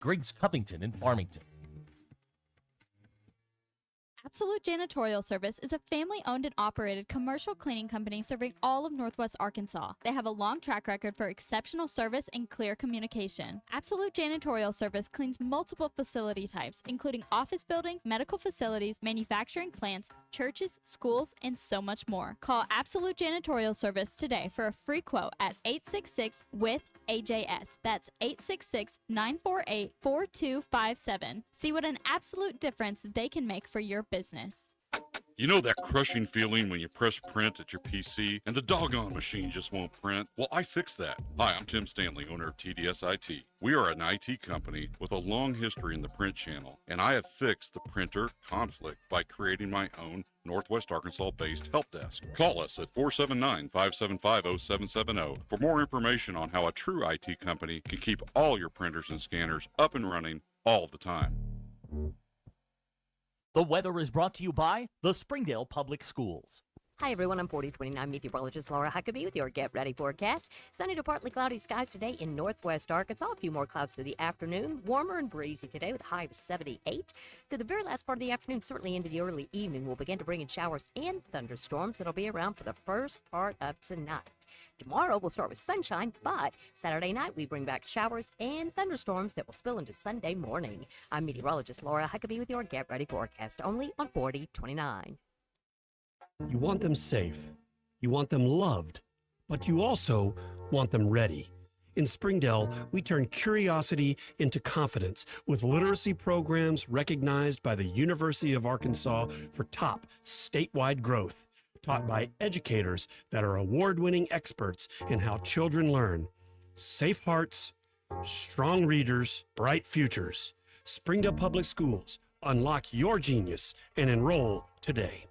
Griggs Covington in Farmington. Absolute Janitorial Service is a family-owned and operated commercial cleaning company serving all of Northwest Arkansas. They have a long track record for exceptional service and clear communication. Absolute Janitorial Service cleans multiple facility types, including office buildings, medical facilities, manufacturing plants, churches, schools, and so much more. Call Absolute Janitorial Service today for a free quote at 866-WITH-AJS. That's 866-948-4257. See what an absolute difference they can make for your business. You know that crushing feeling when you press print at your PC and the doggone machine just won't print? Well, I fixed that. Hi, I'm Tim Stanley, owner of TDS IT. We are an IT company with a long history in the print channel, and I have fixed the printer conflict by creating my own Northwest Arkansas-based help desk. Call us at 479-575-0770 for more information on how a true IT company can keep all your printers and scanners up and running all the time. The weather is brought to you by the Springdale Public Schools. Hi, everyone. I'm 4029 meteorologist Laura Huckabee with your Get Ready forecast. Sunny to partly cloudy skies today in northwest Arkansas. A few more clouds through the afternoon. Warmer and breezy today with a high of 78. Through the very last part of the afternoon, certainly into the early evening, we'll begin to bring in showers and thunderstorms that'll be around for the first part of tonight. Tomorrow, we'll start with sunshine, but Saturday night, we bring back showers and thunderstorms that will spill into Sunday morning. I'm meteorologist Laura Huckabee with your Get Ready forecast, only on 4029. You want them safe, you want them loved, but you also want them ready. In Springdale, we turn curiosity into confidence with literacy programs recognized by the University of Arkansas for top statewide growth, taught by educators that are award-winning experts in how children learn. Safe hearts, strong readers, bright futures. Springdale Public Schools. Unlock your genius and enroll today.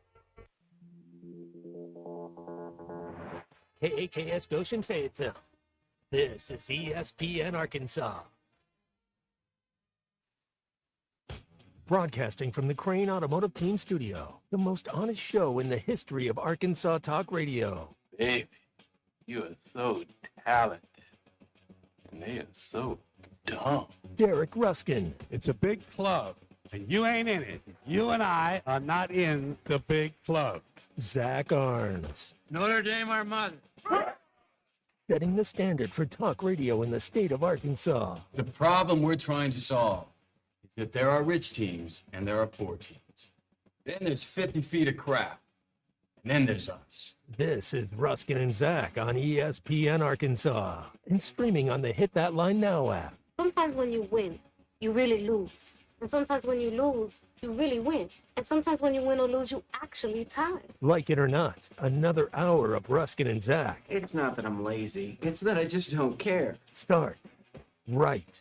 KAKS Goshen Fayetteville. This is ESPN Arkansas. Broadcasting from the Crane Automotive Team Studio, the most honest show in the history of Arkansas Talk Radio. Baby, you are so talented, and they are so dumb. Derek Ruskin. It's a big club, and you ain't in it. You and I are not in the big club. Zach Arns. Notre Dame, our mother. Setting the standard for talk radio in the state of Arkansas. The problem we're trying to solve is that there are rich teams and there are poor teams. Then there's 50 feet of crap. And then there's us. This is Ruskin and Zach on ESPN Arkansas and streaming on the Hit That Line Now app. Sometimes when you win, you really lose. And sometimes when you lose, you really win. And sometimes when you win or lose, you actually tie. Like it or not, another hour of Ruskin and Zach. It's not that I'm lazy. It's that I just don't care. Start right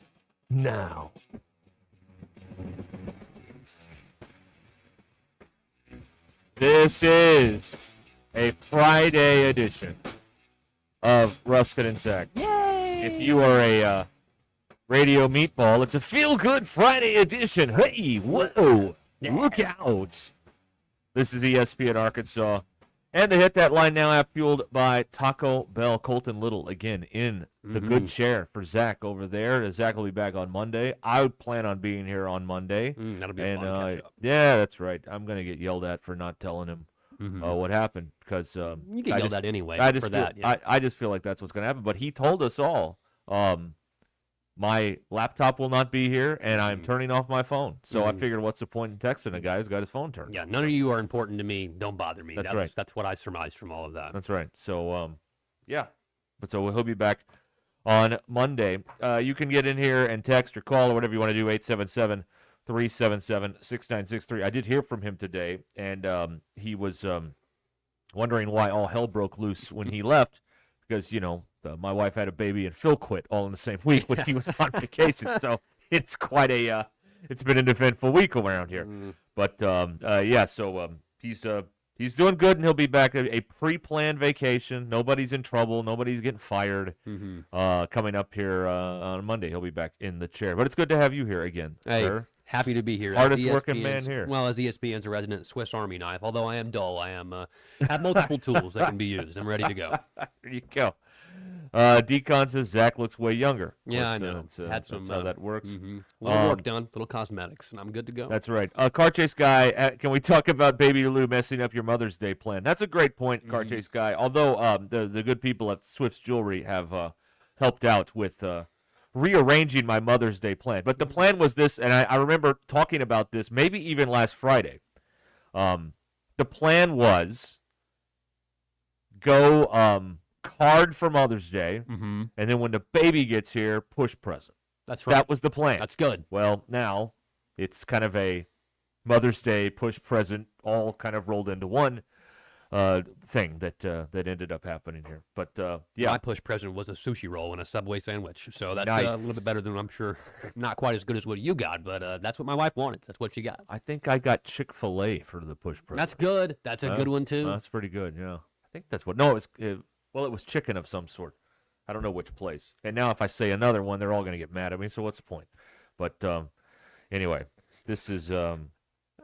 now. This is a Friday edition of Ruskin and Zach. Yay! If you are a radio meatball, it's a feel-good Friday edition. Hey, whoa, look out. This is ESPN Arkansas. And they Hit That Line Now app fueled by Taco Bell. Colton Little, again, in the good chair for Zach over there. Zach will be back on Monday. I would plan on being here on Monday. That'll be fun. Yeah, that's right. I'm going to get yelled at for not telling him what happened. Because you get yelled at anyway for that. I just feel like that's what's going to happen. But he told us all, my laptop will not be here, and I'm turning off my phone. So I figured, what's the point in texting a guy who's got his phone turned? Yeah, none of you are important to me. Don't bother me. That's right. That's what I surmised from all of that. That's right. So, yeah. But so he'll be back on Monday. You can get in here and text or call or whatever you want to do, 877-377-6963. I did hear from him today, and he was wondering why all hell broke loose when he left because, my wife had a baby and Phil quit all in the same week when he was on vacation. So it's quite it's been an eventful week around here. But, so he's doing good, and he'll be back. A pre-planned vacation. Nobody's in trouble. Nobody's getting fired. Coming up here on Monday, he'll be back in the chair. But it's good to have you here again, sir. Happy to be here. Hardest working man here. Well, as ESPN's a resident Swiss Army knife, although I am dull, I have multiple tools that can be used. I'm ready to go. There you go. Decon says Zach looks way younger. Yeah, I That's, know. Had some, that's how that works. Little work done, little cosmetics, and I'm good to go. That's right. Car Chase Guy, can we talk about Baby Lou messing up your Mother's Day plan? That's a great point, Car Chase Guy. Although the good people at Swift's Jewelry have helped out with rearranging my Mother's Day plan. But the plan was this, and I remember talking about this maybe even last Friday. The plan was go card for Mother's Day, and then when the baby gets here, push present. That's right. That was the plan. That's good. Well, now it's kind of a Mother's Day push present all kind of rolled into one thing that ended up happening here. But yeah, my push present was a sushi roll and a Subway sandwich, so that's Nice. a little bit better than I'm sure. Not quite as good as what you got, but that's what my wife wanted. That's what she got. I think I got Chick-fil-A for the push present. That's good. That's a good one too. That's pretty good. Yeah, I think that's what. No, it was chicken of some sort. I don't know which place. And now if I say another one, they're all going to get mad at me. So what's the point? But anyway, this is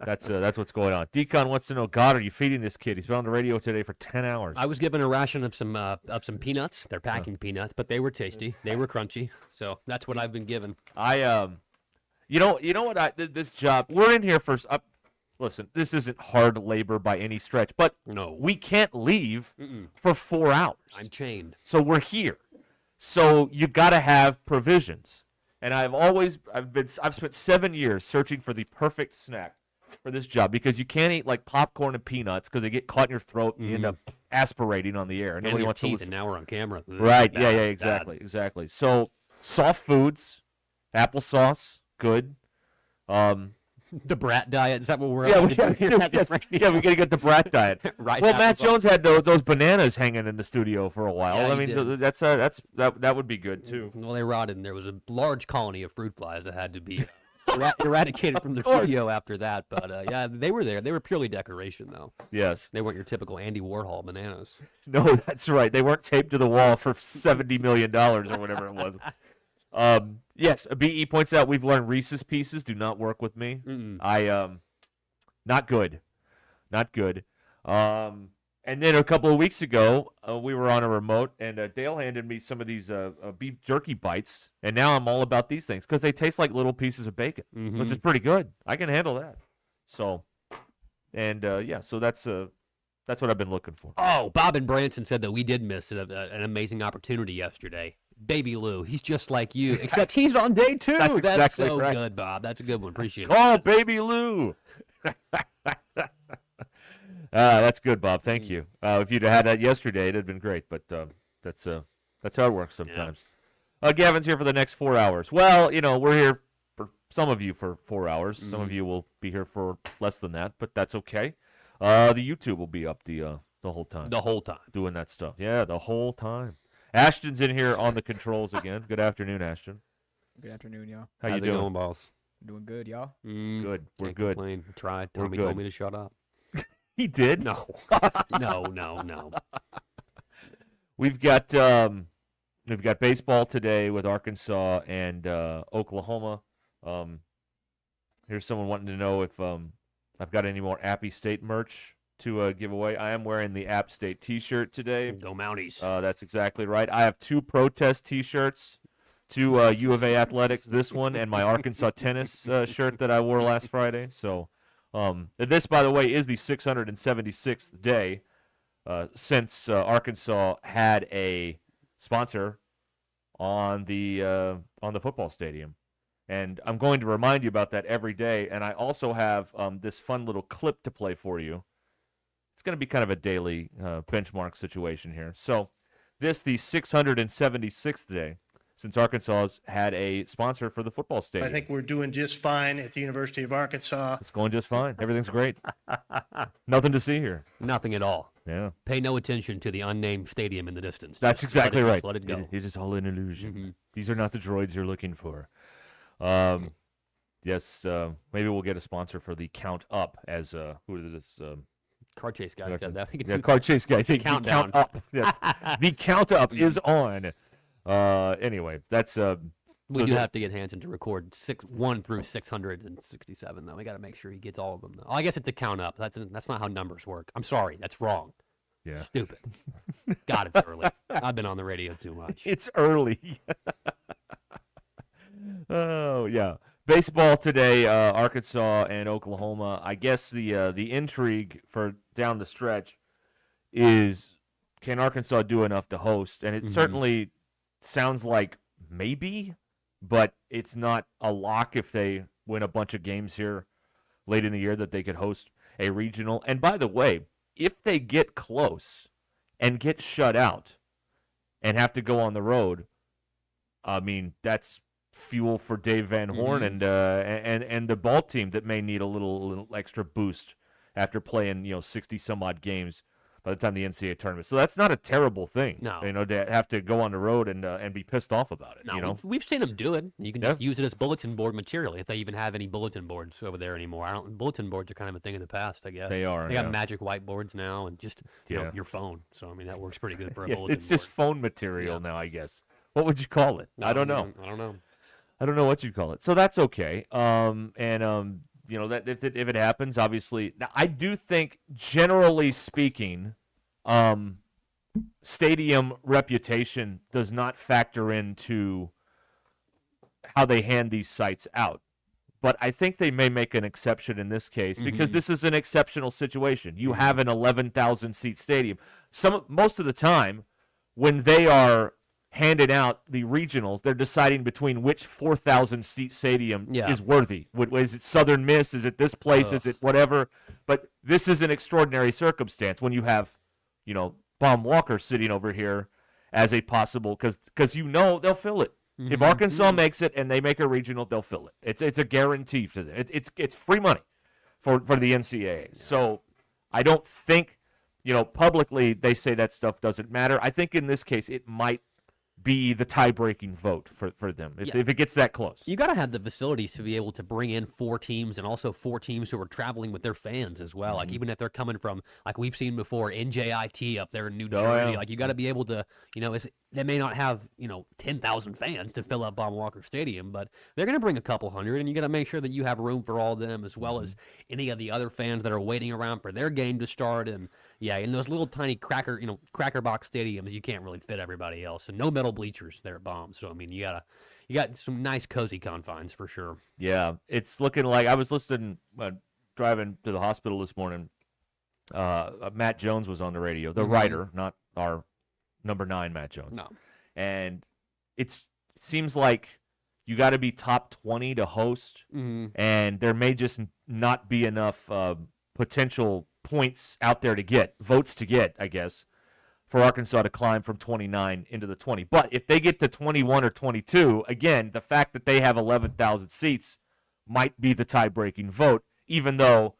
that's what's going on. Decon wants to know, God, are you feeding this kid? He's been on the radio today for 10 hours. I was given a ration of some peanuts. They're packing peanuts, but they were tasty. They were crunchy. So that's what I've been given. You know what? This job, we're in here for. Listen, this isn't hard labor by any stretch, but no, we can't leave for 4 hours. I'm chained. So we're here. So you got to have provisions. And I've spent 7 years searching for the perfect snack for this job because you can't eat like popcorn and peanuts because they get caught in your throat and you end up aspirating on the air. And Nobody your wants to teeth, listen. and now we're on camera. Right? Bad, yeah, bad. exactly. So soft foods, applesauce, good. The brat diet, is that what we're Yeah, on? we got to get the brat diet. Right. Well, Matt Jones had those bananas hanging in the studio for a while. Yeah, I he mean, did. that would be good too. Well, they rotted, and there was a large colony of fruit flies that had to be eradicated from the studio after that. But yeah, they were there. They were purely decoration, though. Yes. They weren't your typical Andy Warhol bananas. No, that's right. They weren't taped to the wall for $70 million or whatever it was. Yes, BE points out we've learned Reese's Pieces do not work with me. Not good. And then a couple of weeks ago, we were on a remote, and Dale handed me some of these beef jerky bites, and now I'm all about these things because they taste like little pieces of bacon, which is pretty good. I can handle that. So, and yeah, so that's what I've been looking for. Oh, Bob and Branson said that we did miss an amazing opportunity yesterday. Baby Lou, he's just like you, except he's on day 2. That's exactly so right. good, Bob. That's a good one. Appreciate it. Call Baby Lou. That's good, Bob. Thank you. If you'd had that yesterday, it'd have been great. But that's how it works sometimes. Gavin's here for the next 4 hours. Well, we're here for some of you for 4 hours. Some of you will be here for less than that, but that's okay. The YouTube will be up the whole time. The whole time. Doing that stuff. Yeah, the whole time. Ashton's in here on the controls again. Good afternoon, Ashton. Good afternoon, y'all. How How's you doing, going, boss? Doing good, y'all. Good. We're Can't good. complain. Tried. We're Tommy good. told me to shut up. He did? No. No. We've got baseball today with Arkansas and Oklahoma. Here's someone wanting to know if I've got any more Appy State merch to give away. I am wearing the App State T-shirt today. Go Mounties. That's exactly right. I have 2 protest T-shirts, 2 U of A Athletics, this one, and my Arkansas tennis shirt that I wore last Friday. So this, by the way, is the 676th day since Arkansas had a sponsor on the football stadium. And I'm going to remind you about that every day. And I also have this fun little clip to play for you. It's going to be kind of a daily benchmark situation here. So the 676th day since Arkansas has had a sponsor for the football stadium. I think we're doing just fine at the University of Arkansas. It's going just fine. Everything's great. Nothing to see here. Nothing at all. Yeah. Pay no attention to the unnamed stadium in the distance. That's Just exactly right. Let it go. It is all an illusion. These are not the droids you're looking for. Yes, maybe we'll get a sponsor for the Count Up as who is this? Car Chase guy said that. Yeah, Car Chase guy. I think the Countdown. Count Up. Yes, the Count Up is on. Anyway, that's we do have to get Hanson to record 1 through 667 though. We got to make sure he gets all of them though. Oh, I guess it's a count up. That's not how numbers work. I'm sorry, that's wrong. Yeah. Stupid. God, it's early. I've been on the radio too much. It's early. Oh, yeah. Baseball today, Arkansas and Oklahoma. I guess the intrigue for down the stretch is, can Arkansas do enough to host? And it certainly sounds like maybe, but it's not a lock if they win a bunch of games here late in the year that they could host a regional. And by the way, if they get close and get shut out and have to go on the road, I mean, that's fuel for Dave Van Horn and the ball team that may need a little extra boost after playing 60 some odd games by the time the NCAA tournament. So that's not a terrible thing. No. To have to go on the road and be pissed off about it. No, we've seen them do it. You can just use it as bulletin board material if they even have any bulletin boards over there anymore. Bulletin boards are kind of a thing of the past, I guess. They are. They got magic whiteboards now and just your phone. So I mean that works pretty good for a bulletin it's just phone material now, I guess. What would you call it? No, I don't know. I don't know. I don't know what you'd call it. So that's okay. That if it happens, obviously. Now, I do think, generally speaking, stadium reputation does not factor into how they hand these sites out. But I think they may make an exception in this case because this is an exceptional situation. You have an 11,000 seat stadium. Most of the time, when they are handed out the regionals, they're deciding between which 4,000 seat stadium is worthy. Is it Southern Miss? Is it this place? Is it whatever? But this is an extraordinary circumstance when you have, Baum Walker sitting over here as a possible, because they'll fill it. If Arkansas makes it and they make a regional, they'll fill it. It's a guarantee to them. It's free money for the NCAA. Yeah. So I don't think, publicly they say that stuff doesn't matter. I think in this case it might be the tie-breaking vote for them if it gets that close. You got to have the facilities to be able to bring in 4 teams and also 4 teams who are traveling with their fans as well. Like even if they're coming from, like we've seen before, NJIT up there in New Jersey. Yeah. Like you got to be able to, they may not have 10,000 fans to fill up Baum Walker Stadium, but they're going to bring a couple hundred, and you got to make sure that you have room for all of them as well as any of the other fans that are waiting around for their game to start. And in those little tiny cracker box stadiums, you can't really fit everybody else, and no metal bleachers there at Baum. So I mean, you got some nice cozy confines for sure. Yeah, it's looking like, I was listening driving to the hospital this morning. Matt Jones was on the radio, the writer, not our number 9 Matt Jones. No. And it seems like you got to be top 20 to host, and there may just not be enough potential points out there votes to get, I guess, for Arkansas to climb from 29 into the 20. But if they get to 21 or 22, again, the fact that they have 11,000 seats might be the tie-breaking vote, even though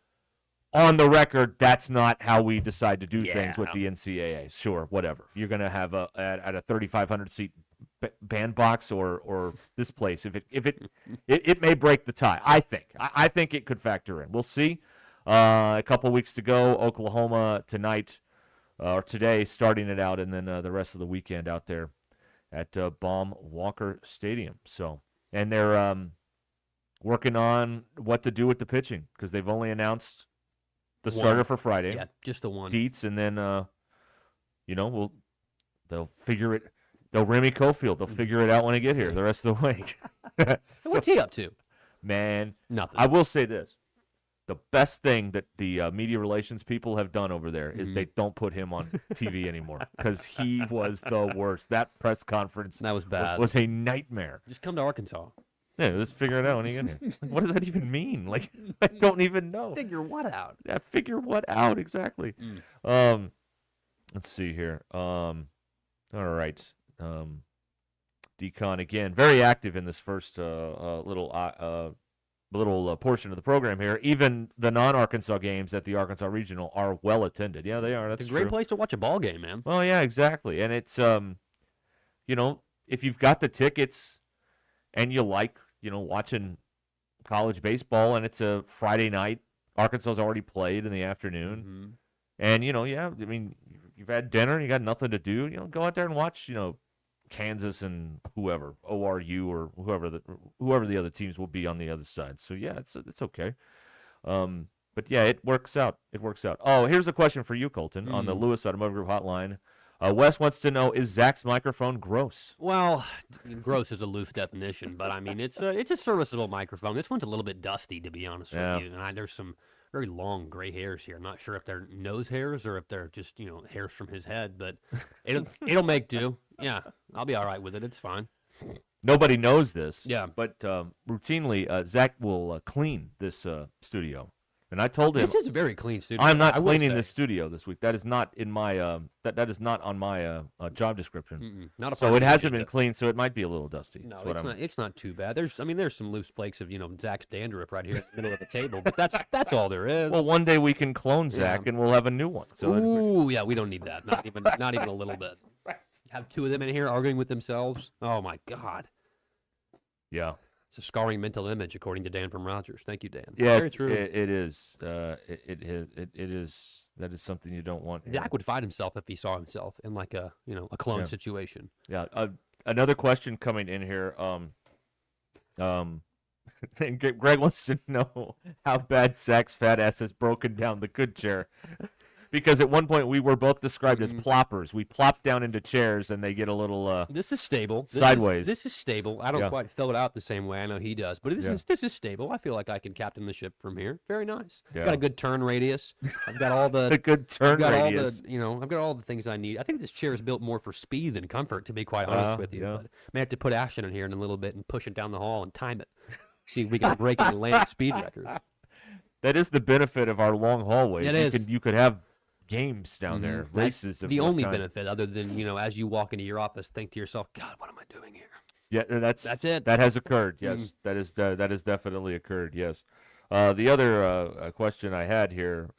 on the record, that's not how we decide to do things with the NCAA. Sure, whatever. You're going to have at a 3,500 seat bandbox or this place. If it may break the tie. I think it could factor in. We'll see. A couple weeks to go. Oklahoma tonight or today, starting it out, and then the rest of the weekend out there at Baum Walker Stadium. So, and they're working on what to do with the pitching because they've only announced the starter for Friday. Yeah, just the one. Dietz, and then, they'll figure it. They'll Remy Cofield. They'll figure it out when they get here the rest of the week. What's he up to? Man, nothing. I will say this. The best thing that the media relations people have done over there is they don't put him on TV anymore because he was the worst. That press conference that was bad. Was a nightmare. Just come to Arkansas. Yeah, let's figure it out when you get here. What does that even mean? Like, I don't even know. Figure what out? Yeah, figure what out, exactly. Let's see here. All right. Decon, again, very active in this first little portion of the program here. Even the non-Arkansas games at the Arkansas Regional are well attended. Yeah, they are. That's it's a great true. place to watch a ball game, man. Well, yeah, exactly. And it's, if you've got the tickets and you like, watching college baseball, and it's a Friday night. Arkansas's already played in the afternoon. And, you've had dinner and you got nothing to do. Go out there and watch, Kansas and whoever, ORU or whoever the other teams will be on the other side. So, yeah, it's okay. But yeah, it works out. It works out. Oh, here's a question for you, Colton, on the Lewis Automotive Group hotline. Wes wants to know, is Zach's microphone gross? Well, gross is a loose definition, but I mean it's a serviceable microphone. This one's a little bit dusty, to be honest with you, and there's some very long gray hairs here. I'm not sure if they're nose hairs or if they're just hairs from his head, but it'll make do. Yeah, I'll be all right with it. It's fine. Nobody knows this. Yeah, but routinely Zach will clean this studio. And I told him this is a very clean studio. I'm not cleaning this studio this week. That is not in my that is not on my job description. Not a so it hasn't been cleaned, so it might be a little dusty. No, it's not too bad. There's some loose flakes of Zach's dandruff right here in the middle of the table, but that's all there is. Well, one day we can clone Zach and we'll have a new one. So yeah, we don't need that. Not even a little bit. Right. Have two of them in here arguing with themselves. Oh my God. Yeah. It's a scarring mental image, according to Dan from Rogers. Thank you, Dan. Yeah, Very true. It is. It is. That is something you don't want. Zach would fight himself if he saw himself in like a clone situation. Yeah. Another question coming in here. And Greg wants to know how bad Zach's fat ass has broken down the good chair. Because at one point we were both described as ploppers. We plop down into chairs and they get a little this is stable. Sideways. This is stable. I don't quite fill it out the same way. I know he does, but this is stable. I feel like I can captain the ship from here. Very nice. Yeah. I've got a good turn radius. I've got all the good turn radius. I've got all the things I need. I think this chair is built more for speed than comfort, to be quite honest with you. Yeah. But I may have to put Ashton in here in a little bit and push it down the hall and time it. See if we can break any land speed records. That is the benefit of our long hallways. It is. You could have games down there, races. The only benefit, other than as you walk into your office, think to yourself, "God, what am I doing here?" Yeah, that's it. That has occurred. Yes, that has definitely occurred. Yes. The other question I had here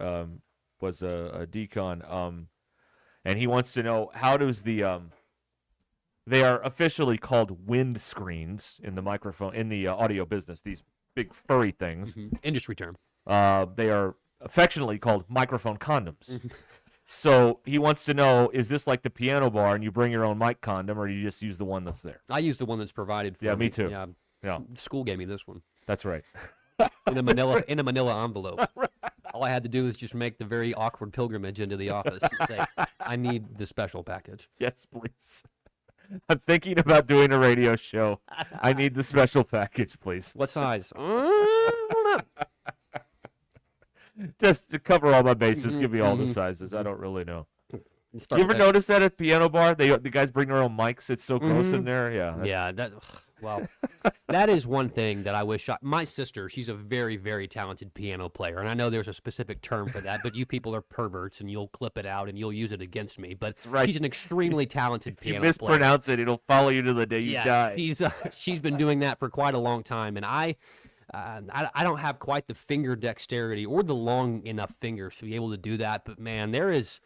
was a decon, and he wants to know how does the they are officially called wind screens in the microphone in the audio business. These big furry things. Industry term. They are affectionately called microphone condoms. So he wants to know, is this like the piano bar and you bring your own mic condom, or you just use the one that's there? I use the one that's provided for me. Yeah, me too. Yeah. School gave me this one. That's right. In a manila envelope. All I had to do was just make the very awkward pilgrimage into the office and say, I need the special package. Yes, please. I'm thinking about doing a radio show. I need the special package, please. What size? Just to cover all my bases, give me all the sizes. I don't really know. You ever notice that at piano bar, the guys bring their own mics? It's so gross in there. Yeah. That is one thing that I wish my sister, she's a very, very talented piano player, and I know there's a specific term for that, but you people are perverts, and you'll clip it out, and you'll use it against me, but she's an extremely talented piano player. If you mispronounce it, it'll follow you to the day you die. She's been doing that for quite a long time, and I don't have quite the finger dexterity or the long enough fingers to be able to do that, but man, there's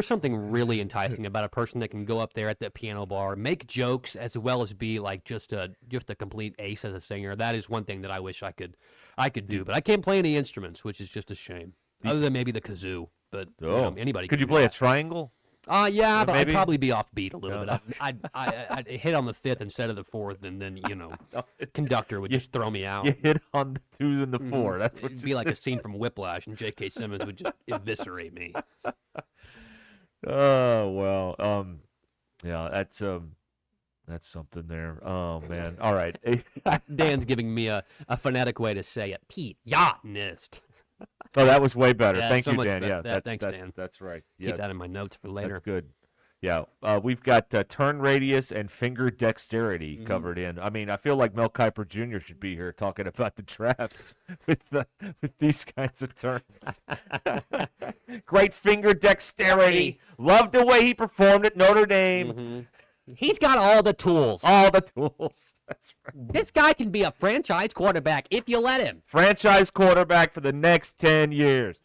something really enticing about a person that can go up there at the piano bar, make jokes, as well as be like just a complete ace as a singer. That is one thing that I wish I could do, but I can't play any instruments, which is just a shame. Other than maybe the kazoo, but anybody. Could you play a triangle? Yeah, but I'd probably be offbeat a little bit. I'd hit on the fifth instead of the fourth, and then conductor would just throw me out. You hit on the 2 and the 4. That's what it'd be like a scene from Whiplash, and J.K. Simmons would just eviscerate me. Oh well, yeah, that's something there. Oh man, all right. Dan's giving me a phonetic way to say it. Pianist. Oh, that was way better. Yeah, Thank so you, much Dan. better. Yeah, Thanks, Dan. That's right. Keep that in my notes for later. That's good. Yeah, we've got turn radius and finger dexterity covered in. I mean, I feel like Mel Kiper Jr. should be here talking about the draft with these kinds of terms. Great finger dexterity. Loved the way he performed at Notre Dame. He's got all the tools. All the tools. That's right. This guy can be a franchise quarterback if you let him. Franchise quarterback for the next 10 years.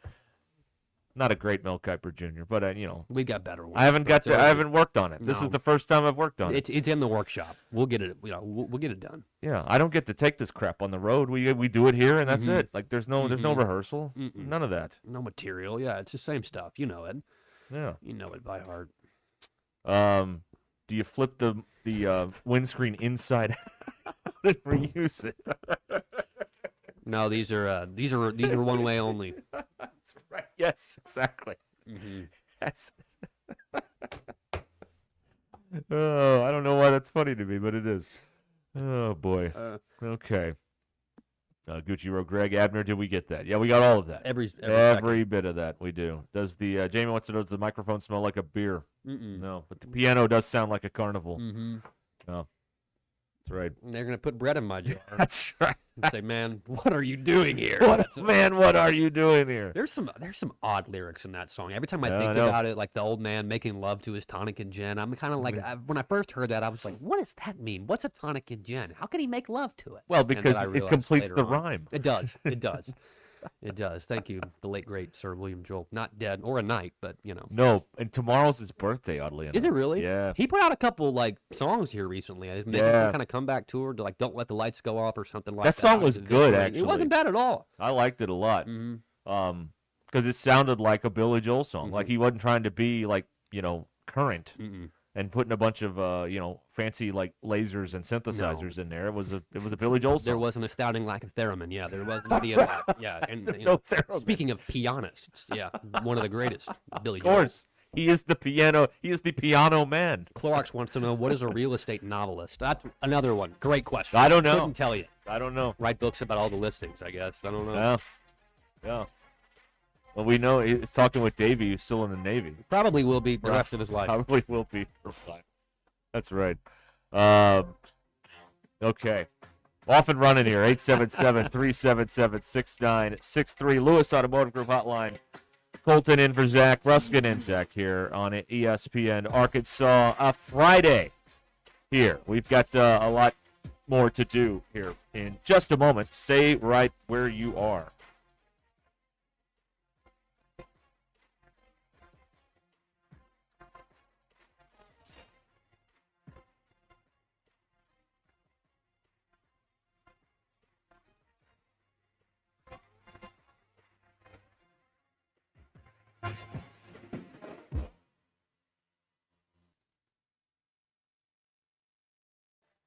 Not a great Mel Kiper Jr., but we got better ones. I haven't worked on it. This is the first time I've worked on it. It's in the workshop. We'll get it. We'll get it done. Yeah, I don't get to take this crap on the road. We do it here, and that's it. Like there's no rehearsal, none of that. No material. Yeah, it's the same stuff. You know it. Yeah, you know it by heart. Do you flip the windscreen inside out and reuse it? No, these are one way only. Yes, exactly. That's. Oh, I don't know why that's funny to me, but it is. Oh boy. Okay. Gucci wrote, Greg Abner, did we get that? Yeah, we got all of that. Every bit of that we do. Does the Jamie wants to know, does the microphone smell like a beer? Mm-mm. No, but the piano does sound like a carnival. Mm-hmm. No, that's right. And they're gonna put bread in my jar. That's right. And say, man, what are you doing here? What are you doing here? There's some odd lyrics in that song. Every time I Yeah, think I know. about it, like the old man making love to his tonic and gin, I'm kind of like, when I first heard that, I was like, what does that mean? What's a tonic and gin? How can he make love to it? Well, And then because I it realized completes later the on. rhyme. It does. It does. It does. Thank you, the late great Sir William Joel. Not dead or a knight, but you know. No, and tomorrow's his birthday, oddly enough. Is it really? Yeah. He put out a couple like songs here recently. He's making some kind of comeback tour to like "Don't Let the Lights Go Off" or something like that. That song was good, actually. It wasn't bad at all. I liked it a lot. Because it sounded like a Billy Joel song. Like he wasn't trying to be like, current and putting a bunch of fancy like lasers and synthesizers in there. It was a Billy Joel song. There was an astounding lack of theremin. Yeah, there was any of that. Yeah, and No theremin. Speaking of pianists, yeah, one of the greatest, Billy Of Joel. course. He is the piano man. Clorox wants to know, what is a real estate novelist? That's another one. Great question. I don't know. Couldn't tell you. I don't know. Write books about all the listings, I guess. I don't know. Yeah. Yeah. Well, we know he's talking with Davey, who's still in the Navy. Probably will be the rest of his life. Probably will be for life. That's right. Okay. Off and running here. 877-377-6963. Lewis Automotive Group Hotline. Colton in for Zach. Ruscin and Zach here on ESPN Arkansas. Friday here. We've got a lot more to do here in just a moment. Stay right where you are.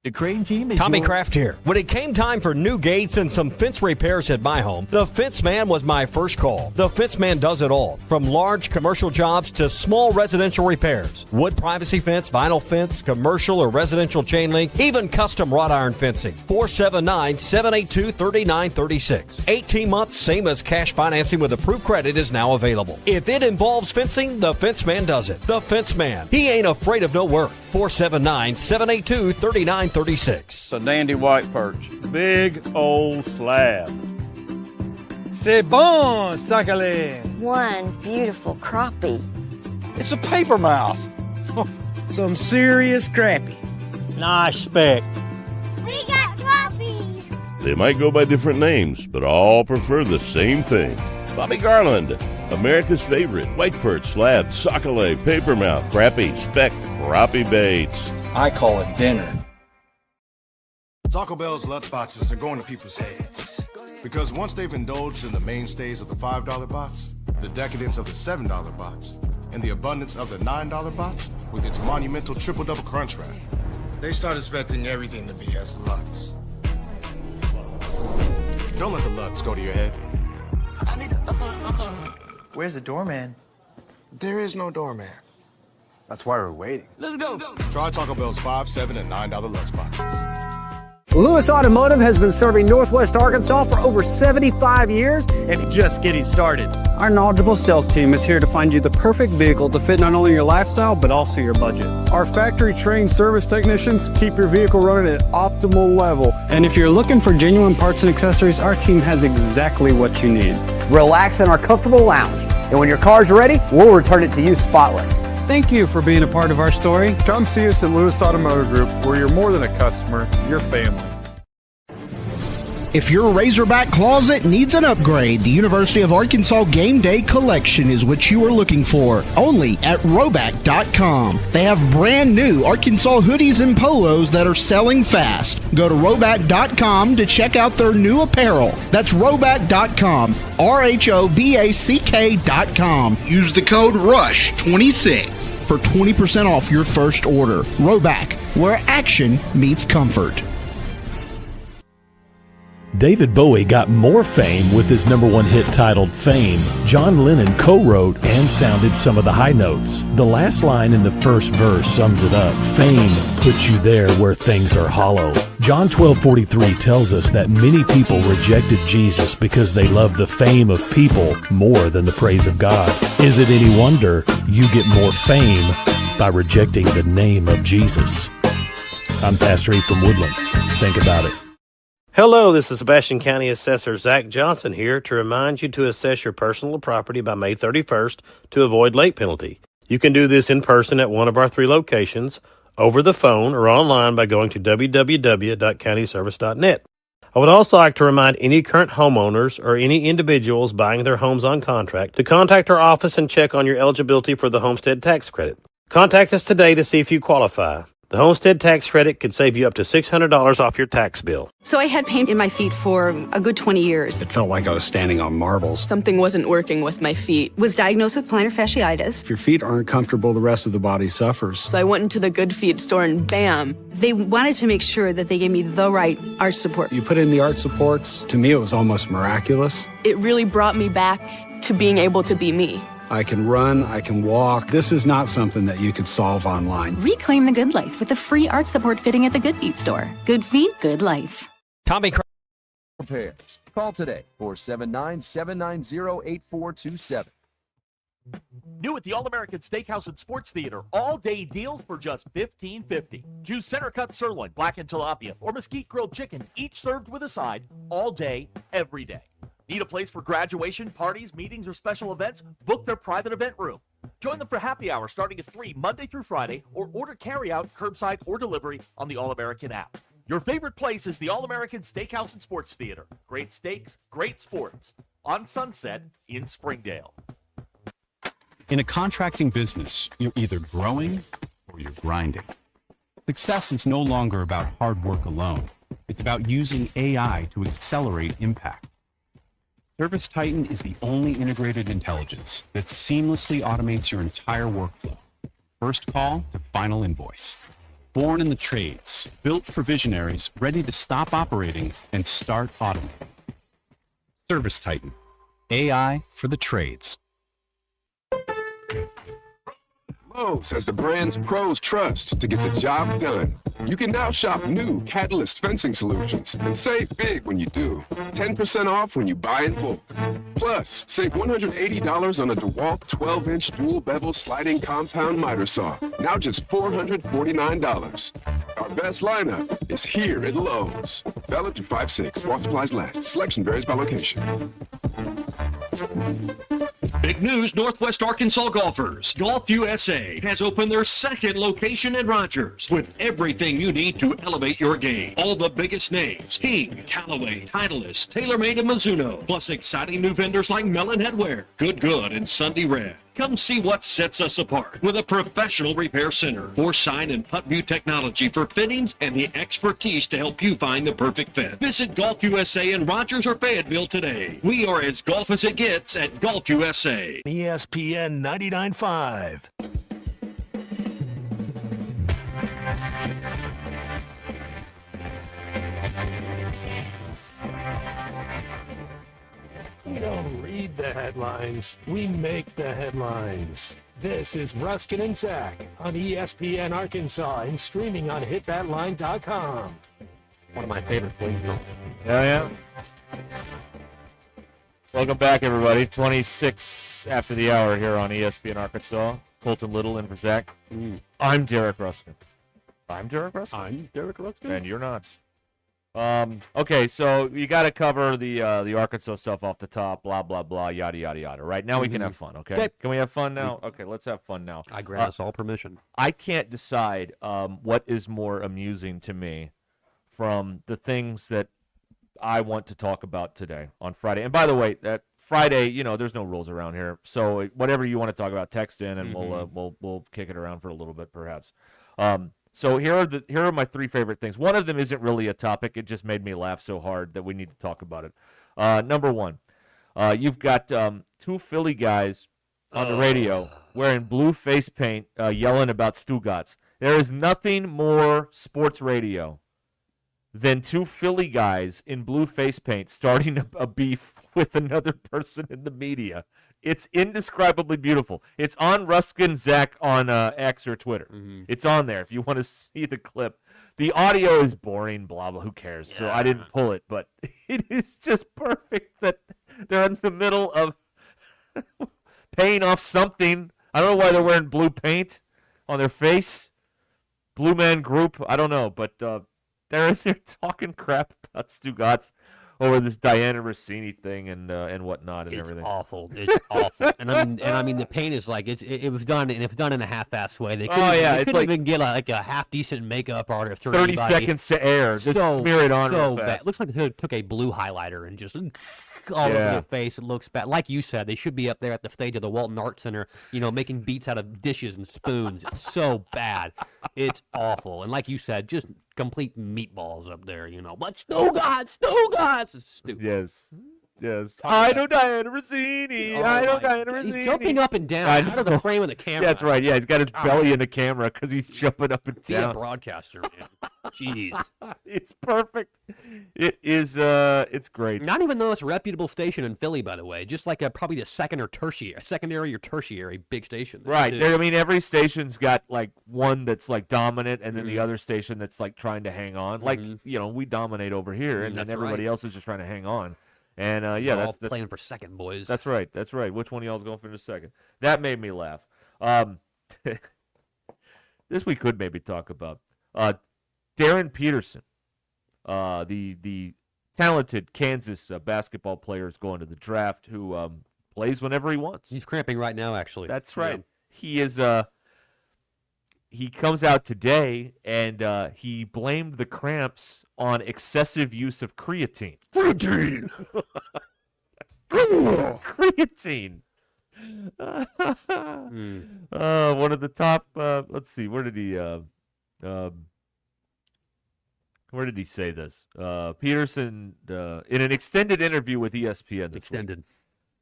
The Crane team is Tommy Kraft here. When it came time for new gates and some fence repairs at my home, the Fence Man was my first call. The Fence Man does it all, from large commercial jobs to small residential repairs. Wood privacy fence, vinyl fence, commercial or residential chain link, even custom wrought iron fencing. 479-782-3936. 18 months, same as cash financing with approved credit is now available. If it involves fencing, the Fence Man does it. The Fence Man. He ain't afraid of no work. 479-782-3936. It's a dandy white perch. Big old slab. C'est bon, sacalé. One beautiful crappie. It's a paper mouth. Some serious crappie. Nice speck. We got crappie. They might go by different names, but all prefer the same thing. Bobby Garland, America's favorite white perch, slab, sockeye, papermouth, crappie, speck, crappie baits. I call it dinner. Taco Bell's lunchboxes are going to people's heads. Because once they've indulged in the mainstays of the $5 box, the decadence of the $7 box, and the abundance of the $9 box with its monumental triple-double crunch wrap, they start expecting everything to be as Lux. Don't let the Lux go to your head. Where's the doorman? There is no doorman. That's why we're waiting. Let's go. Try Taco Bell's $5, $7, and $9 Lux boxes. Lewis Automotive has been serving Northwest Arkansas for over 75 years and just getting started. Our knowledgeable sales team is here to find you the perfect vehicle to fit not only your lifestyle, but also your budget. Our factory-trained service technicians keep your vehicle running at optimal level. And if you're looking for genuine parts and accessories, our team has exactly what you need. Relax in our comfortable lounge, and when your car's ready, we'll return it to you spotless. Thank you for being a part of our story. Come see us at Lewis Automotive Group, where you're more than a customer, you're family. If your Razorback closet needs an upgrade, the University of Arkansas Game Day Collection is what you are looking for, only at Roback.com. They have brand new Arkansas hoodies and polos that are selling fast. Go to Roback.com to check out their new apparel. That's Roback.com, RHOBACK.com. Use the code RUSH26 for 20% off your first order. Roback, where action meets comfort. David Bowie got more fame with his #1 hit titled Fame. John Lennon co-wrote and sounded some of the high notes. The last line in the first verse sums it up. Fame puts you there where things are hollow. John 12:43 tells us that many people rejected Jesus because they love the fame of people more than the praise of God. Is it any wonder you get more fame by rejecting the name of Jesus? I'm Pastor E from Woodland. Think about it. Hello, this is Sebastian County Assessor Zach Johnson here to remind you to assess your personal property by May 31st to avoid late penalty. You can do this in person at one of our 3 locations, over the phone, or online by going to www.countyservice.net. I would also like to remind any current homeowners or any individuals buying their homes on contract to contact our office and check on your eligibility for the homestead tax credit. Contact us today to see if you qualify. The homestead tax credit could save you up to $600 off your tax bill. So I had pain in my feet for a good 20 years. It felt like I was standing on marbles. Something wasn't working with my feet. Was diagnosed with plantar fasciitis. If your feet aren't comfortable, the rest of the body suffers. So I went into the Good Feet store and bam. They wanted to make sure that they gave me the right arch support. You put in the arch supports. To me, it was almost miraculous. It really brought me back to being able to be me. I can run, I can walk. This is not something that you could solve online. Reclaim the good life with the free arch support fitting at the Good Feet store. Good feet, good life. Tommy Repairs. Call today, 479-790-8427. New at the All-American Steakhouse and Sports Theater. All-day deals for just $15.50. Choose center-cut sirloin, blackened tilapia, or mesquite grilled chicken, each served with a side, all day, every day. Need a place for graduation, parties, meetings, or special events? Book their private event room. Join them for happy hour starting at 3 Monday through Friday, or order carryout, curbside, or delivery on the All-American app. Your favorite place is the All-American Steakhouse and Sports Theater. Great steaks, great sports. On Sunset in Springdale. In a contracting business, you're either growing or you're grinding. Success is no longer about hard work alone. It's about using AI to accelerate impact. ServiceTitan is the only integrated intelligence that seamlessly automates your entire workflow. First call to final invoice. Born in the trades, built for visionaries, ready to stop operating and start automating. ServiceTitan. AI for the trades. Lowe's has the brands pros trust to get the job done. You can now shop new Catalyst fencing solutions and save big when you do. 10% off when you buy in bulk. Plus, save $180 on a DeWalt 12-inch dual bevel sliding compound miter saw. Now just $449. Our best lineup is here at Lowe's. Valid through 5/6. While supplies last. Selection varies by location. Big news, Northwest Arkansas golfers. Golf USA has opened their 2nd location in Rogers with everything you need to elevate your game. All the biggest names: King, Callaway, Titleist, TaylorMade, and Mizuno. Plus exciting new vendors like Melon Headwear, Good, and Sunday Red. Come see what sets us apart with a professional repair center, Foresight and Putt View technology for fittings and the expertise to help you find the perfect fit. Visit Golf USA in Rogers or Fayetteville today. We are as golf as it gets at Golf USA. ESPN 99.5. We don't read the headlines, we make the headlines. This is Ruscin and Zach on ESPN Arkansas and streaming on hitthatline.com. One of my favorite plays, though. Yeah. Welcome back, everybody. 26 after the hour here on ESPN Arkansas. Colton Little in for Zach. I'm Derek Ruscin. I'm Derek Ruscin? And you're not. Okay, so you got to cover the Arkansas stuff off the top, blah, blah, blah, yada, yada, yada. Right now we can have fun, okay? Can we have fun now? Okay, let's have fun now. I grant us all permission. I can't decide what is more amusing to me from the things that I want to talk about today on Friday. And by the way, that Friday, there's no rules around here. So whatever you want to talk about, text in, and we'll kick it around for a little bit, perhaps. So here are my 3 favorite things. One of them isn't really a topic. It just made me laugh so hard that we need to talk about it. Number 1, you've got 2 Philly guys on the radio wearing blue face paint yelling about Stugatz. There is nothing more sports radio than two Philly guys in blue face paint starting a beef with another person in the media. It's indescribably beautiful. It's on Ruscin Zach on X or Twitter. It's on there if you want to see the clip. The audio is boring, blah, blah, who cares? So I didn't pull it, but it is just perfect that they're in the middle of paying off something. I don't know why they're wearing blue paint on their face. Blue Man Group, I don't know, but they're talking crap about Stugotz over this Diana Rossini thing and whatnot and everything. Awful. It's awful. And I mean the paint is like it was done, and if done in a half-assed way, they couldn't even get a half decent makeup artist or 30 anybody. seconds to air. Just smear it on real fast. Bad. It looks like they took a blue highlighter and just all over your face. It looks bad. Like you said, they should be up there at the stage of the Walton Art Center, making beats out of dishes and spoons. It's so bad. It's awful. And like you said, just complete meatballs up there, But Stugotz is stupid. Yes. I know Diana Rossini. Diana Rossini. He's jumping up and down out of the frame of the camera. That's right. Yeah, he's got his belly in the camera because he's jumping up and down. Be a broadcaster, man. Jeez. It's perfect. It is. It's great. Not even the most reputable station in Philly, by the way. Just like probably a secondary or tertiary big station. Right. I mean, every station's got like one that's like dominant, and then the other station that's like trying to hang on. Like we dominate over here, and then everybody else is just trying to hang on. And that's playing for second, boys. That's right. Which one of y'all's going for the second? That made me laugh. This we could maybe talk about. Darren Peterson, the talented Kansas basketball player, is going to the draft. Who plays whenever he wants. He's cramping right now, actually. That's right. Yeah. He is. He comes out today and he blamed the cramps on excessive use of creatine. Creatine. One of the top. Let's see. Where did he say this? Peterson, in an extended interview with ESPN. Extended.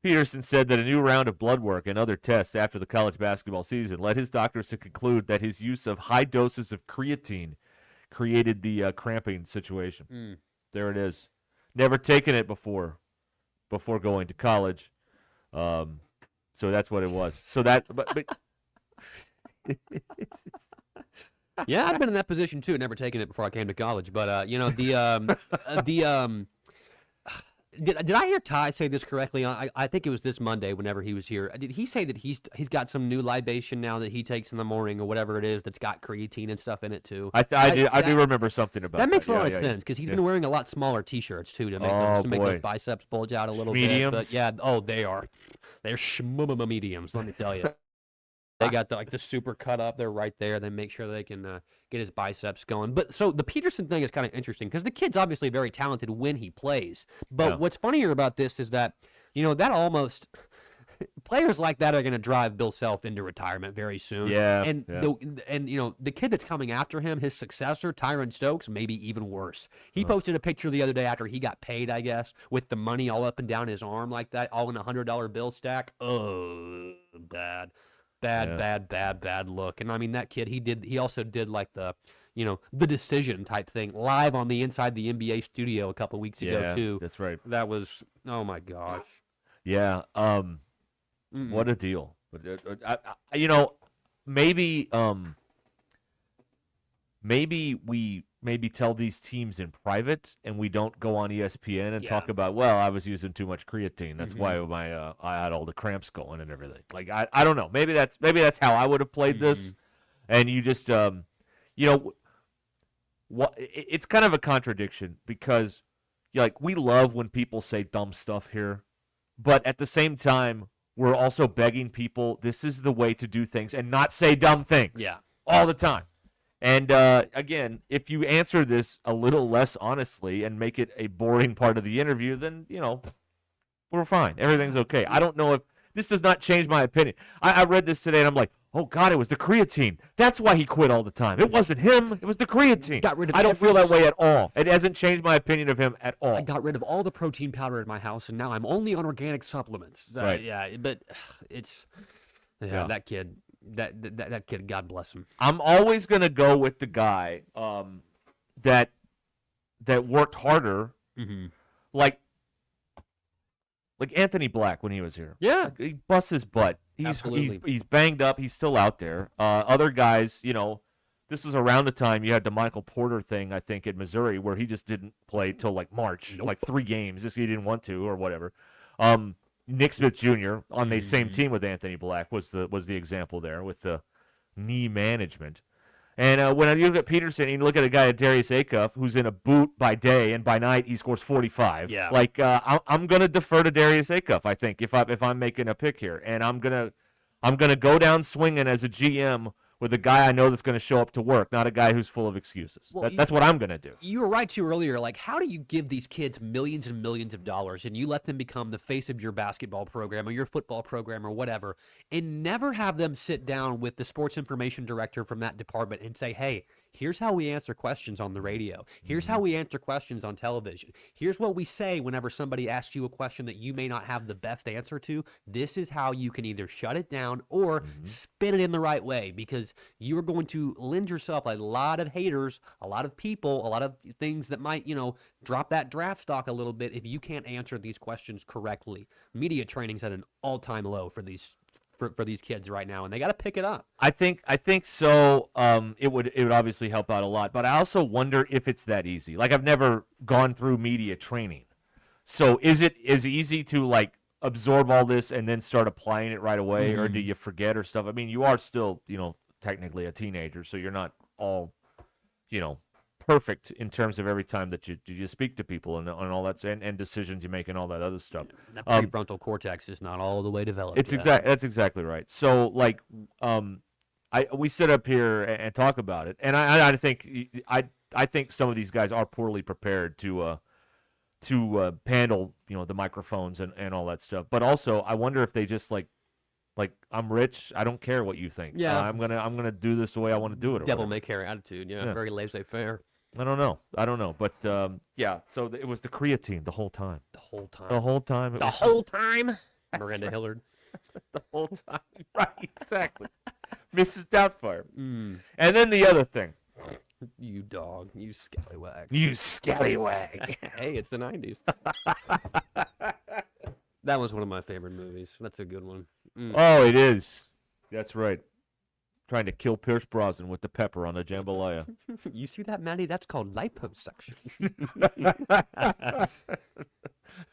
Peterson said that a new round of blood work and other tests after the college basketball season led his doctors to conclude that his use of high doses of creatine created the cramping situation. There it is. Never taken it before going to college. So that's what it was. So that, but yeah, I've been in that position too. Never taken it before I came to college, but Did I hear Ty say this correctly? I think it was this Monday whenever he was here. Did he say that he's got some new libation now that he takes in the morning or whatever it is that's got creatine and stuff in it too? I do remember something about that. That makes a lot of sense because he's been wearing a lot smaller T-shirts too to make those biceps bulge out a little mediums. Bit. But yeah, they're mediums. Let me tell you. They got the super cut up. They're right there. They make sure they can get his biceps going. But so the Peterson thing is kind of interesting because the kid's obviously very talented when he plays. But what's funnier about this is that, that almost players like that are going to drive Bill Self into retirement very soon. Yeah. And the kid that's coming after him, his successor, Tyron Stokes, maybe even worse. He posted a picture the other day after he got paid, I guess, with the money all up and down his arm like that, all in a $100 bill stack. Oh, bad. Bad look. And I mean, that kid, he also did like the Decision type thing live on the Inside the NBA studio a couple weeks ago too. That's right. That was, oh my gosh. Yeah. What a deal. Maybe we tell these teams in private and we don't go on ESPN and talk about, well, I was using too much creatine. That's why I had all the cramps going and everything. Like I don't know. Maybe that's how I would have played this. And you just it's kind of a contradiction because we love when people say dumb stuff here, but at the same time we're also begging people this is the way to do things and not say dumb things all the time. And again, if you answer this a little less honestly and make it a boring part of the interview, then, we're fine. Everything's okay. I don't know if this does not change my opinion. I read this today and I'm like, oh, God, it was the creatine. That's why he quit all the time. It wasn't him. It was the creatine. I don't feel that way at all. It hasn't changed my opinion of him at all. I got rid of all the protein powder in my house, and now I'm only on organic supplements. Right. But it's that kid. That kid, God bless him. I'm always going to go with the guy that that worked harder, Mm-hmm. like Anthony Black when he was here. Yeah. He busts his butt. Absolutely. He's banged up. He's still out there. Other guys, this was around the time you had the Michael Porter thing, I think, in Missouri, where he just didn't play till like March, like 3 games, just he didn't want to or whatever. Nick Smith Jr. on the same team with Anthony Black was the example there with the knee management. And when you look at Peterson, you look at a guy like Darius Acuff, who's in a boot by day, and by night he scores 45. Yeah. Like I'm gonna defer to Darius Acuff, I think, if I'm making a pick here, and I'm gonna go down swinging as a GM with a guy I know that's going to show up to work, not a guy who's full of excuses. Well, That's what I'm going to do. You were right, too, earlier. Like, how do you give these kids millions and millions of dollars and you let them become the face of your basketball program or your football program or whatever, and never have them sit down with the sports information director from that department and say, hey, here's how we answer questions on the radio. Here's how we answer questions on television. Here's what we say whenever somebody asks you a question that you may not have the best answer to. This is how you can either shut it down or spin it in the right way, because you are going to lend yourself a lot of haters, a lot of people, a lot of things that might, drop that draft stock a little bit if you can't answer these questions correctly. Media training's at an all-time low for these for these kids right now, and they got to pick it up. I think so. It would obviously help out a lot, but I also wonder if it's that easy. Like, I've never gone through media training, so is it as easy to like absorb all this and then start applying it right away, or do you forget or stuff? I mean, you are still technically a teenager, so you're not all perfect in terms of every time that you speak to people and all that and decisions you make and all that other stuff. That prefrontal cortex is not all the way developed. That's exactly right. So like, we sit up here and talk about it, and I think some of these guys are poorly prepared to handle the microphones and all that stuff. But also, I wonder if they just like I'm rich, I don't care what you think. Yeah, I'm gonna do this the way I want to do it. Or devil may care attitude. Yeah, very laissez-faire. I don't know, but yeah. So it was the creatine the whole time. The whole time. Miranda Hillard. The whole time. Right, exactly. Mrs. Doubtfire. And then the other thing. You dog. You scallywag. You scallywag. Hey, it's the 90s. That was one of my favorite movies. That's a good one. Oh, it is. That's right. Trying to kill Pierce Brosnan with the pepper on the jambalaya. You see that, Maddie? That's called liposuction.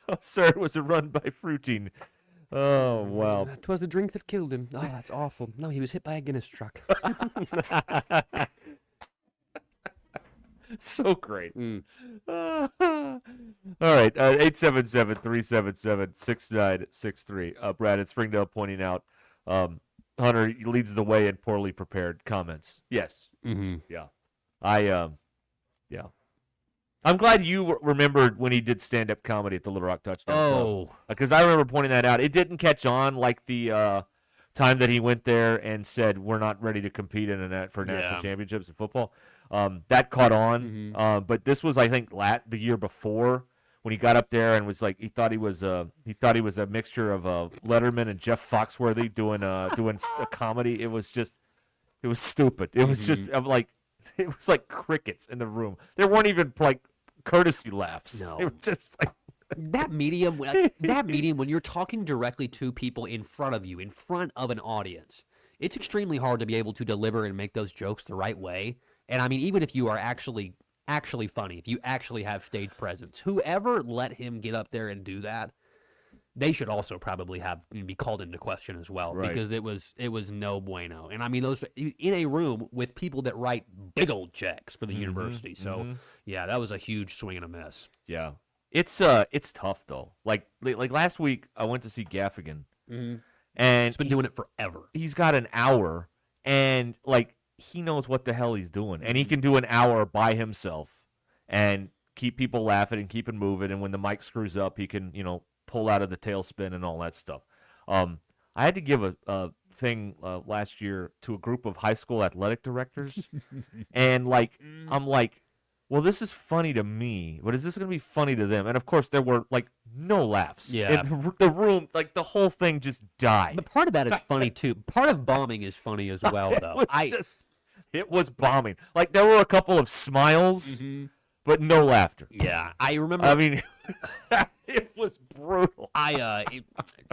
Oh, sir, it was a run by fruitine. Oh, wow. 'Twas the drink that killed him. Oh, that's awful. No, he was hit by a Guinness truck. So great. All right, 877-377-6963. Brad in Springdale pointing out Hunter leads the way in poorly prepared comments. Yes. Yeah. Yeah. I'm glad you remembered when he did stand-up comedy at the Little Rock Touchdown Club. Because I remember pointing that out. It didn't catch on like the time that he went there and said, we're not ready to compete for national championships in football. That caught on. But this was, I think, the year before when he got up there and was like, he thought he was a mixture of Letterman and Jeff Foxworthy doing a comedy. It was stupid. It was just it was like crickets in the room. There weren't even like courtesy laughs. No. It was just like that medium when you're talking directly to people in front of you, in front of an audience, it's extremely hard to be able to deliver and make those jokes the right way. And I mean, even if you are actually funny, if you actually have stage presence, whoever let him get up there and do that, they should also probably be called into question as well, right. Because it was no bueno. And I mean, those in a room with people that write big old checks for the university. So yeah, that was a huge swing and a miss. Yeah, it's tough though. Like last week, I went to see Gaffigan, and he's been doing it forever. He's got an hour, and like he knows what the hell he's doing, and he can do an hour by himself and keep people laughing and keep it moving. And when the mic screws up, he can pull out of the tailspin and all that stuff. I had to give a thing last year to a group of high school athletic directors, and I'm like, well, this is funny to me, but is this going to be funny to them? And of course, there were like no laughs. Yeah, the room, like the whole thing just died. But part of that is funny too. Part of bombing is funny as well, though. It was bombing. Like there were a couple of smiles. but no laughter. Yeah, I remember. I mean, it was brutal.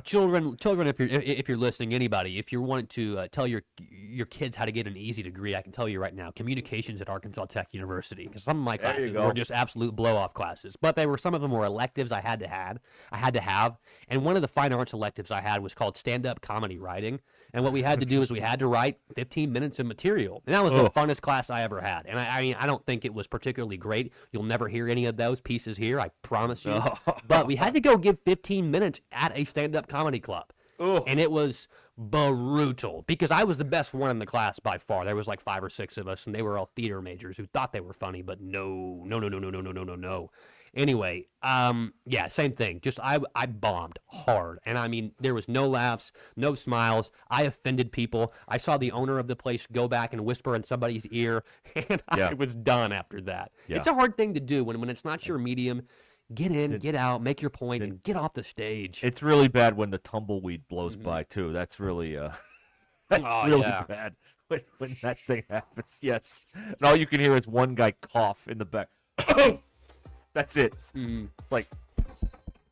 Children, if you're listening, anybody, if you want to tell your kids how to get an easy degree, I can tell you right now, communications at Arkansas Tech University. Because some of my classes were just absolute blow-off classes, but some of them were electives I had to have. And one of the fine arts electives I had was called stand-up comedy writing. And what we had to do is we had to write 15 minutes of material. And that was the funnest class I ever had. And I mean, I don't think it was particularly great. You'll never hear any of those pieces here, I promise you. But we had to go give 15 minutes at a stand-up comedy club. And it was brutal because I was the best one in the class by far. There was like 5 or 6 of us, and they were all theater majors who thought they were funny, but no. Anyway, yeah, same thing. Just I bombed hard, and I mean there was no laughs, no smiles. I offended people. I saw the owner of the place go back and whisper in somebody's ear, and I was done after that. Yeah. It's a hard thing to do when it's not your medium. Get in, get out, make your point, and get off the stage. It's really bad when the tumbleweed blows by too. That's really really bad when that thing happens. Yes, and all you can hear is one guy cough in the back. That's it. It's like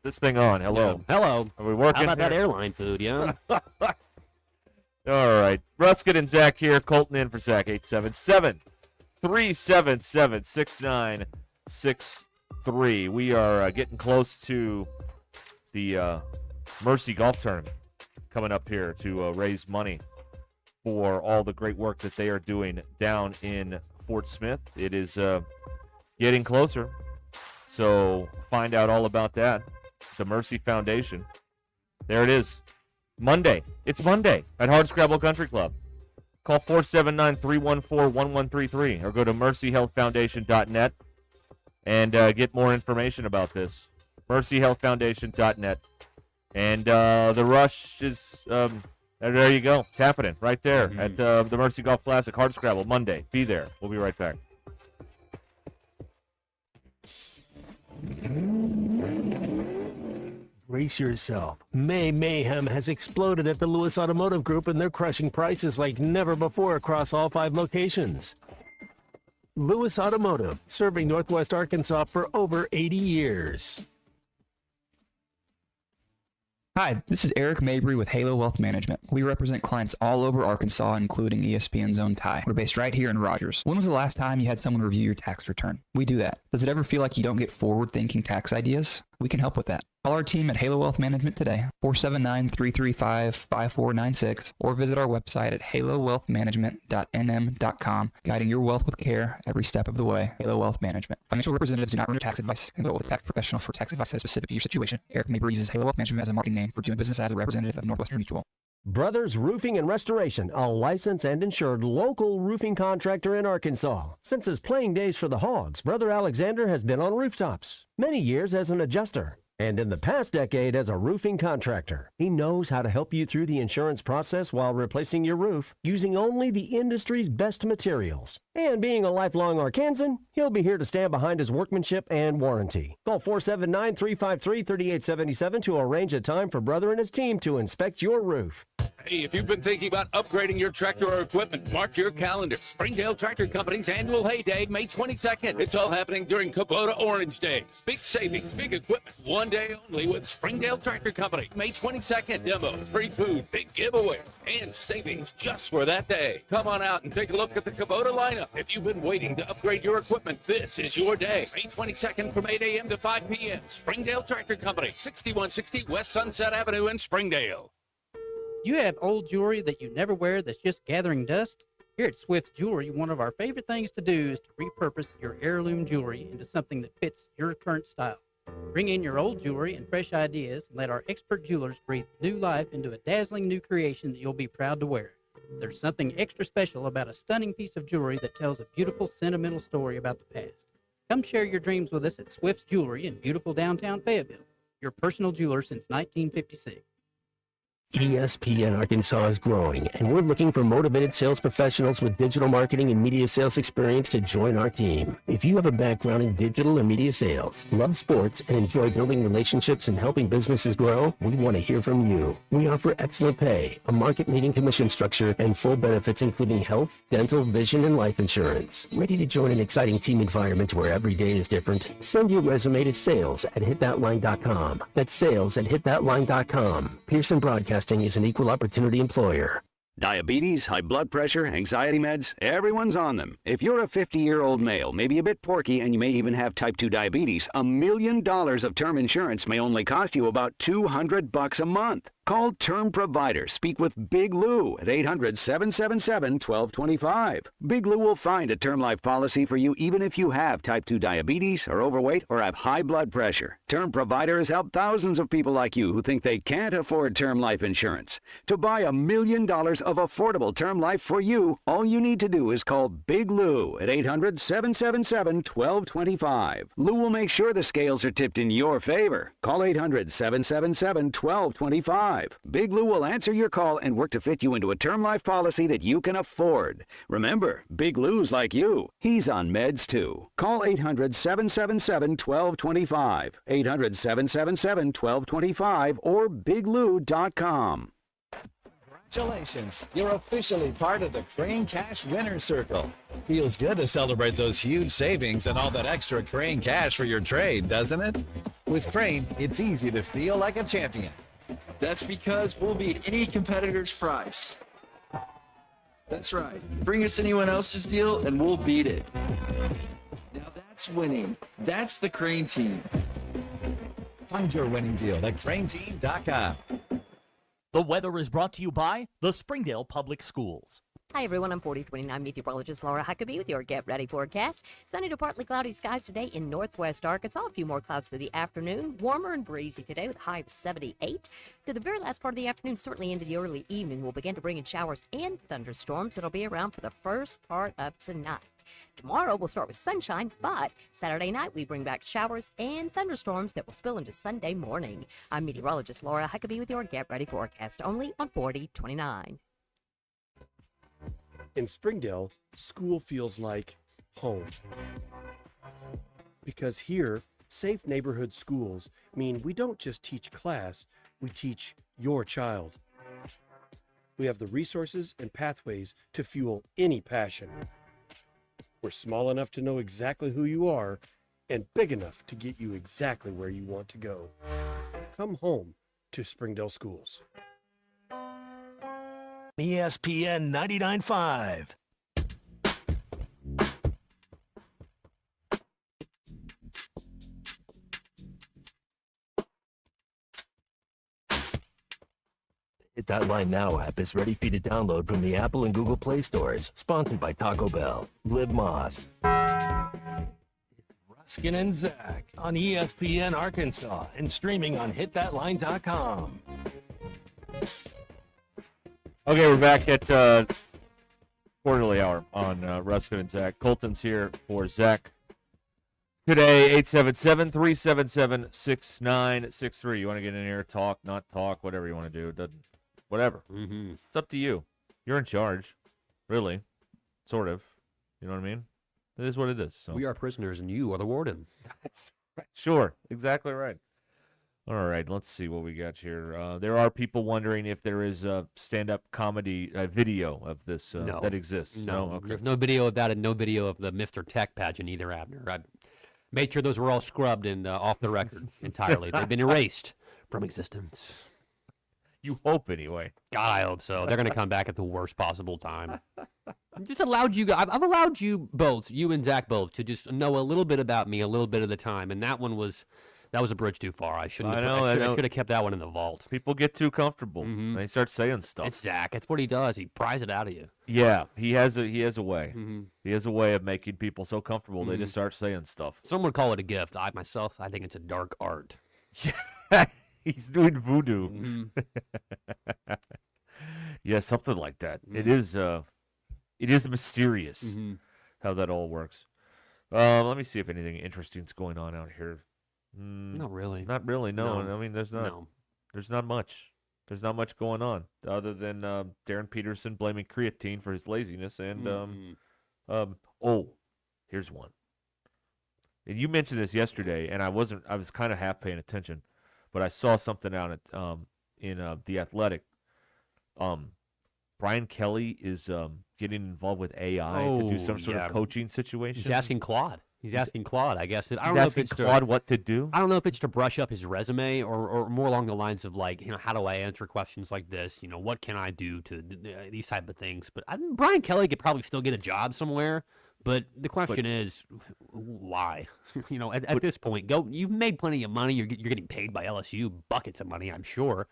this thing on. Hello, hello. Are we working? How about that airline food? Yeah. All right, Ruscin and Zach here. Colton in for Zach. 877-377-6963. We are getting close to the Mercy Golf Tournament coming up here to raise money for all the great work that they are doing down in Fort Smith. It is getting closer, so find out all about that. The Mercy Foundation. There it is. Monday. It's Monday at Hardscrabble Country Club. Call 479-314-1133 or go to mercyhealthfoundation.net. and get more information about this. mercyhealthfoundation.net. And the rush is, there you go. It's happening right there at the Mercy Golf Classic Hardscrabble Monday. Be there. We'll be right back. Brace yourself. May Mayhem has exploded at the Lewis Automotive Group, and they're crushing prices like never before across all 5 locations. Lewis Automotive, serving Northwest Arkansas for over 80 years. Hi, this is Eric Mabry with Halo Wealth Management. We represent clients all over Arkansas, including ESPN Zone Tie. We're based right here in Rogers. When was the last time you had someone review your tax return? We do that. Does it ever feel like you don't get forward-thinking tax ideas? We can help with that. Call our team at Halo Wealth Management today, 479-335-5496, or visit our website at halowealthmanagement.nm.com, guiding your wealth with care every step of the way. Halo Wealth Management. Financial representatives do not render tax advice. Consult with a tax professional for tax advice that is specific to your situation. Eric Mabry uses Halo Wealth Management as a marketing name for doing business as a representative of Northwestern Mutual. Brothers Roofing and Restoration, a licensed and insured local roofing contractor in Arkansas. Since his playing days for the Hogs, Brother Alexander has been on rooftops, many years as an adjuster, and in the past decade as a roofing contractor. He knows how to help you through the insurance process while replacing your roof using only the industry's best materials. And being a lifelong Arkansan, he'll be here to stand behind his workmanship and warranty. Call 479-353-3877 to arrange a time for Brother and his team to inspect your roof. Hey, if you've been thinking about upgrading your tractor or equipment, mark your calendar. Springdale Tractor Company's annual Hay Day, May 22nd. It's all happening during Kubota Orange Days. Big savings, big equipment, one day only with Springdale Tractor Company. May 22nd, demos, free food, big giveaway, and savings just for that day. Come on out and take a look at the Kubota lineup. If you've been waiting to upgrade your equipment, this is your day. May 22nd from 8 a.m. to 5 p.m. Springdale Tractor Company, 6160 West Sunset Avenue in Springdale. Do you have old jewelry that you never wear that's just gathering dust? Here at Swift Jewelry, one of our favorite things to do is to repurpose your heirloom jewelry into something that fits your current style. Bring in your old jewelry and fresh ideas and let our expert jewelers breathe new life into a dazzling new creation that you'll be proud to wear. There's something extra special about a stunning piece of jewelry that tells a beautiful, sentimental story about the past. Come share your dreams with us at Swift's Jewelry in beautiful downtown Fayetteville, your personal jeweler since 1956. ESPN Arkansas is growing, and we're looking for motivated sales professionals with digital marketing and media sales experience to join our team. If you have a background in digital or media sales, love sports, and enjoy building relationships and helping businesses grow, we want to hear from you. We offer excellent pay, a market-leading commission structure, and full benefits including health, dental, vision, and life insurance. Ready to join an exciting team environment where every day is different? Send your resume to sales@hitthatline.com. That's sales@hitthatline.com. Pearson Broadcasting is an equal opportunity employer. Diabetes, high blood pressure, anxiety meds, everyone's on them. If you're a 50-year-old male, maybe a bit porky, and you may even have type 2 diabetes, $1 million of term insurance may only cost you about $200 a month. Call Term Provider. Speak with Big Lou at 800-777-1225. Big Lou will find a term life policy for you even if you have type 2 diabetes, are overweight, or have high blood pressure. Term Provider has helped thousands of people like you who think they can't afford term life insurance. To buy $1 million of affordable term life for you, all you need to do is call Big Lou at 800-777-1225. Lou will make sure the scales are tipped in your favor. Call 800-777-1225. Big Lou will answer your call and work to fit you into a term life policy that you can afford. Remember, Big Lou's like you. He's on meds too. Call 800-777-1225, 800-777-1225, or biglou.com. Congratulations, you're officially part of the Crane Cash Winner's Circle. Feels good to celebrate those huge savings and all that extra Crane cash for your trade, doesn't it? With Crane, it's easy to feel like a champion. That's because we'll beat any competitor's price. That's right. Bring us anyone else's deal and we'll beat it. Now that's winning. That's the Crane Team. Find your winning deal at craneteam.com. The weather is brought to you by the Springdale Public Schools. Hi everyone, I'm 4029 meteorologist Laura Huckabee with your Get Ready forecast. Sunny to partly cloudy skies today in northwest Arkansas. A few more clouds through the afternoon. Warmer and breezy today with a high of 78. Through the very last part of the afternoon, certainly into the early evening, we'll begin to bring in showers and thunderstorms that'll be around for the first part of tonight. Tomorrow we'll start with sunshine, but Saturday night we bring back showers and thunderstorms that will spill into Sunday morning. I'm meteorologist Laura Huckabee with your Get Ready forecast, only on 4029. In Springdale, school feels like home. Because here, safe neighborhood schools mean we don't just teach class, we teach your child. We have the resources and pathways to fuel any passion. We're small enough to know exactly who you are and big enough to get you exactly where you want to go. Come home to Springdale Schools. ESPN 99.5. Hit That Line Now app is ready for you to download from the Apple and Google Play stores. Sponsored by Taco Bell. Live Moss. Ruscin and Zach on ESPN Arkansas and streaming on hitthatline.com. Okay, we're back at quarterly hour on Ruscin and Zach. Colton's here for Zach today, 877-377-6963. You want to get in here, talk, not talk, whatever you want to do. Whatever. Mm-hmm. It's up to you. You're in charge, really, sort of. You know what I mean? It is what it is. So. We are prisoners and you are the warden. That's right. Sure, exactly right. All right, let's see what we got here. There are people wondering if there is a stand-up comedy video of this that exists. No, Okay. There's no video of that and no video of the Mr. Tech pageant either, Abner. I made sure those were all scrubbed and off the record entirely. They've been erased from existence. You hope, anyway. God, I hope so. They're going to come back at the worst possible time. I've just allowed you. I've allowed you both, you and Zach both, to just know a little bit about me a little bit of the time, and that one was... That was a bridge too far. I shouldn't. I should have kept that one in the vault. People get too comfortable. Mm-hmm. They start saying stuff. It's Zach. It's what he does. He pries it out of you. Yeah, he has a way. Mm-hmm. He has a way of making people so comfortable they just start saying stuff. Some would call it a gift. I think it's a dark art. He's doing voodoo. Mm-hmm. Yeah, something like that. Mm-hmm. It is mysterious how that all works. Let me see if anything interesting's going on out here. Not really. Not really. No. No. I mean, there's not. No. There's not much. There's not much going on other than Darren Peterson blaming creatine for his laziness. And, here's one. And you mentioned this yesterday, and I was kind of half paying attention, but I saw something out in The Athletic. Brian Kelly is getting involved with AI to do some sort of coaching situation. He's asking Claude. He's asking Claude, I guess. I don't He's know asking if it's Claude what to do? I don't know if it's to brush up his resume or more along the lines of, like, how do I answer questions like this? What can I do to these type of things? But Brian Kelly could probably still get a job somewhere. But the question is, why? At this point, you've made plenty of money. You're getting paid by LSU buckets of money, I'm sure.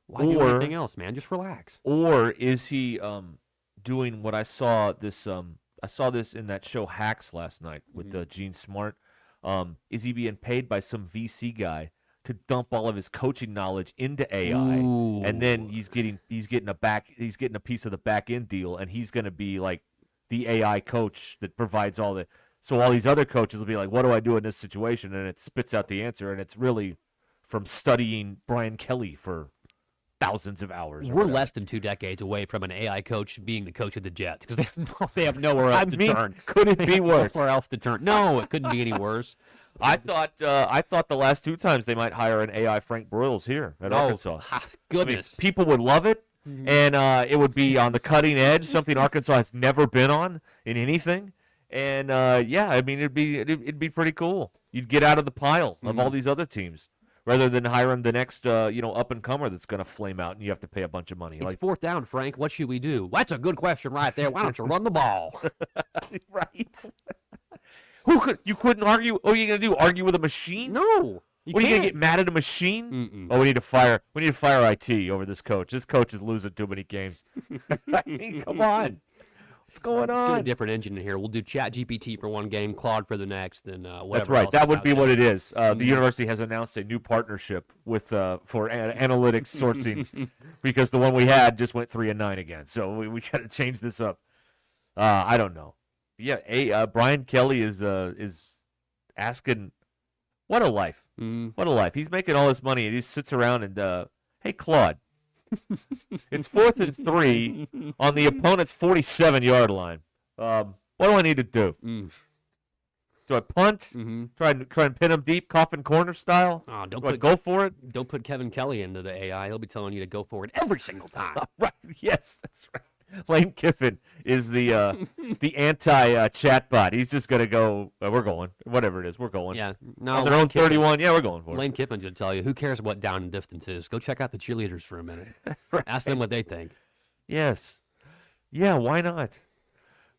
Why do anything else, man? Just relax. Or is he doing what I saw this? I saw this in that show Hacks last night with Gene Smart. Is he being paid by some VC guy to dump all of his coaching knowledge into AI, and then he's getting a piece of the back end deal, and he's going to be like the AI coach that provides all the. So all these other coaches will be like, "What do I do in this situation?" And it spits out the answer, and it's really from studying Brian Kelly for thousands of hours. We're less than 2 decades away from an AI coach being the coach of the Jets because they have nowhere else to turn. Could it be worse? Nowhere else to turn. No, it couldn't be any worse. I thought the last 2 times they might hire an AI Frank Broyles here at Arkansas. Goodness, people would love it, and it would be on the cutting edge, something Arkansas has never been on in anything. And it'd be pretty cool. You'd get out of the pile of all these other teams, rather than hiring the next, up-and-comer that's going to flame out and you have to pay a bunch of money. It's 4th down, Frank. What should we do? That's a good question right there. Why don't you run the ball? Right. You couldn't argue? What are you going to do? Argue with a machine? No. What are you going to get mad at a machine? Oh, we need to fire IT over this coach. This coach is losing too many games. I mean, come on. What's going on? Let's get a different engine in here. We'll do ChatGPT for one game, Claude for the next, and whatever. That's right. Else That is would out be there. what it is. The university has announced a new partnership with for analytics sourcing because the one we had just went 3-9 again. So we got to change this up. I don't know. Yeah, Brian Kelly is asking, what a life. What a life. He's making all this money and he sits around and hey, Claude. It's 4th and 3 on the opponent's 47-yard line. What do I need to do? Do I punt? Try and pin him deep, coffin corner style? Oh, do I go for it? Don't put Kevin Kelly into the AI. He'll be telling you to go for it every single time. Right. Yes, that's right. Lane Kiffin is the anti-chatbot. He's just going to go, we're going. Whatever it is, we're going. Yeah. On their own 31, we're going for it. Lane Kiffin's going to tell you, who cares what down and distance is? Go check out the cheerleaders for a minute. Right. Ask them what they think. Yes. Yeah, why not?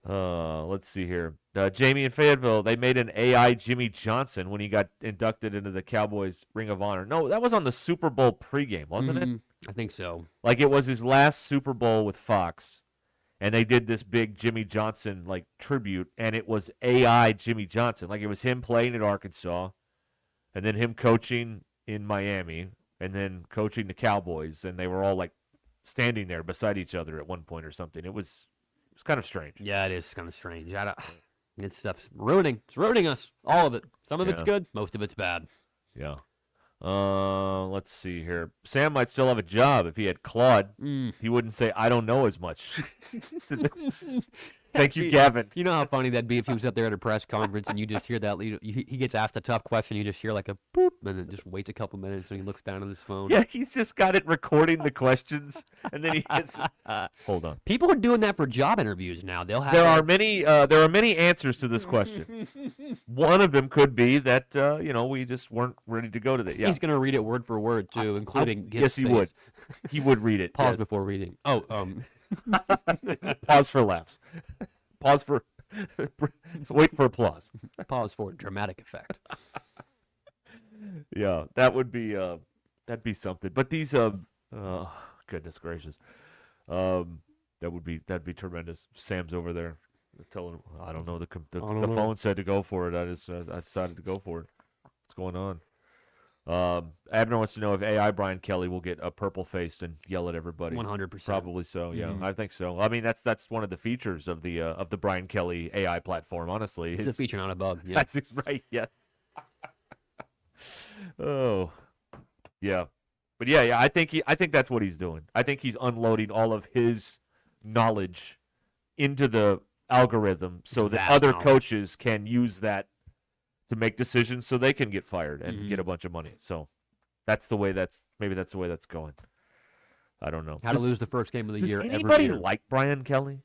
Let's see here. Jamie in Fayetteville, they made an AI Jimmy Johnson when he got inducted into the Cowboys Ring of Honor. No, that was on the Super Bowl pregame, wasn't it? I think so. Like it was his last Super Bowl with Fox, and they did this big Jimmy Johnson like tribute, and it was AI Jimmy Johnson. Like it was him playing at Arkansas, and then him coaching in Miami, and then coaching the Cowboys, and they were all like standing there beside each other at one point or something. It was kind of strange. Yeah, it is kind of strange. This stuff's ruining. It's ruining us. All of it. Some of it's good. Most of it's bad. Yeah. Let's see here. Sam might still have a job if he had Claude. He wouldn't say, I don't know as much. Thank you, Gavin. You know how funny that'd be if he was up there at a press conference and you just hear that, he gets asked a tough question, you just hear like a boop, and then just waits a couple minutes and he looks down at his phone. Yeah, he's just got it recording the questions, and then he hits. Hold on. People are doing that for job interviews now. They'll have. There are many answers to this question. One of them could be that we just weren't ready to go to that. Yeah. He's going to read it word for word too, including. Yes, he would. He would read it. Pause yes. before reading. Oh, Pause for laughs. Pause for wait for applause. Pause for dramatic effect. Yeah, that'd be something. But these goodness gracious. That'd be tremendous. Sam's over there telling him, I don't know, the phone said to go for it. I decided to go for it. What's going on? Abner wants to know if AI Brian Kelly will get purple-faced and yell at everybody. 100%. Probably so, yeah. I think so. I mean, that's one of the features of the Brian Kelly AI platform, honestly. It's a feature, not a bug. Yeah. That's right, yes. Oh, yeah. But yeah, I think that's what he's doing. I think he's unloading all of his knowledge into the algorithm so that other coaches can use that to make decisions so they can get fired and get a bunch of money. So that's the way that's going. I don't know. How to lose the first game of the year. Does anybody every year. like Brian Kelly?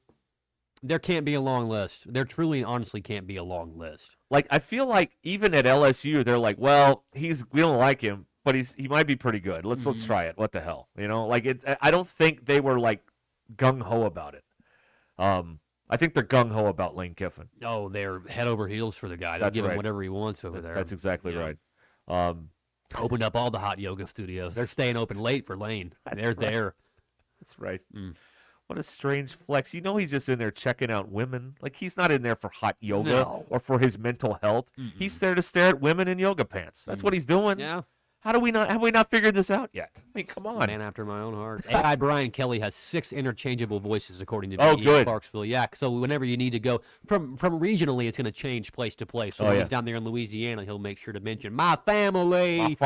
There can't be a long list. There truly, honestly, can't be a long list. Like, I feel like even at LSU, they're like, well, we don't like him, but he might be pretty good. Let's try it. What the hell, Like, I don't think they were like gung ho about it. I think they're gung ho about Lane Kiffin. Oh, they're head over heels for the guy. They'll give him whatever he wants over there. That's exactly right. Opened up all the hot yoga studios. They're staying open late for Lane. They're there. That's right. What a strange flex. He's just in there checking out women. Like, he's not in there for hot yoga or for his mental health. He's there to stare at women in yoga pants. That's what he's doing. Yeah. Have we not figured this out yet? I mean, come on. Man after my own heart. AI Brian Kelly has 6 interchangeable voices, according to good. Clarksville. Yeah, so whenever you need to go from regionally, it's going to change place to place. So when he's down there in Louisiana, he'll make sure to mention my family.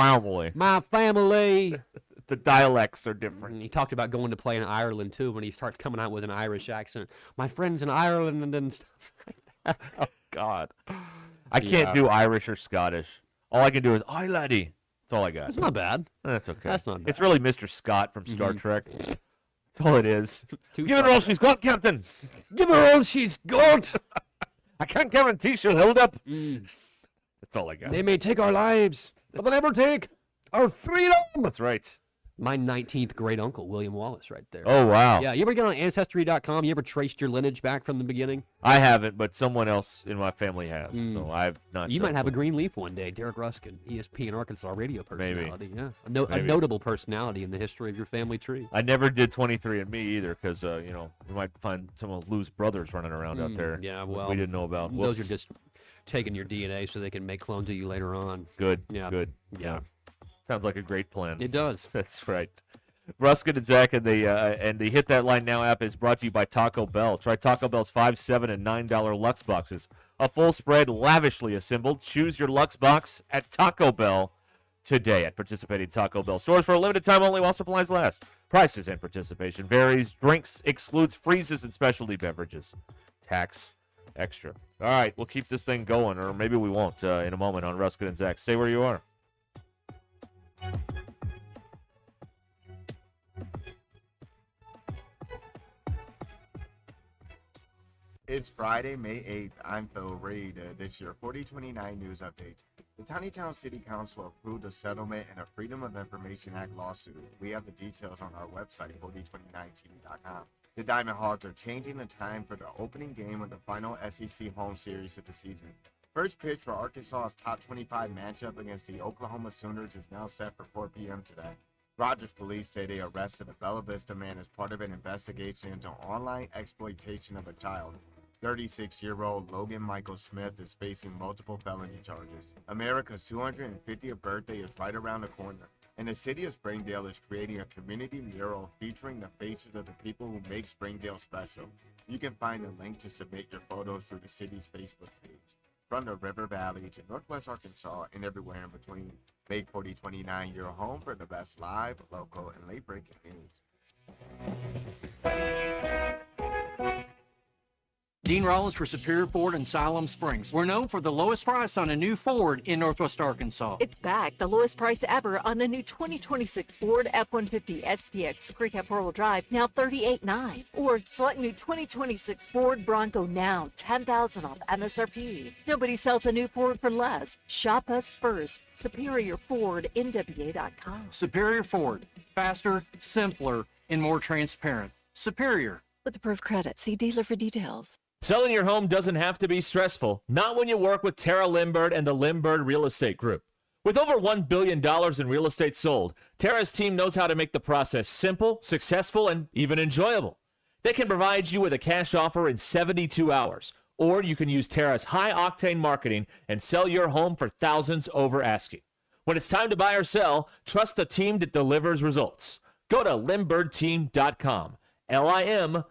My family. The dialects are different. And he talked about going to play in Ireland, too, when he starts coming out with an Irish accent. My friends in Ireland and stuff like that. Oh, God. I can't do Irish or Scottish. All I can do is, "Aye, laddie." That's all I got. That's not bad. That's okay. That's not bad. It's really Mr. Scott from Star Trek. That's all it is. Give her all she's got, Captain. Give her all she's got. I can't guarantee she'll hold up. That's all I got. They may take our lives, but they'll never take our freedom. That's right. My 19th great uncle, William Wallace, right there. Oh, wow. Yeah, you ever get on Ancestry.com? You ever traced your lineage back from the beginning? I haven't, but someone else in my family has. So I've not. You might have a green leaf one day. Derek Ruskin, ESPN Arkansas radio personality. Maybe. Yeah, a notable personality in the history of your family tree. I never did 23andMe either because, we might find some of Lou's brothers running around out there. Yeah, well. We didn't know about. Those are just taking your DNA so they can make clones of you later on. Good. Yeah. Good. Yeah. Sounds like a great plan. It does. That's right. Ruscin and Zach and the Hit That Line Now app is brought to you by Taco Bell. Try Taco Bell's $5, $7, and $9 Lux boxes. A full spread, lavishly assembled. Choose your Lux box at Taco Bell today at participating Taco Bell stores for a limited time only while supplies last. Prices and participation varies. Drinks excludes freezes and specialty beverages. Tax extra. All right, we'll keep this thing going, or maybe we won't in a moment on Ruscin and Zach. Stay where you are. It's Friday, May 8th. I'm Phil Reed. This year 4029 News Update. The Tinytown City Council approved a settlement in a Freedom of Information Act lawsuit. We have the details on our website, 4029tv.com. The Diamond Hawks are changing the time for the opening game of the final SEC home series of the season. First pitch for Arkansas's top 25 matchup against the Oklahoma Sooners is now set for 4 p.m. today. Rogers police say they arrested a Bella Vista man as part of an investigation into online exploitation of a child. 36-year-old Logan Michael Smith is facing multiple felony charges. America's 250th birthday is right around the corner, and the city of Springdale is creating a community mural featuring the faces of the people who make Springdale special. You can find the link to submit your photos through the city's Facebook page. From the River Valley to Northwest Arkansas and everywhere in between, make 4029 your home for the best live, local, and late-breaking news. Dean Rollins for Superior Ford in Siloam Springs. We're known for the lowest price on a new Ford in Northwest Arkansas. It's back, the lowest price ever on the new 2026 Ford F-150 SVX Creek Up 4-wheel drive, now $38,900. Or select new 2026 Ford Bronco now, $10,000 off MSRP. Nobody sells a new Ford for less. Shop us first. SuperiorFordNWA.com. Superior Ford. Faster, simpler, and more transparent. Superior. With approved credit, see dealer for details. Selling your home doesn't have to be stressful, not when you work with Tara Lindbergh and the Lindbergh Real Estate Group. With over $1 billion in real estate sold, Tara's team knows how to make the process simple, successful, and even enjoyable. They can provide you with a cash offer in 72 hours, or you can use Tara's high-octane marketing and sell your home for thousands over asking. When it's time to buy or sell, trust a team that delivers results. Go to LindberghTeam.com, LIMBIRD.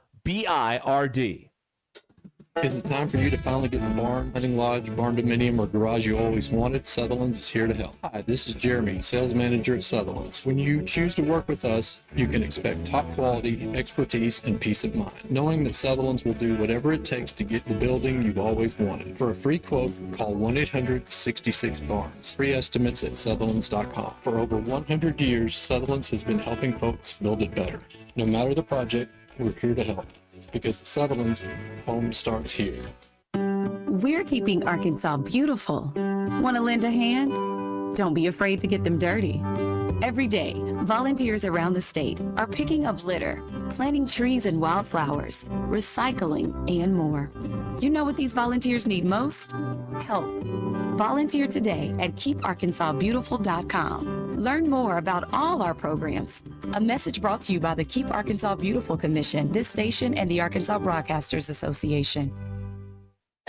Is it time for you to finally get the barn, hunting lodge, barn dominium, or garage you always wanted? Sutherland's is here to help. Hi, this is Jeremy, sales manager at Sutherland's. When you choose to work with us, you can expect top quality, expertise, and peace of mind, knowing that Sutherland's will do whatever it takes to get the building you've always wanted. For a free quote, call 1-800-66-BARNS. Free estimates at Sutherland's.com. For over 100 years, Sutherland's has been helping folks build it better. No matter the project, we're here to help. Because at Sutherland's, home starts here. We're keeping Arkansas beautiful. Want to lend a hand? Don't be afraid to get them dirty. Every day, volunteers around the state are picking up litter, planting trees and wildflowers, recycling, and more. You know what these volunteers need most? Help. Volunteer today at KeepArkansasBeautiful.com. Learn more about all our programs. A message brought to you by the Keep Arkansas Beautiful Commission, this station, and the Arkansas Broadcasters Association.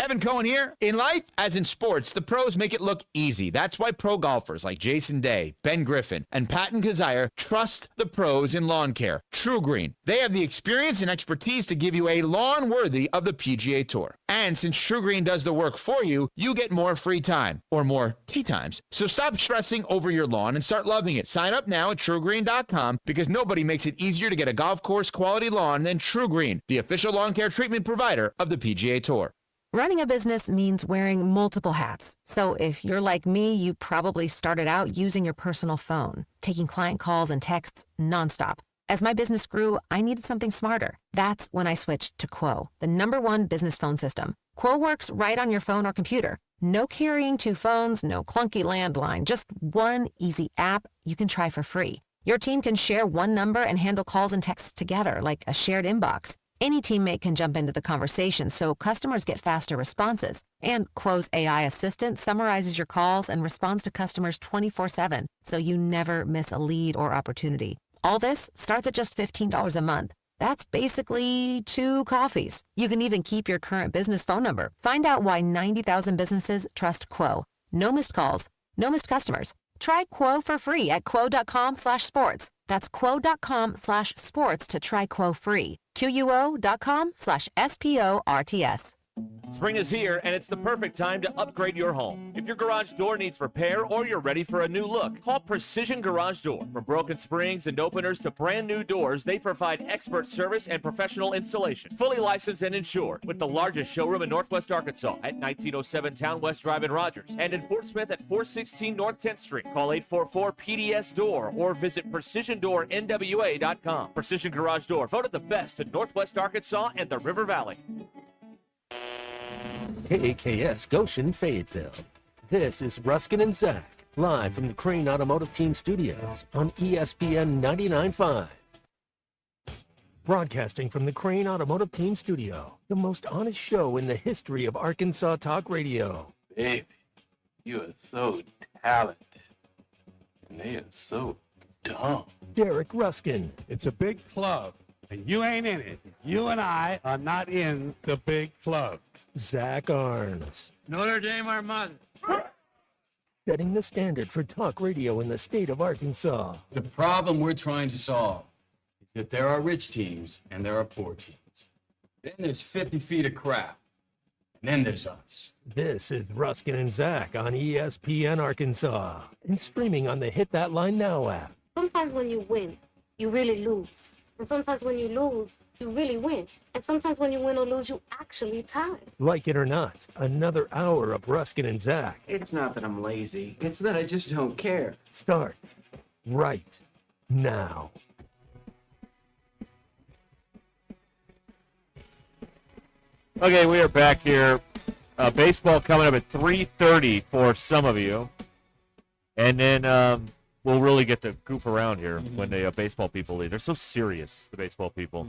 Evan Cohen here. In life, as in sports, the pros make it look easy. That's why pro golfers like Jason Day, Ben Griffin, and Patton Kazire trust the pros in lawn care. True Green. They have the experience and expertise to give you a lawn worthy of the PGA Tour. And since True Green does the work for you, you get more free time, or more tee times. So stop stressing over your lawn and start loving it. Sign up now at TrueGreen.com because nobody makes it easier to get a golf course quality lawn than True Green, the official lawn care treatment provider of the PGA Tour. Running a business means wearing multiple hats. So if you're like me, you probably started out using your personal phone, taking client calls and texts nonstop. As my business grew, I needed something smarter. That's when I switched to Quo, the #1 business phone system. Quo works right on your phone or computer. No carrying 2 phones, no clunky landline, just one easy app you can try for free. Your team can share one number and handle calls and texts together like a shared inbox. Any teammate can jump into the conversation, so customers get faster responses. And Quo's AI assistant summarizes your calls and responds to customers 24/7, so you never miss a lead or opportunity. All this starts at just $15 a month. That's basically 2 coffees. You can even keep your current business phone number. Find out why 90,000 businesses trust Quo. No missed calls, no missed customers. Try Quo for free at quo.com/sports. That's quo.com/sports to try Quo free. QUO.com/SPORTS. Spring is here, and it's the perfect time to upgrade your home. If your garage door needs repair or you're ready for a new look, call Precision Garage Door. From broken springs and openers to brand new doors, they provide expert service and professional installation. Fully licensed and insured, with the largest showroom in Northwest Arkansas at 1907 Town West Drive in Rogers, and in Fort Smith at 416 North 10th Street. Call 844-PDS-DOOR or visit PrecisionDoorNWA.com. Precision Garage Door, voted the best in Northwest Arkansas and the River Valley. KAKS Goshen, Fayetteville. This is Ruscin and Zach, live from the Crane Automotive Team Studios on ESPN 99.5. Broadcasting from the Crane Automotive Team Studio, the most honest show in the history of Arkansas Talk Radio. Baby, you are so talented, and they are so dumb. Derek Ruskin. It's a big club, and you ain't in it. You and I are not in the big club. Zach Arns. Notre Dame, our mother. Setting the standard for talk radio in the state of Arkansas. The problem we're trying to solve is that there are rich teams and there are poor teams. Then there's 50 feet of crap. And then there's us. This is Ruskin and Zach on ESPN Arkansas and streaming on the Hit That Line Now app. Sometimes when you win, you really lose. And sometimes when you lose, you really win. And sometimes when you win or lose, you actually tie. Like it or not, another hour of Ruskin and Zach. It's not that I'm lazy. It's that I just don't care. Starts right now. Okay, we are back here. Baseball coming up at 3:30 for some of you. And then we'll really get to goof around here when the baseball people leave. They're so serious, the baseball people.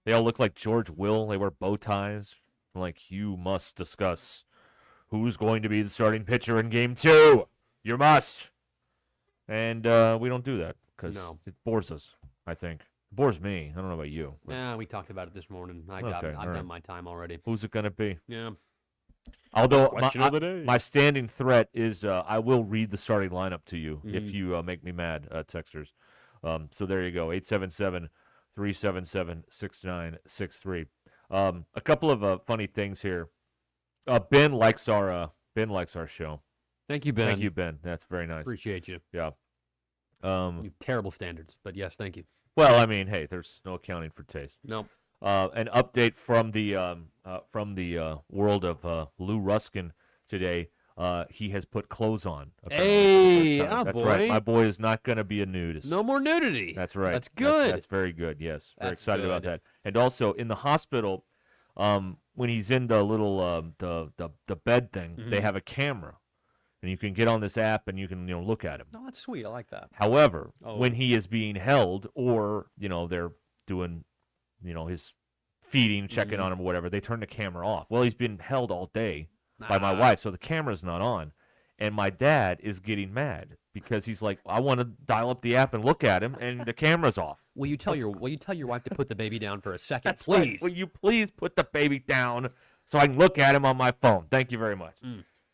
They all look like George Will. They wear bow ties. Like, you must discuss who's going to be the starting pitcher in Game 2. You must. And we don't do that because it bores us, I think. It bores me. I don't know about you. Yeah, we talked about it this morning. I've done my time already. Who's it going to be? Yeah. Although Question of the day. my standing threat is I will read the starting lineup to you if you make me mad, texters. So there you go, 877-377-6963. A couple of funny things here. Ben likes our show. Thank you, Ben. Thank you, Ben. That's very nice. Appreciate you. Yeah. You have terrible standards, but yes, thank you. Well, I mean, hey, there's no accounting for taste. Nope. An update from the world of Lou Ruscin today. He has put clothes on. Hey, that's boy. right. My boy is not going to be a nudist. No more nudity. That's right. That's good. That's very good. Yes, very That's excited about good. that. And also in the hospital, when he's in the little the bed thing, they have a camera, and you can get on this app and you can look at him. No, that's sweet. I like that. However, Oh. when he is being held, or they're doing, his feeding, checking on him or whatever, they turn the camera off. Well, he's been held all day by my wife, so the camera's not on. And my dad is getting mad because he's like, I want to dial up the app and look at him, and the camera's off. Will you tell your wife to put the baby down for a second, That's please? right. Will you please put the baby down so I can look at him on my phone? Thank you very much.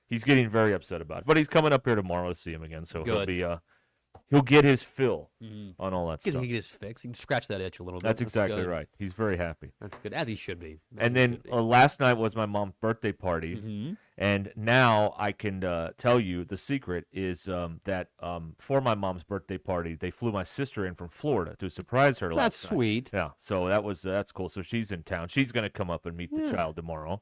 He's getting very upset about it, but he's coming up here tomorrow to see him again, so Good. he'll get his fill on all that He stuff. can get his fix. He can scratch that itch a little bit. That's exactly good. right. He's very happy. That's good, as he should be. And then last night was my mom's birthday party, and now I can tell you the secret is that for my mom's birthday party, they flew my sister in from Florida to surprise her. That's last night. sweet. Yeah, so that's cool. So she's in town. She's going to come up and meet the child tomorrow,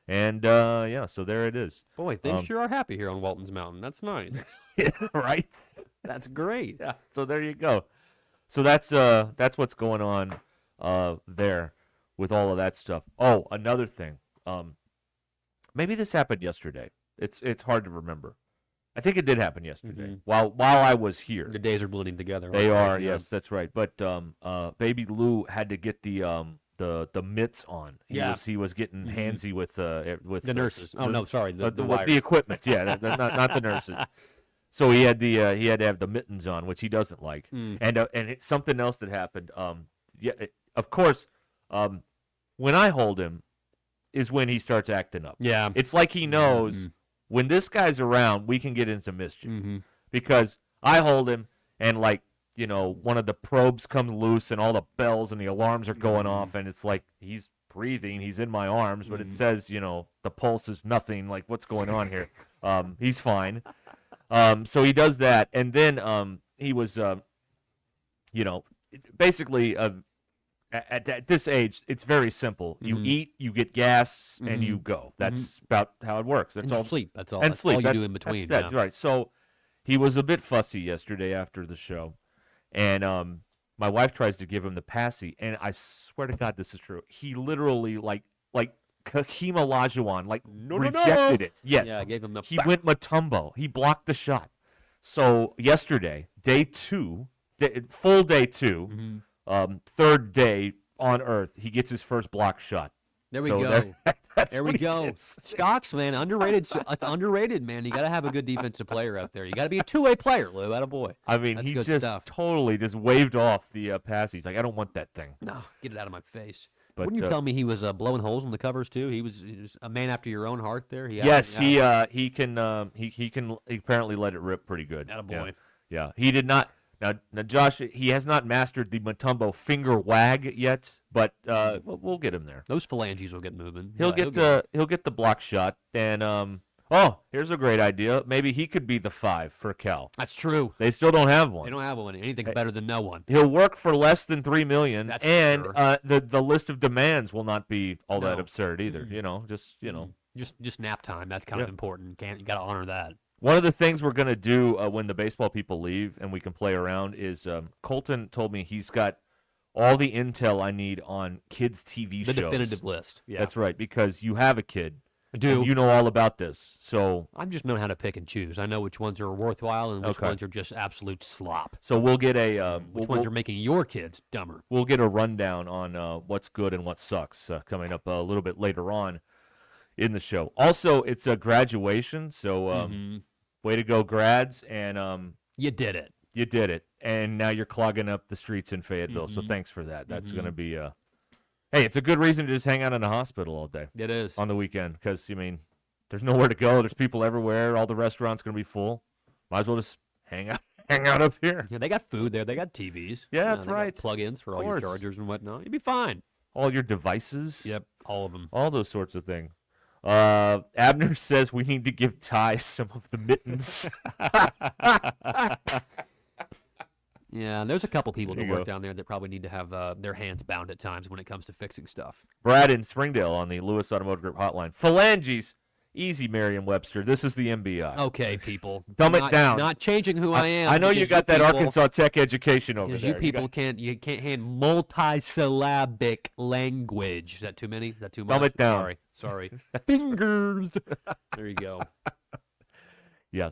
and so there it is. Boy, things sure are happy here on Walton's Mountain. That's nice. Yeah, right. That's great. Yeah. So there you go. So that's what's going on there with all of that stuff. Oh, another thing. Maybe this happened yesterday. It's hard to remember. I think it did happen yesterday. While I was here. The days are blending together. They aren't are. they? Yeah. Yes, that's right. But baby Lou had to get the mitts on. He was getting handsy with the nurses. The the equipment. Yeah, not the nurses. So he had to have the mittens on, which he doesn't like. And something else that happened. Of course, when I hold him, is when he starts acting up. Yeah, it's like he knows when this guy's around, we can get into mischief because I hold him and one of the probes comes loose and all the bells and the alarms are going off, and it's like he's breathing, he's in my arms, but it says the pulse is nothing. Like, what's going on here? He's fine. So he does that, and then he was, basically, at this age, it's very simple. You eat, you get gas, and you go. That's about how it works. That's And all. sleep. That's all. And That's sleep. all you do in between, That's yeah. right. So he was a bit fussy yesterday after the show, and my wife tries to give him the passy, and I swear to God, this is true. He literally like Hakeem Olajuwon, rejected it. Yes. Yeah, I gave him the. He went Matumbo. He blocked the shot. So yesterday, full day two, third day on Earth, he gets his first block shot. There we So go. that's There what we he go. gets. Skocks, man, underrated. It's underrated, man. You got to have a good defensive player out there. You got to be a two-way player, Lou. Attaboy. I mean, That's he good just stuff. totally just waved off the pass. He's like, I don't want that thing. No, get it out of my face. But, Wouldn't you tell me he was blowing holes on the covers too? He was a man after your own heart there. He can apparently let it rip pretty good. Attaboy. Yeah. He did not. Now, Josh, he has not mastered the Matumbo finger wag yet, but we'll get him there. Those phalanges will get moving. He'll Yeah, get the block shot, and here's a great idea. Maybe he could be the 5 for Cal. That's true. They still don't have one. They don't have one. Anything's better than no one. He'll work for less than $3 million, That's and for sure. the list of demands will not be all that No. absurd either. Mm-hmm. Just nap time. That's kind of important. You got to honor that. One of the things we're going to do when the baseball people leave and we can play around is Colton told me he's got all the intel I need on kids' TV shows. The definitive list. Yeah. That's right, because you have a kid. I do. And you know all about this. So I'm just knowing how to pick and choose. I know which ones are worthwhile and which Okay. ones are just absolute slop. So we'll get a Which ones are making your kids dumber. We'll get a rundown on what's good and what sucks coming up a little bit later on in the show. Also, it's a graduation, so way to go, grads, and you did it. You did it, and now you're clogging up the streets in Fayetteville. So thanks for that. That's going to be hey, it's a good reason to just hang out in a hospital all day. It is on the weekend because there's nowhere to go. There's people everywhere. All the restaurants going to be full. Might as well just hang out up here. Yeah, they got food there. They got TVs. Yeah, that's they got right. Plug-ins for Of all your course. chargers and whatnot. You'd be fine. all your devices. Yep, all of them. All those sorts of things. Abner says we need to give Ty some of the mittens. Yeah, there's a couple people There that you work go. down there that probably need to have their hands bound at times when it comes to fixing stuff. Brad in Springdale on the Lewis Automotive Group hotline. Phalanges. Easy, Merriam-Webster. This is the MBI. Okay, people. Dumb Not- it down. Not changing who I am. I know you because got that people- Arkansas Tech education over Because there. you people can't hand multisyllabic language. Is that too many? Is that too much? Dumb it down. Sorry. Fingers. There you go. Yeah,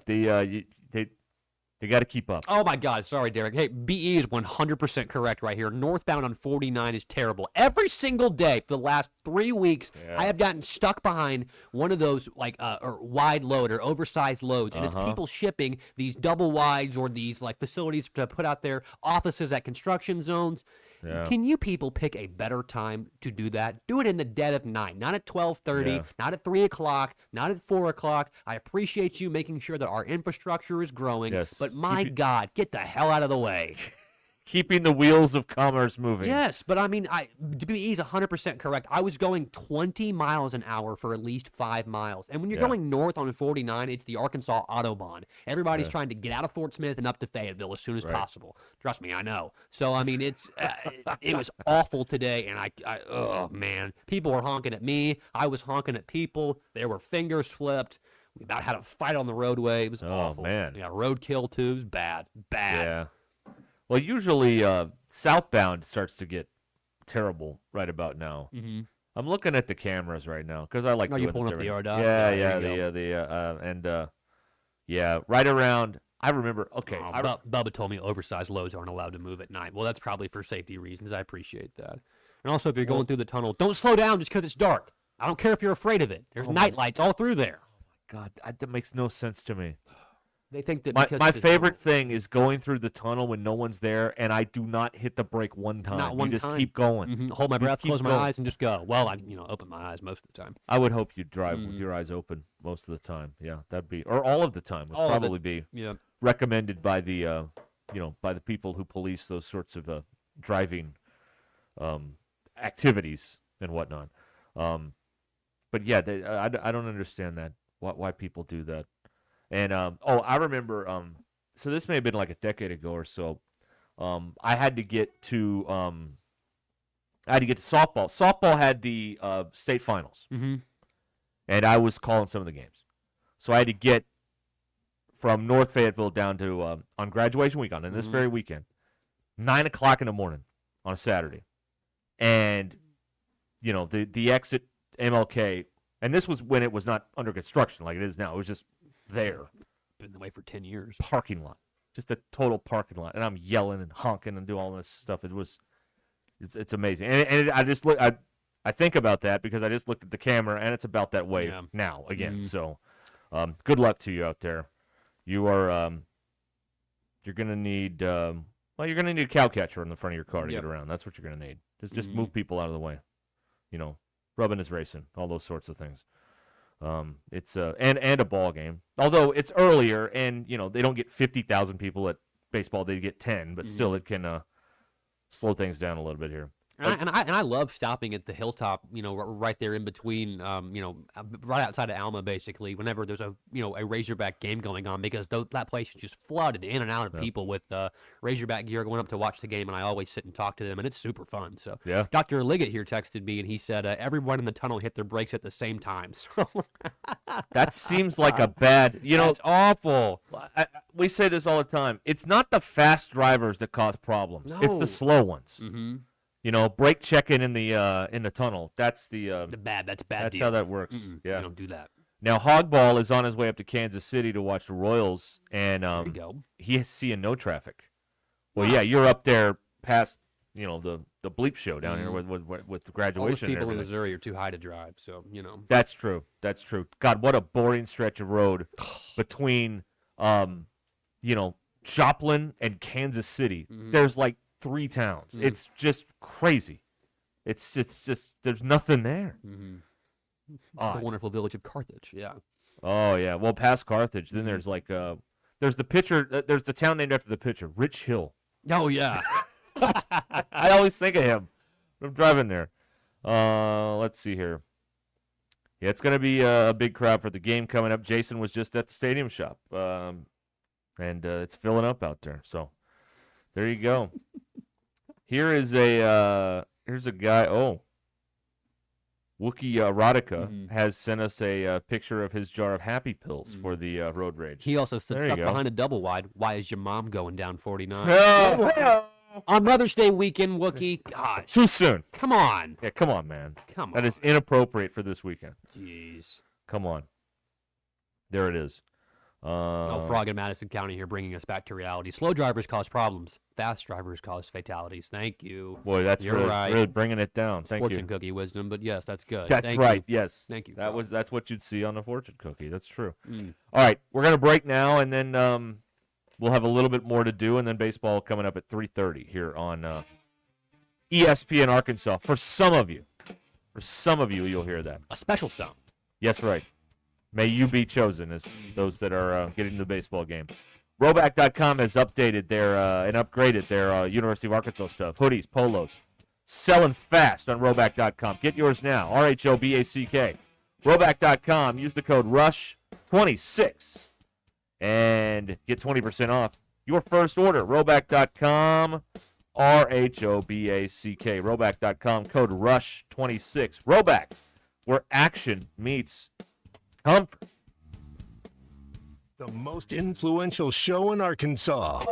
they got to keep up. Oh my God, sorry, Derek. Hey, BE is 100% correct right here. Northbound on 49 is terrible. Every single day for the last 3 weeks, I have gotten stuck behind one of those or wide load or oversized loads, and it's people shipping these double wides or these facilities to put out their offices at construction zones. Yeah. Can you people pick a better time to do that? Do it in the dead of night, not at 12:30, Yeah. not at 3 o'clock, not at 4 o'clock. I appreciate you making sure that our infrastructure is growing, Yes. but my God, get the hell out of the way. Keeping the wheels of commerce moving. Yes, but I mean, he's 100% correct. I was going 20 miles an hour for at least 5 miles. And when you're Yeah. going north on 49, it's the Arkansas Autobahn. Everybody's Yeah. trying to get out of Fort Smith and up to Fayetteville as soon as Right. possible. Trust me, I know. So, I mean, it was awful today. And oh, man. People were honking at me. I was honking at people. There were fingers flipped. We about had a fight on the roadway. It was awful. Man. Yeah, roadkill, too. It was bad. Bad. Yeah. Well, usually southbound starts to get terrible right about now. Mhm. I'm looking at the cameras right now because I like. Oh, you doing pulling this up the every- RDOT? Yeah, Yeah, there you go. right around. I remember. Okay, Bubba told me oversized loads aren't allowed to move at night. Well, that's probably for safety reasons. I appreciate that. And also, if you're going through the tunnel, don't slow down just because it's dark. I don't care if you're afraid of it. There's night lights all through there. God, that makes no sense to me. They think that My because my it's a favorite thing is going through the tunnel when no one's there, and I do not hit the brake one time. Not one you just time. keep going. Hold my You just breath, keep close my going. eyes, and just go. Well, I open my eyes most of the time. I would hope you drive with your eyes open most of the time. Yeah, that'd be, or all of the time would All of it. probably be Yeah. recommended by the by the people who police those sorts of driving activities and whatnot. But yeah, I don't understand that why people do that. And I remember. So this may have been like a decade ago or so. I had to get to softball. Softball had the state finals, and I was calling some of the games. So I had to get from North Fayetteville down to on graduation weekend, and this very weekend, 9 o'clock in the morning on a Saturday, and the exit MLK, and this was when it was not under construction like it is now. It was just there. Been the way for 10 years. Parking lot, just a total parking lot, and I'm yelling and honking and do all this stuff. It's amazing, and I just look. I think about that because I just looked at the camera, and it's about that way now again. So, good luck to you out there. You are you're gonna need you're gonna need a cow catcher in the front of your car to get around. That's what you're gonna need. Just move people out of the way. Rubbing is racing, all those sorts of things. It's and a ball game. Although it's earlier, and they don't get 50,000 people at baseball; they get 10. But still, it can slow things down a little bit here. And I love stopping at the hilltop, right there in between, right outside of Alma, basically, whenever there's a Razorback game going on, because that place is just flooded in and out of people with Razorback gear going up to watch the game, and I always sit and talk to them, and it's super fun. So yeah. Dr. Liggett here texted me, and he said everyone in the tunnel hit their brakes at the same time. So that seems like a bad, That's awful. We say this all the time. It's not the fast drivers that cause problems. It's the slow ones. Mm-hmm. Brake checking in the tunnel. That's That's bad. That's deal. how that works. Yeah, You don't do that. Now Hogball is on his way up to Kansas City to watch the Royals, and There you go. he's seeing no traffic. Well, yeah, you're up there past the bleep show down here with the All those graduation. and people in everything. Missouri are too high to drive, so That's true. That's true. God, what a boring stretch of road between Joplin and Kansas City. There's like 3 towns. It's just crazy. It's just there's nothing there. The wonderful village of Carthage. Yeah. Oh yeah. Well, past Carthage, then there's like there's the pitcher. There's the town named after the pitcher, Rich Hill. Oh yeah. I always think of him when I'm driving there. Let's see here. Yeah, it's going to be a big crowd for the game coming up. Jason was just at the Stadium Shop, and it's filling up out there. So there you go. Here's a guy. Oh, Wookie Erotica has sent us a picture of his jar of Happy Pills for the road rage. He also There stuck you go. behind a double wide. Why is your mom going down 49? Oh. On Mother's Day weekend, Wookie. Gosh. Too soon. Come on. Yeah, come on, man. Come That is inappropriate for this weekend. Jeez. Come on. There it is. Frog in Madison County here bringing us back to reality. Slow drivers cause problems. Fast drivers cause fatalities. Thank you. Boy, that's You're really, right. really bringing it down. Thank Fortune you. cookie wisdom, but yes, that's good. That's Thank right. you. Yes. Thank you. That's what you'd see on the fortune cookie. That's true. Mm. All right, we're gonna break now, and then we'll have a little bit more to do, and then baseball coming up at 3:30 here on ESPN Arkansas. For some of you, you'll hear that. A special song. Yes, right. May you be chosen as those that are getting to the baseball game. Roback.com has updated their and upgraded their University of Arkansas stuff. Hoodies, polos. Selling fast on Roback.com. Get yours now. RHOBACK. Roback.com. Use the code RUSH26 and get 20% off your first order. Roback.com. RHOBACK. Roback.com. Code RUSH26. Roback, where action meets comfort. The most influential show in Arkansas.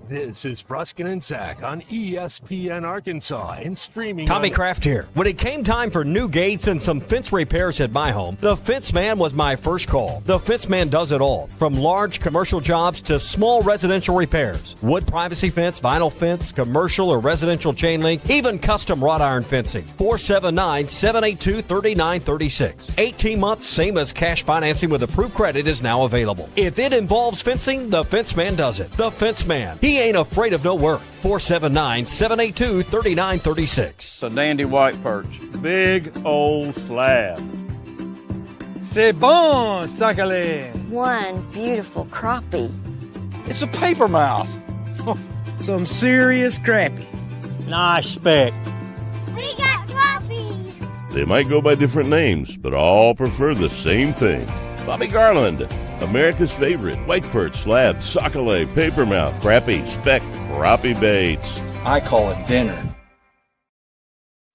This is Ruscin Zach on ESPN Arkansas and streaming. Tommy on... Kraft here. When it came time for new gates and some fence repairs at my home, the Fence Man was my first call. The Fence Man does it all, from large commercial jobs to small residential repairs. Wood privacy fence, vinyl fence, commercial or residential chain link, even custom wrought iron fencing. 479-782-3936. 18 months, same as cash financing with approved credit is now available. If it involves fencing, the Fence Man does it. The Fence Man. He ain't afraid of no work. 479-782-3936. It's a dandy white perch. Big old slab. C'est bon, sacale. One beautiful crappie. It's a paper mouth. Some serious crappie. Nice speck. We got crappies. They might go by different names, but all prefer the same thing. Bobby Garland, America's favorite white perch, slab, sockeye, papermouth, crappie, speck, crappie baits. I call it dinner.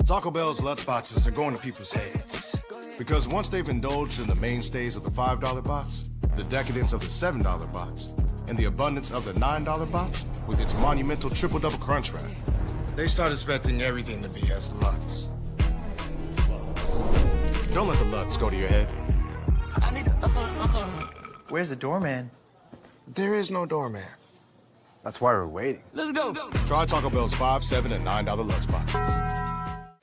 Taco Bell's lunchboxes are going to people's heads. Because once they've indulged in the mainstays of the $5 box, the decadence of the $7 box, and the abundance of the $9 box with its monumental triple-double crunch wrap, they start expecting everything to be as Lutz. Don't let the Lutz go to your head. Where's the doorman? There is no doorman. That's why we're waiting. Let's go. Try Taco Bell's $5, $7, and $9 Lutz boxes.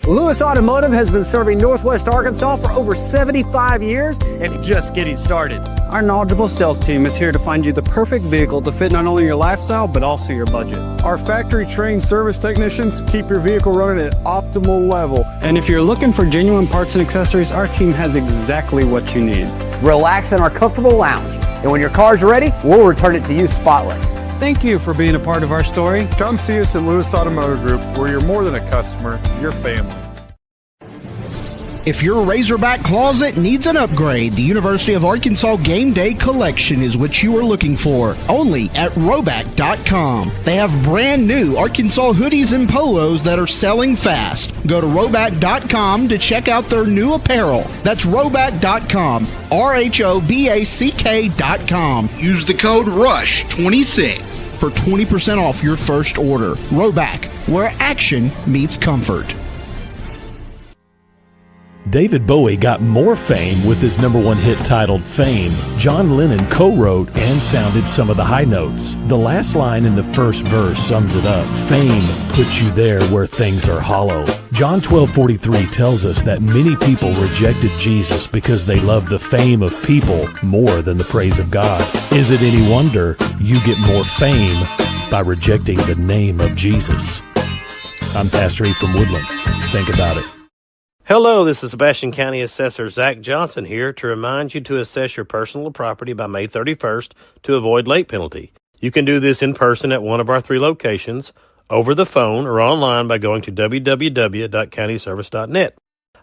Lewis Automotive has been serving Northwest Arkansas for over 75 years and just getting started. Our knowledgeable sales team is here to find you the perfect vehicle to fit not only your lifestyle, but also your budget. Our factory-trained service technicians keep your vehicle running at optimal level. And if you're looking for genuine parts and accessories, our team has exactly what you need. Relax in our comfortable lounge, and when your car's ready, we'll return it to you spotless. Thank you for being a part of our story. Come see us at Lewis Automotive Group, where you're more than a customer, you're family. If your Razorback closet needs an upgrade, the University of Arkansas Game Day Collection is what you are looking for, only at Roback.com. They have brand new Arkansas hoodies and polos that are selling fast. Go to Roback.com to check out their new apparel. That's Roback.com, RHOBACK.com. Use the code RUSH26 for 20% off your first order. Roback, where action meets comfort. David Bowie got more fame with his #1 hit titled Fame. John Lennon co-wrote and sounded some of the high notes. The last line in the first verse sums it up. Fame puts you there where things are hollow. John 12:43 tells us that many people rejected Jesus because they loved the fame of people more than the praise of God. Is it any wonder you get more fame by rejecting the name of Jesus? I'm Pastor E from Woodland. Think about it. Hello, this is Sebastian County Assessor Zach Johnson here to remind you to assess your personal property by May 31st to avoid late penalty. You can do this in person at one of our 3 locations, over the phone or online by going to www.countyservice.net.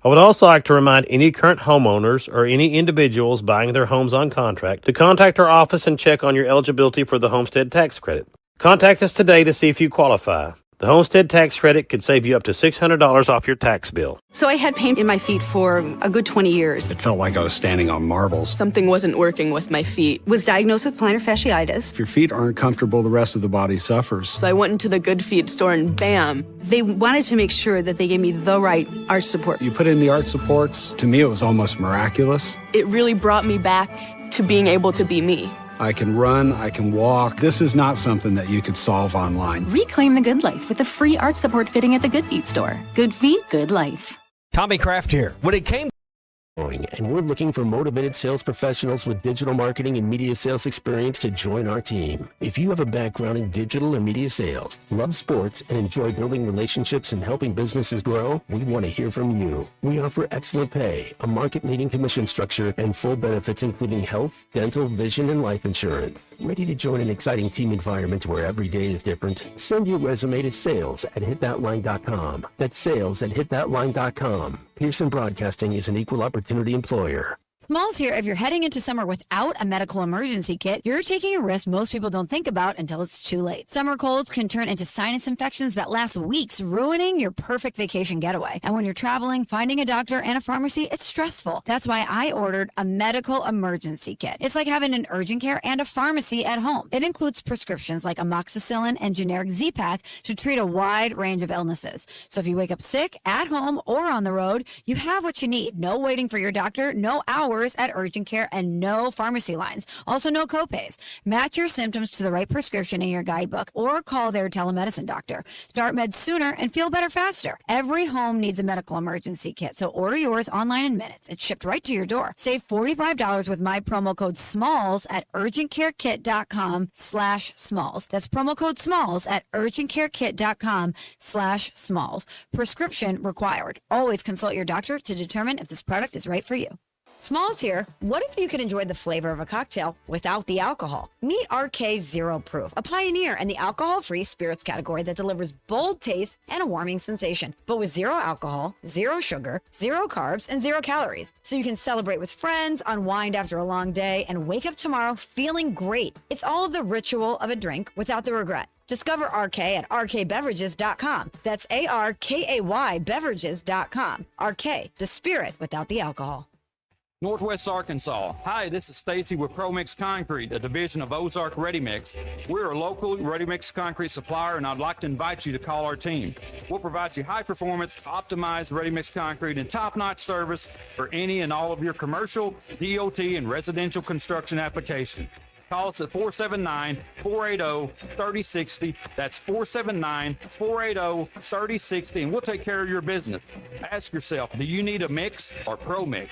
I would also like to remind any current homeowners or any individuals buying their homes on contract to contact our office and check on your eligibility for the homestead tax credit. Contact us today to see if you qualify. The homestead tax credit could save you up to $600 off your tax bill. So I had pain in my feet for a good 20 years. It felt like I was standing on marbles. Something wasn't working with my feet. Was diagnosed with plantar fasciitis. If your feet aren't comfortable, the rest of the body suffers. So I went into the Good Feet store and bam. They wanted to make sure that they gave me the right arch support. You put in the arch supports. To me, it was almost miraculous. It really brought me back to being able to be me. I can run, I can walk. This is not something that you could solve online. Reclaim the good life with the free arch support fitting at the Good Feet store. Good feet, good life. Tommy Kraft here. When it came and we're looking for motivated sales professionals with digital marketing and media sales experience to join our team. If you have a background in digital or media sales, love sports, and enjoy building relationships and helping businesses grow, we want to hear from you. We offer excellent pay, a market-leading commission structure, and full benefits including health, dental, vision, and life insurance. Ready to join an exciting team environment where every day is different? Send your resume to sales@hitthatline.com. That's sales@hitthatline.com. Pearson Broadcasting is an equal opportunity employer. Smalls here. If you're heading into summer without a medical emergency kit, you're taking a risk most people don't think about until it's too late. Summer colds can turn into sinus infections that last weeks, ruining your perfect vacation getaway. And when you're traveling, finding a doctor and a pharmacy, it's stressful. That's why I ordered a medical emergency kit. It's like having an urgent care and a pharmacy at home. It includes prescriptions like amoxicillin and generic Z-Pak to treat a wide range of illnesses. So if you wake up sick, at home, or on the road, you have what you need. No waiting for your doctor, no hours at urgent care, and no pharmacy lines. Also, no copays. Match your symptoms to the right prescription in your guidebook or call their telemedicine doctor. Start meds sooner and feel better faster. Every home needs a medical emergency kit, so order yours online in minutes. It's shipped right to your door. Save $45 with my promo code SMALLS at urgentcarekit.com/smalls. That's promo code SMALLS at urgentcarekit.com/smalls. Prescription required. Always consult your doctor to determine if this product is right for you. Smalls here. What if you could enjoy the flavor of a cocktail without the alcohol? Meet RK Zero Proof, a pioneer in the alcohol-free spirits category that delivers bold taste and a warming sensation, but with zero alcohol, zero sugar, zero carbs, and zero calories. So you can celebrate with friends, unwind after a long day, and wake up tomorrow feeling great. It's all the ritual of a drink without the regret. Discover RK at rkbeverages.com. That's ARKAY beverages.com. RK, the spirit without the alcohol. Northwest Arkansas. Hi, this is Stacy with ProMix Concrete, a division of Ozark Ready Mix. We're a local ready mix concrete supplier, and I'd like to invite you to call our team. We'll provide you high performance, optimized ready mix concrete and top-notch service for any and all of your commercial, DOT, and residential construction applications. Call us at 479-480-3060. That's 479-480-3060, and we'll take care of your business. Ask yourself, do you need a mix or ProMix?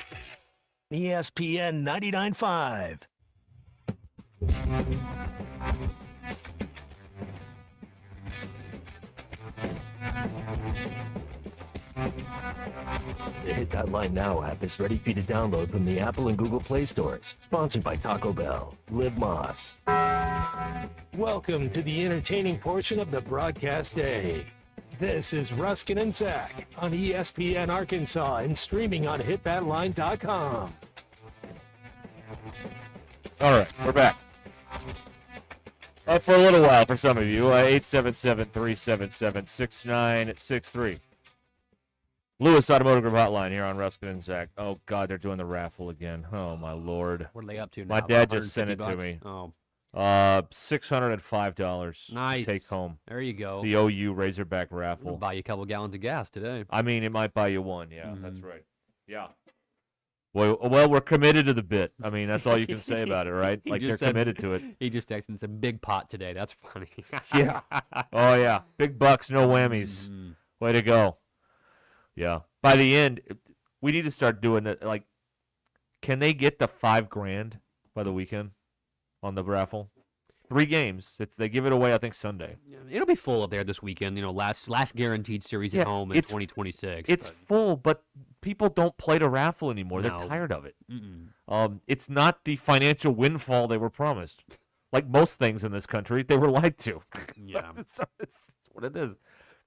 ESPN 99.5. The Hit That Line Now app is ready for you to download from the Apple and Google Play stores. Sponsored by Taco Bell. Live Moss. Welcome to the entertaining portion of the broadcast day. This is Ruscin and Zach on ESPN Arkansas and streaming on hitthatline.com. All right, we're back. For a little while for some of you. 877-377-6963. Lewis Automotive Group Hotline here on Ruscin and Zach. Oh, God, they're doing the raffle again. Oh, my Lord. What are they up to now? My dad just sent it to me. Oh. $605 nice. to take home. There you go. The OU Razorback raffle. It'll buy you a couple gallons of gas today. I mean, it might buy you one. Yeah, that's right. Yeah. Well, we're committed to the bit. I mean, that's all you can say about it, right? Like, they're committed to it. He just texted and said, big pot today. That's funny. Yeah. Oh, yeah. Big bucks, no whammies. Way to go. Yeah. By the end, we need to start doing it. Like, can they get the $5,000 by the weekend on the raffle? 3 games. They give it away, I think, Sunday. Yeah, it'll be full up there this weekend. You know, last guaranteed series at home in 2026. It's full, but people don't play the raffle anymore. No. They're tired of it. It's not the financial windfall they were promised. Like most things in this country, they were lied to. Yeah. It's what it is.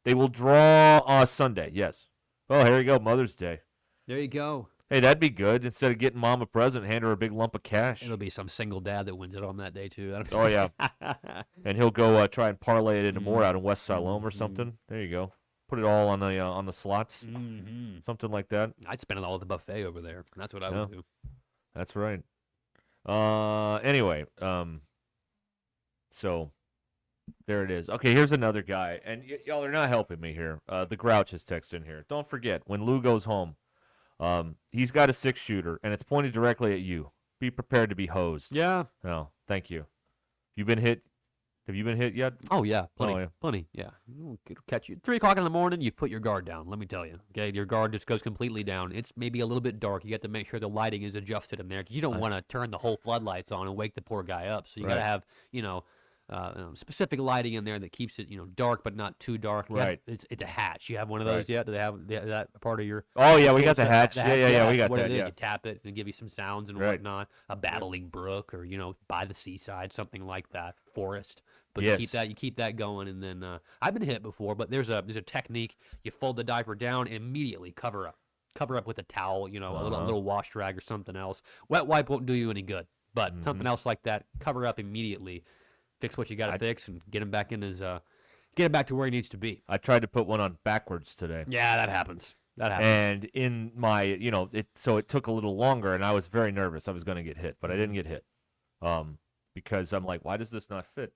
They will draw Sunday, yes. Oh, here you go, Mother's Day. There you go. Hey, that'd be good. Instead of getting Mom a present, hand her a big lump of cash. It'll be some single dad that wins it on that day, too. Oh, yeah. And he'll go try and parlay it into more out in West Siloam or something. There you go. Put it all on the slots. Something like that. I'd spend it all at the buffet over there. That's what I would do. That's right. Anyway, so there it is. Okay, here's another guy. And y'all are not helping me here. The Grouch is texting here. Don't forget, when Lou goes home, he's got a 6-shooter, and it's pointed directly at you. Be prepared to be hosed. Yeah. Oh, thank you. You've been hit. Have you been hit yet? Oh, yeah. Plenty. Plenty. Yeah. It'll catch you. 3 o'clock in the morning, you put your guard down. Let me tell you. Okay. Your guard just goes completely down. It's maybe a little bit dark. You have to make sure the lighting is adjusted in there. 'Cause you don't want to turn the whole floodlights on and wake the poor guy up. So you got to have, specific lighting in there that keeps it, dark but not too dark. Right. It's a hatch. You have one of those yet? Do they have that part of your? Oh yeah, we got the hatch. Yeah, we got what that. It is. Yeah. You tap it and give you some sounds and whatnot. A babbling brook, or by the seaside, something like that. Forest. But you keep that going, and then I've been hit before. But there's a technique. You fold the diaper down and immediately cover up with a towel. A little wash rag or something else. Wet wipe won't do you any good. But something else like that, cover up immediately. Fix what you got to fix and get him back in his get him back to where he needs to be. I tried to put one on backwards today. Yeah, that happens. And in my, it took a little longer, and I was very nervous. I was going to get hit, but I didn't get hit. Because I'm like, why does this not fit?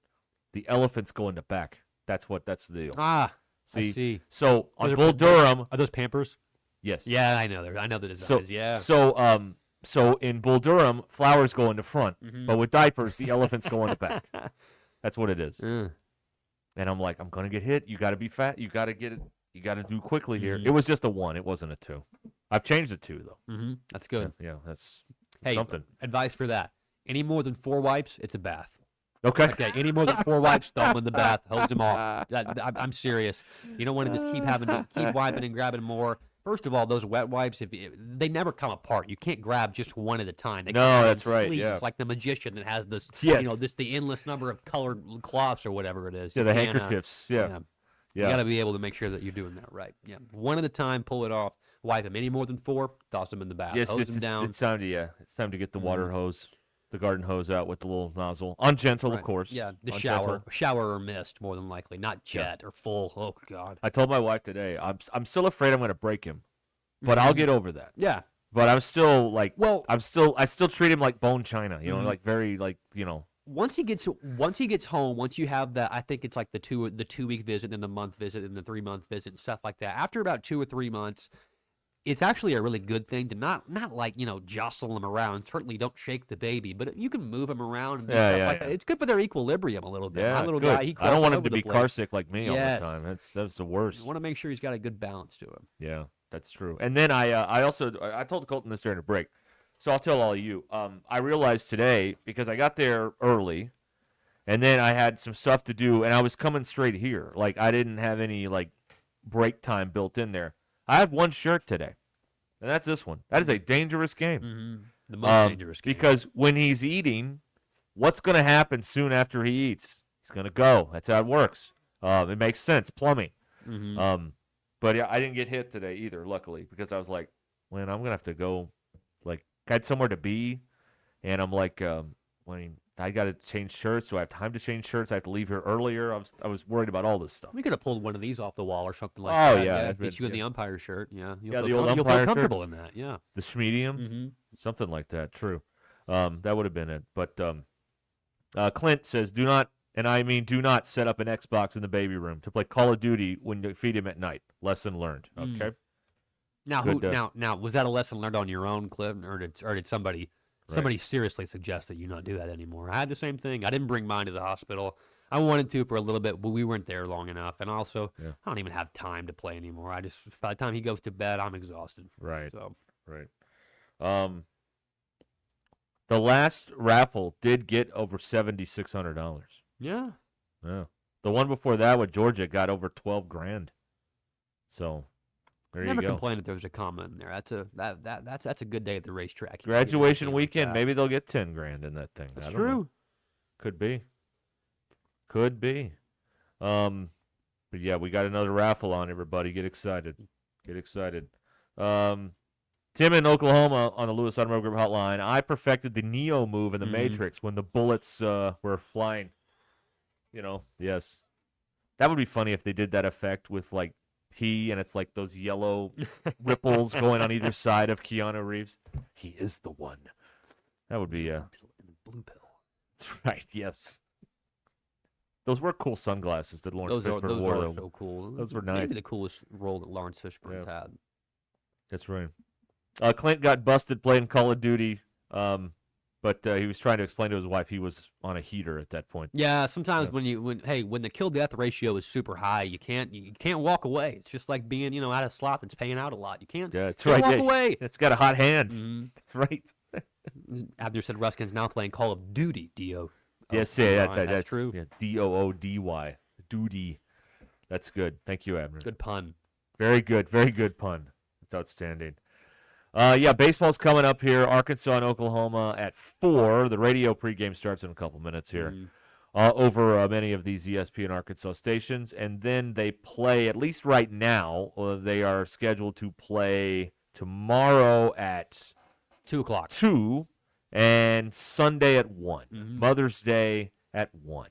The elephants go in the back. That's the deal. I see. So on Bull Durham, are those Pampers? Yes. Yeah, I know. I know the designs. Yeah. So in Bull Durham, flowers go in the front, but with diapers, the elephants go in the back. That's what it is. And I'm like, I'm gonna get hit. You got to be fat. You got to get it. You got to do quickly here. It was just a 1. It wasn't a 2. I've changed it 2 though. That's good. Yeah, that's something. Advice for that: any more than 4 wipes, it's a bath. Okay. Any more than 4 wipes, throw them in the bath, hose them off. I'm serious. You don't want to just keep wiping and grabbing more. First of all, those wet wipes, they never come apart. You can't grab just one at a time. They come that's in right. sleeves, Yeah. like the magician that has this, Yes. the endless number of colored cloths or whatever it is. Yeah, the handkerchiefs. Yeah. You got to be able to make sure that you're doing that right. Yeah. One at a time, pull it off, wipe them. Any more than 4, toss them in the bath. Yes, hose them down. It's time to get the water hose, the garden hose out with the little nozzle. Ungentle, of course. Yeah, the Ungentle. shower or mist, more than likely, not jet or full. Oh God. I told my wife today, I'm still afraid I'm going to break him. But I'll get over that. Yeah. But I'm still like, I still treat him like bone china, like very like, Once he gets home, once you have that, I think it's like the 2-week visit, and the month visit, and the 3-month visit, and stuff like that. After about 2 or 3 months, it's actually a really good thing to not like jostle him around. Certainly don't shake the baby, but you can move him around and do stuff like that. It's good for their equilibrium a little bit. Yeah, My little good. guy, he I don't want him over to be the place. car sick like me all the time. That's the worst. You want to make sure he's got a good balance to him. Yeah. That's true. And then I told Colton this during the break, so I'll tell all of you. I realized today, because I got there early, and then I had some stuff to do, and I was coming straight here. Like, I didn't have any, break time built in there. I have one shirt today, and that's this one. That is a dangerous game. The most dangerous game. Because when he's eating, what's going to happen soon after he eats? He's going to go. That's how it works. It makes sense. Plumbing. But yeah, I didn't get hit today either, luckily, because I was like, man, I'm going to have to go, I had somewhere to be, and I'm like, I got to change shirts. Do I have time to change shirts? I have to leave here earlier. I was worried about all this stuff. We could have pulled one of these off the wall or something like that. Oh, yeah. Get you in the umpire shirt. Yeah. The old umpire you'll feel comfortable shirt. in that. Yeah. The schmedium, something like that, true. That would have been it. But Clint says, do not set up an Xbox in the baby room to play Call of Duty when you feed him at night. Lesson learned. Okay. Now, was that a lesson learned on your own, Cliff, or did somebody seriously suggest that you not do that anymore? I had the same thing. I didn't bring mine to the hospital. I wanted to for a little bit, but we weren't there long enough. And also, I don't even have time to play anymore. By the time he goes to bed, I'm exhausted. Right. So. Right. The last raffle did get over $7,600. Yeah. Yeah. The one before that with Georgia got over $12,000. So there you go. Never complain if there was a comma in there. That's a good day at the racetrack. Graduation weekend, maybe they'll get $10,000 in that thing. That's I don't true. know. Could be. But But yeah, we got another raffle on, everybody. Get excited. Get excited. Tim in Oklahoma on the Lewis Automotive Group hotline. I perfected the Neo move in the Matrix when the bullets were flying. Yes. That would be funny if they did that effect with, like, pee, and it's like those yellow ripples going on either side of Keanu Reeves. He is the one. That would be blue pill. That's right, yes. Those were cool sunglasses that Lawrence Fishburne those wore. are so cool. Those were nice. Maybe the coolest role that Lawrence Fishburne's had. That's right. Clint got busted playing Call of Duty, but he was trying to explain to his wife he was on a heater at that point. Yeah, sometimes when the kill death ratio is super high, you can't walk away. It's just like being at a slot that's paying out a lot. You can't. Yeah, that's can't right. Walk away. It's got a hot hand. That's right. Abner said Ruskin's now playing Call of Duty. D-O. Yes, that's true. Yeah, D-O-O-D-Y. Duty. That's good. Thank you, Abner. Good pun. Very good. Very good pun. It's outstanding. Baseball's coming up here. Arkansas and Oklahoma at 4. The radio pregame starts in a couple minutes here over many of these ESPN Arkansas stations. And then they play, at least right now, they are scheduled to play tomorrow at 2 o'clock. 2 and Sunday at 1. Mother's Day at 1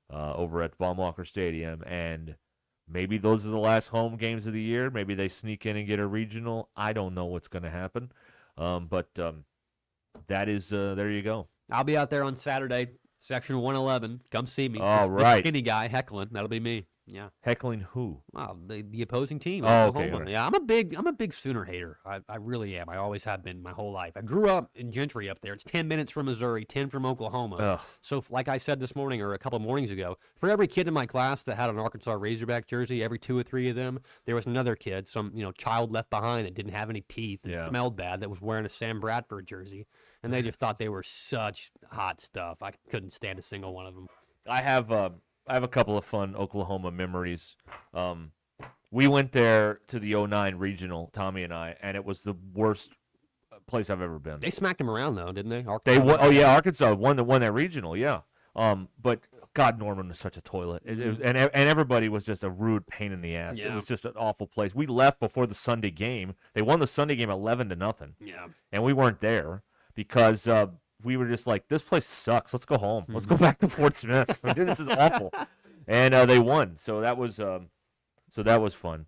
over at Baum-Walker Stadium. And maybe those are the last home games of the year. Maybe they sneak in and get a regional. I don't know what's going to happen. But that is, there you go. I'll be out there on Saturday, section 111. Come see me. All The right. skinny guy heckling. That'll be me. Yeah. Heckling who? Wow, the opposing team. Oh, Oklahoma. okay, all right. Yeah, I'm a big Sooner hater. I really am. I always have been my whole life. I grew up in Gentry up there. It's 10 minutes from Missouri, 10 from Oklahoma. Ugh. So, like I said this morning or a couple mornings ago, for every kid in my class that had an Arkansas Razorback jersey, every 2 or 3 of them, there was another kid, some child left behind that didn't have any teeth and smelled bad, that was wearing a Sam Bradford jersey, and they just thought they were such hot stuff. I couldn't stand a single one of them. I have a couple of fun Oklahoma memories. We went there to the 09 regional, Tommy and I, and it was the worst place I've ever been. They smacked them around though, didn't they? Arkansas won that regional, yeah. But God, Norman was such a toilet. It was, and everybody was just a rude pain in the ass. Yeah. It was just an awful place. We left before the Sunday game. They won the Sunday game 11-0. Yeah. And we weren't there because we were just like, this place sucks. Let's go home. Let's go back to Fort Smith. This is awful. And they won. So that was fun.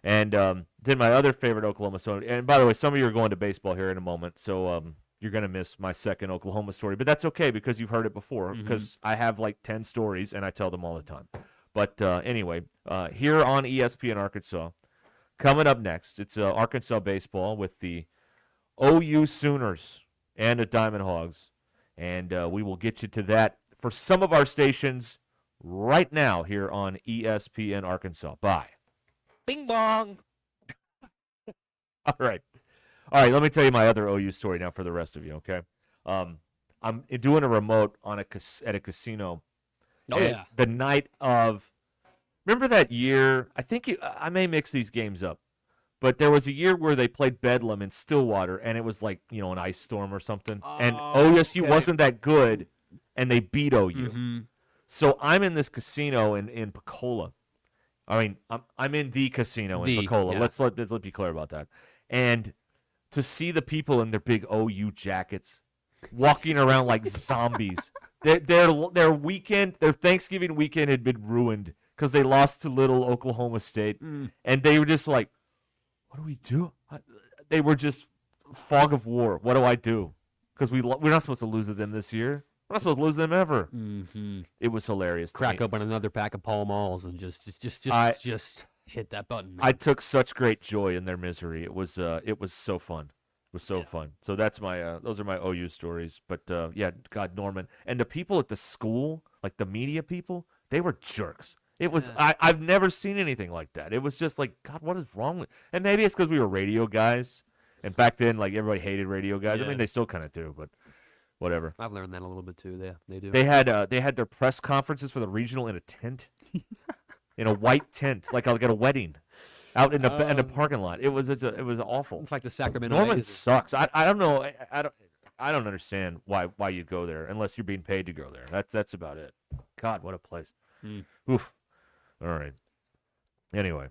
And then my other favorite Oklahoma story. And by the way, some of you are going to baseball here in a moment, so you're going to miss my second Oklahoma story. But that's okay because you've heard it before. Because I have like 10 stories and I tell them all the time. But anyway, here on ESPN Arkansas, coming up next, it's Arkansas baseball with the OU Sooners and the Diamond Hogs. And we will get you to that for some of our stations right now here on ESPN Arkansas. Bye. Bing bong. All right, let me tell you my other OU story now for the rest of you, okay? I'm doing a remote on at a casino. Oh, yeah. The night of, remember that year? I think I may mix these games up. But there was a year where they played Bedlam in Stillwater, and it was like, an ice storm or something. And OSU wasn't that good, and they beat OU. So I'm in this casino in Pensacola. I mean, I'm in the casino in Pensacola. Yeah. Let's be clear about that. And to see the people in their big OU jackets walking around like zombies. Their weekend, their Thanksgiving weekend had been ruined because they lost to little Oklahoma State. And they were just like, what do we do? They were just fog of war. What do I do? Because we're not supposed to lose to them this year. We're not supposed to lose to them ever. It was hilarious. Crack open another pack of Pall Malls and just hit that button. Man. I took such great joy in their misery. It was so fun. It was so fun. So that's my those are my OU stories. But God, Norman and the people at the school, like the media people, they were jerks. It was I've never seen anything like that. It was just like, God, what is wrong with? And maybe it's because we were radio guys, and back then, like everybody hated radio guys. Yeah. I mean, they still kind of do, but whatever. I've learned that a little bit too. They do. They had their press conferences for the regional in a tent, in a white tent, like at a wedding, out in the parking lot. It was awful. It's like the Sacramento. Norman sucks. I don't know. I don't understand why you go there unless you're being paid to go there. That's about it. God, what a place. Oof. All right. Anyway,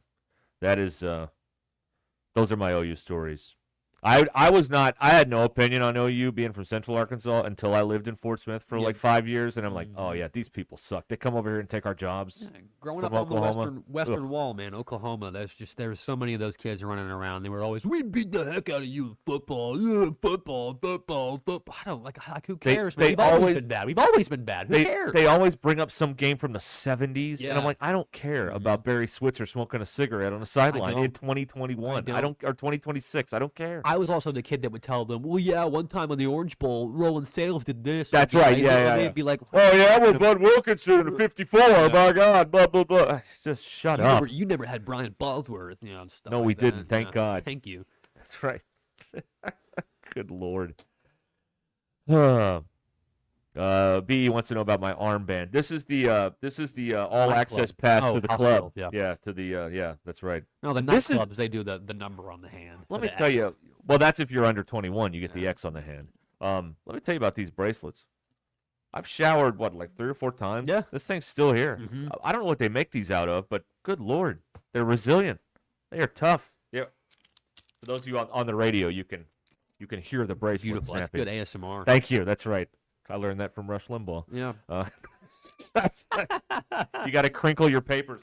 that is those are my OU stories. I was not. I had no opinion on OU being from Central Arkansas until I lived in Fort Smith for like 5 years, and I'm like, oh yeah, these people suck. They come over here and take our jobs. Yeah, growing from up on Oklahoma. the western wall, man, Oklahoma. There's so many of those kids running around. They were always, we beat the heck out of you, in football, football. I don't like who cares? Man? We've always been bad. We've always been bad. Who cares? They always bring up some game from the 70s, Yeah. and I'm like, I don't care about Barry Switzer smoking a cigarette on the sideline in 2021. I don't, or 2026. I don't care. I was also the kid that would tell them, well, yeah, one time on the Orange Bowl, Roland Sales did this. That's right. Yeah. They'd be like, oh yeah, well, Bud Wilkinson in the 54. My God, blah blah blah. Just shut up. You never had Brian Bosworth, and stuff. No, like we that. didn't. Thank God. Thank you. That's right. Good Lord. B wants to know about my armband. This is the all access pass to the club. To the that's right. No, the nightclubs, they do the number on the hand. Let me tell you. Well, that's if you're under 21, you get the X on the hand. Let me tell you about these bracelets. I've showered like 3 or 4 times. Yeah, this thing's still here. I don't know what they make these out of, but good Lord, they're resilient. They are tough. Yeah. For those of you on the radio, you can hear the bracelet. Beautiful. That's snapping. good ASMR. Thank you. That's right. I learned that from Rush Limbaugh. Yeah. You got to crinkle your papers.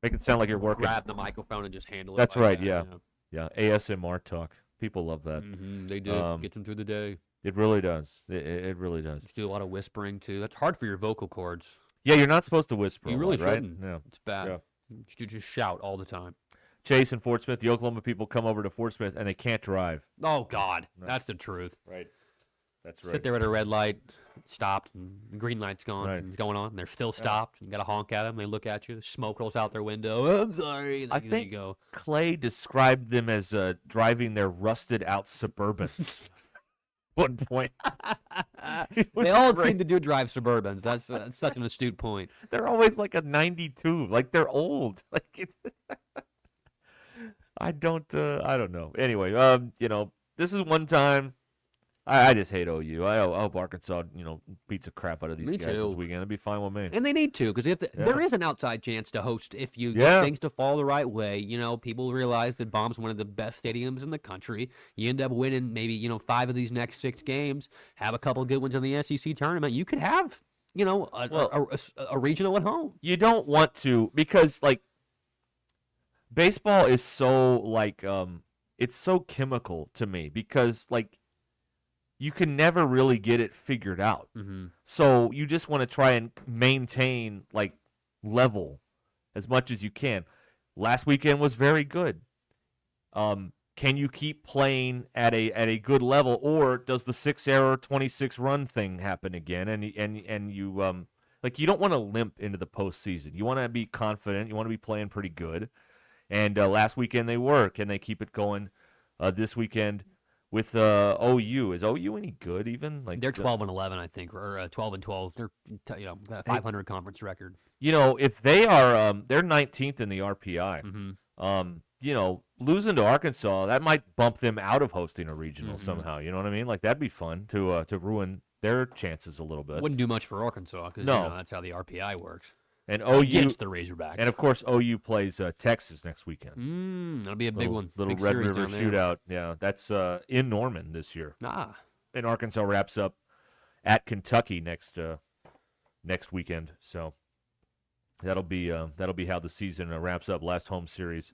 Make it sound like you're working. Grab the microphone and just handle it. That's like right. that, Yeah. ASMR talk. People love that. They do. Gets them through the day. It really does. It really does. Just do a lot of whispering too. That's hard for your vocal cords. Yeah, you're not supposed to whisper. You really right? shouldn't. Yeah. It's bad. Yeah. You should just shout all the time. Chase and Fort Smith, the Oklahoma people come over to Fort Smith and they can't drive. Oh God, that's the truth. Right. That's right. Sit there at a red light, stopped, and the green light's gone. Right. And it's going on. And they're still stopped. You got to honk at them. They look at you. Smoke rolls out their window. I'm sorry. And I then think you go. Clay described them as driving their rusted-out Suburbans. One point. They all seem to do drive Suburbans. That's such an astute point. They're always like a 92. Like they're old. Like I don't know. Anyway, this is one time. I just hate OU. I hope Arkansas, beats the crap out of these guys this weekend. It'd be fine with me. And they need to, because there is an outside chance to host if you get things to fall the right way. People realize that Baum's one of the best stadiums in the country. You end up winning maybe 5 of these next 6 games, have a couple good ones in the SEC tournament. You could have a regional at home. You don't want to, because baseball is so it's so chemical to me, because you can never really get it figured out. Mm-hmm. So you just want to try and maintain level as much as you can. Last weekend was very good. Can you keep playing at a good level, or does the 6-error 26-run thing happen again? And you you don't want to limp into the postseason. You want to be confident. You want to be playing pretty good. And last weekend they were. Can they keep it going this weekend? With OU, is OU any good even? They're 12-11, I think, or 12-12. They're got a 500 conference record. If they are, they're 19th in the RPI. Mm-hmm. Losing to Arkansas, that might bump them out of hosting a regional somehow. You know what I mean? That'd be fun to ruin their chances a little bit. Wouldn't do much for Arkansas because that's how the RPI works. And OU against the Razorbacks. And of course, OU plays Texas next weekend. That'll be a big one. Little big Red River shootout. Yeah, that's in Norman this year. And Arkansas wraps up at Kentucky next weekend. So that'll be how the season wraps up. Last home series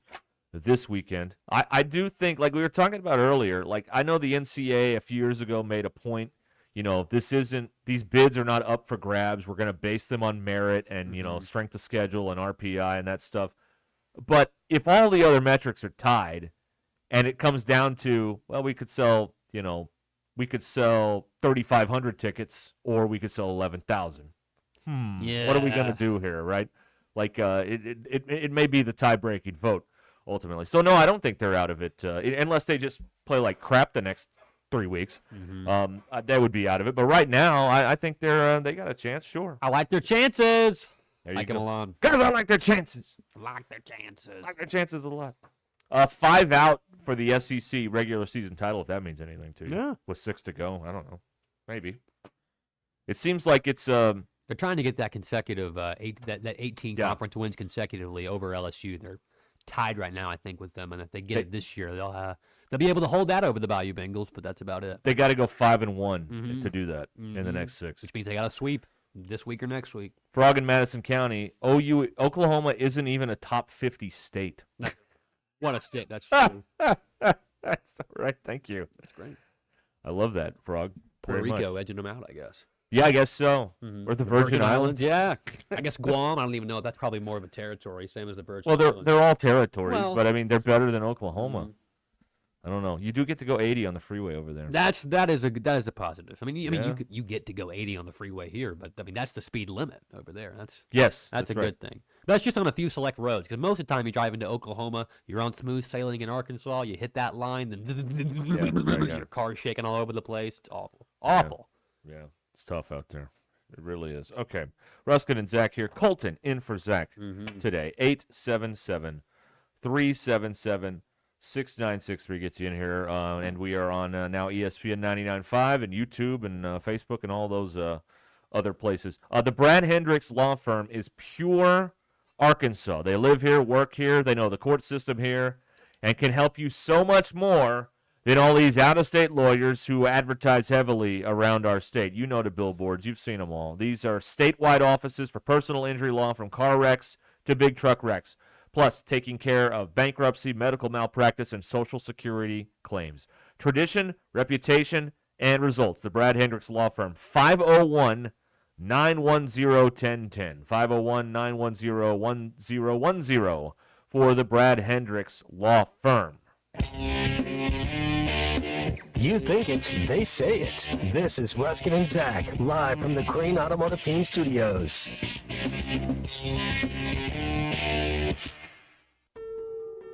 this weekend. I do think, like we were talking about earlier, I know the NCAA a few years ago made a point. These bids are not up for grabs. We're going to base them on merit and, strength of schedule and RPI and that stuff. But if all the other metrics are tied and it comes down to, well, we could sell 3,500 tickets or we could sell 11,000. Yeah. What are we going to do here, right? It may be the tie-breaking vote ultimately. So, no, I don't think they're out of it unless they just play like crap the next 3 weeks. They would be out of it. But right now, I think they got a chance. Sure, I like their chances. There you go. Guys, I like their chances. Like their chances. Like their chances a lot. 5 out for the SEC regular season title, if that means anything to you. Yeah. With 6 to go, I don't know. Maybe. It seems like it's there's They're trying to get that consecutive that 18 conference wins consecutively over LSU. They're tied right now, I think, with them, and if they get it this year, they'll be able to hold that over the Bayou Bengals. But that's about it. They got to go 5-1 to do that in the next 6, which means they got to sweep this week or next week. Frog in Madison County, Oklahoma isn't even a top 50 state. What a state! That's true. That's all right. Thank you. That's great. I love that, Frog. Puerto Rico edging them out, I guess. Yeah, I guess so. Or the Virgin Islands. Yeah. I guess Guam, I don't even know. That's probably more of a territory, same as the Virgin Islands. Islands. They're all territories, but I mean, they're better than Oklahoma. I don't know. You do get to go 80 on the freeway over there. That is a positive. I mean, you get to go 80 on the freeway here, but I mean that's the speed limit over there. That's a good thing. That's just on a few select roads, because most of the time you drive into Oklahoma, you're on smooth sailing in Arkansas, you hit that line, then your car's shaking all over the place. It's awful. Awful. Yeah, it's tough out there. It really is. Okay. Ruscin and Zach here. Colton in for Zach today. 877-377-6963 gets you in here. And we are on now ESPN 99.5 and YouTube and Facebook and all those other places. The Brad Hendricks Law Firm is pure Arkansas. They live here, work here. They know the court system here and can help you so much more than all these out-of-state lawyers who advertise heavily around our state. You know the billboards. You've seen them all. These are statewide offices for personal injury law, from car wrecks to big truck wrecks, plus taking care of bankruptcy, medical malpractice, and Social Security claims. Tradition, reputation, and results. The Brad Hendricks Law Firm, 501-910-1010. 501-910-1010 for the Brad Hendricks Law Firm. You think it, they say it. This is Ruscin and Zach, live from the Crane Automotive Team Studios.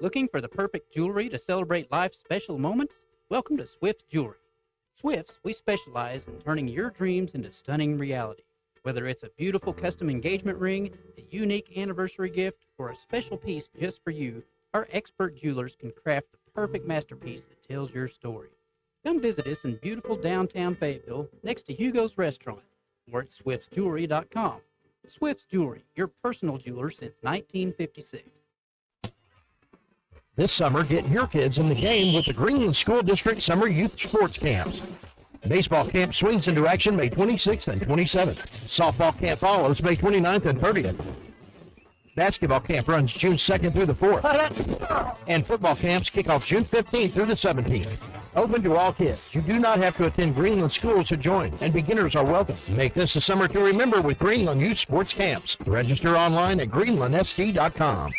Looking for the perfect jewelry to celebrate life's special moments? Welcome to Swift's Jewelry. Swift's, we specialize in turning your dreams into stunning reality. Whether it's a beautiful custom engagement ring, a unique anniversary gift, or a special piece just for you, our expert jewelers can craft the perfect masterpiece that tells your story. Come visit us in beautiful downtown Fayetteville next to Hugo's Restaurant or at swiftsjewelry.com. Swift's Jewelry, your personal jeweler since 1956. This summer, get your kids in the game with the Greenland School District Summer Youth Sports Camps. Baseball camp swings into action May 26th and 27th. Softball camp follows May 29th and 30th. Basketball camp runs June 2nd through the 4th. And football camps kick off June 15th through the 17th. Open to all kids. You do not have to attend Greenland schools to join, and beginners are welcome. Make this a summer to remember with Greenland Youth Sports Camps. Register online at greenlandsc.com.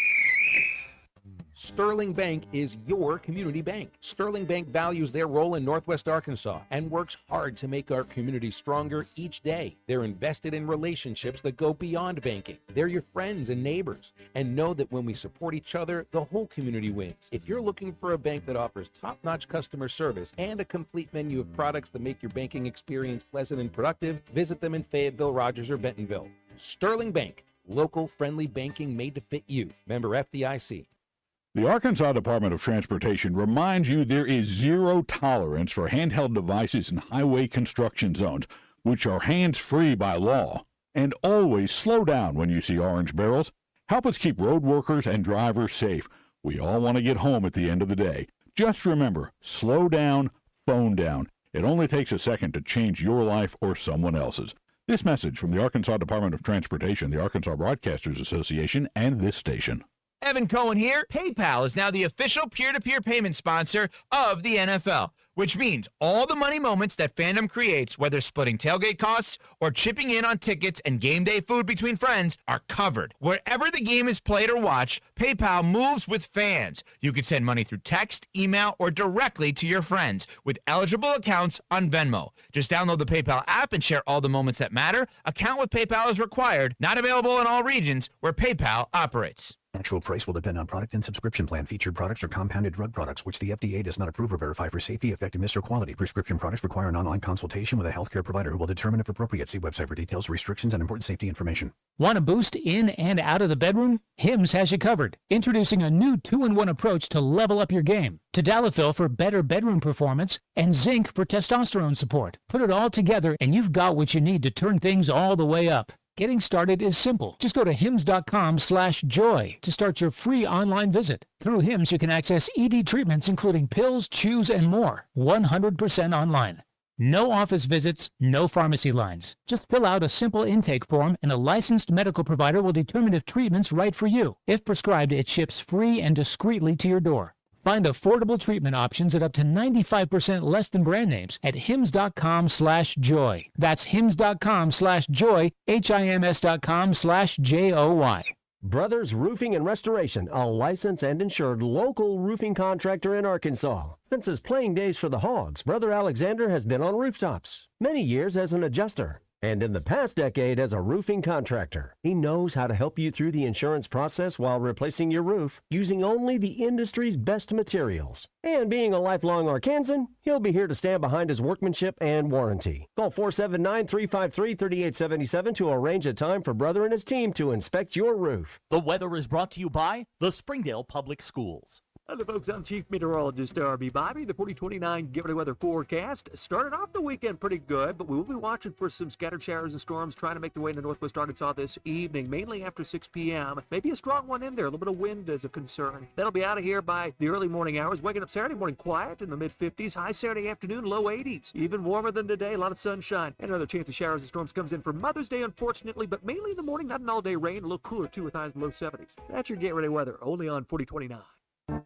Sterling Bank is your community bank. Sterling Bank values their role in Northwest Arkansas and works hard to make our community stronger each day. They're invested in relationships that go beyond banking. They're your friends and neighbors, and know that when we support each other, the whole community wins. If you're looking for a bank that offers top-notch customer service and a complete menu of products that make your banking experience pleasant and productive, visit them in Fayetteville, Rogers, or Bentonville. Sterling Bank, local friendly banking made to fit you. Member FDIC. The Arkansas Department of Transportation reminds you there is zero tolerance for handheld devices in highway construction zones, which are hands-free by law. And always slow down when you see orange barrels. Help us keep road workers and drivers safe. We all want to get home at the end of the day. Just remember, slow down, phone down. It only takes a second to change your life or someone else's. This message from the Arkansas Department of Transportation, the Arkansas Broadcasters Association, and this station. Evan Cohen here. PayPal is now the official peer-to-peer payment sponsor of the NFL, which means all the money moments that fandom creates, whether splitting tailgate costs or chipping in on tickets and game day food between friends, are covered. Wherever the game is played or watched, PayPal moves with fans. You can send money through text, email, or directly to your friends with eligible accounts on Venmo. Just download the PayPal app and share all the moments that matter. Account with PayPal is required. Not available in all regions where PayPal operates. Actual price will depend on product and subscription plan. Featured products are compounded drug products, which the FDA does not approve or verify for safety, effectiveness, or quality. Prescription products require an online consultation with a healthcare provider who will determine if appropriate. See website for details, restrictions, and important safety information. Want a boost in and out of the bedroom? Hims has you covered. Introducing a new 2-in-1 approach to level up your game. Tadalafil for better bedroom performance and zinc for testosterone support. Put it all together and you've got what you need to turn things all the way up. Getting started is simple. Just go to hims.com/joy to start your free online visit. Through Hims, you can access ED treatments including pills, chews, and more, 100% online. No office visits, no pharmacy lines. Just fill out a simple intake form and a licensed medical provider will determine if treatment's right for you. If prescribed, it ships free and discreetly to your door. Find affordable treatment options at up to 95% less than brand names at hims.com/joy. That's hims.com/joy, hims.com/joy. Brothers Roofing and Restoration, a licensed and insured local roofing contractor in Arkansas. Since his playing days for the Hogs, Brother Alexander has been on rooftops, many years as an adjuster, and in the past decade as a roofing contractor. He knows how to help you through the insurance process while replacing your roof using only the industry's best materials. And being a lifelong Arkansan, he'll be here to stand behind his workmanship and warranty. Call 479-353-3877 to arrange a time for Brother and his team to inspect your roof. The weather is brought to you by the Springdale Public Schools. Hello, folks. I'm Chief Meteorologist R.B. Bobby. The 4029 Giveaway weather forecast started off the weekend pretty good, but we will be watching for some scattered showers and storms trying to make their way into northwest Arkansas this evening, mainly after 6 p.m. Maybe a strong one in there. A little bit of wind is a concern. That'll be out of here by the early morning hours. Waking up Saturday morning quiet in the mid-50s. High Saturday afternoon, low 80s. Even warmer than today. A lot of sunshine. And another chance of showers and storms comes in for Mother's Day, unfortunately, but mainly in the morning. Not an all-day rain. A little cooler, too, with highs in the low 70s. That's your Get Ready weather, only on 4029.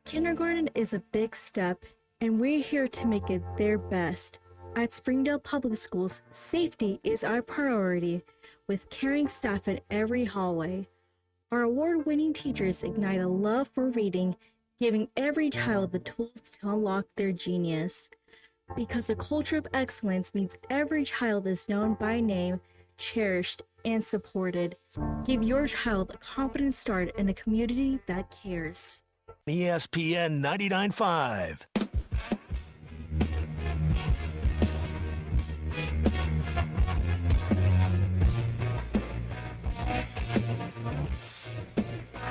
Kindergarten is a big step, and we're here to make it their best. At Springdale Public Schools, safety is our priority, with caring staff in every hallway. Our award-winning teachers ignite a love for reading, giving every child the tools to unlock their genius. Because a culture of excellence means every child is known by name, cherished, and supported. Give your child a confident start in a community that cares. ESPN 99.5.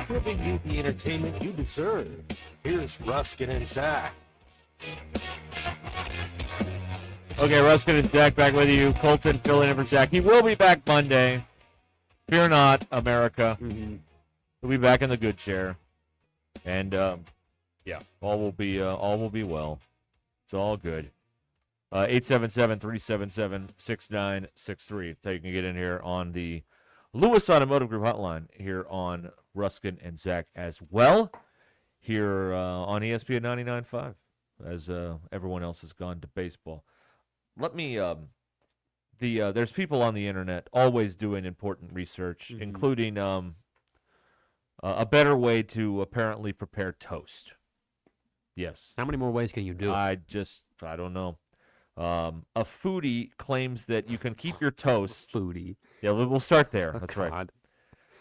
Giving you the entertainment you deserve. Here's Ruscin and Zach. Okay, Ruscin and Zach back with you. Colton filling in for Zach. He will be back Monday. Fear not, America. He'll be back in the good chair. And yeah, all will be well. It's all good. 877-377-6963. That's how you can get in here on the Lewis Automotive Group hotline here on Ruscin and Zach as well. Here on ESPN 99.5 as everyone else has gone to baseball. Let me there's people on the internet always doing important research, including a better way to apparently prepare toast. Yes. How many more ways can you do it? I don't know. A foodie claims that you can keep your toast. Foodie. Yeah, we'll start there. Oh, That's God. right.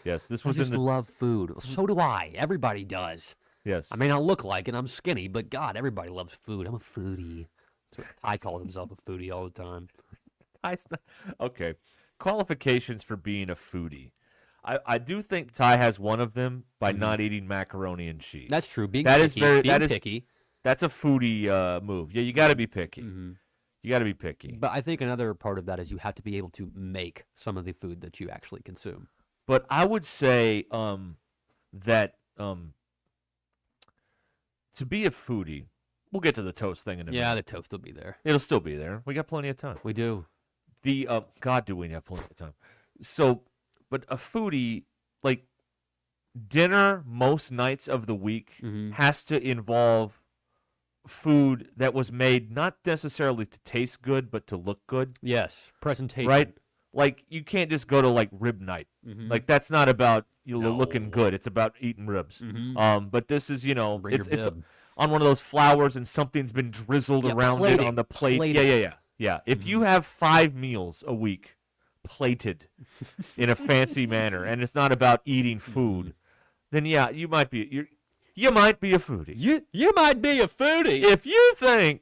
Yes, this I was just in the. love food. So do I. Everybody does. Yes. I may not look like it. I'm skinny, but God, everybody loves food. I'm a foodie. That's what Ty calls himself a foodie all the time. Okay. Qualifications for being a foodie. I do think Ty has one of them by not eating macaroni and cheese. That's true. Being that picky. is very Being that is picky. That's a foodie move. Yeah, you got to be picky. You got to be picky. But I think another part of that is you have to be able to make some of the food that you actually consume. But I would say that to be a foodie, we'll get to the toast thing in a minute. Yeah, the toast will be there. It'll still be there. We got plenty of time. We do. God, do we have plenty of time? So, but a foodie, like dinner most nights of the week has to involve food that was made not necessarily to taste good, but to look good. Yes, presentation. Right? Like you can't just go to like rib night. Like that's not about looking good. It's about eating ribs. But this is it's on one of those flowers and something's been drizzled around it on the plate. Yeah. If you have 5 meals a week plated in a fancy manner and it's not about eating food, then yeah, you might be a foodie. You might be a foodie if you think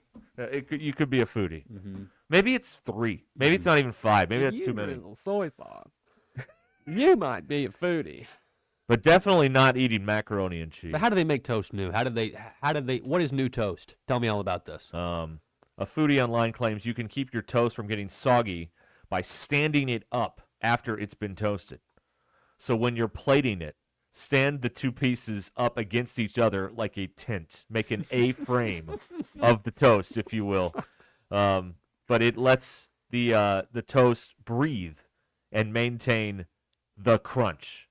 you could be a foodie. Maybe it's 3. Maybe it's not even 5. Maybe that's too many. Soy sauce. You might be a foodie. But definitely not eating macaroni and cheese. But how do they make toast new? How did they what is new toast? Tell me all about this. A foodie online claims you can keep your toast from getting soggy by standing it up after it's been toasted. So when you're plating it, stand the two pieces up against each other like a tent. Make an A-frame of the toast, if you will. But it lets the toast breathe and maintain the crunch.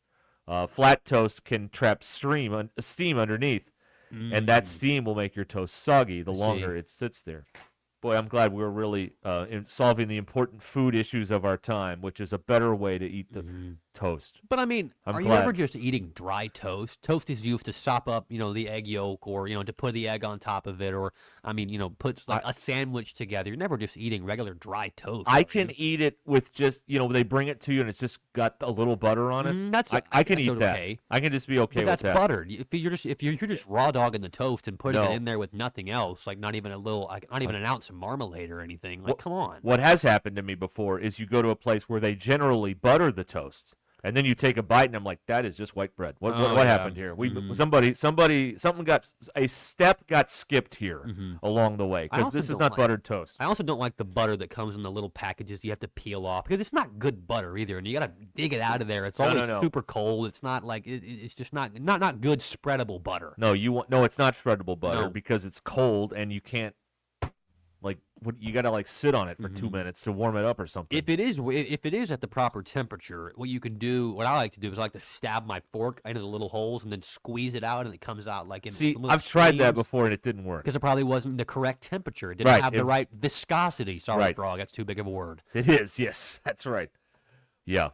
Flat toast can trap steam underneath, and that steam will make your toast soggy the longer it sits there. Boy, I'm glad we're really solving the important food issues of our time, which is a better way to eat the toast. But I mean, I'm you glad. ever just eating dry toast? Toast is used to sop up, the egg yolk, or to put the egg on top of it, or put like a sandwich together. You're never just eating regular dry toast. I can eat it with just they bring it to you and it's just got a little butter on it. I can eat that. Okay. I can just be okay But with that. that's buttered. If you're just raw dogging the toast and putting No. it in there with nothing else, like not even an ounce of marmalade or anything. Like, come on. What has happened to me before is you go to a place where they generally butter the toast, and then you take a bite, and I'm like, that is just white bread. What happened here? Something a step got skipped here along the way, because this is not buttered toast. I also don't like the butter that comes in the little packages you have to peel off, because it's not good butter either, and you got to dig it out of there. It's always super cold. It's not like it's just not good spreadable butter. No, it's not spreadable butter because it's cold, and you can't. You got to sit on it for 2 minutes to warm it up or something. If it is at the proper temperature, what I like to do is I like to stab my fork into the little holes and then squeeze it out, and it comes out like in little I've tried that streams. before and it didn't work Because it probably wasn't the correct temperature. It didn't have the right viscosity. Sorry, frog, that's too big of a word. It is, yes, that's right. Yeah.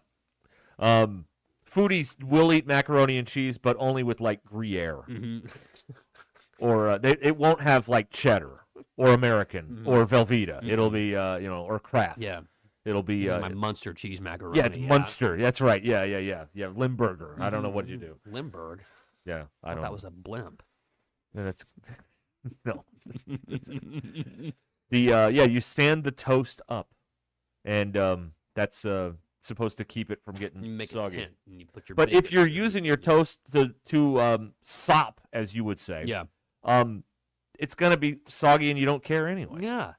Foodies will eat macaroni and cheese, but only with Gruyere. Or it won't have cheddar or American or Velveeta. It'll be or Kraft. Yeah. It'll be my Munster cheese macaroni. Yeah, it's Munster. That's right. Yeah. Limburger. I don't know what you do. Limburg. Yeah, I don't. That was a blimp. Yeah, that's no. You stand the toast up, and that's supposed to keep it from getting Make soggy. a tent and you put your But if bacon you're in it. using your toast to sop, as you would say, it's gonna be soggy and you don't care anyway. Yeah.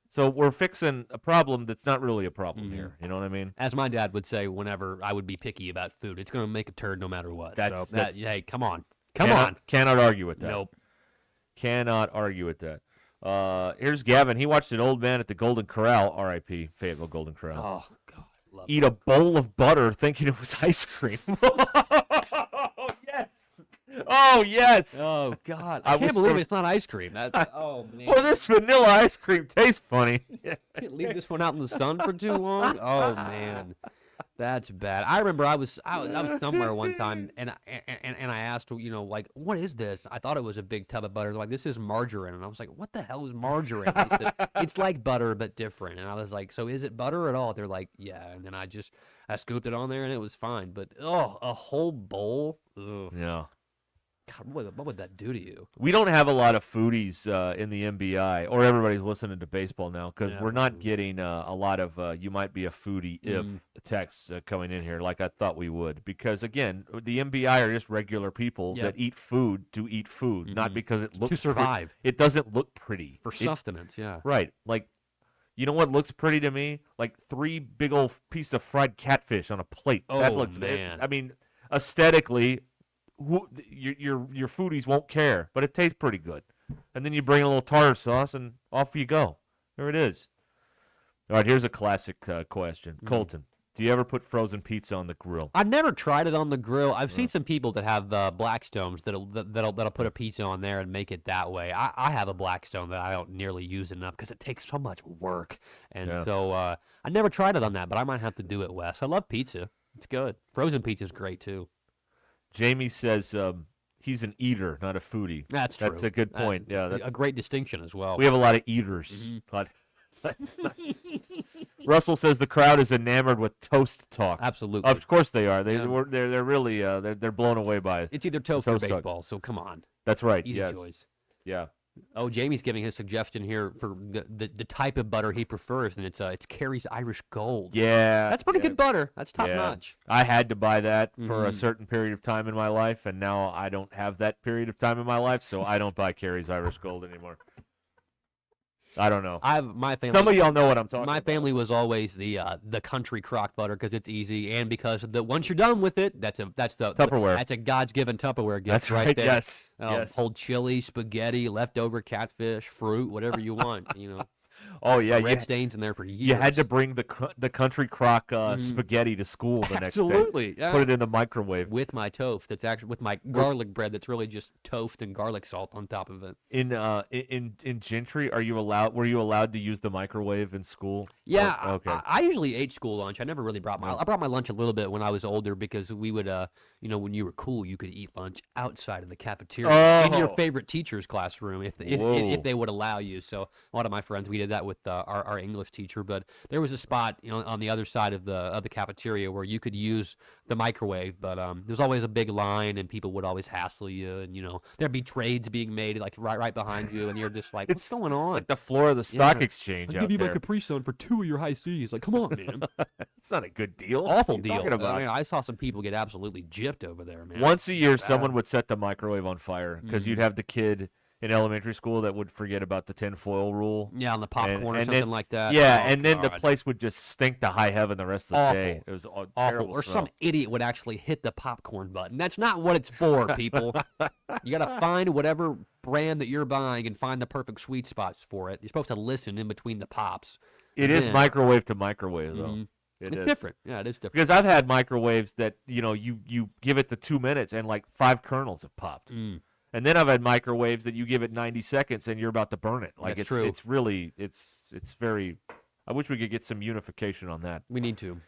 So we're fixing a problem that's not really a problem here. You know what I mean? As my dad would say, whenever I would be picky about food, it's going to make a turd no matter what. That's hey, come on. Cannot argue with that. Nope. Cannot argue with that. Here's Gavin. He watched an old man at the Golden Corral, R.I.P. Fayetteville Golden Corral. Oh, God. Love eat a bowl of butter thinking it was ice cream. Oh, yes. Oh, God. I can't believe it's not ice cream. Oh, man. Well, this vanilla ice cream tastes funny. Leave this one out in the sun for too long? Oh, man. That's bad. I remember I was somewhere one time, and I asked, what is this? I thought it was a big tub of butter. They're like, this is margarine. And I was like, what the hell is margarine? They said, it's like butter, but different. And I was like, so is it butter at all? They're like, yeah. And then I scooped it on there, and it was fine. But, a whole bowl? Ugh. Yeah. God, what would that do to you? We don't have a lot of foodies in the MBI, or everybody's listening to baseball now, because we're not getting a lot of you might be a foodie if texts coming in here like I thought we would. Because, again, the MBI are just regular people that eat food to eat food, not because it looks to survive. It doesn't look pretty. For sustenance, yeah. Right. You know what looks pretty to me? 3 big old pieces of fried catfish on a plate. Oh, that looks, man. Aesthetically, your foodies won't care, but it tastes pretty good. And then you bring a little tartar sauce, and off you go. There it is. All right, here's a classic question. Colton, do you ever put frozen pizza on the grill? I've never tried it on the grill. I've seen some people that have Blackstones that'll put a pizza on there and make it that way. I have a Blackstone that I don't nearly use enough because it takes so much work. And so I never tried it on that, but I might have to do it, Wes. I love pizza. It's good. Frozen pizza's great, too. Jamie says he's an eater, not a foodie. That's true. That's a good point. That's a great distinction as well. We have a lot of eaters. Russell says the crowd is enamored with toast talk. Absolutely. Of course they are. They're really they're blown away by it. It's either toast or baseball. So come on. That's right. Easy choice. Yeah. Oh, Jamie's giving his suggestion here for the type of butter he prefers, and it's Carrie's Irish Gold. Yeah, that's pretty good butter. That's top notch. I had to buy that for a certain period of time in my life, and now I don't have that period of time in my life, so I don't buy Carrie's Irish Gold anymore. I don't know. My family. Some of y'all know what I'm talking My about. family was always the country crock butter because it's easy and because once you're done with it, that's the Tupperware. That's a God's given Tupperware gift. That's right. there. Yes. Yes. Hold chili, spaghetti, leftover catfish, fruit, whatever you want. Oh yeah, red stains in there for years. You had to bring the country crock spaghetti to school the next day. Absolutely, yeah. Put it in the microwave with my toast. It's actually with my garlic bread. That's really just toast and garlic salt on top of it. In Gentry, were you allowed to use the microwave in school? Yeah, Okay. I usually ate school lunch. I never really brought my. I brought my lunch a little bit when I was older because we would, when you were cool, you could eat lunch outside of the cafeteria in your favorite teacher's classroom if they would allow you. So a lot of my friends, we did that with our English teacher. But there was a spot on the other side of the cafeteria where you could use the microwave. But there was always a big line, and people would always hassle you, and there'd be trades being made like right behind you, and you're just like, what's going on? Like the floor of the stock exchange. I'll give you my Capri Sun for 2 of your high C's. Like, come on, man. It's not a good deal. Awful What are you deal. talking about? I mean, I saw some people get absolutely gypped over there, man. Once a year, Bad. someone would set the microwave on fire because you'd have the kid in elementary school that would forget about the tinfoil rule. Yeah, on the popcorn or and something then, like that. Yeah, Oh, and then the God. place would just stink to high heaven the rest of the Awful. day. It was Awful. terrible. Or smell. some idiot would actually hit the popcorn button. That's not what it's for, people. You got to find whatever brand that you're buying and find the perfect sweet spots for it. You're supposed to listen in between the pops. It is microwave to microwave, though. Mhm. It It's is. different. Yeah, it is different. Because I've had microwaves that, you give it the 2 minutes and like 5 kernels have popped. And then I've had microwaves that you give it 90 seconds and you're about to burn it. Like That's it's true. It's really it's very. I wish we could get some unification on that. We need to.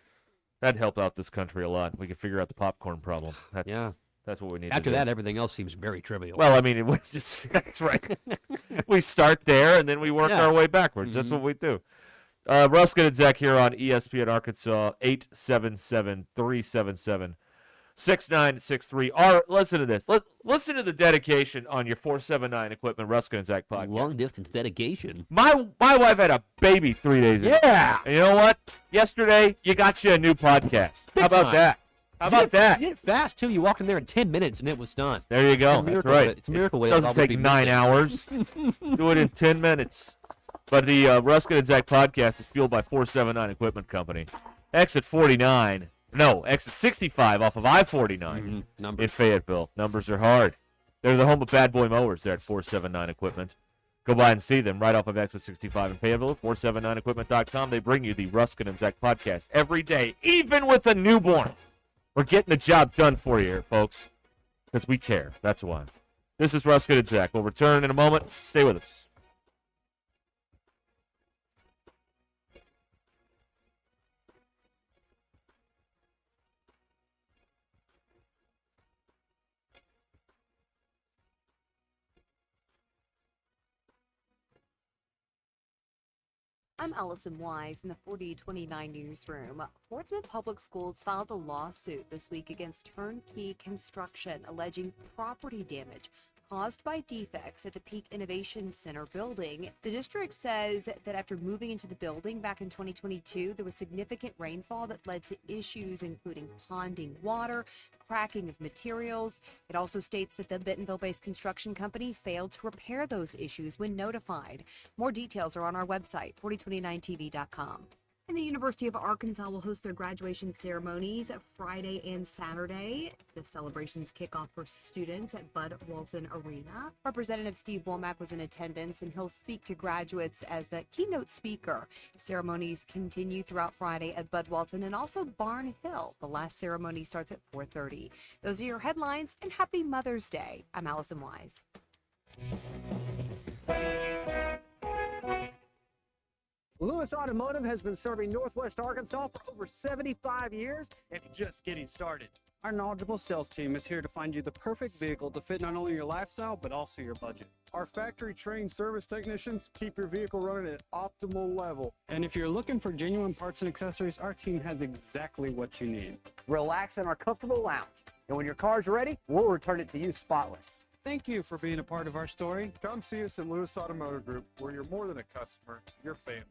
That'd help out this country a lot. We could figure out the popcorn problem. That's what we need. After to do. that, everything else seems very trivial. Well, I mean, it was just that's right. We start there and then we work our way backwards. That's what we do. Ruscin and Zach here on ESPN Arkansas, 877-377-6963. Listen to this. Listen to the dedication on your 479 Equipment Ruscin and Zach podcast. Long distance dedication. My wife had a baby 3 days ago. Yeah. And you know what? Yesterday, you got you a new podcast. How about time. that? How about that? You did it fast, too. You walked in there in 10 minutes, and it was done. There you go. It's a That's miracle right. that- It's a miracle. It that doesn't all would take be 9 missing. hours. Do it in 10 minutes. But the Ruscin and Zach podcast is fueled by 479 Equipment Company. Exit 65 off of I-49 in Fayetteville. Numbers are hard. They're the home of bad boy mowers there at 479 Equipment. Go by and see them right off of Exit 65 in Fayetteville, 479equipment.com. They bring you the Ruscin and Zach podcast every day, even with a newborn. We're getting the job done for you here, folks, because we care. That's why. This is Ruscin and Zach. We'll return in a moment. Stay with us. I'm Allison Wise in the 4029 newsroom. Portsmouth Public Schools filed a lawsuit this week against Turnkey Construction, alleging property damage caused by defects at the Peak Innovation Center building. The district says that after moving into the building back in 2022, there was significant rainfall that led to issues including ponding water, cracking of materials. It also states that the Bentonville-based construction company failed to repair those issues when notified. More details are on our website, 4029tv.com. And the University of Arkansas will host their graduation ceremonies Friday and Saturday. The celebrations kick off for students at Bud Walton Arena. Representative Steve Womack was in attendance, and he'll speak to graduates as the keynote speaker. Ceremonies continue throughout Friday at Bud Walton and also Barn Hill. The last ceremony starts at 4:30. Those are your headlines, and happy Mother's Day. I'm Allison Wise. Lewis Automotive has been serving Northwest Arkansas for over 75 years and just getting started. Our knowledgeable sales team is here to find you the perfect vehicle to fit not only your lifestyle, but also your budget. Our factory-trained service technicians keep your vehicle running at optimal level. And if you're looking for genuine parts and accessories, our team has exactly what you need. Relax in our comfortable lounge. And when your car's ready, we'll return it to you spotless. Thank you for being a part of our story. Come see us at Lewis Automotive Group, where you're more than a customer, you're family.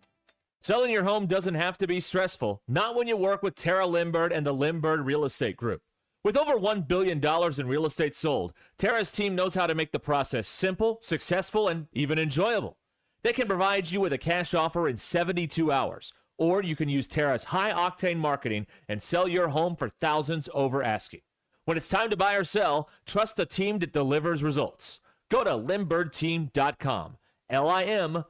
Selling your home doesn't have to be stressful, not when you work with Tara Limbird and the Limbird Real Estate Group. With over $1 billion in real estate sold, Tara's team knows how to make the process simple, successful, and even enjoyable. They can provide you with a cash offer in 72 hours. Or you can use Terra's high-octane marketing and sell your home for thousands over asking. When it's time to buy or sell, trust a team that delivers results. Go to LimbirdTeam.com. LIMBIRD.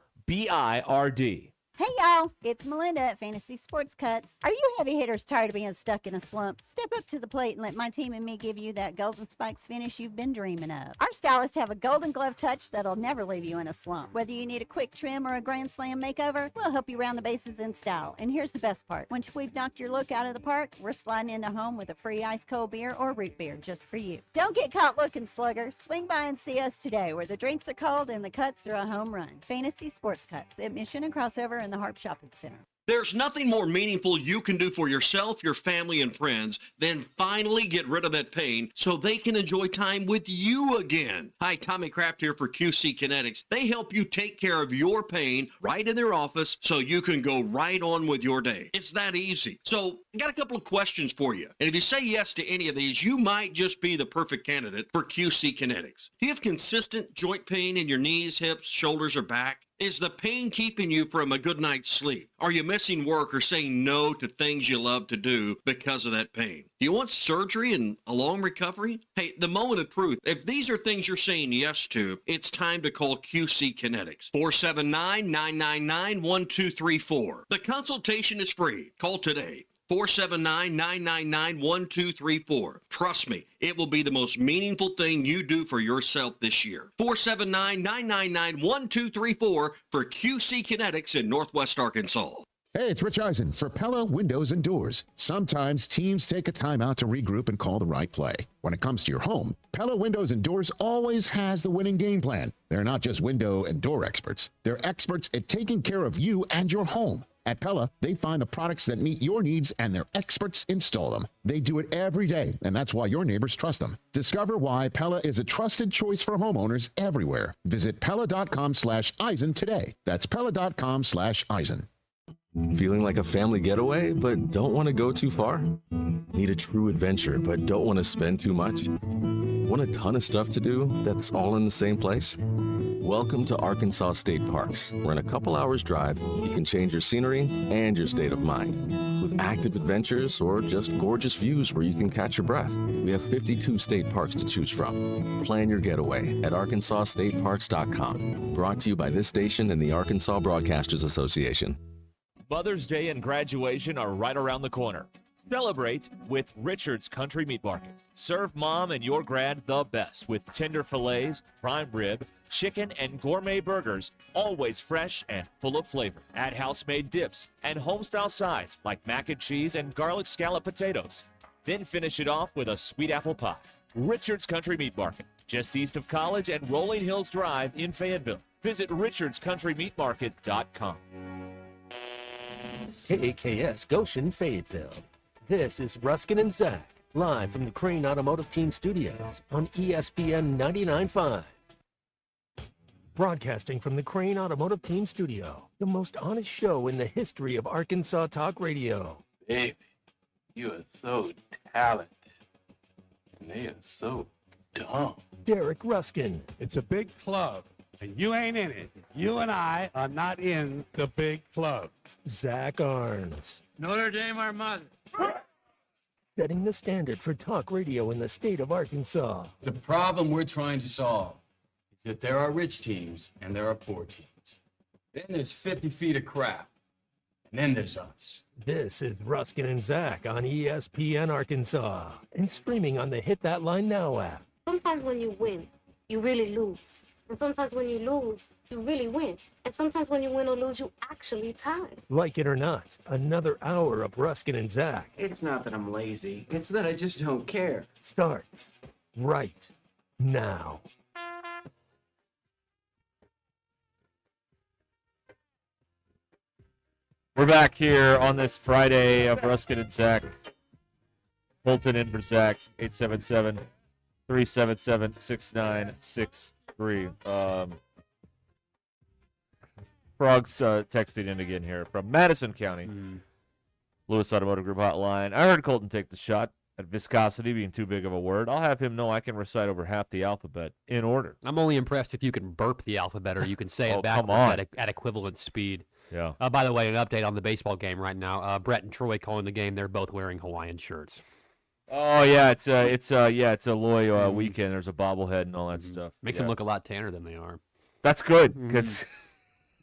Hey y'all, it's Melinda at Fantasy Sports Cuts. Are you heavy hitters tired of being stuck in a slump? Step up to the plate and let my team and me give you that golden spikes finish you've been dreaming of. Our stylists have a golden glove touch that'll never leave you in a slump. Whether you need a quick trim or a grand slam makeover, we'll help you round the bases in style. And here's the best part. Once we've knocked your look out of the park, we're sliding into home with a free ice cold beer or root beer just for you. Don't get caught looking, slugger. Swing by and see us today where the drinks are cold and the cuts are a home run. Fantasy Sports Cuts at Mission and Crossover in the Harp Shopping Center. There's nothing more meaningful you can do for yourself, your family, and friends than finally get rid of that pain so they can enjoy time with you again. Hi, Tommy Kraft here for QC Kinetics. They help you take care of your pain right in their office so you can go right on with your day. It's that easy. So I got a couple of questions for you. And if you say yes to any of these, you might just be the perfect candidate for QC Kinetics. Do you have consistent joint pain in your knees, hips, shoulders, or back? Is the pain keeping you from a good night's sleep? Are you missing work or saying no to things you love to do because of that pain? Do you want surgery and a long recovery? Hey, the moment of truth, if these are things you're saying yes to, it's time to call QC Kinetics. 479-999-1234. The consultation is free. Call today. 479-999-1234. Trust me, it will be the most meaningful thing you do for yourself this year. 479-999-1234 for QC Kinetics in Northwest Arkansas. Hey, it's Rich Eisen for Pella Windows and Doors. Sometimes teams take a time out to regroup and call the right play. When it comes to your home, Pella Windows and Doors always has the winning game plan. They're not just window and door experts. They're experts at taking care of you and your home. At Pella, they find the products that meet your needs and their experts install them. They do it every day, and that's why your neighbors trust them. Discover why Pella is a trusted choice for homeowners everywhere. Visit Pella.com/Eisen today. That's Pella.com/Eisen. Feeling like a family getaway, but don't want to go too far? Need a true adventure, but don't want to spend too much? Want a ton of stuff to do that's all in the same place? Welcome to Arkansas State Parks, where in a couple hours drive, you can change your scenery and your state of mind. With active adventures or just gorgeous views where you can catch your breath. We have 52 state parks to choose from. Plan your getaway at arkansasstateparks.com. Brought to you by this station and the Arkansas Broadcasters Association. Mother's Day and graduation are right around the corner. Celebrate with Richard's Country Meat Market. Serve mom and your grad the best with tender fillets, prime rib, chicken, and gourmet burgers, always fresh and full of flavor. Add house-made dips and home-style sides like mac and cheese and garlic scallop potatoes. Then finish it off with a sweet apple pie. Richard's Country Meat Market, just east of College and Rolling Hills Drive in Fayetteville. Visit richardscountrymeatmarket.com. KAKS Goshen, Fayetteville. This is Ruscin Zach, live from the Crane Automotive Team Studios on ESPN 99.5. Broadcasting from the Crane Automotive Team Studio, the most honest show in the history of Arkansas Talk Radio. Baby, you are so talented, and they are so dumb. Derek Ruskin. It's a big club, and you ain't in it. You and I are not in the big club. Zach Arns. Notre Dame, our mother. Setting the standard for talk radio in the state of Arkansas. The problem we're trying to solve is that there are rich teams and there are poor teams. Then there's 50 feet of crap. And then there's us. This is Ruskin and Zach on ESPN Arkansas and streaming on the Hit That Line Now app. Sometimes when you win, you really lose. And sometimes when you lose, you really win. And sometimes when you win or lose, you actually tie. Like it or not, another hour of Ruskin and Zach It's not that I'm lazy. It's that I just don't care. starts right now. We're back here on this Friday of Ruskin and Zach. Bolton in for Zach, 877-377-6963. Frog's texting in again here from Madison County. Lewis Automotive Group hotline. I heard Colton take the shot. viscosity being too big of a word. I'll have him know I can recite over half the alphabet in order. I'm only impressed if you can burp the alphabet or you can say Oh, it come backwards on. at equivalent speed. Yeah. By the way, an update on the baseball game right now. Brett and Troy calling the game. They're both wearing Hawaiian shirts. Oh yeah, it's a Loy weekend. There's a bobblehead and all that stuff. Makes Yeah. them look a lot tanner than they are. That's good because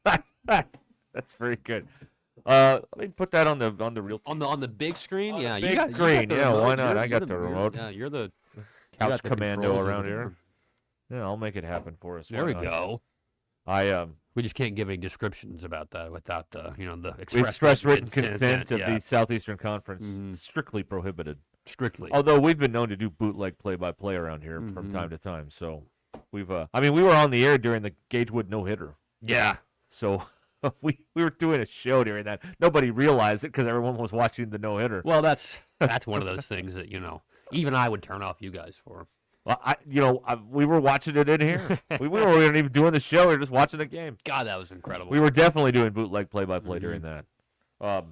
that's very good. Let me put that on the real on the big screen. Yeah, big you got screen. the Yeah, remote. why not? You're- I got you're the you're- remote. Yeah, you're the Couch got the commando controls around over here. Yeah, I'll make it happen for us. There Why we not? go. We just can't give any descriptions about that without the express written consent of yeah. the Southeastern Conference. Strictly prohibited. Strictly. Although we've been known to do bootleg play-by-play around here from time to time, so we've. I mean, we were on the air during the Gagewood no-hitter. Yeah. So we were doing a show during that. Nobody realized it because everyone was watching the no-hitter. Well, that's one of those things that even I would turn off you guys for. Well, we were watching it in here. we weren't even doing the show. We were just watching the game. God, that was incredible. We were definitely doing bootleg play-by-play during that. I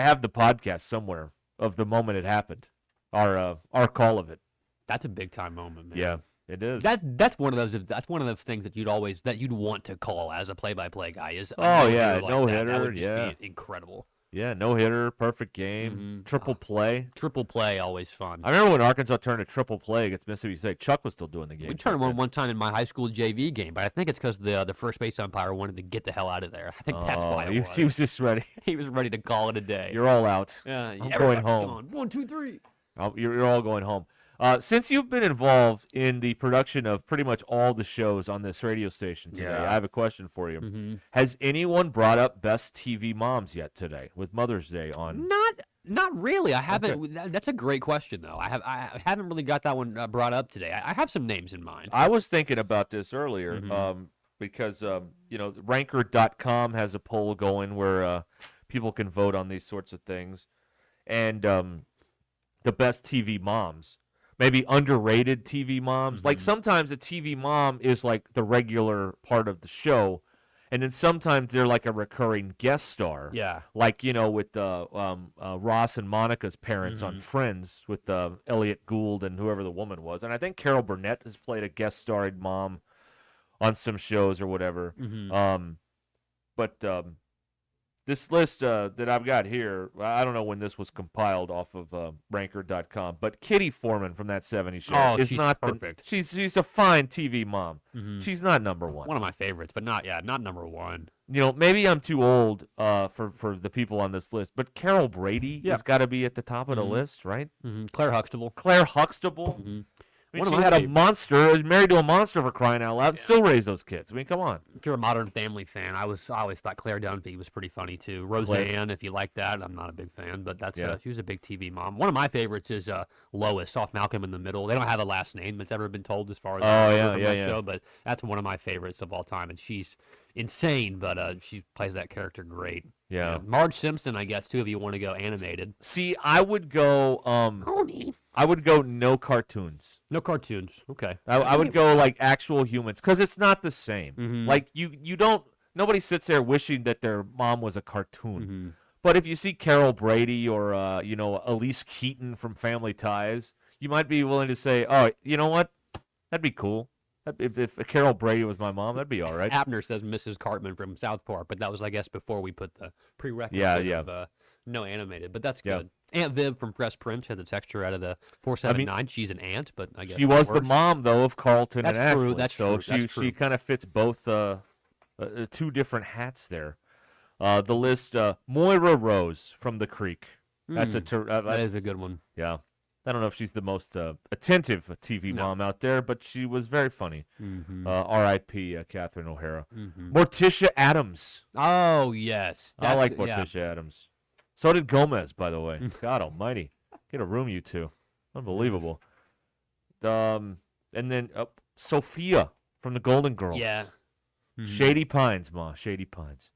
have the podcast somewhere of the moment it happened. Our call of it. That's a big time moment, man. Yeah, it is. That's one of those. That's one of the things that you'd want to call as a play-by-play guy. Is Oh yeah, like no that. hitter. That would just Yeah, be incredible. Yeah, no hitter, perfect game, triple play. Triple play, always fun. I remember when Arkansas turned a triple play against Mississippi State. Chuck was still doing the game. We turned one time in my high school JV game, but I think it's because the first base umpire wanted to get the hell out of there. I think that's why it was. He was just ready. He was ready to call it a day. You're all out. Yeah, I'm going everybody's home. gone. 1, 2, 3. You're all going home. Since you've been involved in the production of pretty much all the shows on this radio station today, Yeah. I have a question for you. Has anyone brought up best TV moms yet today with Mother's Day on? Not really. I haven't. That's a great question, though. I haven't really got that one brought up today. I have some names in mind. I was thinking about this earlier because, Ranker.com has a poll going where people can vote on these sorts of things. And the best TV moms. Maybe underrated TV moms. Like sometimes a TV mom is like the regular part of the show, and then sometimes they're like a recurring guest star. Yeah. Like, with Ross and Monica's parents on Friends with Elliot Gould and whoever the woman was. And I think Carol Burnett has played a guest starring mom on some shows or whatever. This list that I've got here, I don't know when this was compiled off of Ranker.com, but Kitty Foreman from that 70s show is she's not perfect. She's a fine TV mom. She's not number one. One of my favorites, but not number one. Maybe I'm too old for the people on this list, but Carol Brady has got to be at the top of the list, right? Claire Huxtable. Claire Huxtable. I mean, One of she my had a favorites. monster, married to a monster for crying out loud, and still raised those kids. I mean, come on. If you're a Modern Family fan, I always thought Claire Dunphy was pretty funny too. Roseanne, if you like that, I'm not a big fan, but she was a big TV mom. One of my favorites is Lois off Malcolm in the Middle. They don't have a last name that's ever been told as far as I remember from that show, but that's one of my favorites of all time, and she's insane, but she plays that character great. Yeah. Marge Simpson, I guess too, if you want to go animated. See, I would go. I would go no cartoons. No cartoons. Okay. I would go like actual humans because it's not the same. Like you don't. Nobody sits there wishing that their mom was a cartoon. But if you see Carol Brady or Elise Keaton from Family Ties, you might be willing to say, "Oh, you know what? That'd be cool. If Carol Brady was my mom, that'd be all right." Abner says Mrs. Cartman from South Park, but that was, I guess, before we put the prerequisite of no animated. But that's good. Aunt Viv from Fresh Prince had the texture out of the 479. She's an aunt, but I guess she was the works. mom though of Carlton That's and true. Ashley. That's so true. she kind of fits both two different hats there. The list: Moira Rose from The Creek. That's that is a good one. Yeah. I don't know if she's the most attentive TV mom out there, but she was very funny. R.I.P. Catherine O'Hara. Morticia Adams. Oh, yes. I like Morticia Adams. So did Gomez, by the way. God almighty. Get a room, you two. Unbelievable. And then Sophia from the Golden Girls. Yeah. Shady Pines, Ma. Shady Pines.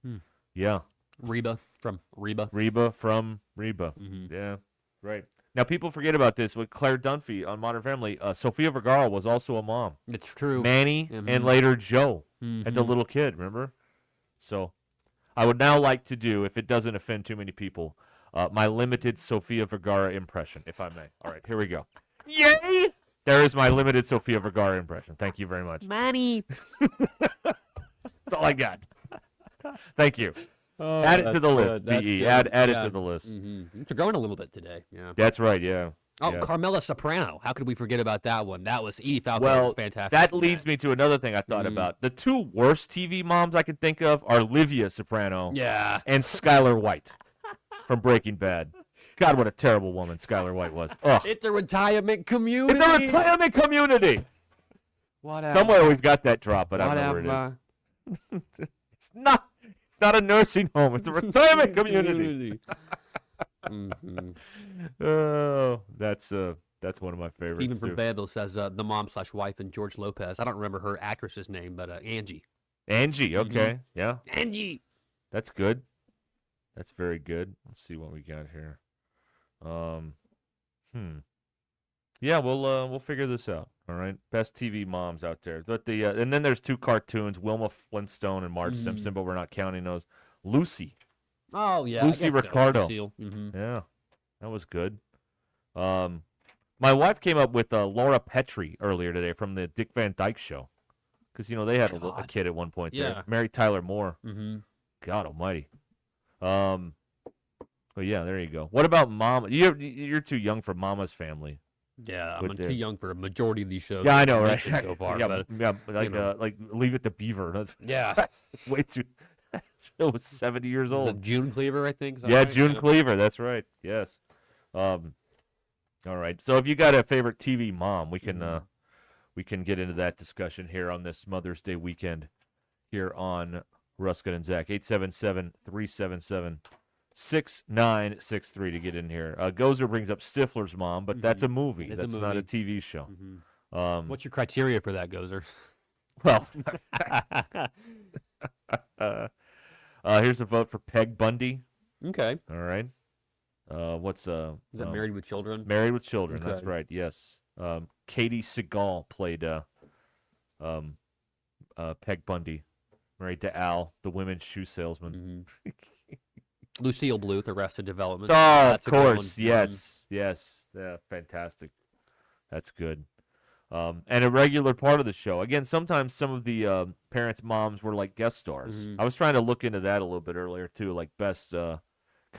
Yeah. Reba from Reba. Reba from Reba. Yeah, right. Now, people forget about this with Claire Dunphy on Modern Family. Sofia Vergara was also a mom. It's true. Manny and later Joe and the little kid, remember? So I would now like to do, if it doesn't offend too many people, my limited Sofia Vergara impression, if I may. All right, here we go. Yay! There is my limited Sofia Vergara impression. Thank you very much. Money. That's all I got. Thank you. Oh, add it to the list. That's BE. good. Add it Yeah. to the list. It's growing a little bit today. Yeah. That's right. Yeah. Oh, yeah. Carmela Soprano. How could we forget about that one? That was Edie Falco. Well, was fantastic. that leads me to another thing I thought about. The two worst TV moms I can think of are Livia Soprano Yeah. and Skylar White from Breaking Bad. God, what a terrible woman Skylar White was. Ugh. It's a retirement community. It's a retirement community. Whatever. Somewhere we've got that drop, but I don't know where Whatever. it is. It's not a nursing home. It's a retirement community. Oh, that's one of my favorites. Even from too. Fayetteville says the mom/wife and George Lopez. I don't remember her actress's name, but Angie. Angie, okay. Yeah. Angie. That's good. That's very good. Let's see what we got here. Yeah, we'll figure this out. All right. Best TV moms out there. But and then there's two cartoons, Wilma Flintstone and Marge Simpson, but we're not counting those. Lucy. Oh yeah. Lucy I guess so. Ricardo. Lucille. Yeah. That was good. My wife came up with Laura Petrie earlier today from the Dick Van Dyke Show. Because, they had a kid at one point there. Yeah. Mary Tyler Moore. Mm-hmm. God almighty. Well, yeah, there you go. What about Mama? You're too young for Mama's Family. Yeah, I'm With too the- young for a majority of these shows. Yeah, I I've know, right? mentioned So far, yeah, but, yeah, like you know. like Leave It to Beaver. That's, Yeah. that's way too. It was 70 years Was it old. June Cleaver, I think. Is that Yeah, right? June Cleaver. That's right. Yes. All right. So if you got a favorite TV mom, we can get into that discussion here on this Mother's Day weekend here on Ruscin and Zach. 877-377-6963 to get in here. Gozer brings up Stifler's mom, but that's a movie. It's a That's not a movie. TV show. What's your criteria for that, Gozer? Well, here's a vote for Peg Bundy. Okay. All right. What's Is that Married with Children? Married with Children. That's Okay. right. Yes. Katie Seagal played Peg Bundy, married to Al, the women's shoe salesman. Lucille Bluth, Arrested Development. Oh, That's of a good one. course. Yes. Yes. Yeah, fantastic. That's good. And a regular part of the show. Again, sometimes some of the parents' moms were like guest stars. I was trying to look into that a little bit earlier too, like best kind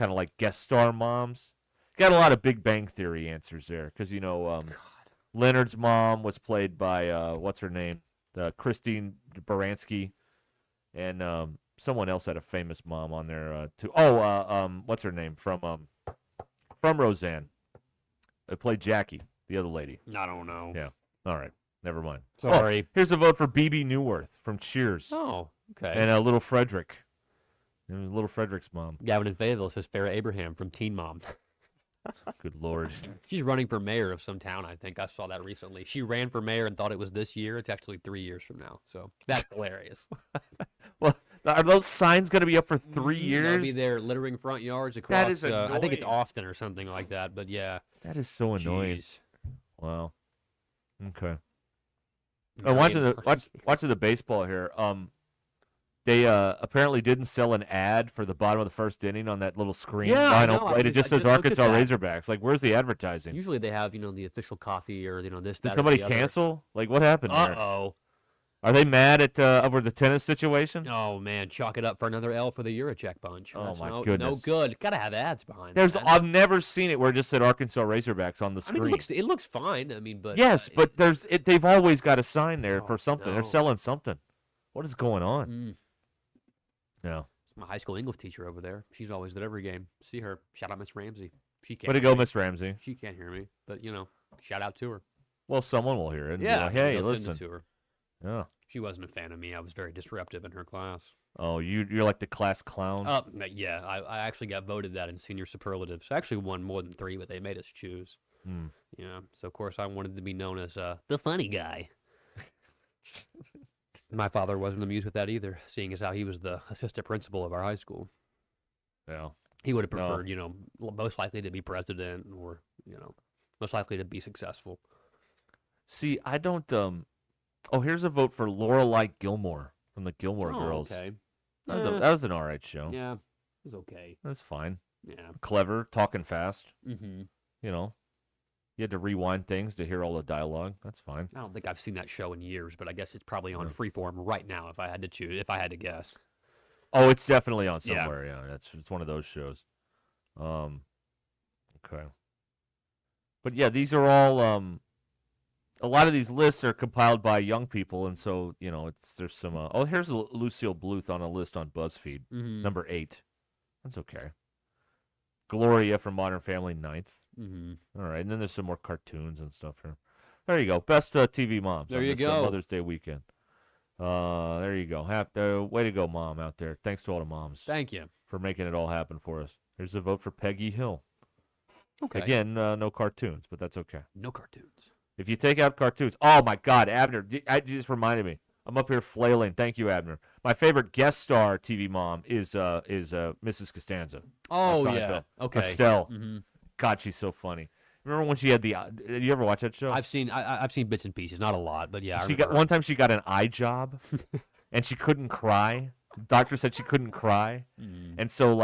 of like guest star moms. Got a lot of Big Bang Theory answers there because Leonard's mom was played by what's her name, Christine Baranski, and someone else had a famous mom on there too. What's her name from Roseanne? It played Jackie, the other lady. I don't know. Yeah. All right. Never mind. Sorry. Oh, here's a vote for BB Newworth from Cheers. Oh, okay. And Little Frederick. Little Frederick's mom. Gavin in Fayetteville says Farrah Abraham from Teen Mom. Good Lord. She's running for mayor of some town, I think. I saw that recently. She ran for mayor and thought it was this year. It's actually 3 years from now. So that's hilarious. Well, are those signs going to be up for 3 years? They'll be there littering front yards across. That is I think it's annoying. Austin or something like that. But yeah. That is so annoying. Jeez. Wow. Okay. Very Watching the baseball here. They apparently didn't sell an ad for the bottom of the first inning on that little screen. Yeah, I vinyl know. plate. It just says looked at Arkansas that. Razorbacks. Like, where's the advertising? Usually they have, the official coffee or, this. Did that, or somebody the other. cancel? Like, what happened there? Uh-oh. Are they mad at over the tennis situation? Oh, man. Chalk it up for another L for the Eurocheck bunch. Oh, That's my no goodness. good. Got to have ads behind There's that. I've never seen it where it just said Arkansas Razorbacks on the I mean, screen. it looks fine. I mean, but Yes, but they've always got a sign there for something. no. They're selling something. What is going on? No. It's my high school English teacher over there. She's always at every game. See her. Shout out Miss Ramsey. She can't. Way to hear go, me. Miss Ramsey. She can't hear me, but shout out to her. Well, someone will hear it. And be Yeah, like, hey, they'll listen. send it to her. Yeah. She wasn't a fan of me. I was very disruptive in her class. Oh, you're like the class clown. Yeah. I actually got voted that in senior superlatives. I actually won more than 3, but they made us choose. Yeah. So of course I wanted to be known as the funny guy. My father wasn't amused with that either, seeing as how he was the assistant principal of our high school. Yeah. He would have preferred, most likely to be president or, most likely to be successful. See, I don't. Oh, here's a vote for Lorelai Gilmore from the Gilmore Girls. Okay. That was an all right show. Yeah, it was okay. That's fine. clever, talking fast. Mm-hmm. You know, you had to rewind things to hear all the dialogue. That's fine. I don't think I've seen that show in years, but I guess it's probably on Freeform right now if I had to choose, if I had to guess. Oh, it's definitely on somewhere. Yeah, it's one of those shows. Okay. But yeah, these are all a lot of these lists are compiled by young people, and so there's some. Here's Lucille Bluth on a list on BuzzFeed, number 8. That's okay. Gloria from Modern Family, 9th. Mm-hmm. All right, and then there's some more cartoons and stuff here. There you go. Best TV moms. There on you this, go. Mother's Day weekend. There you go. Way to go, Mom, out there. Thanks to all the moms. Thank you for making it all happen for us. Here's a vote for Peggy Hill. Okay. Again, no cartoons, but that's okay. No cartoons. If you take out cartoons, oh my God, Abner, you just reminded me. I'm up here flailing. Thank you, Abner. My favorite guest star TV mom is Mrs. Costanza. Oh yeah, okay. Estelle. Mm-hmm. God, she's so funny. Remember when she had did you ever watch that show? I've seen bits and pieces, not a lot, but yeah. One time she got an eye job, and she couldn't cry. The doctor said she couldn't cry, and so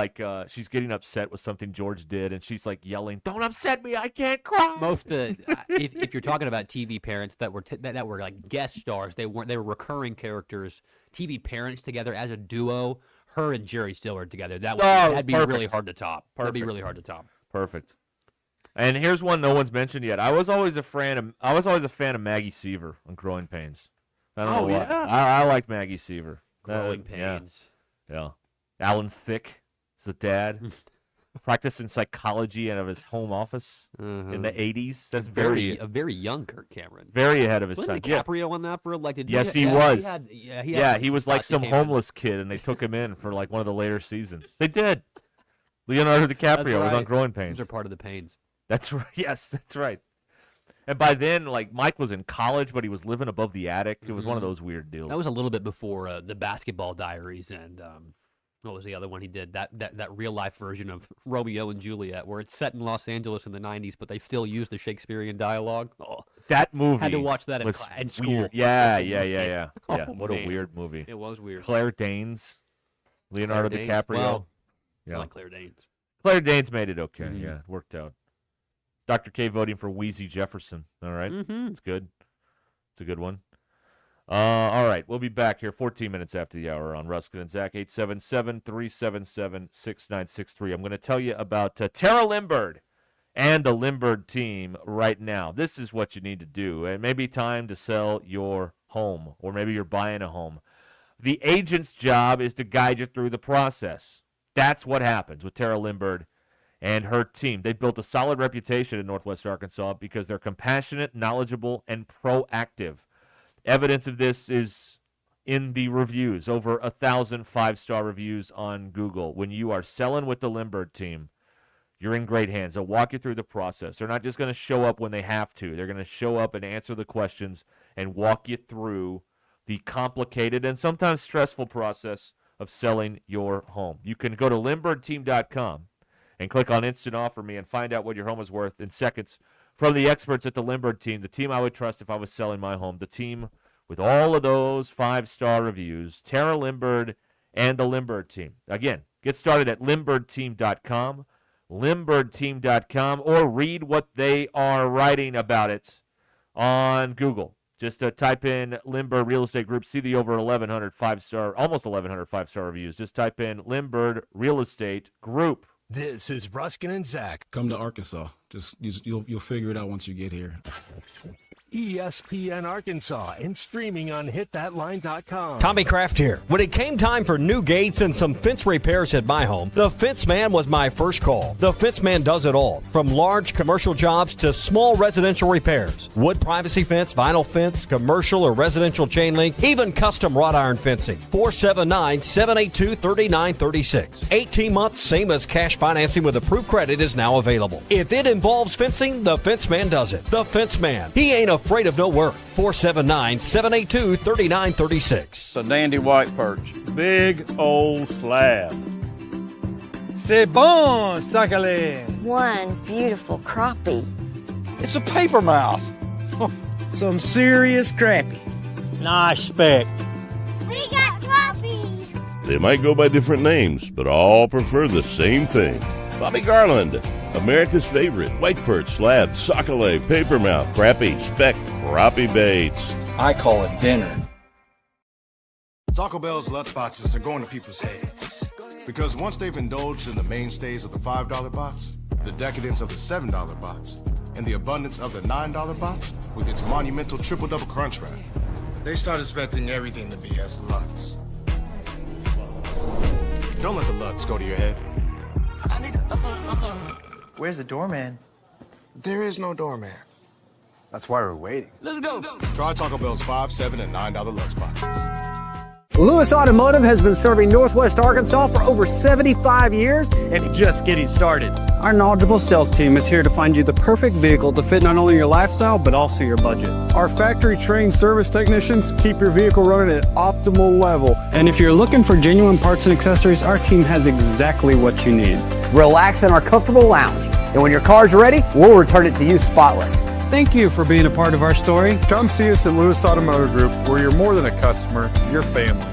she's getting upset with something George did, and she's yelling, "Don't upset me! I can't cry." Most if you're talking about TV parents that were that were like guest stars, they were recurring characters. TV parents together as a duo, her and Jerry Stiller together. That'd be really hard to top. That'd be really hard to top. Perfect. And here's one no one's mentioned yet. I was always a fan of Maggie Seaver on Growing Pains. I don't know why. Yeah. I like Maggie Seaver. Growing Pains. Yeah. Alan Thicke is the dad. Practicing psychology out of his home office in the 80s. That's a very young Kirk Cameron. Very ahead of his Wasn't time. DiCaprio on that for elected? Yes, he was. He was like some homeless kid, and they took him in for one of the later seasons. They did. Leonardo DiCaprio was on Growing Pains. These are part of the pains. That's right. Yes, that's right. And by then, Mike was in college, but he was living above the attic. It was one of those weird deals. That was a little bit before the Basketball Diaries and what was the other one he did? That real life version of Romeo and Juliet, where it's set in Los Angeles in the 90s, but they still use the Shakespearean dialogue. Oh, that movie had to watch that in school. Weird. Yeah. What a weird movie. It was weird. Claire Danes, Leonardo DiCaprio. Well, I like Claire Danes. Claire Danes made it okay. Yeah, it worked out. Dr. K voting for Wheezy Jefferson. All right. It's good. It's a good one. All right. We'll be back here 14 minutes after the hour on Ruscin and Zach, 877-377-6963. I'm going to tell you about Tara Limbird and the Limbird team right now. This is what you need to do. It may be time to sell your home, or maybe you're buying a home. The agent's job is to guide you through the process. That's what happens with Tara Limbird and her team. They built a solid reputation in Northwest Arkansas because they're compassionate, knowledgeable, and proactive. Evidence of this is in the reviews. Over 1,000 5-star reviews on Google. When you are selling with the Limbird team, you're in great hands. They'll walk you through the process. They're not just going to show up when they have to. They're going to show up and answer the questions and walk you through the complicated and sometimes stressful process of selling your home. You can go to LimbirdTeam.com and click on Instant Offer Me and find out what your home is worth in seconds from the experts at the Limbird team, the team I would trust if I was selling my home, the team with all of those 5-star reviews, Tara Limbird and the Limbird team. Again, get started at LimbirdTeam.com, LimbirdTeam.com, or read what they are writing about it on Google. Just type in Limbird Real Estate Group, see the over 1,100 5-star, almost 1,100 5-star reviews. Just type in Limbird Real Estate Group. This is Ruscin and Zach. Come to Arkansas. You'll figure it out once you get here. ESPN Arkansas and streaming on hitthatline.com. Tommy Kraft here. When it came time for new gates and some fence repairs at my home, the Fence Man was my first call. The Fence Man does it all, from large commercial jobs to small residential repairs. Wood privacy fence, vinyl fence, commercial or residential chain link, even custom wrought iron fencing. 479-782-3936. 18 months, same as cash financing with approved credit is now available. If it involves fencing, the Fence Man does it. The Fence Man. He ain't afraid of no work. 479-782-3936. It's a dandy white perch. Big old slab. C'est bon, sacalé. One beautiful crappie. It's a paper mouse. Some serious crappie. Nice speck. We got crappies. They might go by different names, but all prefer the same thing. Bobby Garland, America's favorite, white perch, slab, sockeye, papermouth, crappie, speck, crappie baits. I call it dinner. Taco Bell's Lutz boxes are going to people's heads. Because once they've indulged in the mainstays of the $5 box, the decadence of the $7 box, and the abundance of the $9 box with its monumental triple-double crunch wrap, they start expecting everything to be as Lutz. Don't let the Lutz go to your head. Where's the doorman? There is no doorman. That's why we're waiting. Let's go. Try Taco Bell's $5, $7, and $9 Lutz boxes. Lewis Automotive has been serving Northwest Arkansas for over 75 years and it's just getting started. Our knowledgeable sales team is here to find you the perfect vehicle to fit not only your lifestyle, but also your budget. Our factory-trained service technicians keep your vehicle running at optimal level. And if you're looking for genuine parts and accessories, our team has exactly what you need. Relax in our comfortable lounge, and when your car's ready, we'll return it to you spotless. Thank you for being a part of our story. Come see us at Lewis Automotive Group, where you're more than a customer, you're family.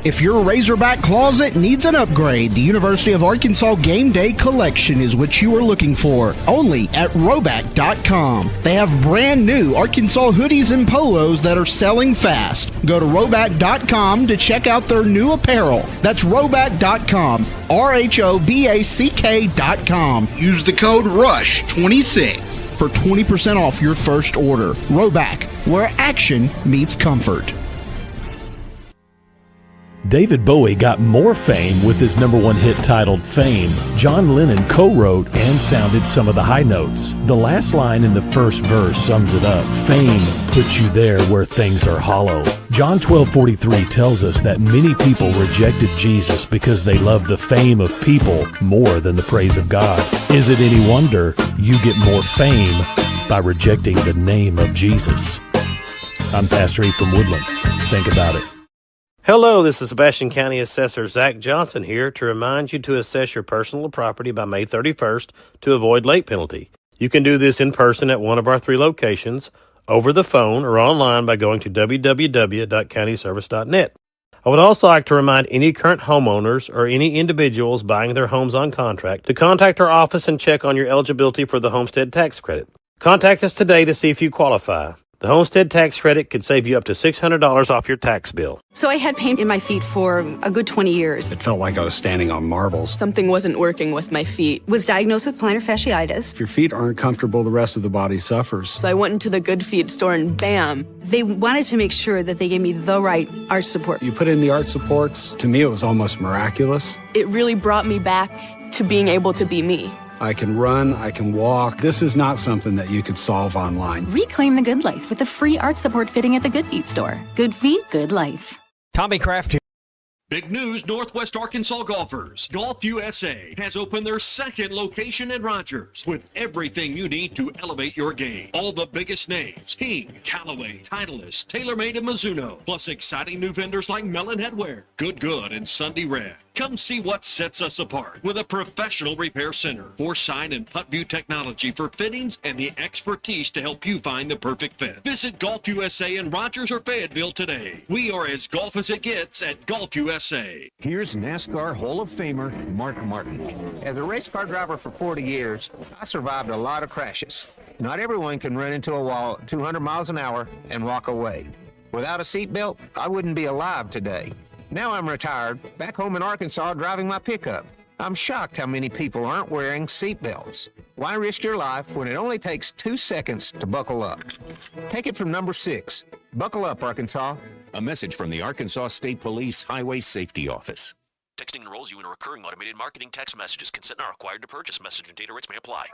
If your Razorback closet needs an upgrade, the University of Arkansas Game Day Collection is what you are looking for, only at Roback.com. They have brand new Arkansas hoodies and polos that are selling fast. Go to Roback.com to check out their new apparel. That's Roback.com, RHOBACK.com. Use the code RUSH26 for 20% off your first order. Roback, where action meets comfort. David Bowie got more fame with his #1 hit titled Fame. John Lennon co-wrote and sounded some of the high notes. The last line in the first verse sums it up. Fame puts you there where things are hollow. John 12:43 tells us that many people rejected Jesus because they loved the fame of people more than the praise of God. Is it any wonder you get more fame by rejecting the name of Jesus? I'm Pastor E from Woodland. Think about it. Hello, this is Sebastian County Assessor Zach Johnson here to remind you to assess your personal property by May 31st to avoid late penalty. You can do this in person at one of our 3 locations, over the phone, or online by going to www.countyservice.net. I would also like to remind any current homeowners or any individuals buying their homes on contract to contact our office and check on your eligibility for the homestead tax credit. Contact us today to see if you qualify. The homestead tax credit could save you up to $600 off your tax bill. So I had pain in my feet for a good 20 years. It felt like I was standing on marbles. Something wasn't working with my feet. Was diagnosed with plantar fasciitis. If your feet aren't comfortable, the rest of the body suffers. So I went into the Good Feet store and bam. They wanted to make sure that they gave me the right arch support. You put in the arch supports. To me, it was almost miraculous. It really brought me back to being able to be me. I can run, I can walk. This is not something that you could solve online. Reclaim the good life with the free arch support fitting at the Good Feet store. Good feet, good life. Tommy Kraft here. Big news, Northwest Arkansas golfers. Golf USA has opened their 2nd location in Rogers with everything you need to elevate your game. All the biggest names, King, Callaway, Titleist, TaylorMade, and Mizuno, plus exciting new vendors like Melon Headwear, Good, and Sunday Red. Come see what sets us apart with a professional repair center, foresight and putt view technology for fittings, and the expertise to help you find the perfect fit. Visit Golf USA in Rogers or Fayetteville today. We are as golf as it gets at Golf USA. Here's NASCAR Hall of Famer Mark Martin. As a race car driver for 40 years, I survived a lot of crashes. Not everyone can run into a wall at 200 miles an hour and walk away. Without a seatbelt, I wouldn't be alive today. Now I'm retired, back home in Arkansas driving my pickup. I'm shocked how many people aren't wearing seatbelts. Why risk your life when it only takes 2 seconds to buckle up? Take it from number 6. Buckle up, Arkansas. A message from the Arkansas State Police Highway Safety Office. Texting enrolls you in a recurring automated marketing text messages. Consent not required to purchase. Message and data rates may apply.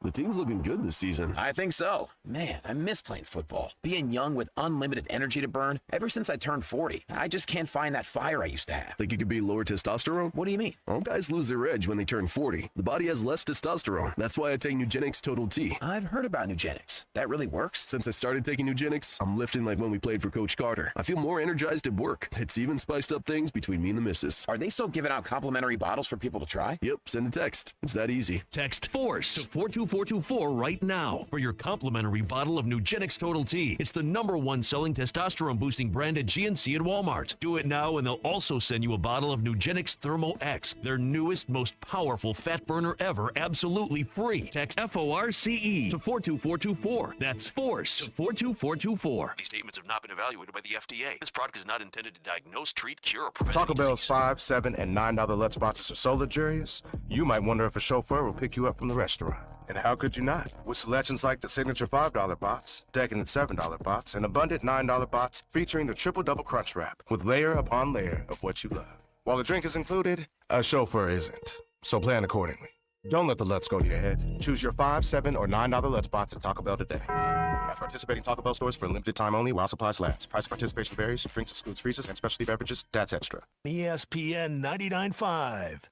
The team's looking good this season. I think so. Man, I miss playing football. Being young with unlimited energy to burn. Ever since I turned 40, I just can't find that fire I used to have. Think you could be lower testosterone? What do you mean? All guys lose their edge when they turn 40. The body has less testosterone. That's why I take Nugenix Total T. I've heard about Nugenix. That really works? Since I started taking Nugenix, I'm lifting like when we played for Coach Carter. I feel more energized at work. It's even spiced up things between me and the missus. Are they still giving out complimentary bottles for people to try? Yep, send a text. It's that easy. Text FORCE to 425 42424 right now for your complimentary bottle of Nugenix Total T. It's the #1 selling testosterone-boosting brand at GNC and Walmart. Do it now, and they'll also send you a bottle of Nugenix Thermo X, their newest, most powerful fat burner ever, absolutely free. Text FORCE to 42424. That's FORCE to 42424. These statements have not been evaluated by the FDA. This product is not intended to diagnose, treat, cure, or prevent Taco any Bell's disease. $5, $7, and $9 Lutz boxes are so luxurious, you might wonder if a chauffeur will pick you up from the restaurant. And how could you not? With selections like the signature $5 box, decadent $7 box, and abundant $9 box featuring the triple-double crunch wrap with layer upon layer of what you love. While the drink is included, a chauffeur isn't. So plan accordingly. Don't let the Lutz go to your head. Choose your $5, $7, or $9 Lutz box at Taco Bell today. At participating Taco Bell stores for a limited time only while supplies last. Price of participation varies. Drinks excludes freezers and specialty beverages. That's extra. ESPN 99.5.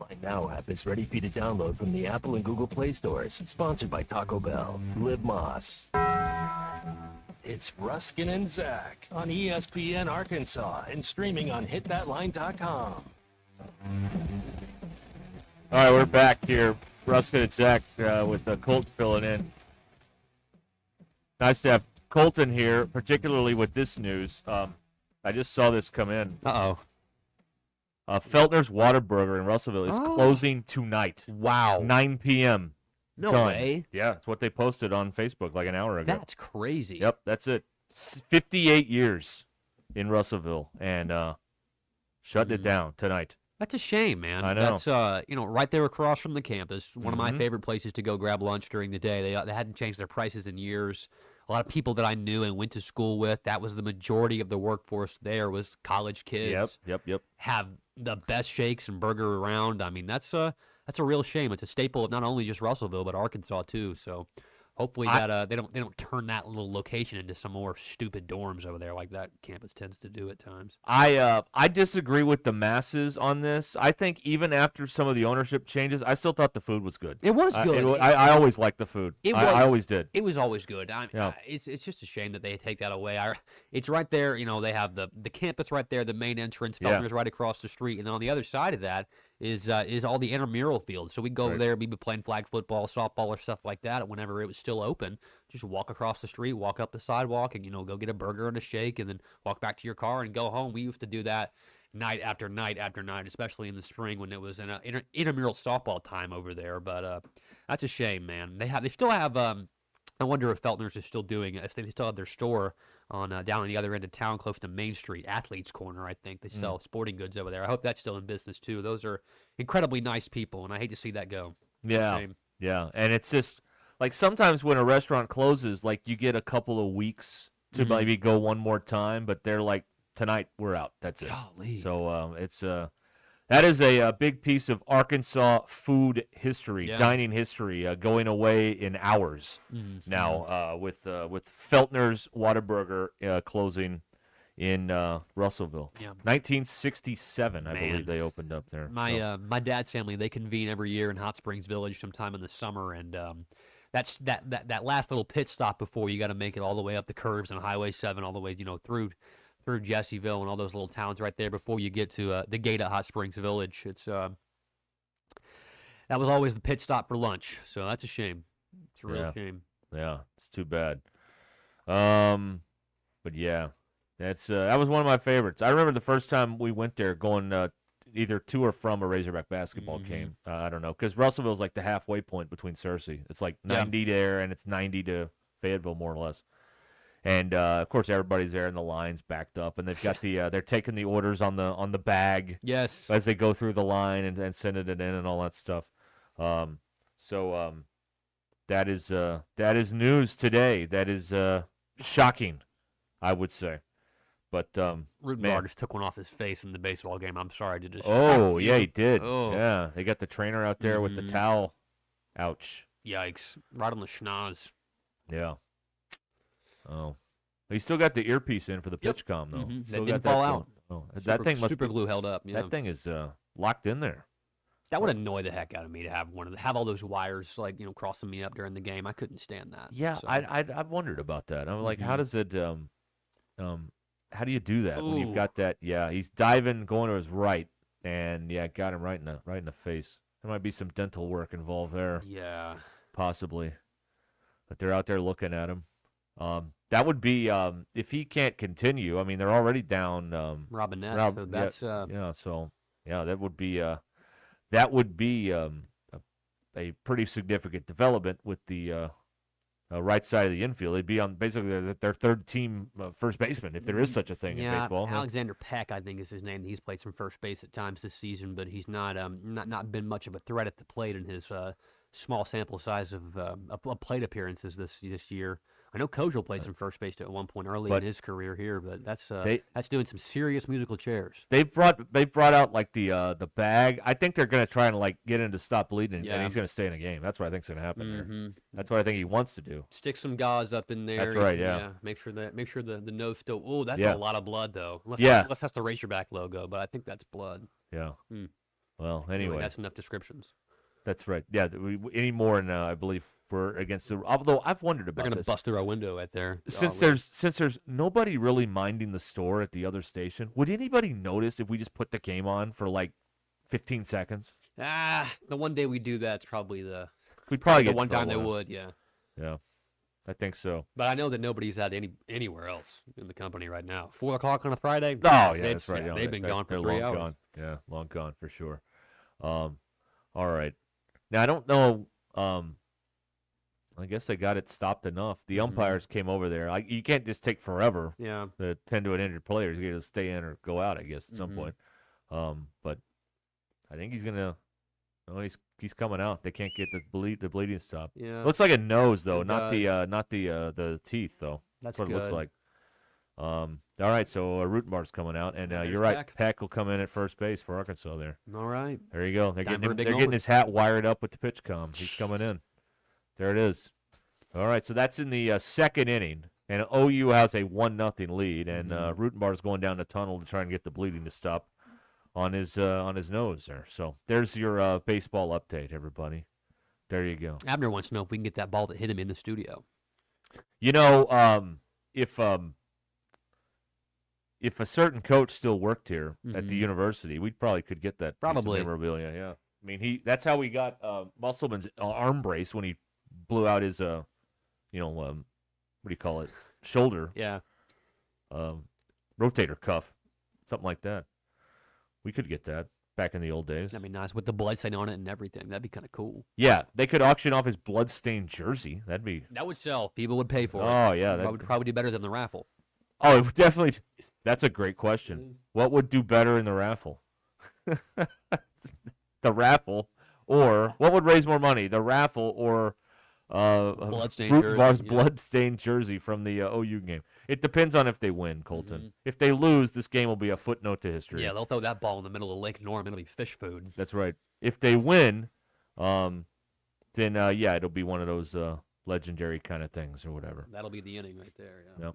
My Now app is ready for you to download from the Apple and Google Play stores. Sponsored by Taco Bell. Live Moss. It's Ruskin and Zach on ESPN Arkansas and streaming on hitthatline.com. All right, we're back here. Ruscin and Zach with Colton filling in. Nice to have Colton here, particularly with this news. I just saw this come in. Uh-oh. Feltner's Whataburger in Russellville is closing tonight. Wow. 9 p.m. No Done. way. Yeah, that's what they posted on Facebook like an hour ago. That's crazy. Yep, that's it. 58 years in Russellville and shutting it down tonight. That's a shame, man. I know. That's right there across from the campus. One of my favorite places to go grab lunch during the day. They hadn't changed their prices in years. A lot of people that I knew and went to school with, that was the majority of the workforce there was college kids. Yep. Have the best shakes and burger around. I mean, that's a real shame. It's a staple of not only just Russellville but Arkansas too. So hopefully that they don't turn that little location into some more stupid dorms over there like that campus tends to do at times. I disagree with the masses on this. I think even after some of the ownership changes, I still thought the food was good. It was good. I always liked the food. I always did. It was always good. It's just a shame that they take that away. It's right there. They have the campus right there, the main entrance. Feltner's right across the street, and then on the other side of that is all the intramural fields. So we go over there, maybe playing flag football, softball, or stuff like that. Whenever it was still open, just walk across the street, walk up the sidewalk, and go get a burger and a shake, and then walk back to your car and go home. We used to do that night after night after night, especially in the spring when it was an intramural softball time over there. But that's a shame, man. They still have. I wonder if Feltner's is still doing it. If they still have their store on down on the other end of town, close to Main Street, Athletes Corner. I think they sell sporting goods over there. I hope that's still in business too. Those are incredibly nice people, and I hate to see that go. Yeah, and it's just like sometimes when a restaurant closes, like you get a couple of weeks to maybe go one more time, but they're like, tonight we're out. That's it. Golly. So it's that is a big piece of Arkansas food history, dining history, going away in hours now with Feltner's Whataburger closing in Russellville. 1967, I believe they opened up there. My dad's family, they convene every year in Hot Springs Village sometime in the summer, and that's that last little pit stop before you got to make it all the way up the curves on Highway 7, all the way through Jesseville and all those little towns right there before you get to the gate at Hot Springs Village. It's that was always the pit stop for lunch, so that's a shame. It's a real shame. Yeah, it's too bad. But yeah, that was one of my favorites. I remember the first time we went there, going either to or from a Razorback basketball game. I don't know, because Russellville's like the halfway point between Searcy. It's like 90 there, and it's 90 to Fayetteville, more or less. And of course, everybody's there, and the line's backed up, and they've got they're taking the orders on the bag. Yes. As they go through the line and sending it in and all that stuff. That is news today. That is shocking, I would say. But Rutenbar just took one off his face in the baseball game. I'm sorry to just. Oh yeah, he did. Oh. Yeah, they got the trainer out there with the towel. Ouch. Yikes! Right on the schnoz. Yeah. Oh, he still got the earpiece in for the pitch comm though. That didn't fall out. Oh, that thing must super be glue held up. Yeah. That thing is locked in there. That would annoy the heck out of me to have all those wires crossing me up during the game. I couldn't stand that. Yeah, so. I've wondered about that. I'm like, how does it? how do you do that when you've Ooh. got that? Yeah, he's diving, going to his right, and got him right in the face. There might be some dental work involved there. Yeah. Possibly. But they're out there looking at him. That would be if he can't continue. I mean, they're already down. Robinette. So that's that would be a pretty significant development with the right side of the infield. They'd be on basically their third team first baseman, if there is such a thing in baseball. Alexander Peck, I think, is his name. He's played some first base at times this season, but he's not been much of a threat at the plate in his small sample size of plate appearances this year. I know Kojo played some first base at one point early in his career here, but that's doing some serious musical chairs. They brought out like the bag. I think they're gonna try and like get him to stop bleeding, and he's gonna stay in the game. That's what I think's gonna happen there. That's what I think he wants to do. Stick some gauze up in there. That's right. Yeah. Make sure the nose still. Oh, that's a lot of blood though. Unless that's the Razorback logo, but I think that's blood. Yeah. Well, anyway, that's enough descriptions. That's right. Yeah. Any more? And I believe we're against the. Although I've wondered about They're going this. to bust through our window right there. Since there's nobody really minding the store at the other station, would anybody notice if we just put the game on for like 15 seconds? The one day we do that's probably we'd probably the get one time they while. would. Yeah. Yeah. I think so. But I know that nobody's at anywhere else in the company right now. 4 o'clock on a Friday. Oh yeah, that's right. Yeah, they've been gone for 3 hours. Gone. Yeah, long gone for sure. All right. Now I don't know. I guess they got it stopped enough. The umpires came over there. You can't just take forever. Yeah. To tend to an injured player. You got to stay in or go out, I guess, at some point. But I think he's gonna. Oh, he's coming out. They can't get the bleeding stop. Yeah. Looks like a nose though, It not does. the teeth though. That's what good. it looks like. All right, so Rutenbar's coming out, and you're right. Peck. Peck will come in at first base for Arkansas there. All right. There you go. They're Time for a big getting moment. his hat wired up with the pitch comm. He's coming in. There it is. All right, so that's in the second inning, and OU has a 1-0 lead, and Rutenbar's going down the tunnel to try and get the bleeding to stop on his nose there. So there's your baseball update, everybody. There you go. Abner wants to know if we can get that ball that hit him in the studio. You know, if a certain coach still worked here at the university, we probably could get that piece of Probably. memorabilia. Yeah, I mean that's how we got Musselman's arm brace when he blew out his what do you call it, shoulder? Yeah. Rotator cuff, something like that. We could get that back in the old days. That'd be nice with the blood stain on it and everything. That'd be kind of cool. Yeah, they could auction off his blood-stained jersey. That would sell. People would pay for it. Oh yeah, that would probably do better than the raffle. Oh, it would definitely. That's a great question. What would do better in the raffle? The raffle, or what would raise more money? The raffle or Bloodstained blood-stained jersey from the OU game. It depends on if they win, Colton. If they lose, this game will be a footnote to history. Yeah, they'll throw that ball in the middle of Lake Norman. It'll be fish food. That's right. If they win, then it'll be one of those legendary kind of things or whatever. That'll be the inning right there. Yeah. Yep.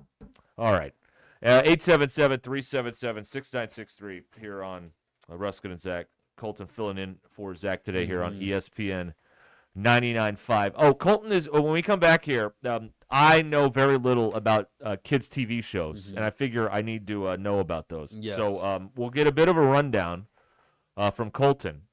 All right. 877-377-6963 here on Ruscin and Zach. Colton filling in for Zach today here on ESPN 99.5. Oh, Colton is, when we come back here, I know very little about kids' TV shows, and I figure I need to know about those. Yes. So we'll get a bit of a rundown from Colton,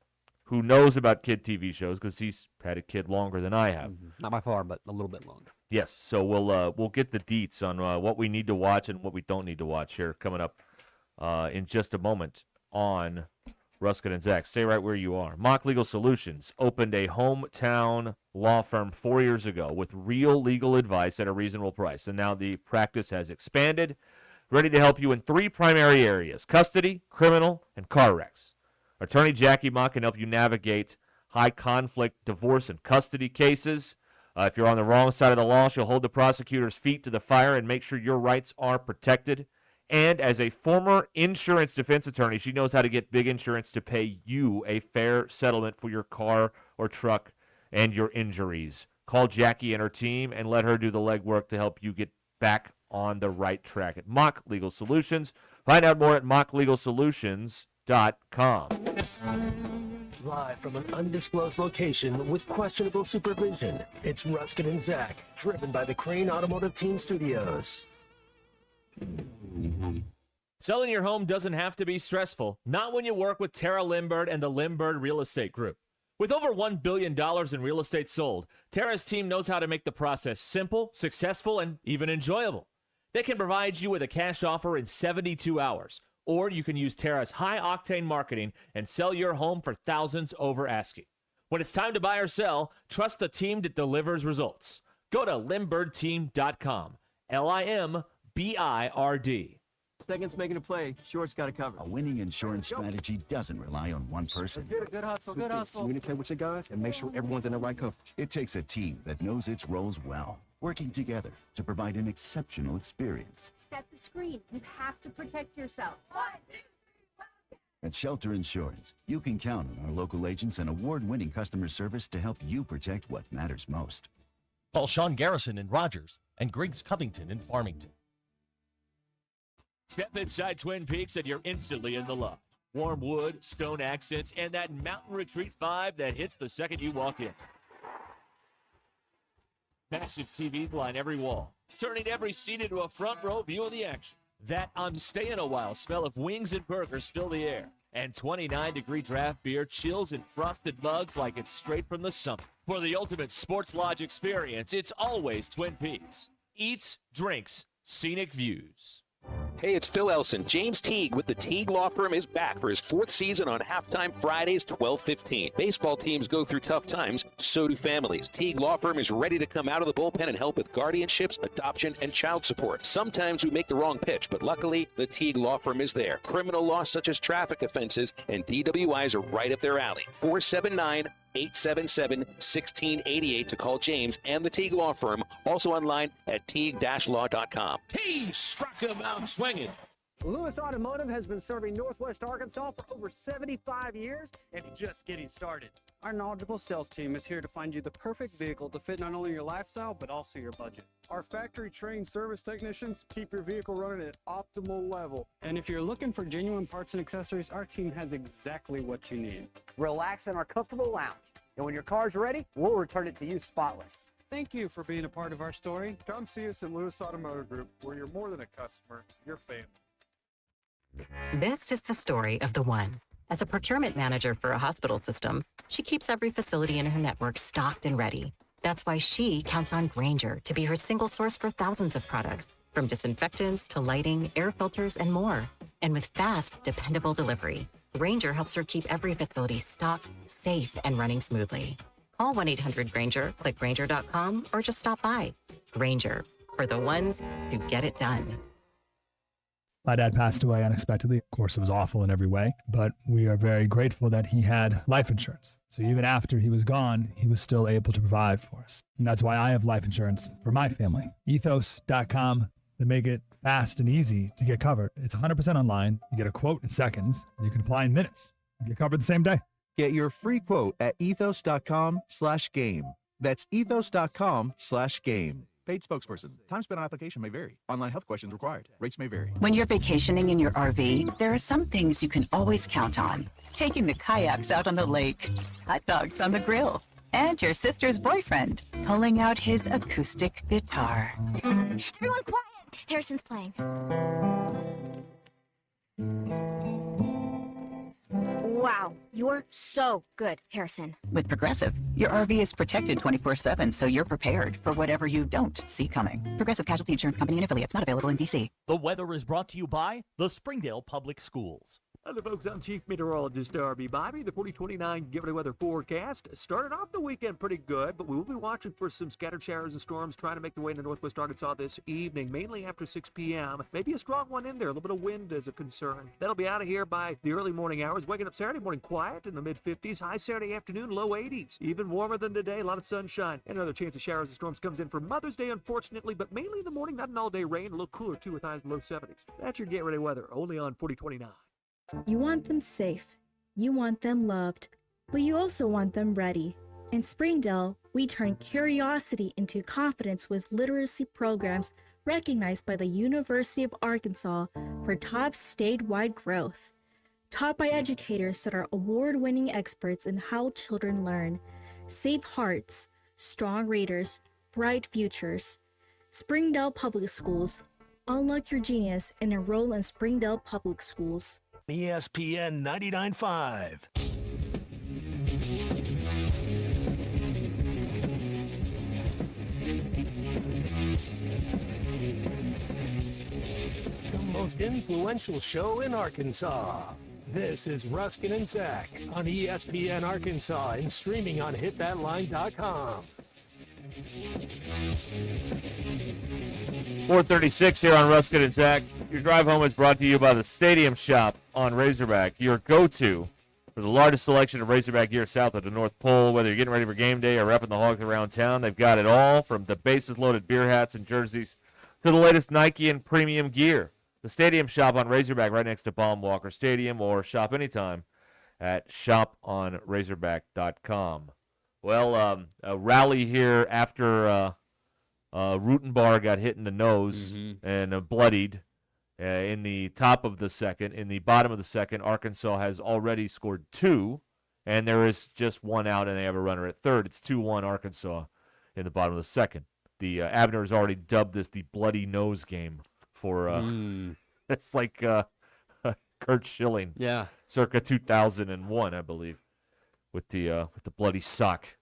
who knows about kid TV shows because he's had a kid longer than I have. Not by far, but a little bit longer. Yes, so we'll get the deets on what we need to watch and what we don't need to watch here coming up in just a moment on Ruscin and Zach. Stay right where you are. Mock Legal Solutions opened a hometown law firm 4 years ago with real legal advice at a reasonable price, and now the practice has expanded, ready to help you in 3 primary areas: custody, criminal, and car wrecks. Attorney Jackie Mock can help you navigate high-conflict divorce and custody cases. If you're on the wrong side of the law, she'll hold the prosecutor's feet to the fire and make sure your rights are protected. And as a former insurance defense attorney, she knows how to get big insurance to pay you a fair settlement for your car or truck and your injuries. Call Jackie and her team and let her do the legwork to help you get back on the right track at Mock Legal Solutions. Find out more at mocklegalsolutions.com. Live from an undisclosed location with questionable supervision, it's Ruscin and Zach, driven by the Crane Automotive Team Studios. Selling your home doesn't have to be stressful, not when you work with Tara Limbird and the Limbird Real Estate Group. With over $1 billion in real estate sold, Tara's team knows how to make the process simple, successful, and even enjoyable. They can provide you with a cash offer in 72 hours, or you can use Tara's high-octane marketing and sell your home for thousands over asking. When it's time to buy or sell, trust the team that delivers results. Go to LimbirdTeam.com, LIMBIRD. Seconds making a play. Short's got it covered. A winning insurance strategy doesn't rely on one person. Good hustle, good hustle. Communicate with your guys and make sure everyone's in the right coverage. It takes a team that knows its roles well, working together to provide an exceptional experience. Set the screen. You have to protect yourself. 1, 2, 3, 4. At Shelter Insurance, you can count on our local agents and award-winning customer service to help you protect what matters most. Call Sean Garrison in Rogers and Griggs Covington in Farmington. Step inside Twin Peaks and you're instantly in the loft. Warm wood, stone accents, and that mountain retreat vibe that hits the second you walk in. Massive TVs line every wall, turning every seat into a front row view of the action. That I'm staying a while smell of wings and burgers fill the air. And 29-degree draft beer chills in frosted mugs like it's straight from the summer. For the ultimate sports lodge experience, it's always Twin Peaks. Eats, drinks, scenic views. Hey, it's Phil Elson. James Teague with the Teague Law Firm is back for his 4th season on Halftime Fridays, 12:15. Baseball teams go through tough times, so do families. Teague Law Firm is ready to come out of the bullpen and help with guardianships, adoption, and child support. Sometimes we make the wrong pitch, but luckily, the Teague Law Firm is there. Criminal law such as traffic offenses and DWIs are right up their alley. 479-877-1688 to call James and the Teague Law Firm. Also online at teague-law.com. He struck him out swinging. Lewis Automotive has been serving Northwest Arkansas for over 75 years and just getting started. Our knowledgeable sales team is here to find you the perfect vehicle to fit not only your lifestyle, but also your budget. Our factory-trained service technicians keep your vehicle running at optimal level. And if you're looking for genuine parts and accessories, our team has exactly what you need. Relax in our comfortable lounge. And when your car's ready, we'll return it to you spotless. Thank you for being a part of our story. Come see us at Lewis Automotive Group, where you're more than a customer, you're family. This is the story of the one. As a procurement manager for a hospital system, she keeps every facility in her network stocked and ready. That's why she counts on Grainger to be her single source for thousands of products, from disinfectants to lighting, air filters, and more. And with fast, dependable delivery, Grainger helps her keep every facility stocked, safe, and running smoothly. Call 1-800-GRAINGER, click Grainger.com, or just stop by. Grainger, for the ones who get it done. My dad passed away unexpectedly. Of course, it was awful in every way, but we are very grateful that he had life insurance. So even after he was gone, he was still able to provide for us. And that's why I have life insurance for my family. Ethos.com. They make it fast and easy to get covered. It's 100% online. You get a quote in seconds, and you can apply in minutes. You get covered the same day. Get your free quote at ethos.com/game. That's ethos.com/game. Paid spokesperson. Time spent on application may vary. Online health questions required. Rates may vary. When you're vacationing in your RV, there are some things you can always count on. Taking the kayaks out on the lake, hot dogs on the grill, and your sister's boyfriend pulling out his acoustic guitar. Everyone quiet! Harrison's playing. Wow, you're so good, Harrison. With Progressive, your RV is protected 24/7, so you're prepared for whatever you don't see coming. Progressive Casualty Insurance Company and affiliates, not available in D.C. The weather is brought to you by the Springdale Public Schools. Hello, folks. I'm Chief Meteorologist R.B. Bobby. The 4029 Giveaway weather forecast started off the weekend pretty good, but we will be watching for some scattered showers and storms trying to make their way into northwest Arkansas this evening, mainly after 6 p.m. Maybe a strong one in there. A little bit of wind is a concern. That'll be out of here by the early morning hours. Waking up Saturday morning quiet in the mid-50s. High Saturday afternoon, low 80s. Even warmer than today. A lot of sunshine. And another chance of showers and storms comes in for Mother's Day, unfortunately, but mainly in the morning. Not an all-day rain. A little cooler, too, with highs in low 70s. That's your Get Ready weather, only on 4029. You want them safe, you want them loved, but you also want them ready. In Springdale, we turn curiosity into confidence with literacy programs recognized by the University of Arkansas for top statewide growth. Taught by educators that are award-winning experts in how children learn. Safe hearts, strong readers, bright futures. Springdale Public Schools, Unlock your genius and enroll in Springdale Public Schools. ESPN 99.5. The most influential show in Arkansas. This is Ruscin and Zach on ESPN Arkansas and streaming on hitthatline.com. 4:36 here on Ruscin and Zach. Your drive home is brought to you by the Stadium Shop on Razorback, your go-to for the largest selection of Razorback gear south of the North Pole. Whether you're getting ready for game day or repping the Hogs around town, they've got it all, from the bases-loaded beer hats and jerseys to the latest Nike and premium gear. The Stadium Shop on Razorback, right next to Baum Walker Stadium, or shop anytime at shoponrazorback.com. Well, a rally here after Rutenbar got hit in the nose and bloodied in the top of the second. In the bottom of the second, Arkansas has already scored 2, and there is just 1 out, and they have a runner at third. It's 2-1 Arkansas in the bottom of the second. The Abner has already dubbed this the bloody nose game for it's like Kurt Schilling, circa 2001, I believe, with the bloody sock.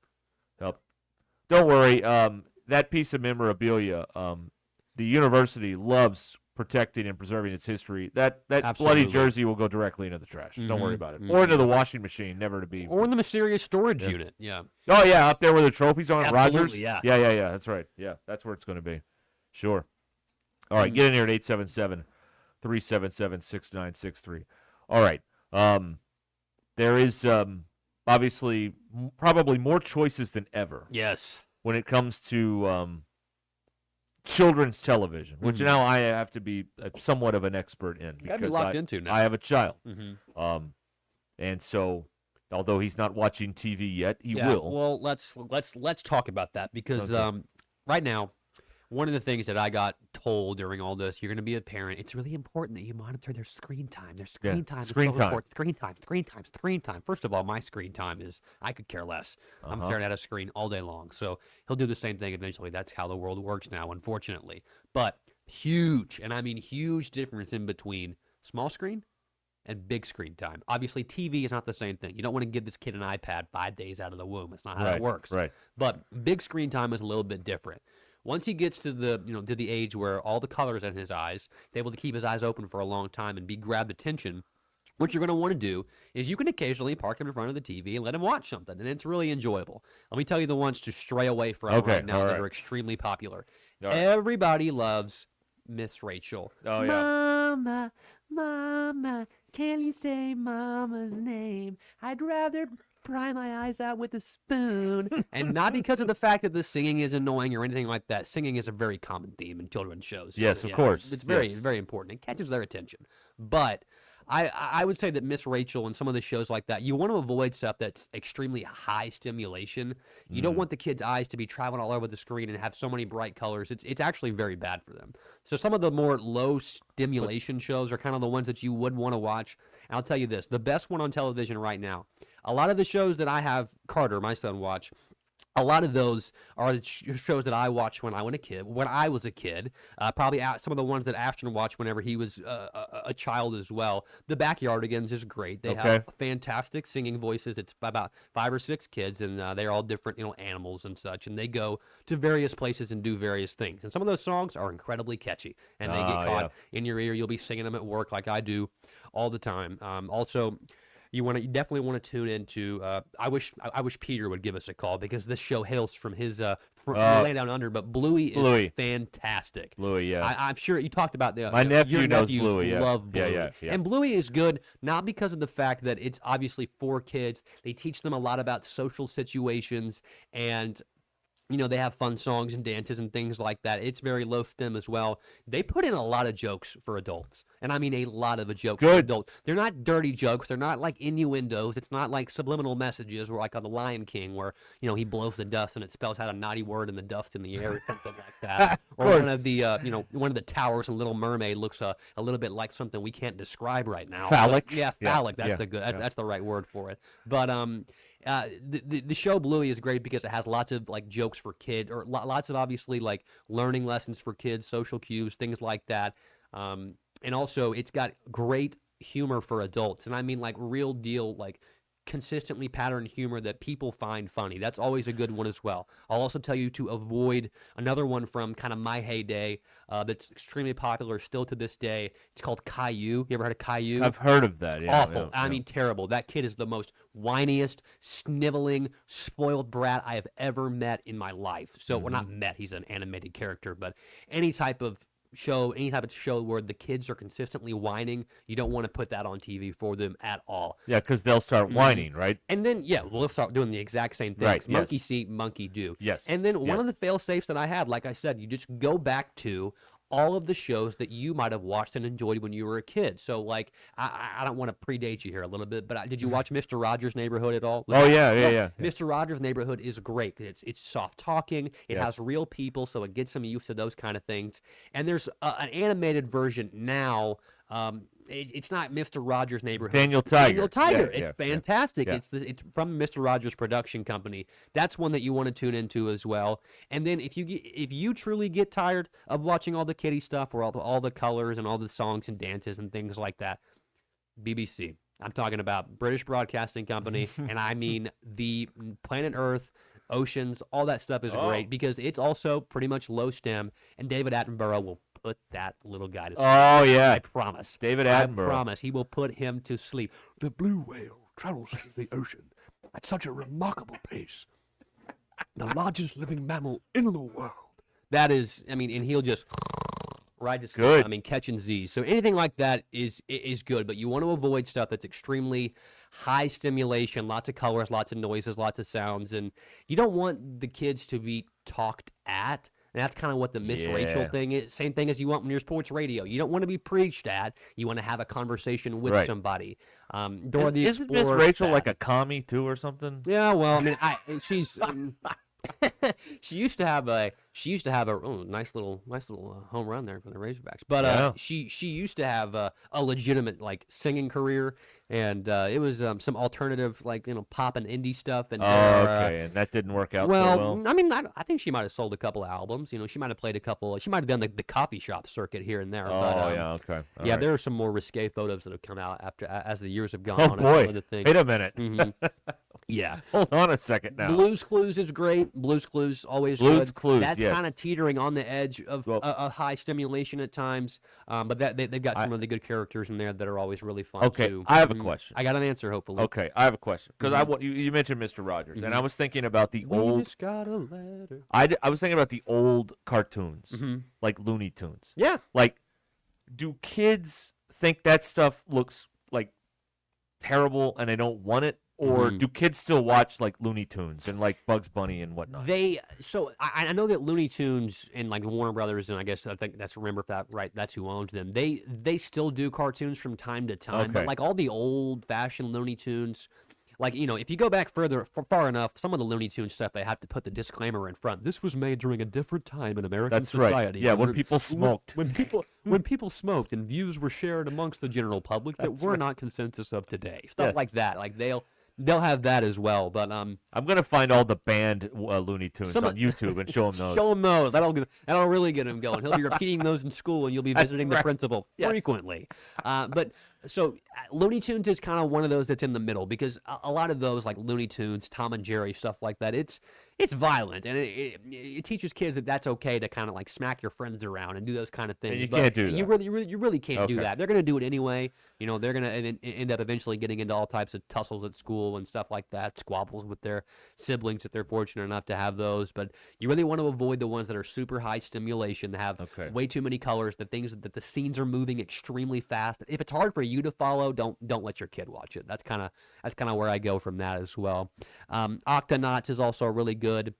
Don't worry, that piece of memorabilia, the university loves protecting and preserving its history. That bloody jersey will go directly into the trash. Don't worry about it, or into the washing machine, never to be. Or in the mysterious storage unit. Yeah. Oh yeah, up there where the trophies are at Absolutely, Rogers. yeah. Yeah. That's right. Yeah, that's where it's going to be. Sure. All right, get in here at 877-377-6963. All right. There is obviously probably more choices than ever. Yes. When it comes to children's television, which now I have to be somewhat of an expert in because locked into now. I have a child. And so, although he's not watching TV yet, he will. Well, let's talk about that because right now, one of the things that I got told during all this, you're going to be a parent. It's really important that you monitor their screen time. Their screen time is so important. Screen time. First of all, my screen time is, I could care less. I'm staring at a screen all day long. So he'll do the same thing eventually. That's how the world works now, unfortunately. But huge, and I mean huge difference in between small screen and big screen time. Obviously, TV is not the same thing. You don't want to give this kid an iPad 5 days out of the womb. It's not how that works. Right. But big screen time is a little bit different. Once he gets to the to the age where all the colors in his eyes, he's able to keep his eyes open for a long time and be grabbed attention, what you're going to want to do is you can occasionally park him in front of the TV and let him watch something, and it's really enjoyable. Let me tell you the ones to stray away from right now that are extremely popular. Everybody loves Miss Rachel. Oh, yeah. Mama, can you say Mama's name? I'd rather pry my eyes out with a spoon. And not because of the fact that the singing is annoying or anything like that. Singing is a very common theme in children's shows. Yes, of course. It's very, very important. It catches their attention. But I would say that Miss Rachel and some of the shows like that, you want to avoid stuff that's extremely high stimulation. You don't want the kids' eyes to be traveling all over the screen and have so many bright colors. It's actually very bad for them. So some of the more low stimulation shows are kind of the ones that you would want to watch. And I'll tell you this, the best one on television right now, a lot of the shows that I have Carter, my son, watch, a lot of those are shows that I watched when I was a kid. Probably some of the ones that Ashton watched whenever he was a child as well. The Backyardigans is great. They have fantastic singing voices. It's about 5 or 6 kids, and they're all different, animals and such. And they go to various places and do various things. And some of those songs are incredibly catchy, and they get caught in your ear. You'll be singing them at work like I do all the time. Also, you definitely want to tune into. I wish Peter would give us a call because this show hails from his Land Down Under. But Bluey is fantastic. Bluey, yeah. I'm sure you talked about my nephew your knows nephews Bluey. Yeah, love Bluey. Yeah. And Bluey is good not because of the fact that it's obviously for kids. They teach them a lot about social situations and. They have fun songs and dances and things like that. It's very low stim as well. They put in a lot of jokes for adults. And I mean a lot of jokes for adults. They're not dirty jokes. They're not like innuendos. It's not like subliminal messages or like on The Lion King where, he blows the dust and it spells out a naughty word in the dust in the air or something like that. Or one of the, one of the towers in Little Mermaid looks a little bit like something we can't describe right now. Phallic? Phallic. That's the right word for it. But The show Bluey is great because it has lots of like jokes for kids, or lots of obviously like learning lessons for kids, social cues, things like that. And also it's got great humor for adults, and I mean like real deal, like consistently patterned humor that people find funny. That's always a good one as well. I'll also tell you to avoid another one from kind of my heyday that's extremely popular still to this day. It's called Caillou. You ever heard of Caillou? I've heard of that. Yeah, Awful. I mean, terrible. That kid is the most whiniest, sniveling, spoiled brat I have ever met in my life. So, well, not met. He's an animated character, but any type of show where the kids are consistently whining, you don't want to put that on TV for them at all. Yeah, because they'll start whining, right? And then, we'll start doing the exact same things. Right, Monkey see, monkey do. Yes. And then one of the fail-safes that I had, like I said, you just go back to all of the shows that you might have watched and enjoyed when you were a kid. So, like, I don't want to predate you here a little bit, but did you watch Mr. Rogers' Neighborhood at all? Yeah. Mr. Rogers' Neighborhood is great. It's soft talking. It has real people, so it gets them used to those kind of things. And there's an animated version now. It's not Mr. Rogers' Neighborhood. Daniel Tiger. It's fantastic. Yeah. It's from Mr. Rogers' production company. That's one that you want to tune into as well. And then if you truly get tired of watching all the kiddie stuff or all the colors and all the songs and dances and things like that, BBC. I'm talking about British Broadcasting Company, and I mean the Planet Earth, Oceans, all that stuff is great because it's also pretty much low stem, and David Attenborough will put that little guy to sleep. Oh, yeah. I promise. David Attenborough. I promise. He will put him to sleep. The blue whale travels through the ocean at such a remarkable pace. The largest living mammal in the world. That is, I mean, and he'll just right to sleep. Good. I mean, catching Z's. So anything like that is good, but you want to avoid stuff that's extremely high stimulation, lots of colors, lots of noises, lots of sounds, and you don't want the kids to be talked at. And that's kind of what the Miss Rachel thing is. Same thing as you want when you're sports radio. You don't want to be preached at. You want to have a conversation with somebody. Dora the Isn't Explorer. Miss Rachel like a commie too or something? Yeah, well, I mean, she's she used to have a nice little home run there for the Razorbacks. But she used to have a legitimate like singing career, and it was some alternative like pop and indie stuff. And and that didn't work out so well. I mean, I think she might have sold a couple of albums. She might have played a couple. She might have done the coffee shop circuit here and there. Okay. All right. There are some more risque photos that have come out as the years have gone Oh on. boy! And things. Wait a minute. Yeah. Hold on a second now. Blue's Clues is great. Blue's Clues always Blue's good. Clues, That's yes. kind of teetering on the edge of high stimulation at times, but they've got some really good characters in there that are always really fun Okay, too. I have a question. I got an answer, hopefully. Okay, I have a question because you mentioned Mr. Rogers, and I was thinking about the old. Just got a letter. I was thinking about the old cartoons, like Looney Tunes. Yeah. Like, do kids think that stuff looks like terrible and they don't want it? Or do kids still watch like Looney Tunes and like Bugs Bunny and whatnot? I know that Looney Tunes and like Warner Brothers, and I think that's that's who owns them. They still do cartoons from time to time, but like all the old fashioned Looney Tunes, like if you go back far enough, some of the Looney Tunes stuff they have to put the disclaimer in front. This was made during a different time in American society. Right. Yeah, when people smoked. When people smoked and views were shared amongst the general public that were not consensus of today. Stuff like that. Like they'll have that as well, but I'm gonna find all the banned Looney Tunes on YouTube and show them those. Show them those. That'll really get him going. He'll be repeating those in school, and you'll be visiting the principal frequently. But so Looney Tunes is kind of one of those that's in the middle because a lot of those like Looney Tunes, Tom and Jerry, stuff like that. It's violent, and it teaches kids that that's okay to kind of like smack your friends around and do those kind of things. And you can't do that. You really can't do that. They're going to do it anyway. They're going to end up eventually getting into all types of tussles at school and stuff like that, squabbles with their siblings if they're fortunate enough to have those. But you really want to avoid the ones that are super high stimulation, that have way too many colors, the things that the scenes are moving extremely fast. If it's hard for you to follow, don't let your kid watch it. That's kind of where I go from that as well. Octonauts is also really good.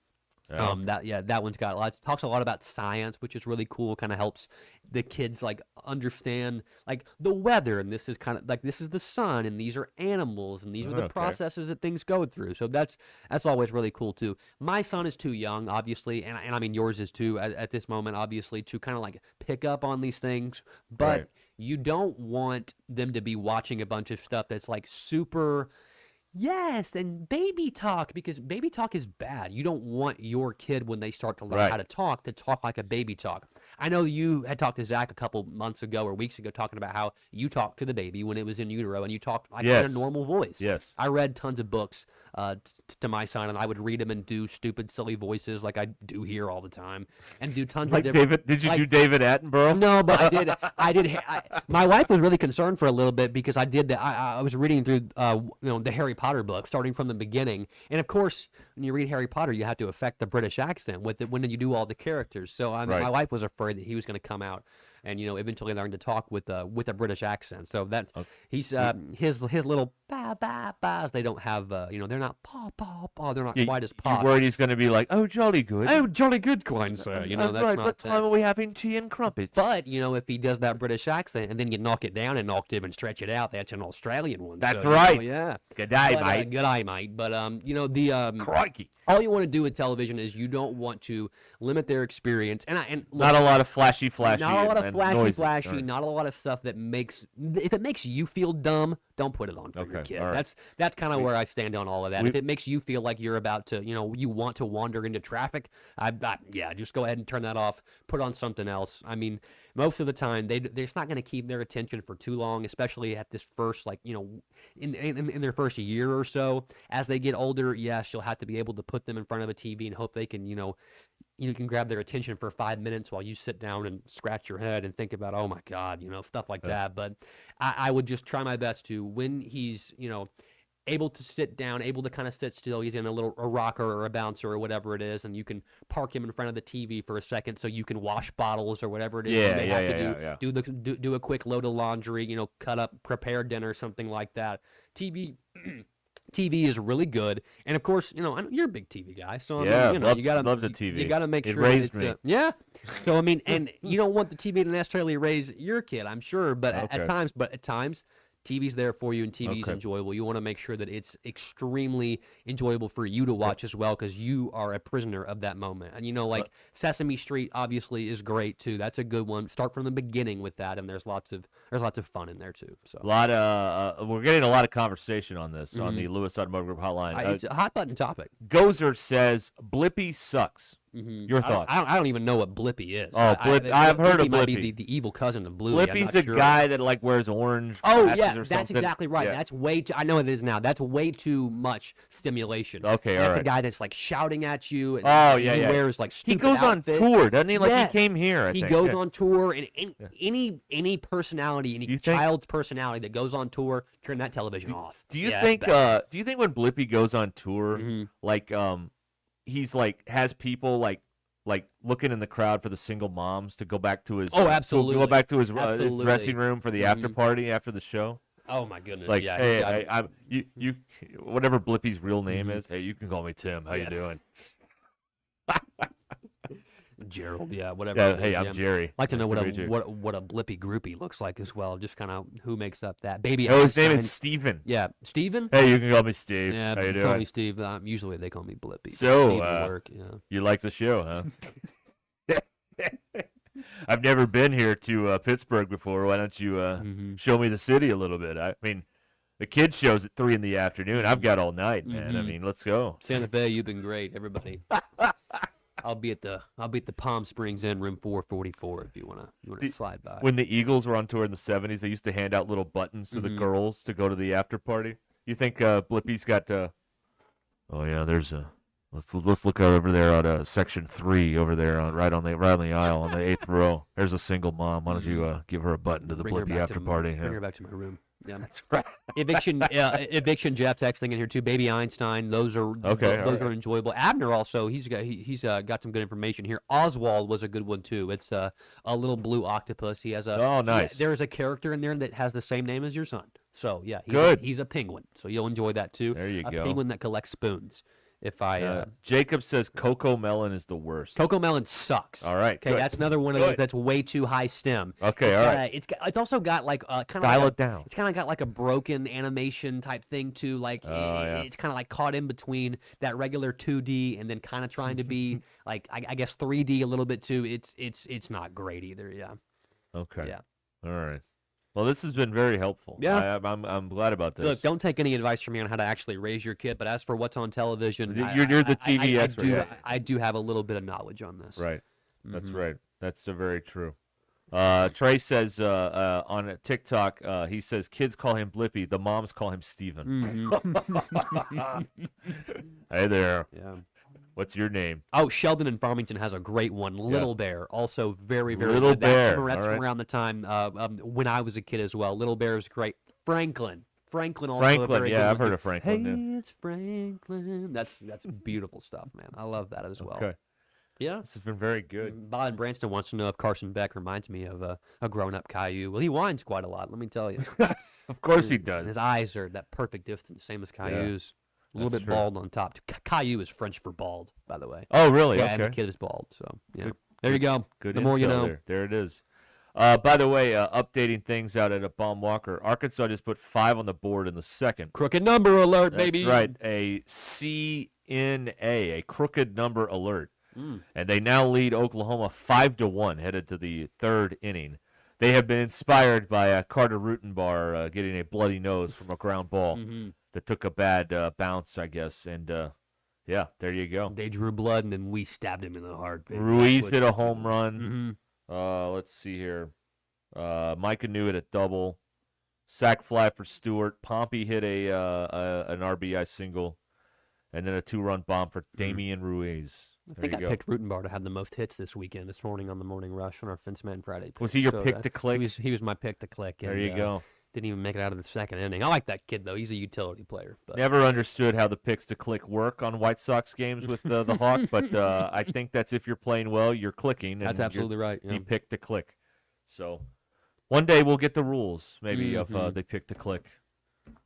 That one's got a lot. Talks a lot about science, which is really cool. Kind of helps the kids like understand like the weather, and this is kind of like this is the sun, and these are animals, and these are the processes that things go through. So that's always really cool too. My son is too young, obviously, and I mean yours is too at this moment, obviously, to kind of like pick up on these things, but you don't want them to be watching a bunch of stuff that's like super Yes, and baby talk, because baby talk is bad. You don't want your kid, when they start to learn how to talk like a baby talk. I know you had talked to Zach a couple months ago or weeks ago talking about how you talked to the baby when it was in utero, and you talked like in a normal voice. Yes. I read tons of books to my son, and I would read them and do stupid, silly voices like I do here all the time, and do tons like of different. David, did you do David Attenborough? No, but I did. My wife was really concerned for a little bit because I did that. I was reading through, the Harry Potter book, starting from the beginning, and of course, when you read Harry Potter, you have to affect the British accent with it when you do all the characters. So my wife was afraid that he was going to come out and eventually learn to talk with a British accent. So that's he's his little ba ba ba's. They don't have they're not paw paw paw. They're not quite as paw. You're worried he's going to be like, oh, jolly good. Oh, jolly good, kind sir. That's right. not What time are we having tea and crumpets? But if he does that British accent and then you knock it down an octave and stretch it out, that's an Australian one. That's so, right. Yeah. Good day, But, mate. good day, mate. But the crikey. All you want to do with television is you don't want to limit their experience. And look, not a lot of flashy. Not a lot of noises. flashy. Right. Not a lot of stuff that makes. If it makes you feel dumb, don't put it on for your kid. Right. That's kind of where I stand on all of that. If it makes you feel like you're about to, you want to wander into traffic, just go ahead and turn that off. Put on something else. I mean, most of the time they're just not going to keep their attention for too long, especially at this first, in their first year or so. As they get older, yes, you'll have to be able to put them in front of a TV and hope they can, you can grab their attention for 5 minutes while you sit down and scratch your head and think about, oh my God, stuff like that. But I would just try my best to, when he's, able to sit down, able to kind of sit still, he's in a rocker or a bouncer or whatever it is, and you can park him in front of the TV for a second so you can wash bottles or whatever it is. Do a quick load of laundry, cut up, prepare dinner, something like that. TV is really good, and of course, you're a big TV guy, so you gotta love the TV. You gotta make it sure raised it's, me. yeah. So I mean, and you don't want the TV to necessarily raise your kid, I'm sure, but at times. TV's there for you, and TV's enjoyable. You want to make sure that it's extremely enjoyable for you to watch as well, because you are a prisoner of that moment. And Sesame Street obviously is great too. That's a good one. Start from the beginning with that, and there's lots of fun in there too. So we're getting a lot of conversation on this on the Lewis Automotive Group hotline. It's a hot button topic. Gozer says Blippy sucks. Your thoughts? I don't even know what Blippy is. Oh, I've heard of Blippy. Might be the evil cousin of Bluey. Blippy's a guy that wears orange. Oh glasses yeah, or that's something. exactly right. Yeah. That's way too. I know it is now. That's way too much stimulation. Okay, that's all right. a guy that's shouting at you. And he wears He stupid goes outfits. on tour, doesn't he? Like Yes. he came here. I He think. goes Yeah. on tour, and any personality, any child's personality that goes on tour, turn that television off. Do you Yeah, think? bad. Do you think when Blippy goes on tour, he's has people like looking in the crowd for the single moms to go back to his absolutely. go back to his Absolutely. dressing room for the after party after the show? Oh my goodness! Like, yeah, hey, I'm you whatever Blippy's real name is. Hey, you can call me Tim. How you doing? Gerald, yeah, whatever. Yeah, it is, hey, I'm Jerry. I'd like to know Nice to meet you. what a Blippy groupie looks like as well. Just kind of who makes up that baby. Oh, his name Einstein. is Steven. Yeah, Steven? Hey, you can call me Steve. Yeah, How you call doing? me Steve. Usually they call me Blippy. but So, Steve will work. Yeah. you like the show, huh? I've never been here to Pittsburgh before. Why don't you show me the city a little bit? I mean, the kids show's at 3 PM. I've got all night, man. I mean, let's go. Santa Fe, you've been great, everybody. I'll be at the Palm Springs Inn, room 444, if you wanna slide by. When the Eagles were on tour in the 70s, they used to hand out little buttons to the girls to go to the after party. You think Blippy's got? Oh yeah, there's a. Let's look over there at section 3 over there right on the aisle on the 8th row. There's a single mom. Why don't you give her a button to the Blippy after party? Bring her back to my room. Yeah, that's right. Eviction Jeff texting in here too. Baby Einstein, those are are enjoyable. Abner also, he's got some good information here. Oswald was a good one too. It's a little blue octopus. He has a nice. There's a character in there that has the same name as your son. So yeah, he's a penguin. So you'll enjoy that too. There you go. go. A penguin that collects spoons. If Jacob says Coco Melon is the worst. Coco Melon sucks. All right, okay, good. that's another one of those that's way too high stem. Okay, all right. It's also got like kind of dial it down. It's kind of got like a broken animation type thing too. Like it's kind of like caught in between that regular 2D and then kind of trying to be like I guess 3D a little bit too. It's not great either. Yeah. Okay. Yeah. All right. Well, this has been very helpful. Yeah. I'm glad about this. Look, don't take any advice from me on how to actually raise your kid, but as for what's on television, You're the TV expert. I do have a little bit of knowledge on this. Right. That's right. That's very true. Trey says on TikTok, he says kids call him Blippy, the moms call him Steven. Hey there. Yeah. What's your name? Oh, Sheldon in Farmington has a great one. Little Bear, also very, very Little good. Bear. That's All right. from around the time when I was a kid as well. Little Bear is great. Franklin also Franklin, a very good I've one, heard too. of Franklin. Hey, it's Franklin. That's beautiful stuff, man. I love that as well. Okay. Yeah. This has been very good. Bob in Branston wants to know if Carson Beck reminds me of a grown-up Caillou. Well, he whines quite a lot, let me tell you. Of course he does. His eyes are that perfect distance, same as Caillou's. A little that's bit true. bald on top. Caillou is French for bald, by the way. Oh, really? Yeah, Okay. and the kid is bald. So, yeah. Good- There you go. Good The more you intel know. There it is. By the way, updating things out at a Baum Walker. Arkansas just put 5 on the board in the second. Crooked number alert, That's baby. right. A CNA, a crooked number alert. Mm. And they now lead Oklahoma 5-1 headed to the third inning. They have been inspired by Carter Rutenbar getting a bloody nose from a ground ball that took a bad bounce, I guess. And, yeah, there you go. They drew blood, and then we stabbed him in the heart. Baby. Ruiz That's hit what- a home run. Let's see here. Micah New hit a double. Sack fly for Stewart. Pompey hit an RBI single. And then a 2-run bomb for Damian Ruiz. I think I picked Rutenbar to have the most hits this weekend, this morning on the Morning Rush on our Fenceman Friday. Was pick. he your So pick that- to click? He was my pick to click. There and, you go. Didn't even make it out of the second inning. I like that kid, though. He's a utility player. But. Never understood how the picks to click work on White Sox games with the Hawk, but I think that's if you're playing well, you're clicking. And That's absolutely right. You Yeah. pick to click. So one day we'll get the rules, maybe, if they pick to click.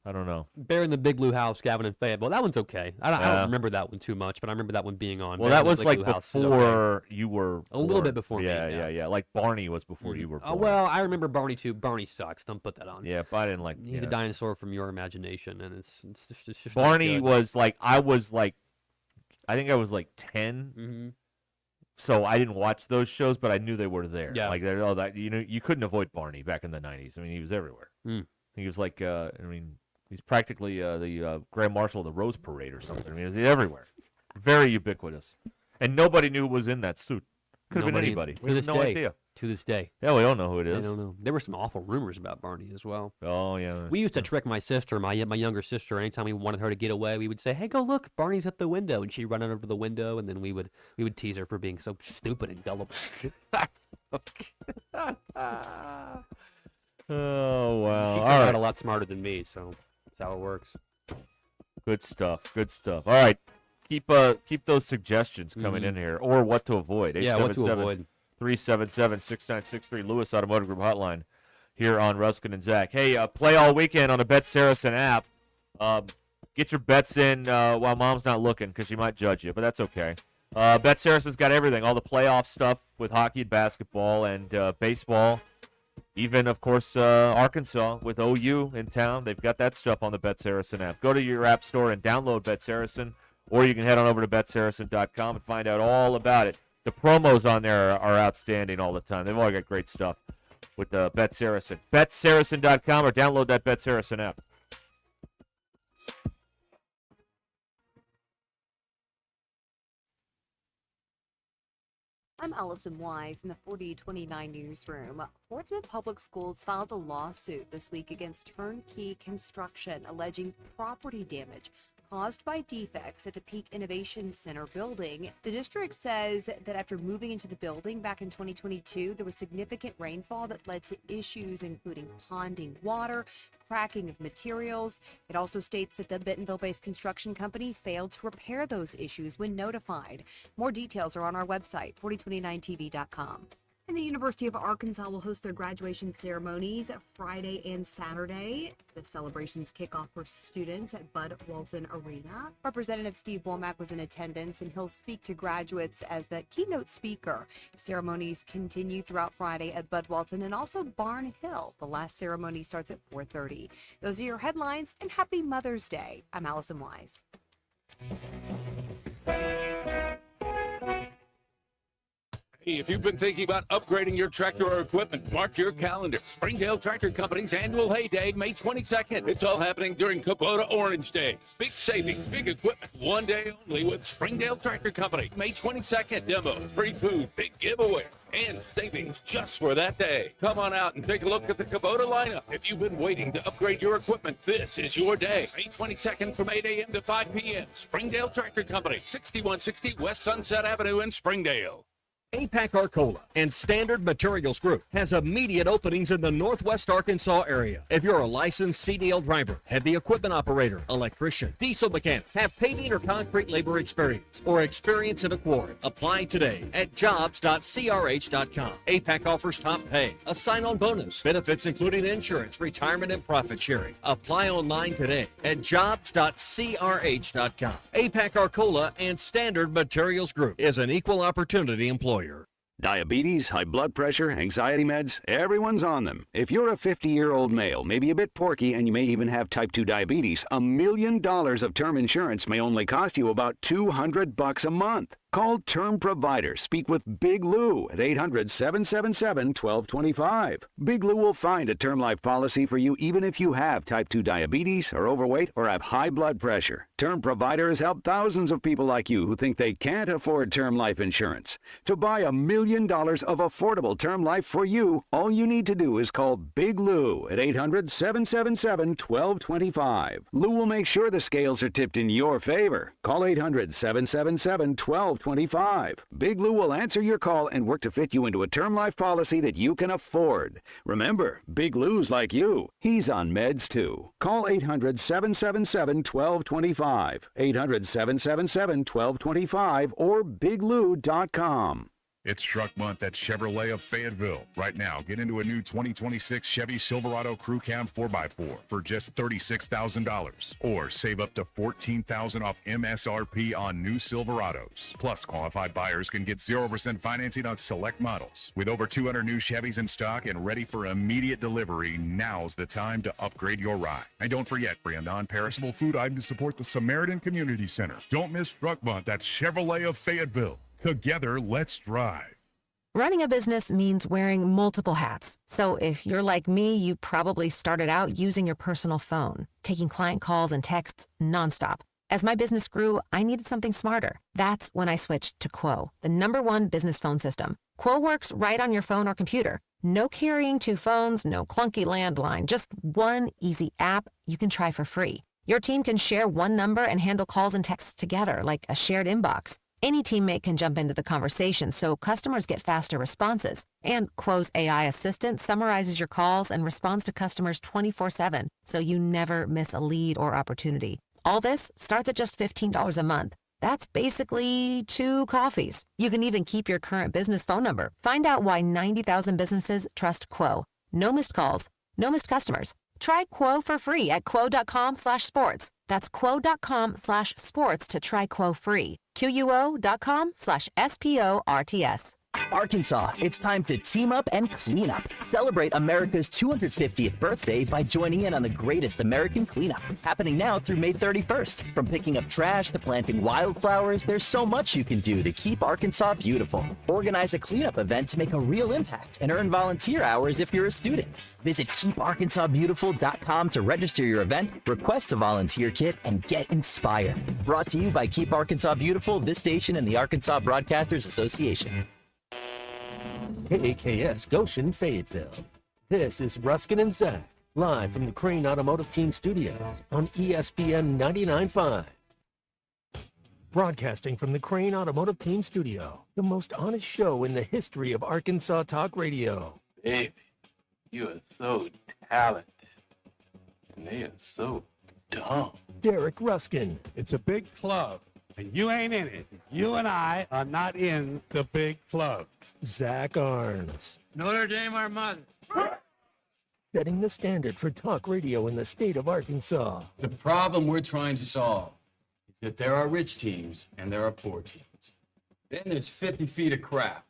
I don't know. Bear in the Big Blue House, Gavin and Fayetteville. That one's okay. I don't Yeah. remember that one too much, but I remember that one being on. Well, Bear that in the was Big like Blue House is before okay. you were A little born. bit before me, Yeah, yeah. yeah. Like Barney was before you were born. Oh, well, I remember Barney too. Barney sucks. Don't put that on. Yeah, but I didn't like. He's yeah. a dinosaur from your imagination, and it's just Barney not good. was like I think I was like 10. Mm-hmm. So I didn't watch those shows, but I knew they were there. Yeah. Like that you couldn't avoid Barney back in the 90s. I mean, he was everywhere. He was like he's practically the Grand Marshal of the Rose Parade or something. I mean, he's everywhere. Very ubiquitous. And nobody knew who was in that suit. Could have been Nobody- anybody. To We have this no day. idea. To this day. Yeah, we don't know who it I is. don't know. There were some awful rumors about Barney as well. Oh, yeah. We used to trick my sister, my younger sister. Anytime we wanted her to get away, we would say, "Hey, go look, Barney's up the window," and she'd run over to the window, and then we would tease her for being so stupid and gullible. Oh, wow. She All came out right. a lot smarter than me, so that's how it works. Good stuff. Good stuff. All right. Keep those suggestions coming in here, or what to avoid. Yeah, what to avoid. 377-6963 Lewis Automotive Group Hotline here on Ruscin and Zach. Hey, play all weekend on the Bet Saracen app. Get your bets in while Mom's not looking because she might judge you, but that's okay. Bet Saracen's got everything, all the playoff stuff with hockey and basketball and baseball. Even, of course, Arkansas with OU in town. They've got that stuff on the Bet Saracen app. Go to your app store and download Bet Saracen, or you can head on over to betsaracen.com and find out all about it. The promos on there are outstanding all the time. They've all got great stuff with the Bet Saracen. betsaracen.com or download that Bet Saracen app. I'm Allison Wise in the 4029 newsroom. Portsmouth Public Schools filed a lawsuit this week against Turnkey Construction, alleging property damage caused by defects at the Peak Innovation Center building. The district says that after moving into the building back in 2022, there was significant rainfall that led to issues including ponding water, cracking of materials. It also states that the Bentonville-based construction company failed to repair those issues when notified. More details are on our website, 4029tv.com. And the University of Arkansas will host their graduation ceremonies Friday and Saturday. The celebrations kick off for students at Bud Walton Arena. Representative Steve Womack was in attendance, and he'll speak to graduates as the keynote speaker. Ceremonies continue throughout Friday at Bud Walton and also Barn Hill. The last ceremony starts at 4:30. Those are your headlines, and happy Mother's Day. I'm Allison Wise. If you've been thinking about upgrading your tractor or equipment, mark your calendar. Springdale Tractor Company's annual Hay Day, May 22nd. It's all happening during Kubota Orange Days. Big savings, big equipment, one day only with Springdale Tractor Company. May 22nd, demos, free food, big giveaway, and savings just for that day. Come on out and take a look at the Kubota lineup. If you've been waiting to upgrade your equipment, this is your day. May 22nd from 8 a.m. to 5 p.m. Springdale Tractor Company, 6160 West Sunset Avenue in Springdale. APAC Arcola and Standard Materials Group has immediate openings in the Northwest Arkansas area. If you're a licensed CDL driver, heavy equipment operator, electrician, diesel mechanic, have paving or concrete labor experience, or experience in a quarry, apply today at jobs.crh.com. APAC offers top pay, a sign-on bonus, benefits including insurance, retirement, and profit sharing. Apply online today at jobs.crh.com. APAC Arcola and Standard Materials Group is an equal opportunity employer. Diabetes, high blood pressure, anxiety meds, everyone's on them. If you're a 50-year-old male, maybe a bit porky, and you may even have type 2 diabetes, $1 million of term insurance may only cost you about $200 a month. Call Term Provider. Speak with Big Lou at 800-777-1225. Big Lou will find a term life policy for you even if you have type 2 diabetes, are overweight, or have high blood pressure. Term Provider has helped thousands of people like you who think they can't afford term life insurance. To buy $1 million of affordable term life for you, all you need to do is call Big Lou at 800-777-1225. Lou will make sure the scales are tipped in your favor. Call 800-777-1225. Big Lou will answer your call and work to fit you into a term life policy that you can afford. Remember, Big Lou's like you. He's on meds too. Call 800-777-1225. 800-777-1225 or biglou.com. It's Truck Month at Chevrolet of Fayetteville. Right now, get into a new 2026 Chevy Silverado Crew Cab 4x4 for just $36,000. Or save up to $14,000 off MSRP on new Silverados. Plus, qualified buyers can get 0% financing on select models. With over 200 new Chevys in stock and ready for immediate delivery, now's the time to upgrade your ride. And don't forget, bring a non-perishable food item to support the Samaritan Community Center. Don't miss Truck Month at Chevrolet of Fayetteville. Together, let's drive. Running a business means wearing multiple hats. So if you're like me, you probably started out using your personal phone, taking client calls and texts nonstop. As my business grew, I needed something smarter. That's when I switched to Quo, the #1 business phone system. Quo works right on your phone or computer. No carrying 2 phones, no clunky landline, just one easy app you can try for free. Your team can share one number and handle calls and texts together like a shared inbox. Any teammate can jump into the conversation, so customers get faster responses. And Quo's AI assistant summarizes your calls and responds to customers 24/7, so you never miss a lead or opportunity. All this starts at just $15 a month. That's basically 2 coffees. You can even keep your current business phone number. Find out why 90,000 businesses trust Quo. No missed calls, no missed customers. Try Quo for free at quo.com/sports. That's quo.com/sports to try Quo free. QUO.com/SPORTS. Arkansas, it's time to team up and clean up. Celebrate America's 250th birthday by joining in on the greatest American cleanup, happening now through May 31st. From picking up trash to planting wildflowers, there's so much you can do to keep Arkansas beautiful. Organize a cleanup event to make a real impact and earn volunteer hours if you're a student. Visit keeparkansasbeautiful.com to register your event, request a volunteer kit, and get inspired. Brought to you by Keep Arkansas Beautiful, this station, and the Arkansas Broadcasters Association. KAKS Goshen, Fayetteville. This is Ruscin and Zach, live from the Crane Automotive Team Studios on ESPN 99.5. Broadcasting from the Crane Automotive Team Studio, the most honest show in the history of Arkansas Talk Radio. Baby, you are so talented, and they are so dumb. Derek Ruskin. It's a big club, and you ain't in it. You and I are not in the big club. Zach Arns. Notre Dame Armand. Setting the standard for talk radio in the state of Arkansas. The problem we're trying to solve is that there are rich teams and there are poor teams. Then there's 50 feet of crap.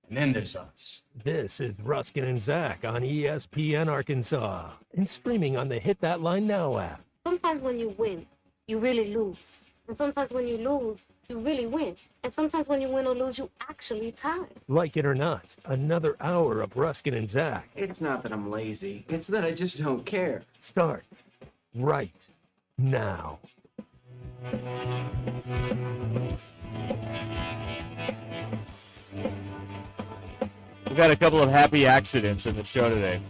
And then there's us. This is Ruskin and Zach on ESPN Arkansas and streaming on the Hit That Line Now app. Sometimes when you win, you really lose. And sometimes when you lose, you really win. And sometimes when you win or lose, you actually tie. Like it or not, another hour of Ruskin and Zach It's not that I'm lazy. It's that I just don't care. starts right now. We've got a couple of happy accidents in the show today.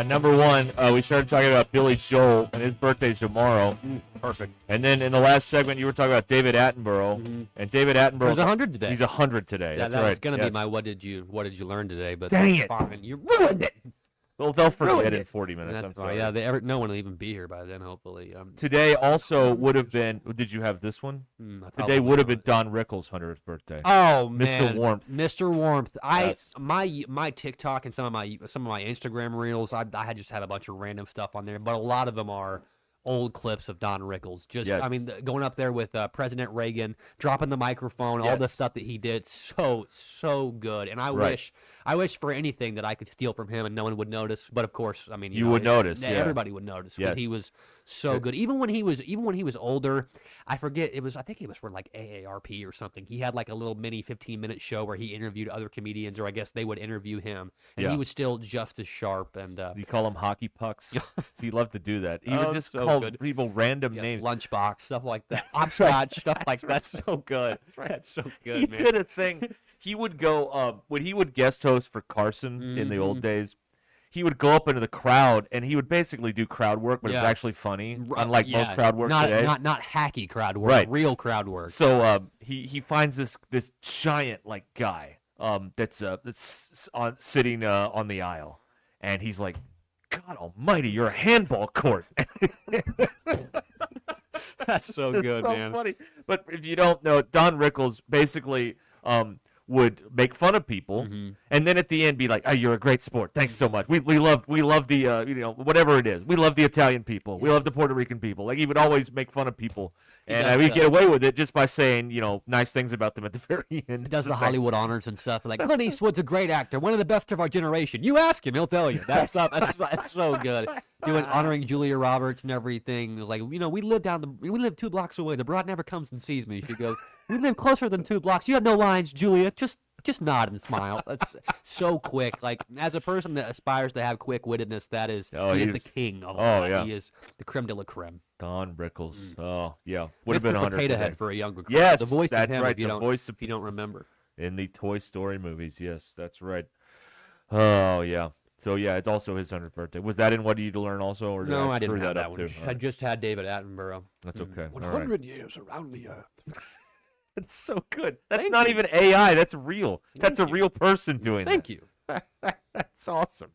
Number one, we started talking about Billy Joel, and his birthday's tomorrow. Perfect. And then in the last segment, you were talking about David Attenborough, and David Attenborough. He's 100 today. He's 100 today. That's that right. was going to Yes. be my what did you learn today? But Dang that's it. fine. You ruined it. Well, they'll forget Ruined in it. 40 minutes. That's I'm fine. sorry. Yeah, no one will even be here by then. Hopefully. Today also would have been. Did you have this one? I Today probably would have been Don Rickles' 100th birthday. Oh Mr. man, Warmth. Mr. Warmth. Yes. My TikTok and some of my Instagram reels. I just have a bunch of random stuff on there, but a lot of them are old clips of Don Rickles. Just Yes. I mean, going up there with President Reagan, dropping the microphone, all the Yes. stuff that he did, so good. And I Right. wish for anything that I could steal from him and no one would notice. But of course, I mean, You would notice, yeah. Everybody would notice because Yes. he was so good. Even when he was older, I forget I think it was for like AARP or something. He had like a little mini 15-minute show where he interviewed other comedians, or I guess they would interview him, and Yeah. he was still just as sharp. And You call him hockey pucks. He loved to do that. He Oh, would just so call good. people random names. Lunchbox, stuff like that. That's right. Hopscotch, stuff like That's that. So good. That's so good, He man. did a thing. He would go when he would guest host for Carson in the old days. He would go up into the crowd and he would basically do crowd work, but it was Yeah. actually funny, unlike most Yeah, crowd work not, today. Not hacky crowd work, Right. real crowd work. So he finds this giant like guy that's sitting on the aisle, and he's like, God Almighty, you're a handball court. That's so It's good, so man. funny. But if you don't know, Don Rickles basically would make fun of people, and then at the end be like, "Oh, you're a great sport. Thanks so much. We love the whatever it is. We love the Italian people. We love the Puerto Rican people." Like he would always make fun of people, and does we'd that. get away with it just by saying nice things about them at the very end. He does the It's like- Hollywood honors and stuff. Like Clint Eastwood's a great actor, one of the best of our generation. You ask him, he'll tell you. That's so good. Honoring Julia Roberts and everything. Like we live 2 blocks away. The broad never comes and sees me. She goes, "We live closer than 2 blocks. You have no lines, Julia. Just nod and smile." That's so quick. Like as a person that aspires to have quick wittedness, he is the king of all that. yeah. He is the creme de la creme. Don Rickles. Oh yeah, would have Mr. been honored Potato today. Head for a younger crowd. Yes, The voice of that's him, right. if you the don't- voice of if you don't remember. in the Toy Story movies. Yes, that's right. Oh yeah. So yeah, it's also his 100th birthday. Was that in What Do You Learn also, or did No, I I didn't screw have that up one. too? I just had David Attenborough. That's okay. All right. 100 years around the earth. That's so good. That's not even AI. That's real. That's a real person doing Thank that. you. That's awesome.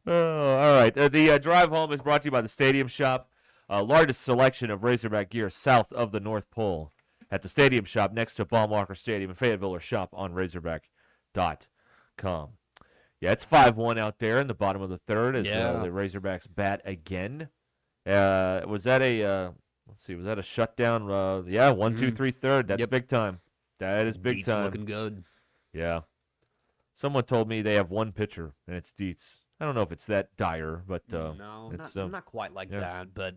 Oh, all right. The drive home is brought to you by the Stadium Shop, largest selection of Razorback gear south of the North Pole. At the Stadium Shop next to Baum-Walker Stadium in Fayetteville, or shop on Razorback.com. Yeah, it's 5-1 out there in the bottom of the third as the Razorbacks bat again. Was that a let's see, was that a shutdown? 1, 2, 3, third. That's big time. That is big Dietz time. looking good. Yeah. Someone told me they have one pitcher, and it's Dietz. I don't know if it's that dire, but No, it's not quite like yeah. that, but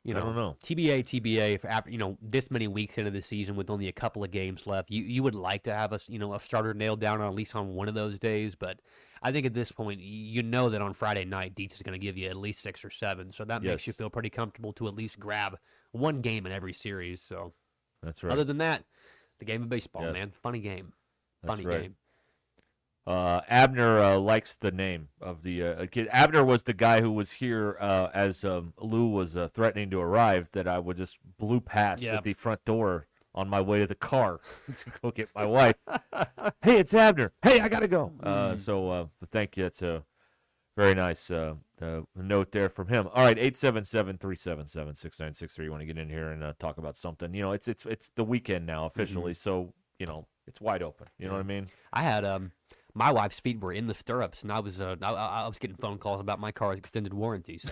I don't know. TBA. If after this many weeks into the season with only a couple of games left, you would like to have a starter nailed down on at least on one of those days. But I think at this point, that on Friday night, Dietz is going to give you at least 6 or 7, so that makes you feel pretty comfortable to at least grab one game in every series. So that's right. Other than that, the game of baseball, Yes. man, funny game, That's funny right. game. Abner likes the name of the kid. Abner was the guy who was here as Lou was threatening to arrive, that I would just blew past at the front door on my way to the car to go get my wife. Hey, it's Abner. Hey, I got to go. So thank you. It's a very nice note there from him. All right, 877-377-6963. You want to get in here and talk about something. It's the weekend now officially, so, it's wide open. You know what I mean? I had my wife's feet were in the stirrups, and I was getting phone calls about my car's extended warranty. So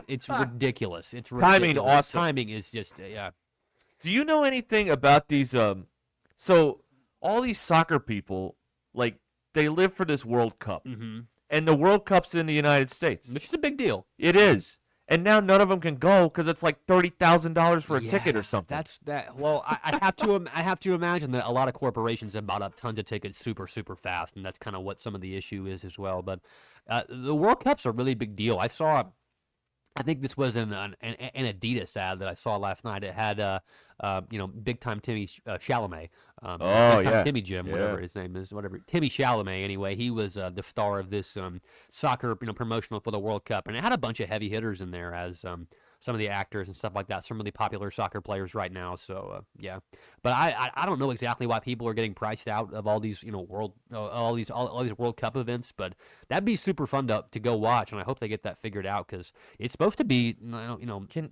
it's ridiculous. It's Timing ridiculous. awesome. Timing is just yeah. Do you know anything about these? So all these soccer people, like, they live for this World Cup, and the World Cup's in the United States, which is a big deal. It is, And now none of them can go because it's like $30,000 for a ticket or something. That's that. Well, I have to imagine that a lot of corporations have bought up tons of tickets super fast, and that's kind of what some of the issue is as well. But the World Cup's a really big deal. I think this was an Adidas ad that I saw last night. It had big time Timmy Chalamet. Timmy Jim, whatever his name is, Timmy Chalamet. Anyway, he was the star of this soccer promotional for the World Cup, and it had a bunch of heavy hitters in there as some of the actors and stuff like that. Some really popular soccer players right now. So yeah, but I don't know exactly why people are getting priced out of all these all these World Cup events, but that'd be super fun to go watch, and I hope they get that figured out because it's supposed to be there's going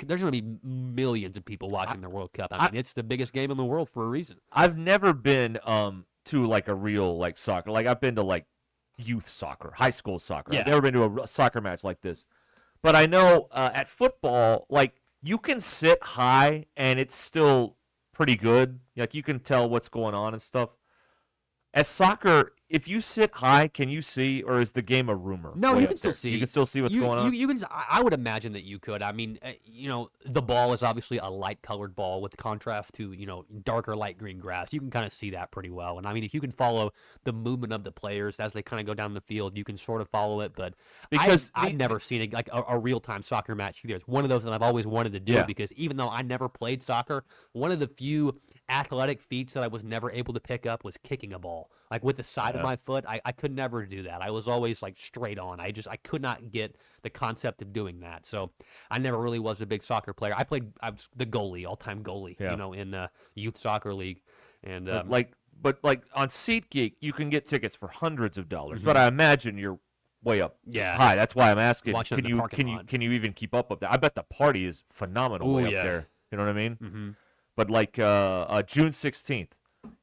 to be millions of people watching the World Cup. I mean, it's the biggest game in the world for a reason. I've never been to like a real like soccer. Like I've been to like youth soccer, high school soccer. Yeah. I've never been to a soccer match like this. But I know at football, like you can sit high and it's still pretty good. Like you can tell what's going on and stuff. As soccer, if you sit high, can you see, or is the game a rumor? No, you can still see. You can still see what's going on. You can. I would imagine that you could. I mean, the ball is obviously a light-colored ball with contrast to darker light green grass. You can kind of see that pretty well. And I mean, if you can follow the movement of the players as they kind of go down the field, you can sort of follow it. But because I've never seen a real-time soccer match either. It's one of those that I've always wanted to do because even though I never played soccer, one of the few athletic feats that I was never able to pick up was kicking a ball. Like with the side of my foot, I could never do that. I was always like straight on. I could not get the concept of doing that. So I never really was a big soccer player. I was the goalie, all-time goalie, in youth soccer league. And but on SeatGeek, you can get tickets for hundreds of dollars. But I imagine you're way up high. That's why I'm asking. Can you even keep up with that? I bet the party is phenomenal way up there. You know what I mean? Mm-hmm. But like June 16th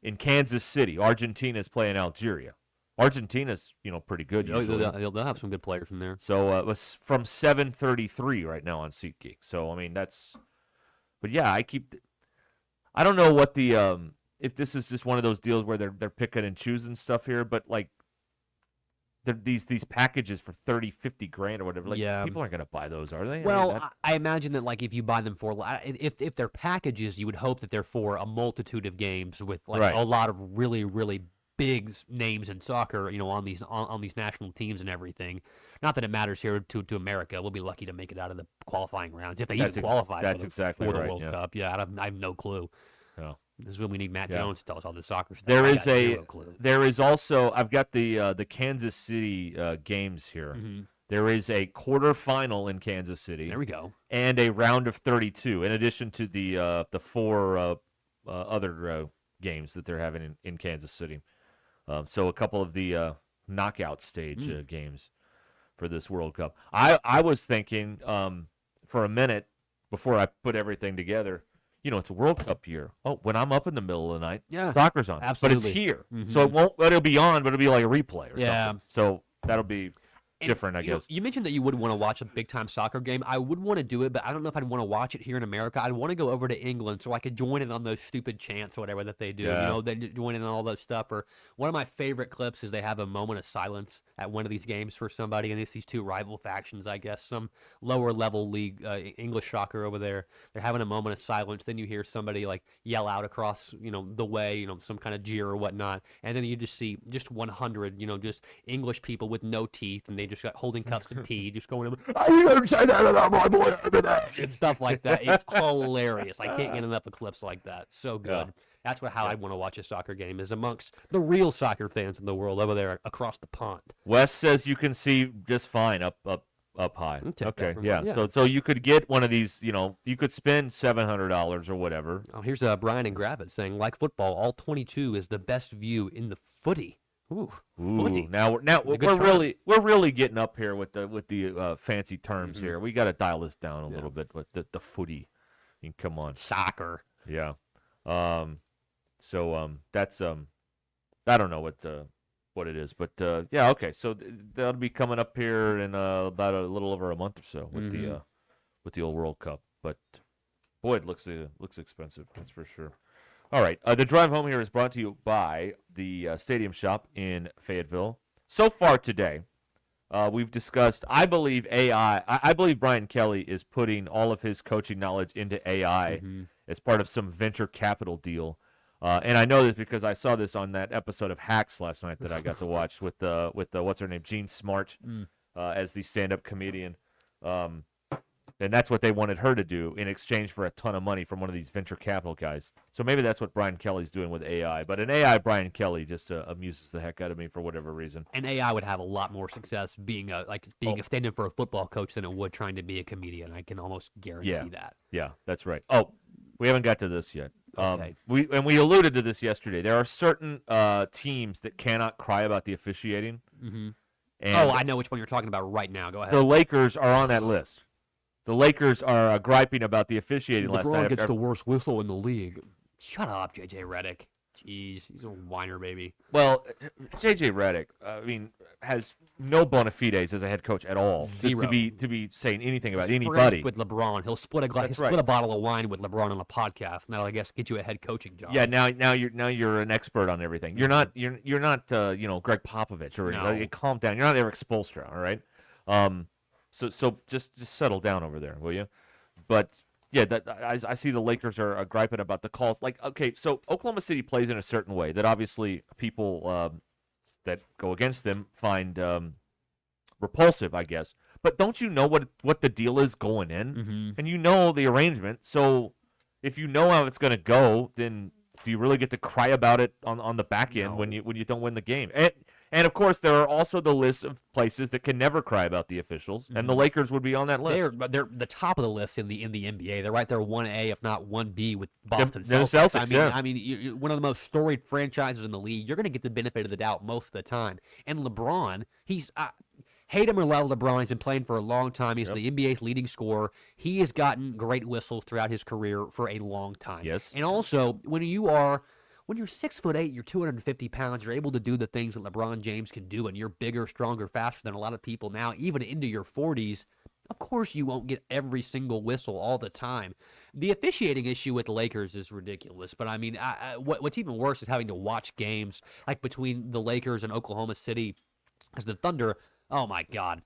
in Kansas City, Argentina's playing Algeria. Argentina's pretty good usually. They'll have some good players in there. So it was from 7:33 right now on SeatGeek. So I mean but yeah, I don't know what the if this is just one of those deals where they're picking and choosing stuff here, but like these packages for 30, 50 grand or whatever. Like people aren't going to buy those, are they? Well, I imagine that like if you buy them for if they're packages, you would hope that they're for a multitude of games with like a lot of really really big names in soccer, on these national teams and everything. Not that it matters here to America. We'll be lucky to make it out of the qualifying rounds if they even qualify for the World Cup. Yeah, I have no clue. No. This is when we need Matt Jones to tell us all the soccer stuff. There is also I've got the Kansas City games here. Mm-hmm. There is a quarterfinal in Kansas City. There we go. And a round of 32 in addition to the four other games that they're having in Kansas City. So a couple of the knockout stage games for this World Cup. I was thinking for a minute before I put everything together, it's a World Cup year. Oh, when I'm up in the middle of the night, soccer's on. Absolutely. But it's here. Mm-hmm. So it'll be on, but it'll be like a replay or something. So that'll be different, I guess. You mentioned that you would want to watch a big-time soccer game. I would want to do it, but I don't know if I'd want to watch it here in America. I'd want to go over to England so I could join in on those stupid chants or whatever that they do. They join in on all that stuff. Or one of my favorite clips is they have a moment of silence at one of these games for somebody, and it's these two rival factions, I guess, some lower-level league English soccer over there. They're having a moment of silence. Then you hear somebody like yell out across, the way, some kind of jeer or whatnot, and then you just see just 100, just English people with no teeth, and they just got holding cups to pee, just going over, you don't say that about my boy over there, and stuff like that. It's hilarious. I can't get enough of clips like that. So good. Yeah. That's how I want to watch a soccer game, is amongst the real soccer fans in the world over there across the pond. Wes says you can see just fine up high. Okay, yeah. So you could get one of these, you could spend $700 or whatever. Oh, here's Brian and Gravett saying, like football, all 22 is the best view in the footy. Ooh. Now we're really getting up here with the fancy terms here. We got to dial this down a little bit with the footy. I mean, come on, soccer. Yeah. So that's I don't know what it is, but yeah, okay. So that'll be coming up here in about a little over a month or so with the old World Cup. But boy, it looks expensive. That's for sure. All right, the drive home here is brought to you by the Stadium Shop in Fayetteville. So far today, We've discussed, I believe AI, I believe Brian Kelly is putting all of his coaching knowledge into AI as part of some venture capital deal. And I know this because I saw this on that episode of Hacks last night that I got to watch with what's her name, Jean Smart, as the stand-up comedian. And that's what they wanted her to do in exchange for a ton of money from one of these venture capital guys. So maybe that's what Brian Kelly's doing with AI. But an AI Brian Kelly just amuses the heck out of me for whatever reason. And AI would have a lot more success being a stand-in for a football coach than it would trying to be a comedian. I can almost guarantee that. Yeah, that's right. Oh, we haven't got to this yet. Okay. We alluded to this yesterday. There are certain teams that cannot cry about the officiating. Mm-hmm. And I know which one you're talking about right now. Go ahead. The Lakers are on that list. The Lakers are griping about the officiating last night. LeBron gets the worst whistle in the league. Shut up, J.J. Redick. Jeez, he's a whiner, baby. Well, J.J. Redick, has no bona fides as a head coach at all. Zero. To be saying anything about He's anybody. friends with LeBron. He'll split a bottle of wine with LeBron on a podcast. And that'll, I guess, get you a head coaching job. Yeah, now you're an expert on everything. You're not Greg Popovich or calm down. You're not Eric Spoelstra, all right? So just settle down over there, will you? But yeah, I see the Lakers are griping about the calls. Like, okay, so Oklahoma City plays in a certain way that obviously people that go against them find repulsive, I guess. But don't you know what the deal is going in? Mm-hmm. And you know the arrangement. So if you know how it's going to go, then do you really get to cry about it on the back end when you don't win the game? And of course, there are also the list of places that can never cry about the officials, and the Lakers would be on that list. They're the top of the list in the NBA. They're right there, 1A, if not 1B, with Boston They're Celtics. the Celtics, I mean, you're one of the most storied franchises in the league. You're going to get the benefit of the doubt most of the time. And LeBron, he's hate him or love LeBron, he's been playing for a long time. He's the NBA's leading scorer. He has gotten great whistles throughout his career for a long time. Yes. And also, when you're 6'8", you're 250 pounds, you're able to do the things that LeBron James can do, and you're bigger, stronger, faster than a lot of people now, even into your 40s. Of course you won't get every single whistle all the time. The officiating issue with the Lakers is ridiculous, but I mean, what's even worse is having to watch games like between the Lakers and Oklahoma City, because the Thunder, oh my God.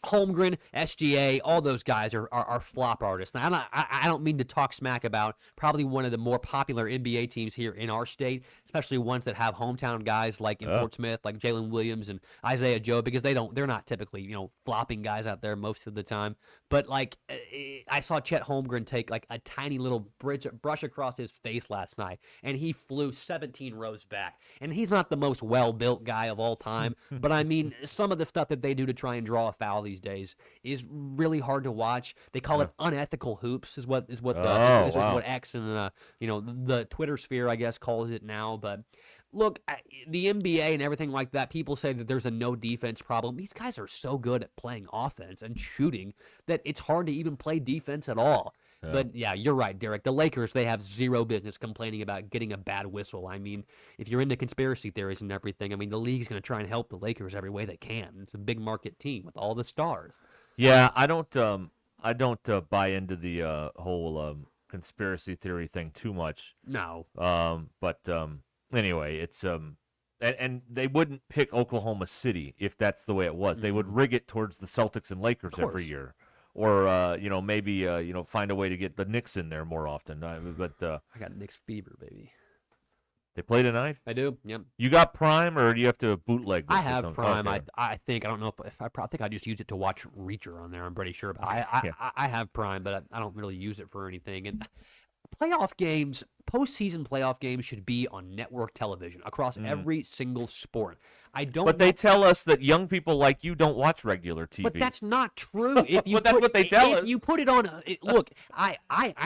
Holmgren, SGA, all those guys are flop artists. Now, I don't mean to talk smack about probably one of the more popular NBA teams here in our state, especially ones that have hometown guys like in Portsmouth, like Jalen Williams and Isaiah Joe, because they're not typically flopping guys out there most of the time. But like I saw Chet Holmgren take like a tiny little brush across his face last night, and he flew 17 rows back. And he's not the most well-built guy of all time, but I mean some of the stuff that they do to try and draw a foul these days is really hard to watch. They call it unethical hoops, is what X and the Twitter sphere, I guess, calls it now. But look, the NBA and everything like that, people say that there's a no defense problem. These guys are so good at playing offense and shooting that it's hard to even play defense at all. Yeah. But yeah, you're right, Derek. The Lakers, they have zero business complaining about getting a bad whistle. I mean, if you're into conspiracy theories and everything, I mean, the league's going to try and help the Lakers every way they can. It's a big market team with all the stars. Yeah, I don't buy into the whole conspiracy theory thing too much. No. But anyway, it's and they wouldn't pick Oklahoma City if that's the way it was. They would rig it towards the Celtics and Lakers every year. Or maybe find a way to get the Knicks in there more often. But I got Knicks fever, baby. They play tonight? I do. Yep. You got Prime, or do you have to bootleg this? I have Prime. Okay. I think I don't know if I think I just use it to watch Reacher on there. I'm pretty sure. But I have Prime, but I don't really use it for anything. And playoff games, postseason playoff games should be on network television across every single sport. But they tell us that young people like you don't watch regular TV. But that's not true. If you that's what they tell us. If you put it on, look, I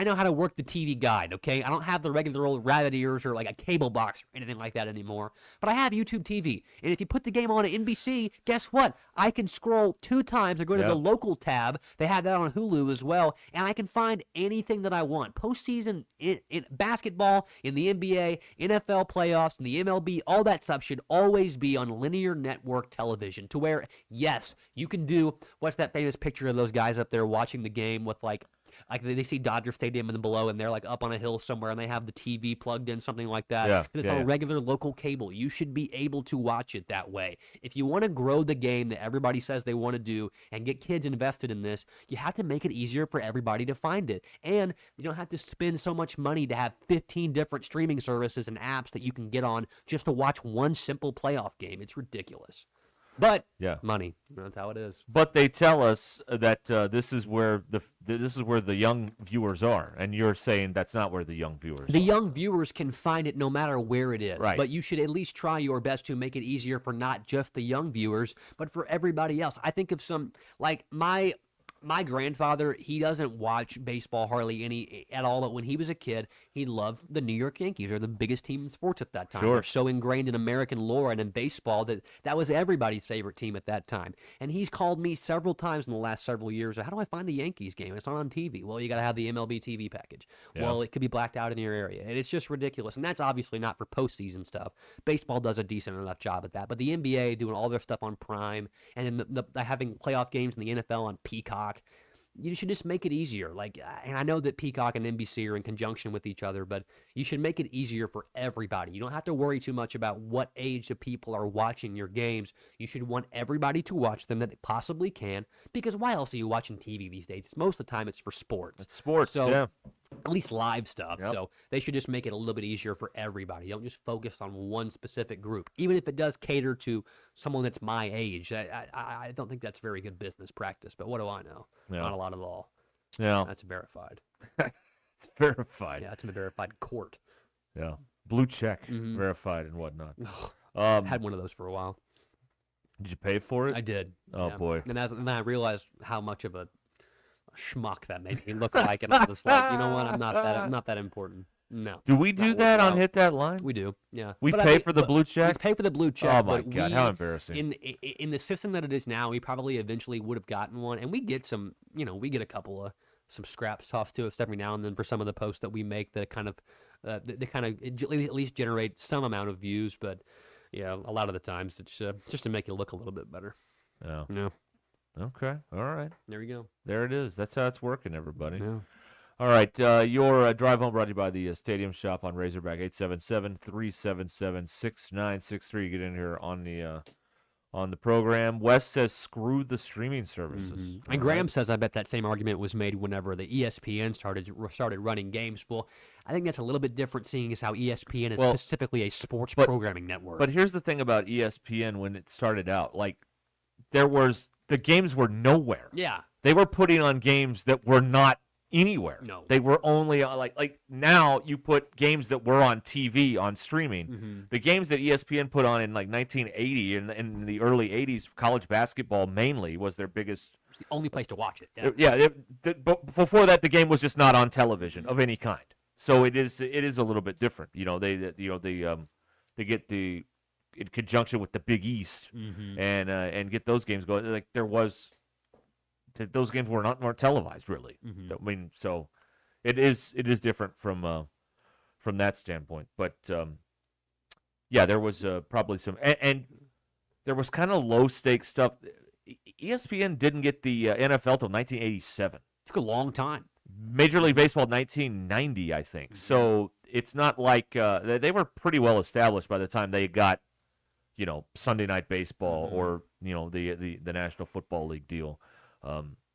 know how to work the TV guide, okay? I don't have the regular old rabbit ears or like a cable box or anything like that anymore. But I have YouTube TV. And if you put the game on at NBC, guess what? I can scroll 2 times or go to the local tab. They have that on Hulu as well. And I can find anything that I want. Postseason in basketball, in the NBA, NFL playoffs, in the MLB, all that stuff should always be on linear network television, to where, yes, you can do, what's that famous picture of those guys up there watching the game with like like they see Dodger Stadium and then below, and they're like up on a hill somewhere, and they have the TV plugged in, something like that. Yeah, It's yeah, on yeah. regular local cable. You should be able to watch it that way. If you want to grow the game that everybody says they want to do and get kids invested in this, you have to make it easier for everybody to find it. And you don't have to spend so much money to have 15 different streaming services and apps that you can get on just to watch one simple playoff game. It's ridiculous. But money, that's how it is. But they tell us that this is where the young viewers are, and you're saying that's not where the young viewers. The young viewers can find it no matter where it is. Right. But you should at least try your best to make it easier for not just the young viewers, but for everybody else. I think of some like my grandfather, he doesn't watch baseball hardly any at all, but when he was a kid, he loved the New York Yankees. They're the biggest team in sports at that time. Sure. They're so ingrained in American lore and in baseball that was everybody's favorite team at that time. And he's called me several times in the last several years, how do I find the Yankees game? It's not on TV. Well, you got to have the MLB TV package. Yeah. Well, it could be blacked out in your area. And it's just ridiculous. And that's obviously not for postseason stuff. Baseball does a decent enough job at that. But the NBA doing all their stuff on Prime, and then the having playoff games in the NFL on Peacock, you should just make it easier. And I know that Peacock and NBC are in conjunction with each other, but you should make it easier for everybody. You don't have to worry too much about what age of people are watching your games. You should want everybody to watch them that they possibly can, because why else are you watching TV these days? Most of the time it's for sports. It's sports, so, at least live stuff. Yep. So they should just make it a little bit easier for everybody. Don't just focus on one specific group, even if it does cater to someone that's my age. I don't think that's very good business practice, but what do I know? Yeah. Not a lot at all. Yeah. That's verified. It's verified. Yeah, it's in a verified court. Yeah. Blue check, verified and whatnot. Had one of those for a while. Did you pay for it? I did. Oh, yeah. boy. And then I realized how much of a schmuck that made me look like, and I was like, you know what? I'm not that important. No. Do we do that on Hit That Line? We do. Yeah. We But pay for the blue check? We pay for the blue check. Oh, my but God. How embarrassing. In the system that it is now, we probably eventually would have gotten one, and we get some, we get a couple of some scraps tossed to us every now and then for some of the posts that we make that kind of, they kind of at least generate some amount of views, but yeah, a lot of the times it's just to make it look a little bit better. Yeah. Yeah. Okay. All right. There you go. There it is. That's how it's working, everybody. Yeah. All right. Your drive home brought to you by the Stadium Shop on Razorback, 877-377-6963. Get in here on the program. Wes says, screw the streaming services. Mm-hmm. And Graham says, I bet that same argument was made whenever the ESPN started running games. Well, I think that's a little bit different, seeing as how ESPN is specifically a sports programming network. But here's the thing about ESPN when it started out. The games were nowhere. Yeah. They were putting on games that were not anywhere. No. They were only like now you put games that were on TV on streaming. Mm-hmm. The games that ESPN put on in 1980 and in the early 80s, college basketball mainly was their biggest. It's the only place to watch it. But before that, the game was just not on television of any kind. So it is a little bit different. They get the in conjunction with the Big East and get those games going. Like those games weren't televised really. Mm-hmm. I mean, so it is different from that standpoint. But there was probably some and there was kind of low stakes stuff. ESPN didn't get the NFL till 1987. Took a long time. Major League Baseball 1990, I think. So it's not like they were pretty well established by the time they got Sunday Night Baseball or the National Football League deal.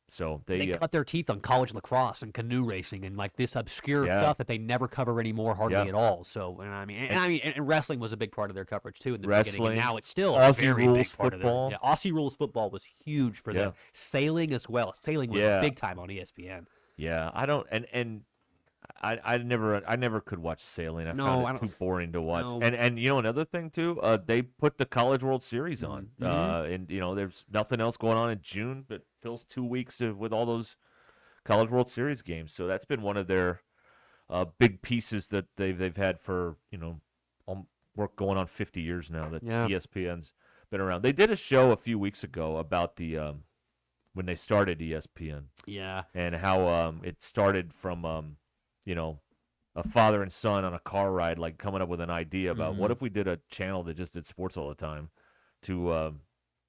So they cut their teeth on college lacrosse and canoe racing and like this obscure stuff that they never cover anymore hardly at all. So and wrestling was a big part of their coverage too in the beginning. And now it's still a very big part football. of their. Yeah, Aussie rules football was huge for them. Sailing as well. Sailing was big time on ESPN. Yeah, I don't I never could watch sailing. I found it too boring to watch. No. And another thing too, they put the College World Series on. And there's nothing else going on in June, but fills 2 weeks with all those College World Series games. So that's been one of their big pieces that they've had for work going on 50 years now that ESPN's been around. They did a show a few weeks ago about the when they started ESPN. Yeah. And how it started from a father and son on a car ride, like coming up with an idea about what if we did a channel that just did sports all the time to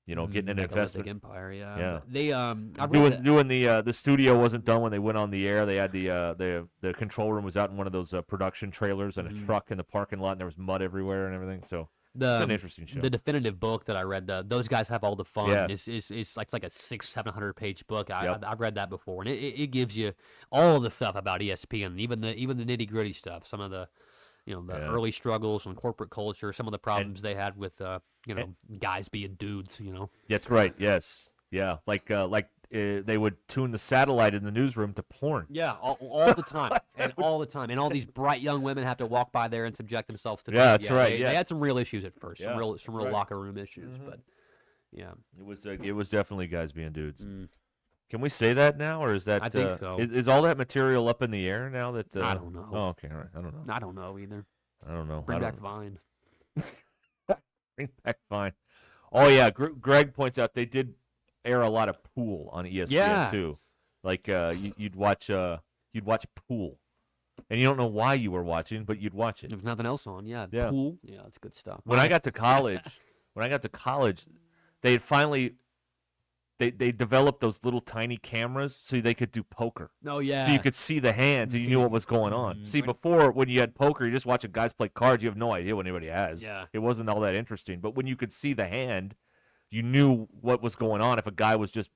getting an investment. Empire, yeah. Yeah. They doing the studio wasn't done when they went on the air. They had the control room was out in one of those production trailers and a truck in the parking lot, and there was mud everywhere and everything. So it's an interesting show. The definitive book that I read, those guys have all the fun. Yeah. It's like a 600-700 page book. I've read that before, and it gives you all the stuff about ESPN, even the nitty gritty stuff. Some of the early struggles and corporate culture, some of the problems they had with guys being dudes. That's right. Yes. Yeah. Like they would tune the satellite in the newsroom to porn. Yeah, all the time, and all the time, and all these bright young women have to walk by there and subject themselves to. Yeah, that's right. They had some real issues at first, Yeah, some real right. locker room issues, but yeah, it was definitely guys being dudes. Can we say that now, or is that? I think so. Is all that material up in the air now? That I don't know. Oh, okay, all right. I don't know. I don't know either. I don't know. Bring back Vine. Bring back Vine. Oh yeah, Greg points out they did air a lot of pool on ESPN too. Like you'd watch pool, and you don't know why you were watching, but you'd watch it. There's nothing else on. Yeah. Pool. Yeah, that's good stuff. When I got to college, they had finally. They developed those little tiny cameras so they could do poker. Oh, yeah. So you could see the hands and you knew what was going on. See, before, when you had poker, you just watching guys play cards. You have no idea what anybody has. Yeah. It wasn't all that interesting. But when you could see the hand, you knew what was going on. If a guy was just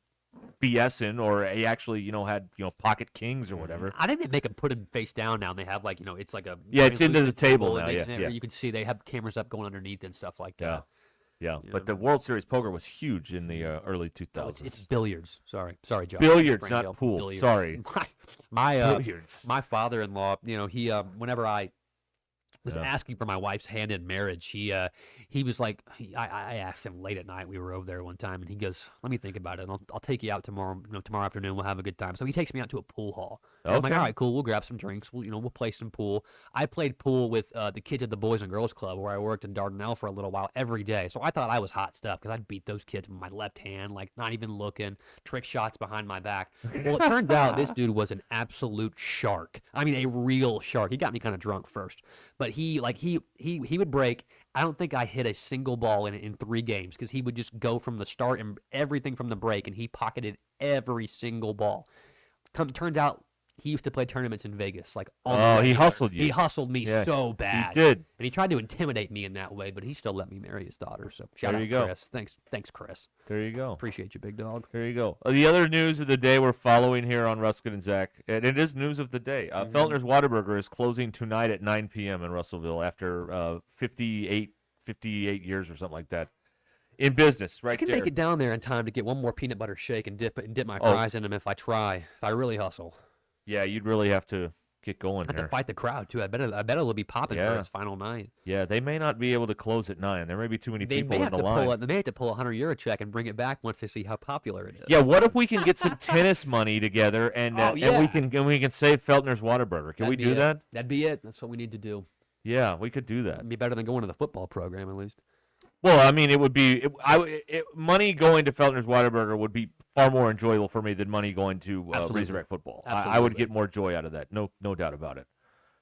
BSing or he actually, had, pocket kings or whatever. I think they make them put him face down now, and they have it's like a it's into the table now. And you can see they have cameras up going underneath and stuff like that. Yeah, but the World Series poker was huge in the early 2000s. It's billiards. Sorry, Josh. Billiards, not pool. Billiards. Sorry. Billiards. My father-in-law, he whenever I was asking for my wife's hand in marriage, he was like, I asked him late at night. We were over there one time, and he goes, "Let me think about it. And I'll take you out tomorrow. Tomorrow afternoon we'll have a good time." So he takes me out to a pool hall. Okay. I'm like, "All right, cool. We'll grab some drinks. We'll play some pool." I played pool with the kids at the Boys and Girls Club where I worked in Dardanelle for a little while every day. So I thought I was hot stuff because I'd beat those kids with my left hand, like not even looking, trick shots behind my back. Well, it turns out this dude was an absolute shark. I mean, a real shark. He got me kind of drunk first, but he would break. I don't think I hit a single ball in 3 games because he would just go from the start and everything from the break, and he pocketed every single ball. Turns out he used to play tournaments in Vegas. He hustled you. He hustled me so bad. He did. And he tried to intimidate me in that way, but he still let me marry his daughter. So shout out, Chris. Thanks, Chris. There you go. Appreciate you, big dog. There you go. The other news of the day we're following here on Ruscin and Zach, and it is news of the day. Feltner's Whataburger is closing tonight at 9 p.m. in Russellville after 58 years or something like that in business. Right, I can there. make it down there in time to get one more peanut butter shake and dip my fries in them if I try. If I really hustle. Yeah, you'd really have to get going I have here. to fight the crowd too. I bet it'll be popping for its final night. Yeah, they may not be able to close at 9. There may be too many people in the line. They may have to pull a €100 check and bring it back once they see how popular it is. Yeah, what if we can get some tennis money together and we can save Feltner's Whataburger? Can we do that? That'd be it. That's what we need to do. Yeah, we could do that. It'd be better than going to the football program at least. Well, I mean, it would be money going to Feltner's Whataburger would be far more enjoyable for me than money going to Razorback football. I would get more joy out of that. No doubt about it.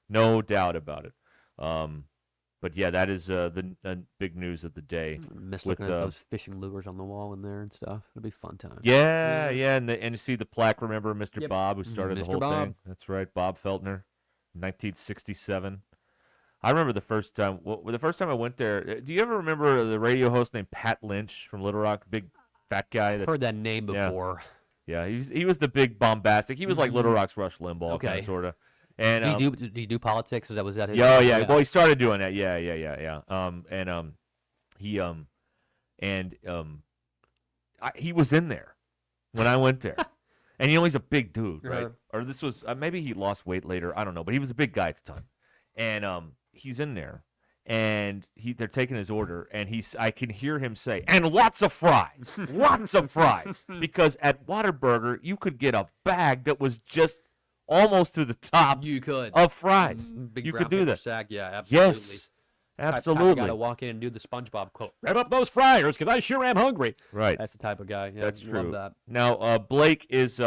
No doubt about it. But yeah, that is the big news of the day. Miss looking at those fishing lures on the wall in there and stuff. It'll be a fun time. Yeah, and you see the plaque. Remember Mr. Bob who started the whole Bob. thing? That's right, Bob Feltner, 1967. I remember the first time I went there. Do you ever remember the radio host named Pat Lynch from Little Rock? Big fat guy. Heard that name before. Yeah, he was the big bombastic. He was like Little Rock's Rush Limbaugh, kind of, sort of. And do you do politics? Was that his? Yeah. Well, he started doing that. Yeah. He was in there when I went there, and he's a big dude, right? Or this was maybe he lost weight later. I don't know, but he was a big guy at the time, and he's in there, and they're taking his order, and I can hear him say, "And lots of fries, lots of fries," because at Whataburger you could get a bag that was just almost to the top. You could of fries. Big you brown could do paper that. Sack. Yeah, absolutely. Yes, absolutely. Got to walk in and do the SpongeBob quote. Rev up those fryers, because I sure am hungry. Right. That's the type of guy. Yeah, that's true. Love that. Now, Blake is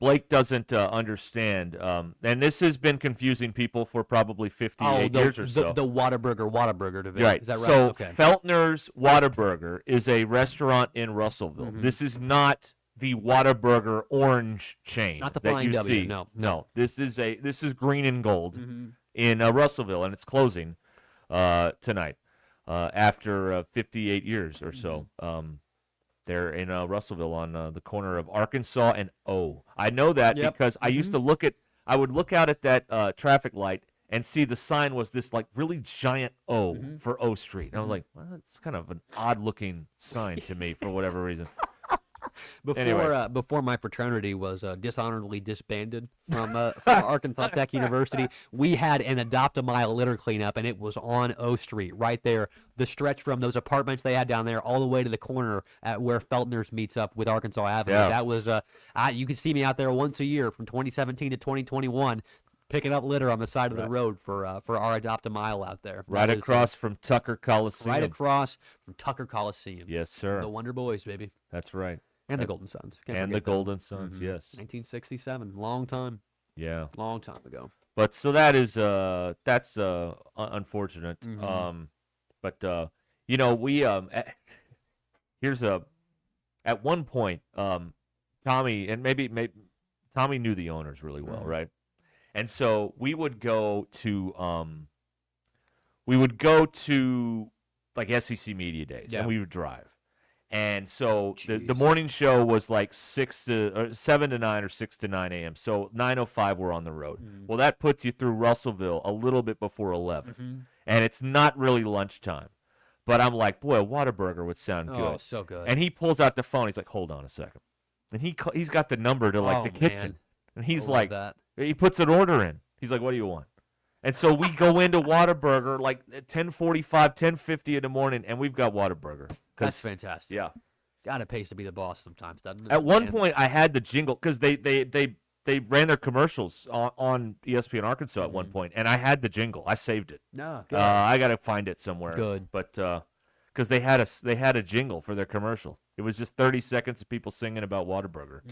Blake doesn't understand, and this has been confusing people for probably 58 years or so. The Whataburger division. Right. Is that right? So Okay. Feltner's Whataburger is a restaurant in Russellville. This is not the Whataburger orange chain Not the that Flying you W, see. no. This is Green and Gold in Russellville, and it's closing tonight after 58 years or so. They're in Russellville on the corner of Arkansas and O. I know that because I used to I would look out at that traffic light and see the sign was this like really giant O for O Street. And I was like, well, that's kind of an odd looking sign to me for whatever reason. Before my fraternity was dishonorably disbanded from Arkansas Tech University, we had an Adopt a Mile litter cleanup, and it was on O Street, right there. The stretch from those apartments they had down there all the way to the corner at where Feltner's meets up with Arkansas Avenue. Yeah. That was you could see me out there once a year from 2017 to 2021. Picking up litter on the side of the road for our Adopt a Mile out there. Right across from Tucker Coliseum. Right across from Tucker Coliseum. Yes, sir. The Wonder Boys, baby. That's right. And the Golden Suns. And the Golden Suns, yes. 1967. Long time. Yeah. Long time ago. But so that is that's unfortunate. But you know, we here's at one point Tommy and maybe Tommy knew the owners really well, right? And so we would go to like SEC Media Days, and we would drive. And so the morning show was like 7 to 9 or 6 to 9 a.m. So 9:05 we're on the road. Well, that puts you through Russellville a little bit before 11, and it's not really lunchtime. But I'm like, boy, a Whataburger would sound good. Oh, so good. And he pulls out the phone. He's like, hold on a second, and he's got the number to like the kitchen, man. and he's I like, love that. he puts an order in. He's like, what do you want? And so we go into Whataburger like at 10:45, 10:50 in the morning, and we've got Whataburger. That's fantastic. Yeah. God, it pays to be the boss sometimes, doesn't it? At one point, I had the jingle because they ran their commercials on ESPN Arkansas at one point, and I had the jingle. I saved it. No, good. I got to find it somewhere. Good. But because they had a jingle for their commercial. It was just 30 seconds of people singing about Whataburger.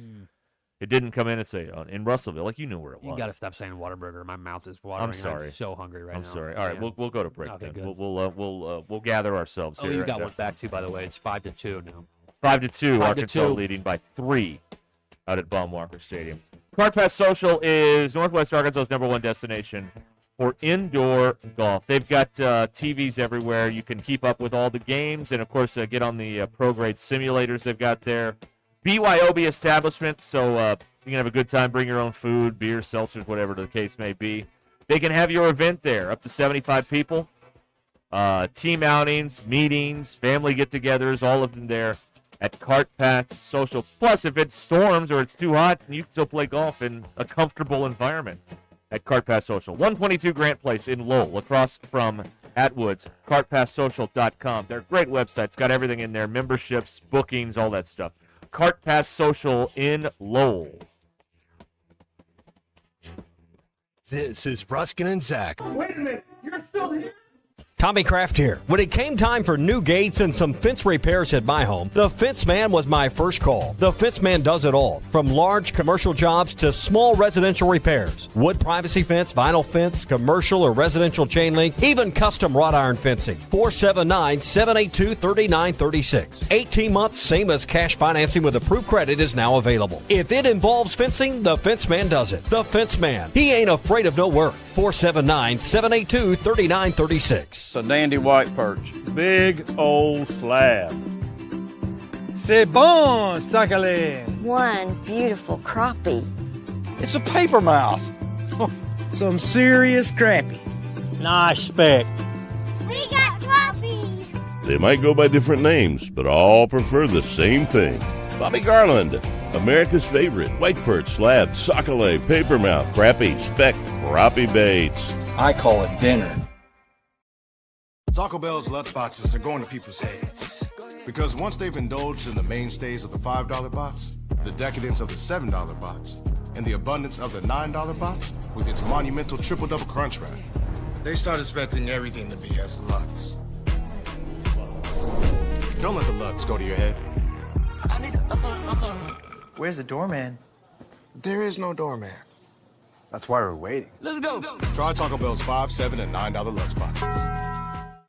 It didn't come in and say in Russellville, like you knew where it was. You got to stop saying Whataburger. My mouth is watering. I'm sorry. So hungry right now. I'm sorry. All right, we'll go to break Okay, then. good. We'll gather ourselves here. You got one back too, by the way. It's 5-2 now. 5-2. Arkansas leading by 3 out at Baum-Walker Stadium. Card Pass Social is Northwest Arkansas's #1 destination for indoor golf. They've got TVs everywhere. You can keep up with all the games, and of course, get on the pro-grade simulators they've got there. BYOB establishment, so you can have a good time. Bring your own food, beer, seltzers, whatever the case may be. They can have your event there, up to 75 people. Team outings, meetings, family get-togethers, all of them there at Cart Path Social. Plus, if it storms or it's too hot, you can still play golf in a comfortable environment at Cart Path Social. 122 Grant Place in Lowell, across from Atwoods. CartPathSocial.com. They're a great website. It's got everything in there, memberships, bookings, all that stuff. Cart Pass Social in Lowell. This is Ruscin and Zach. Wait a minute, you're still here? Tommy Kraft here. When it came time for new gates and some fence repairs at my home, the Fence Man was my first call. The Fence Man does it all, from large commercial jobs to small residential repairs. Wood privacy fence, vinyl fence, commercial or residential chain link, even custom wrought iron fencing. 479-782-3936. 18 months, same as cash financing with approved credit is now available. If it involves fencing, the Fence Man does it. The Fence Man. He ain't afraid of no work. 479-782-3936. A dandy white perch. Big old slab. C'est bon, sacalé. One beautiful crappie. It's a paper mouth. Some serious crappie. Nice speck. We got crappie. They might go by different names, but all prefer the same thing. Bobby Garland, America's favorite white perch, slab, sockeye, papermouth, crappie, speck, crappie baits. I call it dinner. Taco Bell's lunchboxes are going to people's heads. Because once they've indulged in the mainstays of the $5 box, the decadence of the $7 box, and the abundance of the $9 box with its monumental triple-double crunch wrap, they start expecting everything to be as Lux. Don't let the Lux go to your head. Where's the doorman? There is no doorman. That's why we're waiting. Let's go. Try Taco Bell's $5, $7, and $9 lunchboxes.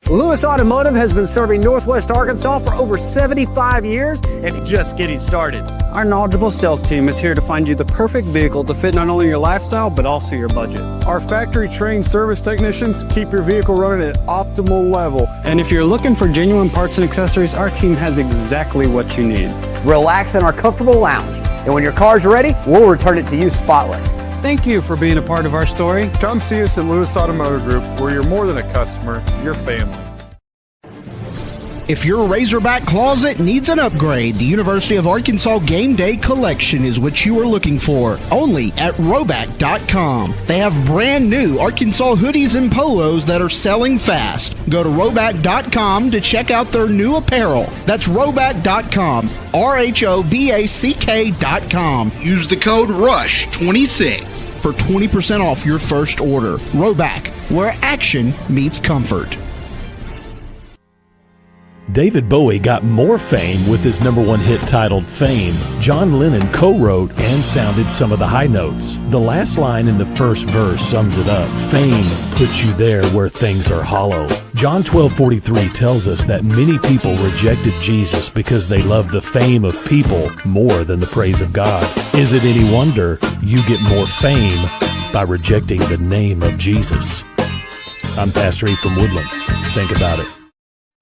Lewis Automotive has been serving Northwest Arkansas for over 75 years and just getting started. Our knowledgeable sales team is here to find you the perfect vehicle to fit not only your lifestyle, but also your budget. Our factory-trained service technicians keep your vehicle running at optimal level. And if you're looking for genuine parts and accessories, our team has exactly what you need. Relax in our comfortable lounge, and when your car's ready, we'll return it to you spotless. Thank you for being a part of our story. Come see us at Lewis Automotive Group, where you're more than a customer, you're family. If your Razorback closet needs an upgrade, the University of Arkansas Game Day Collection is what you are looking for, only at Roback.com. They have brand new Arkansas hoodies and polos that are selling fast. Go to Roback.com to check out their new apparel. That's Roback.com, RHOBACK.com. Use the code RUSH26 for 20% off your first order. Roback, where action meets comfort. David Bowie got more fame with his #1 hit titled Fame. John Lennon co-wrote and sounded some of the high notes. The last line in the first verse sums it up. Fame puts you there where things are hollow. John 12:43 tells us that many people rejected Jesus because they loved the fame of people more than the praise of God. Is it any wonder you get more fame by rejecting the name of Jesus? I'm Pastor E from Woodland. Think about it.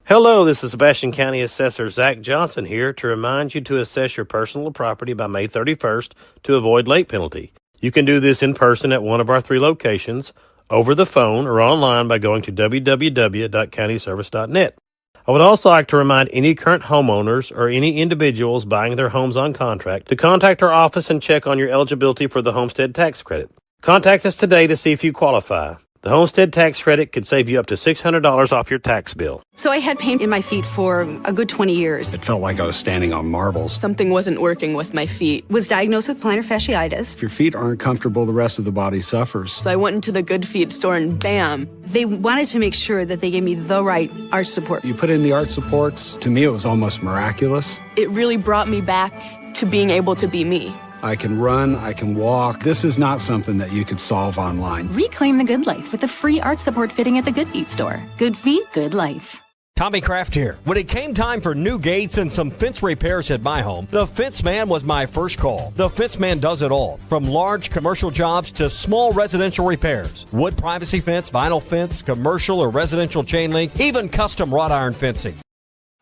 Hello, this is Sebastian County Assessor Zach Johnson here to remind you to assess your personal property by May 31st to avoid late penalty. You can do this in person at one of our 3 locations, over the phone, or online by going to www.countyservice.net. I would also like to remind any current homeowners or any individuals buying their homes on contract to contact our office and check on your eligibility for the homestead tax credit. Contact us today to see if you qualify. The homestead tax credit could save you up to $600 off your tax bill. So I had pain in my feet for a good 20 years. It felt like I was standing on marbles. Something wasn't working with my feet. Was diagnosed with plantar fasciitis. If your feet aren't comfortable, the rest of the body suffers. So I went into the Good Feet store and bam. They wanted to make sure that they gave me the right arch support. You put in the arch supports. To me, it was almost miraculous. It really brought me back to being able to be me. I can run, I can walk. This is not something that you could solve online. Reclaim the good life with the free arch support fitting at the Good Feet store. Good feet, good life. Tommy Kraft here. When it came time for new gates and some fence repairs at my home, the Fence Man was my first call. The Fence Man does it all, from large commercial jobs to small residential repairs. Wood privacy fence, vinyl fence, commercial or residential chain link, even custom wrought iron fencing.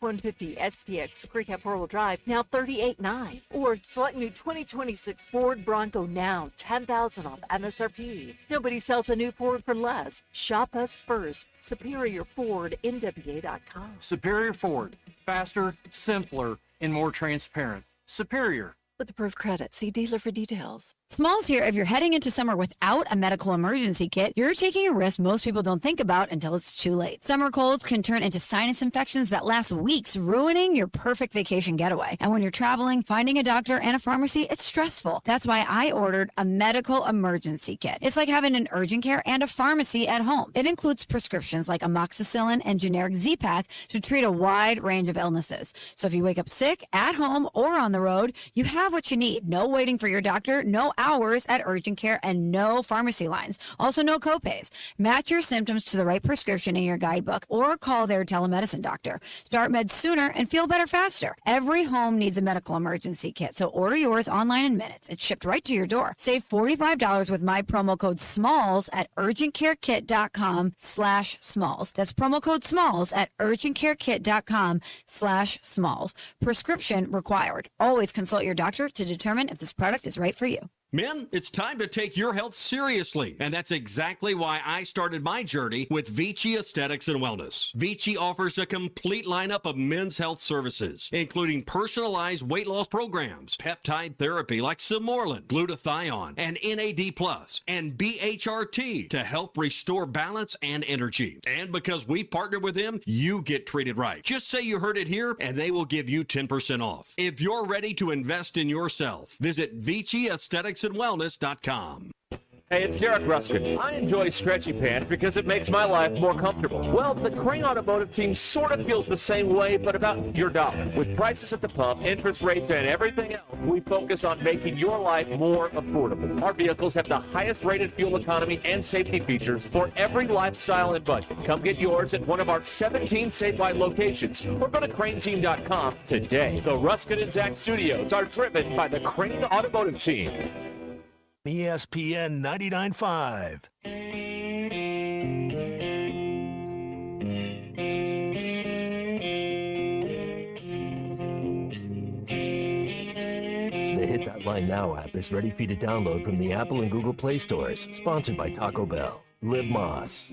150 STX Creek Cab 4-wheel drive, now $38,900. Or select new 2026 Ford Bronco now, $10,000 off MSRP. Nobody sells a new Ford for less. Shop us first. SuperiorFordNWA.com. Superior Ford. Faster, simpler, and more transparent. Superior. With approved credit. See dealer for details. Smalls here. If you're heading into summer without a medical emergency kit, you're taking a risk most people don't think about until it's too late. Summer colds can turn into sinus infections that last weeks, ruining your perfect vacation getaway. And when you're traveling, finding a doctor and a pharmacy, it's stressful. That's why I ordered a medical emergency kit. It's like having an urgent care and a pharmacy at home. It includes prescriptions like amoxicillin and generic Z-Pak to treat a wide range of illnesses. So if you wake up sick, at home, or on the road, you have what you need. No waiting for your doctor, no hours at urgent care, and no pharmacy lines. Also, no copays. Match your symptoms to the right prescription in your guidebook or call their telemedicine doctor. Start meds sooner and feel better faster. Every home needs a medical emergency kit, so order yours online in minutes. It's shipped right to your door. Save $45 with my promo code SMALLS at urgentcarekit.com/smalls. That's promo code SMALLS at urgentcarekit.com/smalls. Prescription required. Always consult your doctor to determine if this product is right for you. Men, it's time to take your health seriously, and that's exactly why I started my journey with Vici Aesthetics and Wellness. Vici offers a complete lineup of men's health services, including personalized weight loss programs, peptide therapy like Simorlin, glutathione, and NAD+, and BHRT to help restore balance and energy. And because we partner with them, you get treated right. Just say you heard it here, and they will give you 10% off. If you're ready to invest in yourself, visit Vici Aesthetics and Wellness.com. Hey, it's Derek Ruscin. I enjoy stretchy pants because it makes my life more comfortable. Well, the Crane Automotive team sort of feels the same way, but about your dollar. With prices at the pump, interest rates, and everything else, we focus on making your life more affordable. Our vehicles have the highest rated fuel economy and safety features for every lifestyle and budget. Come get yours at one of our 17 statewide locations or go to craneteam.com today. The Ruscin and Zach studios are driven by the Crane Automotive team. ESPN 99.5. The Hit That Line Now app is ready for you to download from the Apple and Google Play stores. Sponsored by Taco Bell. Live Moss.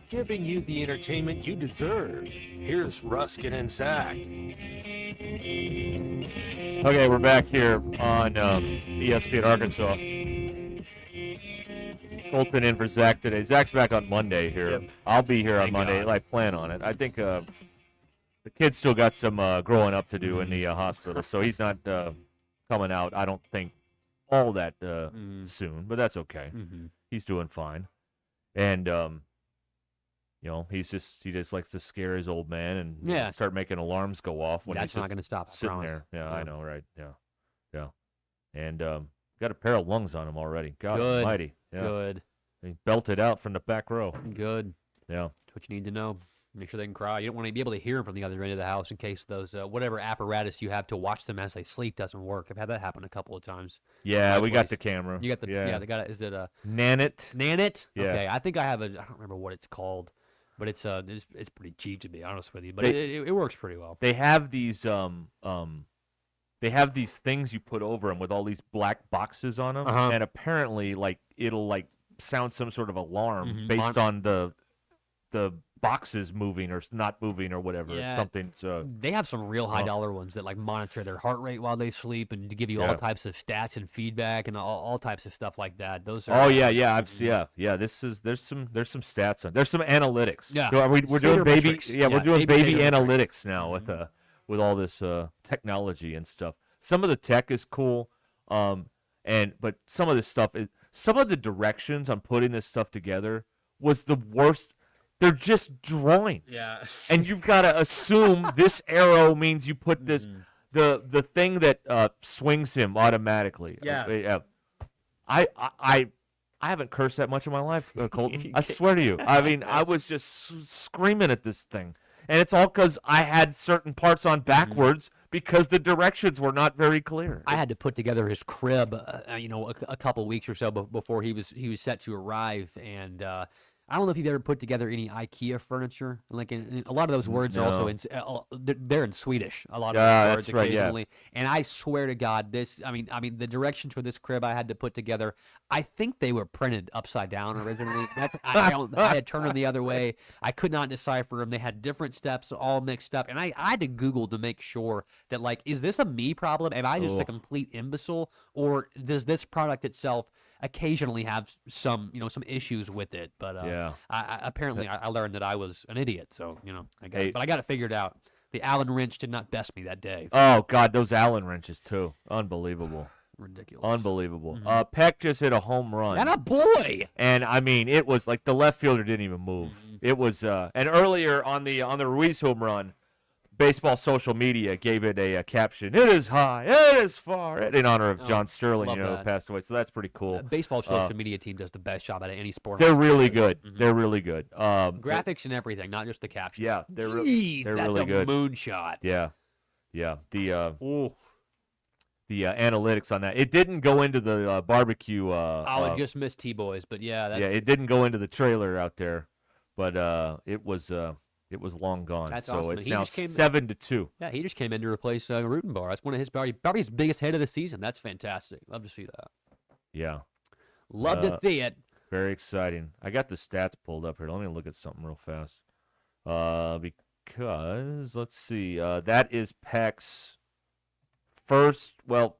Giving you the entertainment you deserve. Here's Ruscin and Zach. Okay, we're back here on ESPN Arkansas. Colton in for Zach today. Zach's back on Monday here. Yep. I'll be here on Thank Monday. God. I plan on it. I think the kid's still got some growing up to do in the hospital, so he's not coming out, I don't think, all that soon, but that's okay. Mm-hmm. He's doing fine. And, he just likes to scare his old man and start making alarms go off when That's he's not going to stop. I sitting promise. there. Yeah, Yeah. I know, right? Yeah. And got a pair of lungs on him already. God Good. almighty. Yeah. Good. He belted out from the back row. Good. Yeah. That's what you need to know. Make sure they can cry. You don't want to be able to hear them from the other end of the house in case those whatever apparatus you have to watch them as they sleep doesn't work. I've had that happen a couple of times. Yeah, My we got place. the camera. You got the Yeah. they got it. Is it a Nanit? Nanit? Yeah. Okay, I think I have a. I don't remember what it's called, but it's pretty cheap to be honest with you. But it works pretty well. They have these things you put over them with all these black boxes on them, Uh-huh. and apparently it'll sound some sort of alarm Mhm. based on the boxes moving or not moving or whatever. Yeah. Something. So They have some real high dollar ones that monitor their heart rate while they sleep and to give you all types of stats and feedback and all types of stuff like that. Those are I've there's some stats on. There's some analytics. Yeah. We're doing baby. Sabermetrics. Yeah, we're Yeah, doing baby baby sabermetrics. analytics now with all this technology and stuff. Some of the tech is cool, but some of this stuff is some of the directions on putting this stuff together was the worst. They're just drawings. Yeah. And you've got to assume this arrow means you put this the thing that swings him automatically. Yeah. I haven't cursed that much in my life, Colton. I swear to you. I mean, I was just screaming at this thing. And it's all because I had certain parts on backwards because the directions were not very clear. I had to put together his crib, a couple weeks or so before he was set to arrive, and I don't know if you've ever put together any IKEA furniture. Like a lot of those words are also they're in Swedish. A lot of those words that's right, occasionally, and I swear to God, this. I mean, the directions for this crib I had to put together. I think they were printed upside down originally. I had turned them the other way. I could not decipher them. They had different steps, all mixed up, and I had to Google to make sure that is this a me problem? Am I just a complete imbecile, or does this product itself occasionally have some issues with it? But apparently I learned that I was an idiot. So but I got it figured out. The Allen wrench did not best me that day. Oh God, those Allen wrenches too, unbelievable, ridiculous, unbelievable. Peck just hit a home run. And a boy. And I mean, it was like the left fielder didn't even move. It was, and earlier on the Ruiz home run, baseball social media gave it a caption. It is high, it is far, in honor of John Sterling, who that. passed away. So that's pretty cool. Baseball social media team does the best job out of any sport. They're really good. They're really good. Graphics and everything, not just the captions. Yeah, they're that's really good. Moonshot. Yeah. The analytics on that. It didn't go into the barbecue. I just missed T-Boys, but yeah. It didn't go into the trailer out there, but it was long gone. That's so awesome. it's He now just came- 7-2. Yeah, he just came in to replace Rutenbar. That's one of his probably his biggest hit of the season. That's fantastic. Love to see that. Yeah. Love to see it. Very exciting. I got the stats pulled up here. Let me look at something real fast. Because let's see. That is Peck's first. Well,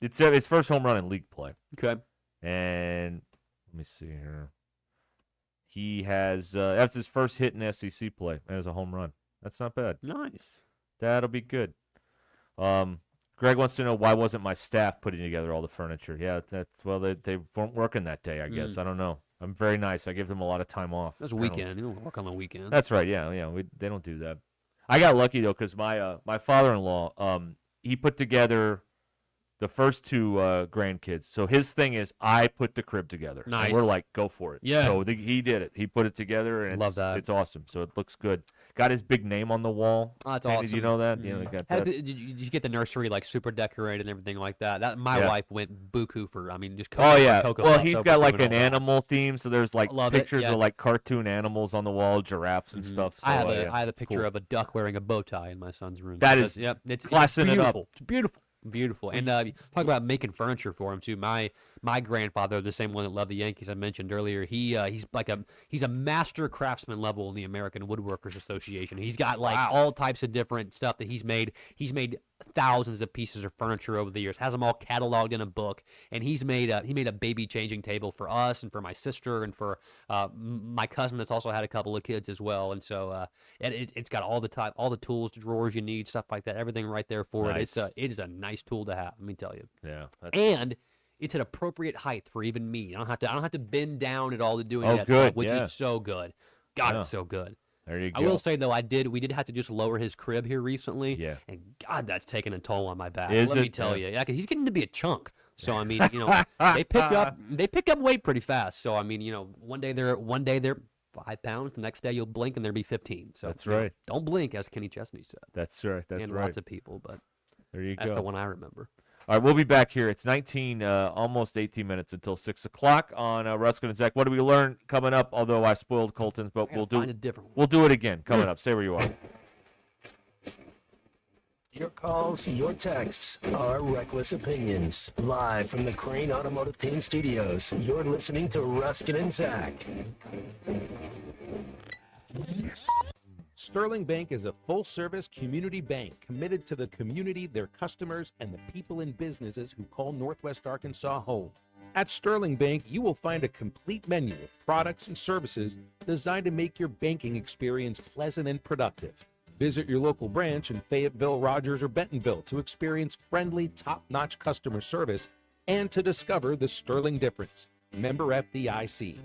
it's his first home run in league play. Okay. And let me see here. He has that's his first hit in SEC play as a home run. That's not bad. Nice. That'll be good. Greg wants to know why wasn't my staff putting together all the furniture. Yeah, they weren't working that day, I guess. I don't know. I'm very nice. I give them a lot of time off. That's a weekend. You don't work on the weekend. That's right. Yeah. They don't do that. I got lucky though because my father-in-law he put together the first two grandkids. So his thing is I put the crib together. Nice. And we're like, go for it. Yeah. So he did it. He put it together, and Love that. It's awesome. So it looks good. Got his big name on the wall. Oh, that's Andy, awesome. Did you know that? You know, he got that. Did you get the nursery like super decorated and everything like that? My Yeah. wife went buku for. I mean, just Oh yeah. Cocoa Well, Puffs he's over got like doing an all that. animal theme. So there's like Love it, pictures yeah. of like cartoon animals on the wall, giraffes and stuff. So, I have yeah, a it's picture cool. of a duck wearing a bow tie in my son's room. That is yep. It's classing it up. beautiful. It's beautiful. Beautiful. And talk about making furniture for him too. My grandfather, the same one that loved the Yankees I mentioned earlier, he's a master craftsman level in the American Woodworkers Association. He's got like all types of different stuff that he's made. He's made thousands of pieces of furniture over the years. Has them all cataloged in a book. And he made a baby changing table for us and for my sister and for my cousin that's also had a couple of kids as well. And so it's got all the tools, the drawers you need, stuff like that. Everything right there for Nice. it. It is a nice tool to have. Let me tell you. Yeah. And it's an appropriate height for even me. I don't have to bend down at all to do any Oh, of that good, stuff, which yeah. is so good. God, Yeah. it's so good. There you go. I will say though, we did have to just lower his crib here recently. Yeah. And God, that's taking a toll on my back. Is Let me it? tell Yeah. you, yeah, 'cause he's getting to be a chunk. So I mean, they pick up weight pretty fast. So I mean, one day they're 5 pounds. The next day you'll blink and there'll be 15. So That's right. Don't blink, as Kenny Chesney said. That's right. That's and right. lots of people, but There you that's go. the one I remember. All right, we'll be back here. It's 19, almost 18 minutes until 6 o'clock on Ruscin and Zach. What do we learn coming up? Although I spoiled Colton's, but we'll do it again coming up. Say where you are. Your calls, your texts, our reckless opinions. Live from the Crane Automotive Team Studios, you're listening to Ruscin and Zach. Sterling Bank is a full-service community bank committed to the community, their customers, and the people and businesses who call Northwest Arkansas home. At Sterling Bank, you will find a complete menu of products and services designed to make your banking experience pleasant and productive. Visit your local branch in Fayetteville, Rogers, or Bentonville to experience friendly, top-notch customer service and to discover the Sterling difference. Member FDIC.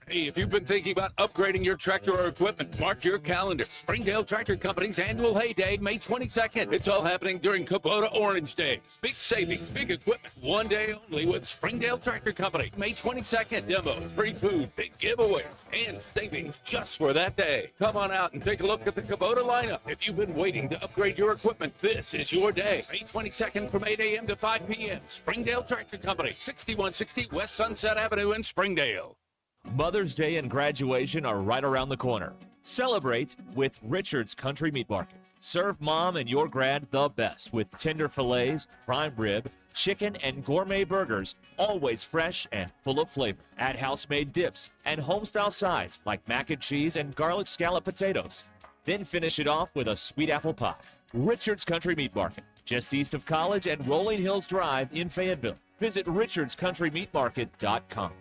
Hey, if you've been thinking about upgrading your tractor or equipment, mark your calendar. Springdale Tractor Company's annual Hay Day, May 22nd. It's all happening during Kubota Orange Days. Big savings, big equipment, one day only with Springdale Tractor Company. May 22nd, demos, free food, big giveaways, and savings just for that day. Come on out and take a look at the Kubota lineup. If you've been waiting to upgrade your equipment, this is your day. May 22nd from 8 a.m. to 5 p.m. Springdale Tractor Company, 6160 West Sunset Avenue in Springdale. Mother's Day and graduation are right around the corner. Celebrate with Richard's Country Meat Market. Serve mom and your grad the best with tender fillets, prime rib, chicken, and gourmet burgers, always fresh and full of flavor. Add house-made dips and home-style sides like mac and cheese and garlic scallop potatoes. Then finish it off with a sweet apple pie. Richard's Country Meat Market, just east of College and Rolling Hills Drive in Fayetteville. Visit richardscountrymeatmarket.com.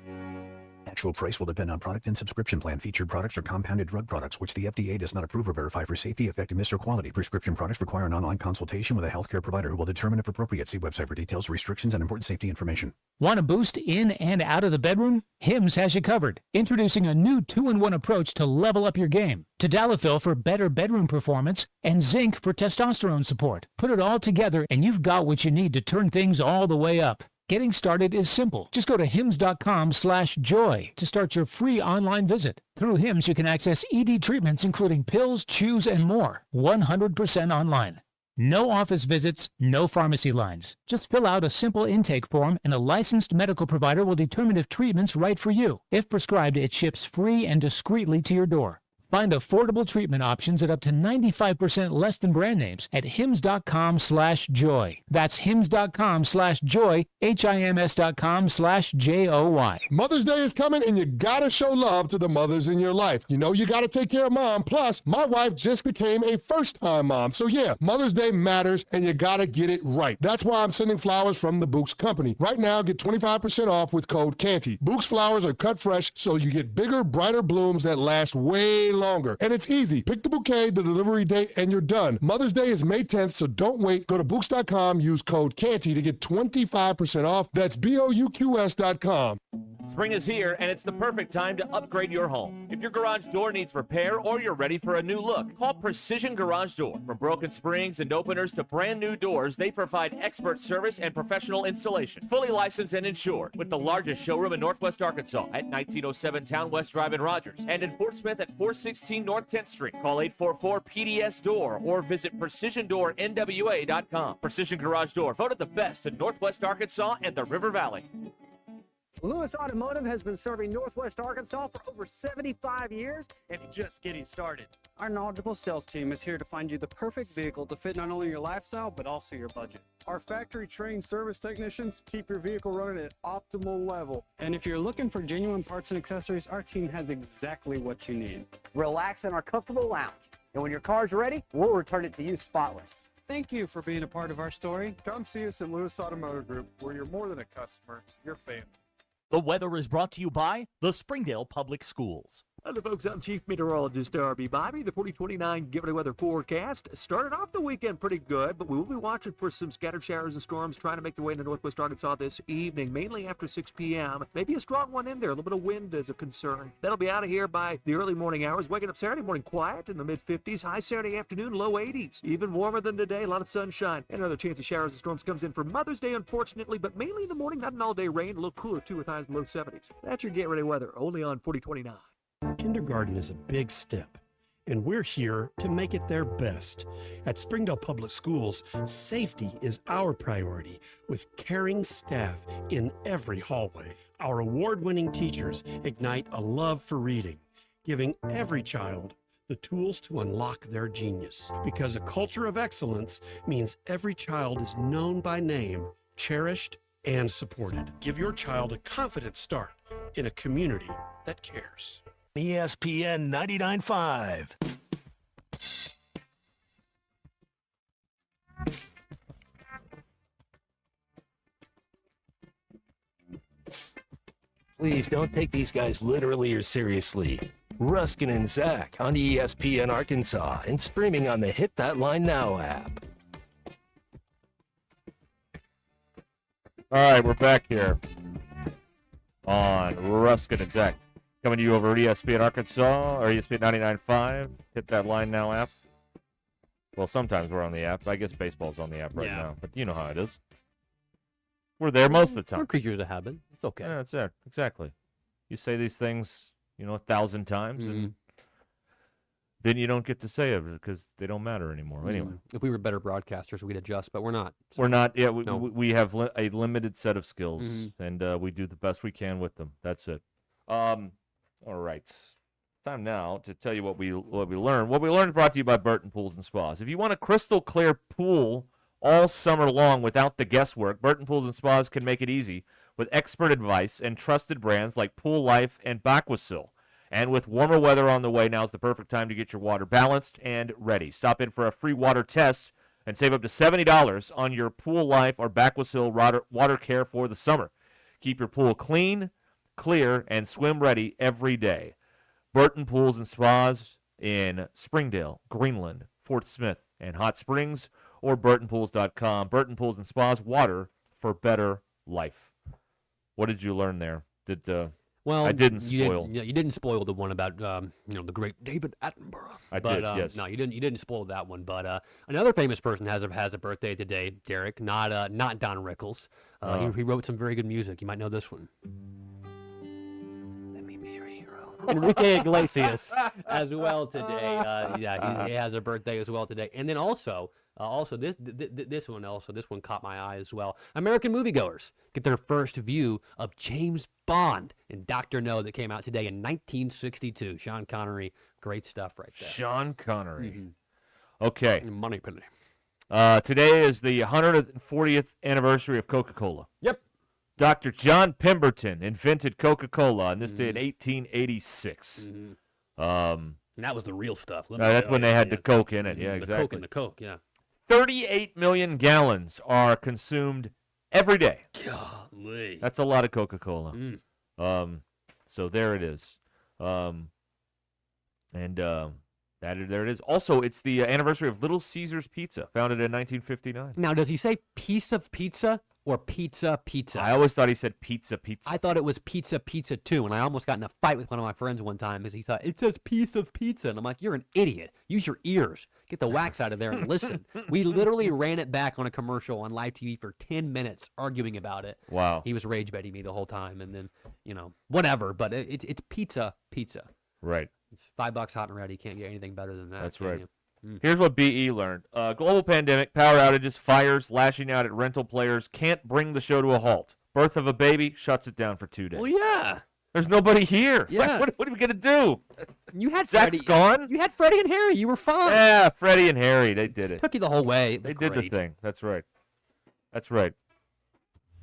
Actual price will depend on product and subscription plan. Featured products are compounded drug products, which the FDA does not approve or verify for safety, effectiveness, or quality. Prescription products require an online consultation with a healthcare provider who will determine if appropriate. See website for details, restrictions, and important safety information. Want a boost in and out of the bedroom? Hims has you covered. Introducing a new 2-in-1 approach to level up your game. Tadalafil for better bedroom performance and zinc for testosterone support. Put it all together and you've got what you need to turn things all the way up. Getting started is simple. Just go to hims.com/joy to start your free online visit. Through Hims, you can access ED treatments including pills, chews, and more. 100% online. No office visits, no pharmacy lines. Just fill out a simple intake form and a licensed medical provider will determine if treatment's right for you. If prescribed, it ships free and discreetly to your door. Find affordable treatment options at up to 95% less than brand names at hims.com/joy. That's hims.com/joy, HIMS.com/JOY. Mother's Day is coming and you gotta show love to the mothers in your life. You know you gotta take care of mom. Plus, my wife just became a first-time mom. So yeah, Mother's Day matters and you gotta get it right. That's why I'm sending flowers from the Books Company. Right now, get 25% off with code CANTY. Books flowers are cut fresh so you get bigger, brighter blooms that last way longer. And it's easy. Pick the bouquet, the delivery date, and you're done. Mother's Day is May 10th, so don't wait. Go to Books.com, use code CANTY to get 25% off. That's BOUQS.com. Spring is here, and it's the perfect time to upgrade your home. If your garage door needs repair or you're ready for a new look, call Precision Garage Door. From broken springs and openers to brand new doors, they provide expert service and professional installation. Fully licensed and insured, with the largest showroom in Northwest Arkansas at 1907 Town West Drive in Rogers, and in Fort Smith at 416 North 10th Street. Call 844-PDS-DOOR or visit PrecisionDoorNWA.com. Precision Garage Door, voted the best in Northwest Arkansas and the River Valley. Lewis Automotive has been serving Northwest Arkansas for over 75 years and just getting started. Our knowledgeable sales team is here to find you the perfect vehicle to fit not only your lifestyle, but also your budget. Our factory-trained service technicians keep your vehicle running at optimal level. And if you're looking for genuine parts and accessories, our team has exactly what you need. Relax in our comfortable lounge. And when your car's ready, we'll return it to you spotless. Thank you for being a part of our story. Come see us at Lewis Automotive Group, where you're more than a customer, you're family. The weather is brought to you by the Springdale Public Schools. Hello, folks. I'm Chief Meteorologist R.B. Bobby. The 4029 Giveaway weather forecast started off the weekend pretty good, but we will be watching for some scattered showers and storms trying to make their way into Northwest Arkansas this evening, mainly after 6 p.m. Maybe a strong one in there. A little bit of wind is a concern. That'll be out of here by the early morning hours. Waking up Saturday morning quiet in the mid-50s. High Saturday afternoon, low 80s. Even warmer than today. A lot of sunshine. And another chance of showers and storms comes in for Mother's Day, unfortunately, but mainly in the morning. Not an all-day rain. A little cooler, too, with highs in the low 70s. That's your get-ready weather, only on 4029. Kindergarten is a big step, and we're here to make it their best. At Springdale Public Schools, safety is our priority, with caring staff in every hallway. Our award-winning teachers ignite a love for reading, giving every child the tools to unlock their genius. Because a culture of excellence means every child is known by name, cherished, and supported. Give your child a confident start in a community that cares. ESPN 99.5. Please don't take these guys literally or seriously. Ruscin and Zach on ESPN Arkansas and streaming on the Hit That Line Now app. All right, we're back here on Ruscin and Zach. Coming to you over at ESPN Arkansas or ESPN 99.5. Hit That Line Now app. Well, sometimes we're on the app. I guess baseball's on the app right now, but you know how it is. We're there most of the time. We're creatures of habit. It's okay. Yeah, that's it. Exactly. You say these things, 1,000 times, and then you don't get to say it because they don't matter anymore. Anyway. If we were better broadcasters, we'd adjust, but we're not. So. We're not. Yeah, we have a limited set of skills, and we do the best we can with them. That's it. All right. It's time now to tell you what we learned. What we learned is brought to you by Burton Pools and Spas. If you want a crystal clear pool all summer long without the guesswork, Burton Pools and Spas can make it easy with expert advice and trusted brands like Pool Life and Baquasil. And with warmer weather on the way, now's the perfect time to get your water balanced and ready. Stop in for a free water test and save up to $70 on your Pool Life or Baquasil water care for the summer. Keep your pool clean, clear, and swim ready every day. Burton Pools and Spas in Springdale, Greenland, Fort Smith, and Hot Springs, or burtonpools.com. Burton Pools and Spas, water for better life. What did you learn there? Well, I didn't spoil. You didn't spoil the one about the great David Attenborough. I did. Yes. No, you didn't spoil that one. But another famous person has a birthday today, Derek. Not Don Rickles. He wrote some very good music. You might know this one. Let me be your hero. Enrique Iglesias as well today. He has a birthday as well today. And then also this one caught my eye as well. American moviegoers get their first view of James Bond in Dr. No that came out today in 1962. Sean Connery, great stuff right there. Sean Connery. Okay. Moneypenny. Today is the 140th anniversary of Coca-Cola. Yep. Dr. John Pemberton invented Coca-Cola on this day in 1886. And that was the real stuff. That's when they had the Coke in it. Yeah, exactly. The Coke, yeah. 38 million gallons are consumed every day. Golly. That's a lot of Coca-Cola. So there it is. And there it is. Also, it's the anniversary of Little Caesars Pizza, founded in 1959. Now, does he say piece of pizza or pizza? I always thought he said pizza. I thought it was pizza too, and I almost got in a fight with one of my friends one time because he thought it says piece of pizza, and I'm like, you're an idiot. Use your ears. Get the wax out of there and listen. We literally ran it back on a commercial on live TV for 10 minutes arguing about it. Wow. He was rage betting me the whole time, and then whatever. But it's pizza. Right. It's $5 hot and ready. Can't get anything better than that. That's right. Mm. Here's what BE learned. Global pandemic, power outages, fires, lashing out at rental players can't bring the show to a halt. Birth of a baby shuts it down for 2 days. Well, yeah. There's nobody here. Yeah. What are we going to do? You had Zach's gone? You had Freddie and Harry. You were fine. Yeah, Freddie and Harry. They did it. Took you the whole way. They did the thing. That's right. That's right.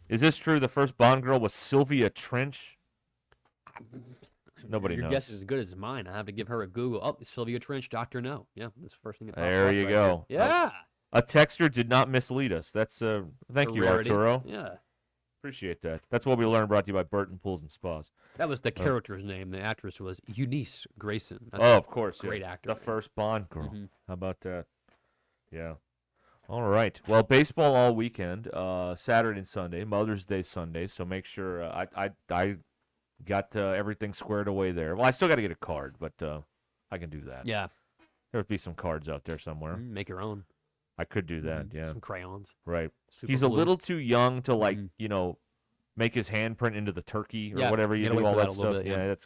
Is this true? The first Bond girl was Sylvia Trench? Nobody knows. Your guess is as good as mine. I have to give her a Google. Oh, Sylvia Trench, Dr. No. Yeah, that's the first thing that pops There up you right go. here. Yeah. A texter did not mislead us. That's thank you, rarity. Arturo. Yeah. Appreciate that. That's what we learned. Brought to you by Burton Pools and Spas. That was the character's name. The actress was Eunice Grayson. That's of course. Great yeah. actor. The first Bond girl. Mhm. How about that? Yeah. All right. Well, baseball all weekend, Saturday and Sunday, Mother's Day Sunday. So make sure I got everything squared away there. Well, I still got to get a card, but I can do that. Yeah. There would be some cards out there somewhere. Make your own. I could do that. Yeah. Some crayons. Right. Super He's a glue. little too young to make his handprint into the turkey or Yeah, whatever you get do. away All for that that a little stuff. bit, yeah. That's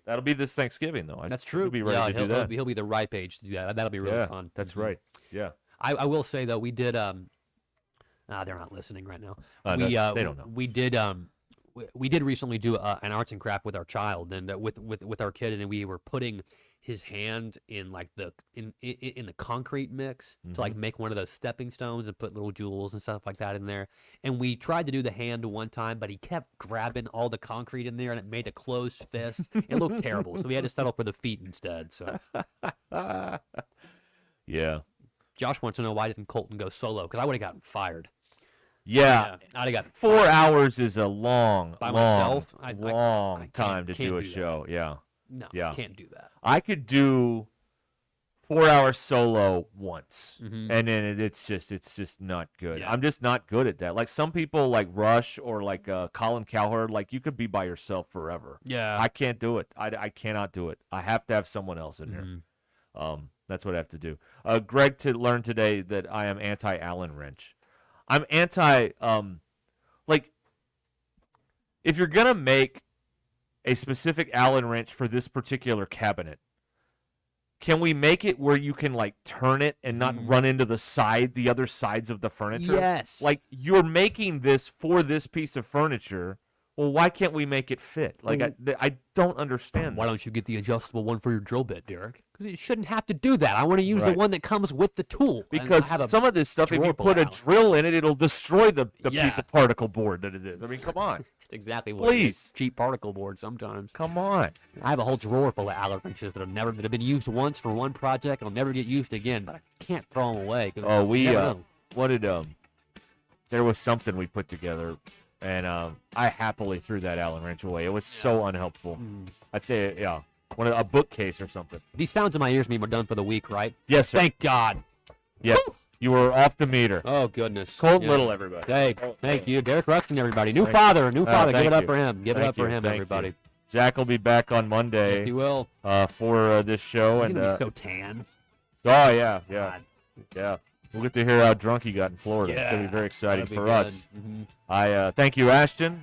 that'll be this Thanksgiving though. That's true. He'll be ready to do that. He'll be the ripe age to do that. That'll be really Yeah, fun. That's Mhm. right. Yeah. I will say though, we did they're not listening right now. No, they don't know. We did recently do an arts and craft with our child and with our kid, and we were putting his hand in like in the concrete mix to like make one of those stepping stones and put little jewels and stuff like that in there. And we tried to do the hand one time, but he kept grabbing all the concrete in there, and it made a closed fist. It looked terrible, so we had to settle for the feet instead. So yeah. Josh wants to know why didn't Colton go solo? Because I would have gotten fired. Yeah. I'd have gotten 4 fired. hours is a long myself. long time to can't do a do that. show. Yeah. No, Yeah. can't do that. I could do 4 hours solo once, Mhm. and then it's just not good. Yeah. I'm just not good at that. Like some people, like Rush or like Colin Cowherd, like you could be by yourself forever. Yeah. I can't do it. I cannot do it. I have to have someone else in Mm-hmm. there. That's what I have to do. Greg learned today that I am anti Allen wrench. I'm anti like if you're gonna make a specific Allen wrench for this particular cabinet, can we make it where you can like turn it and not run into the other sides of the furniture? Yes. Like you're making this for this piece of furniture. Well, why can't we make it fit? Like I don't understand. Why don't you get the adjustable one for your drill bit, Derek? Because you shouldn't have to do that. I want to use the Right. one that comes with the tool. And I Because have a some of this stuff, if you drawer full put of a Allen. drill in it, it'll destroy the Yeah. piece of particle board that it is. I mean, come on. That's exactly what it is. Please. Cheap particle board sometimes. Come on. I have a whole drawer full of Allen wrenches that have been used once for one project and will never get used again, but I can't throw them away. 'Cause Oh, you never know. what did there was something we put together, and I happily threw that Allen wrench away. It was so unhelpful. I tell you, yeah, a bookcase or something. These sounds in my ears mean we're done for the week, right? Yes, sir. Thank God. Yes, you were off the meter. Oh, goodness. Colt Yeah. Little, everybody. Hey, thank you. Derek Ruskin, everybody. New Thank father. you. Give Thank it up you. for him. Give it Thank up for you. him, Thank everybody. you. Zach will be back on Monday. Yes, he will. For this show. He's and going to be so tan. Oh, yeah. Yeah. We'll get to hear how drunk he got in Florida. It's Yeah, going to be very exciting that'll be for good. us. Mhm. I thank you, Ashton.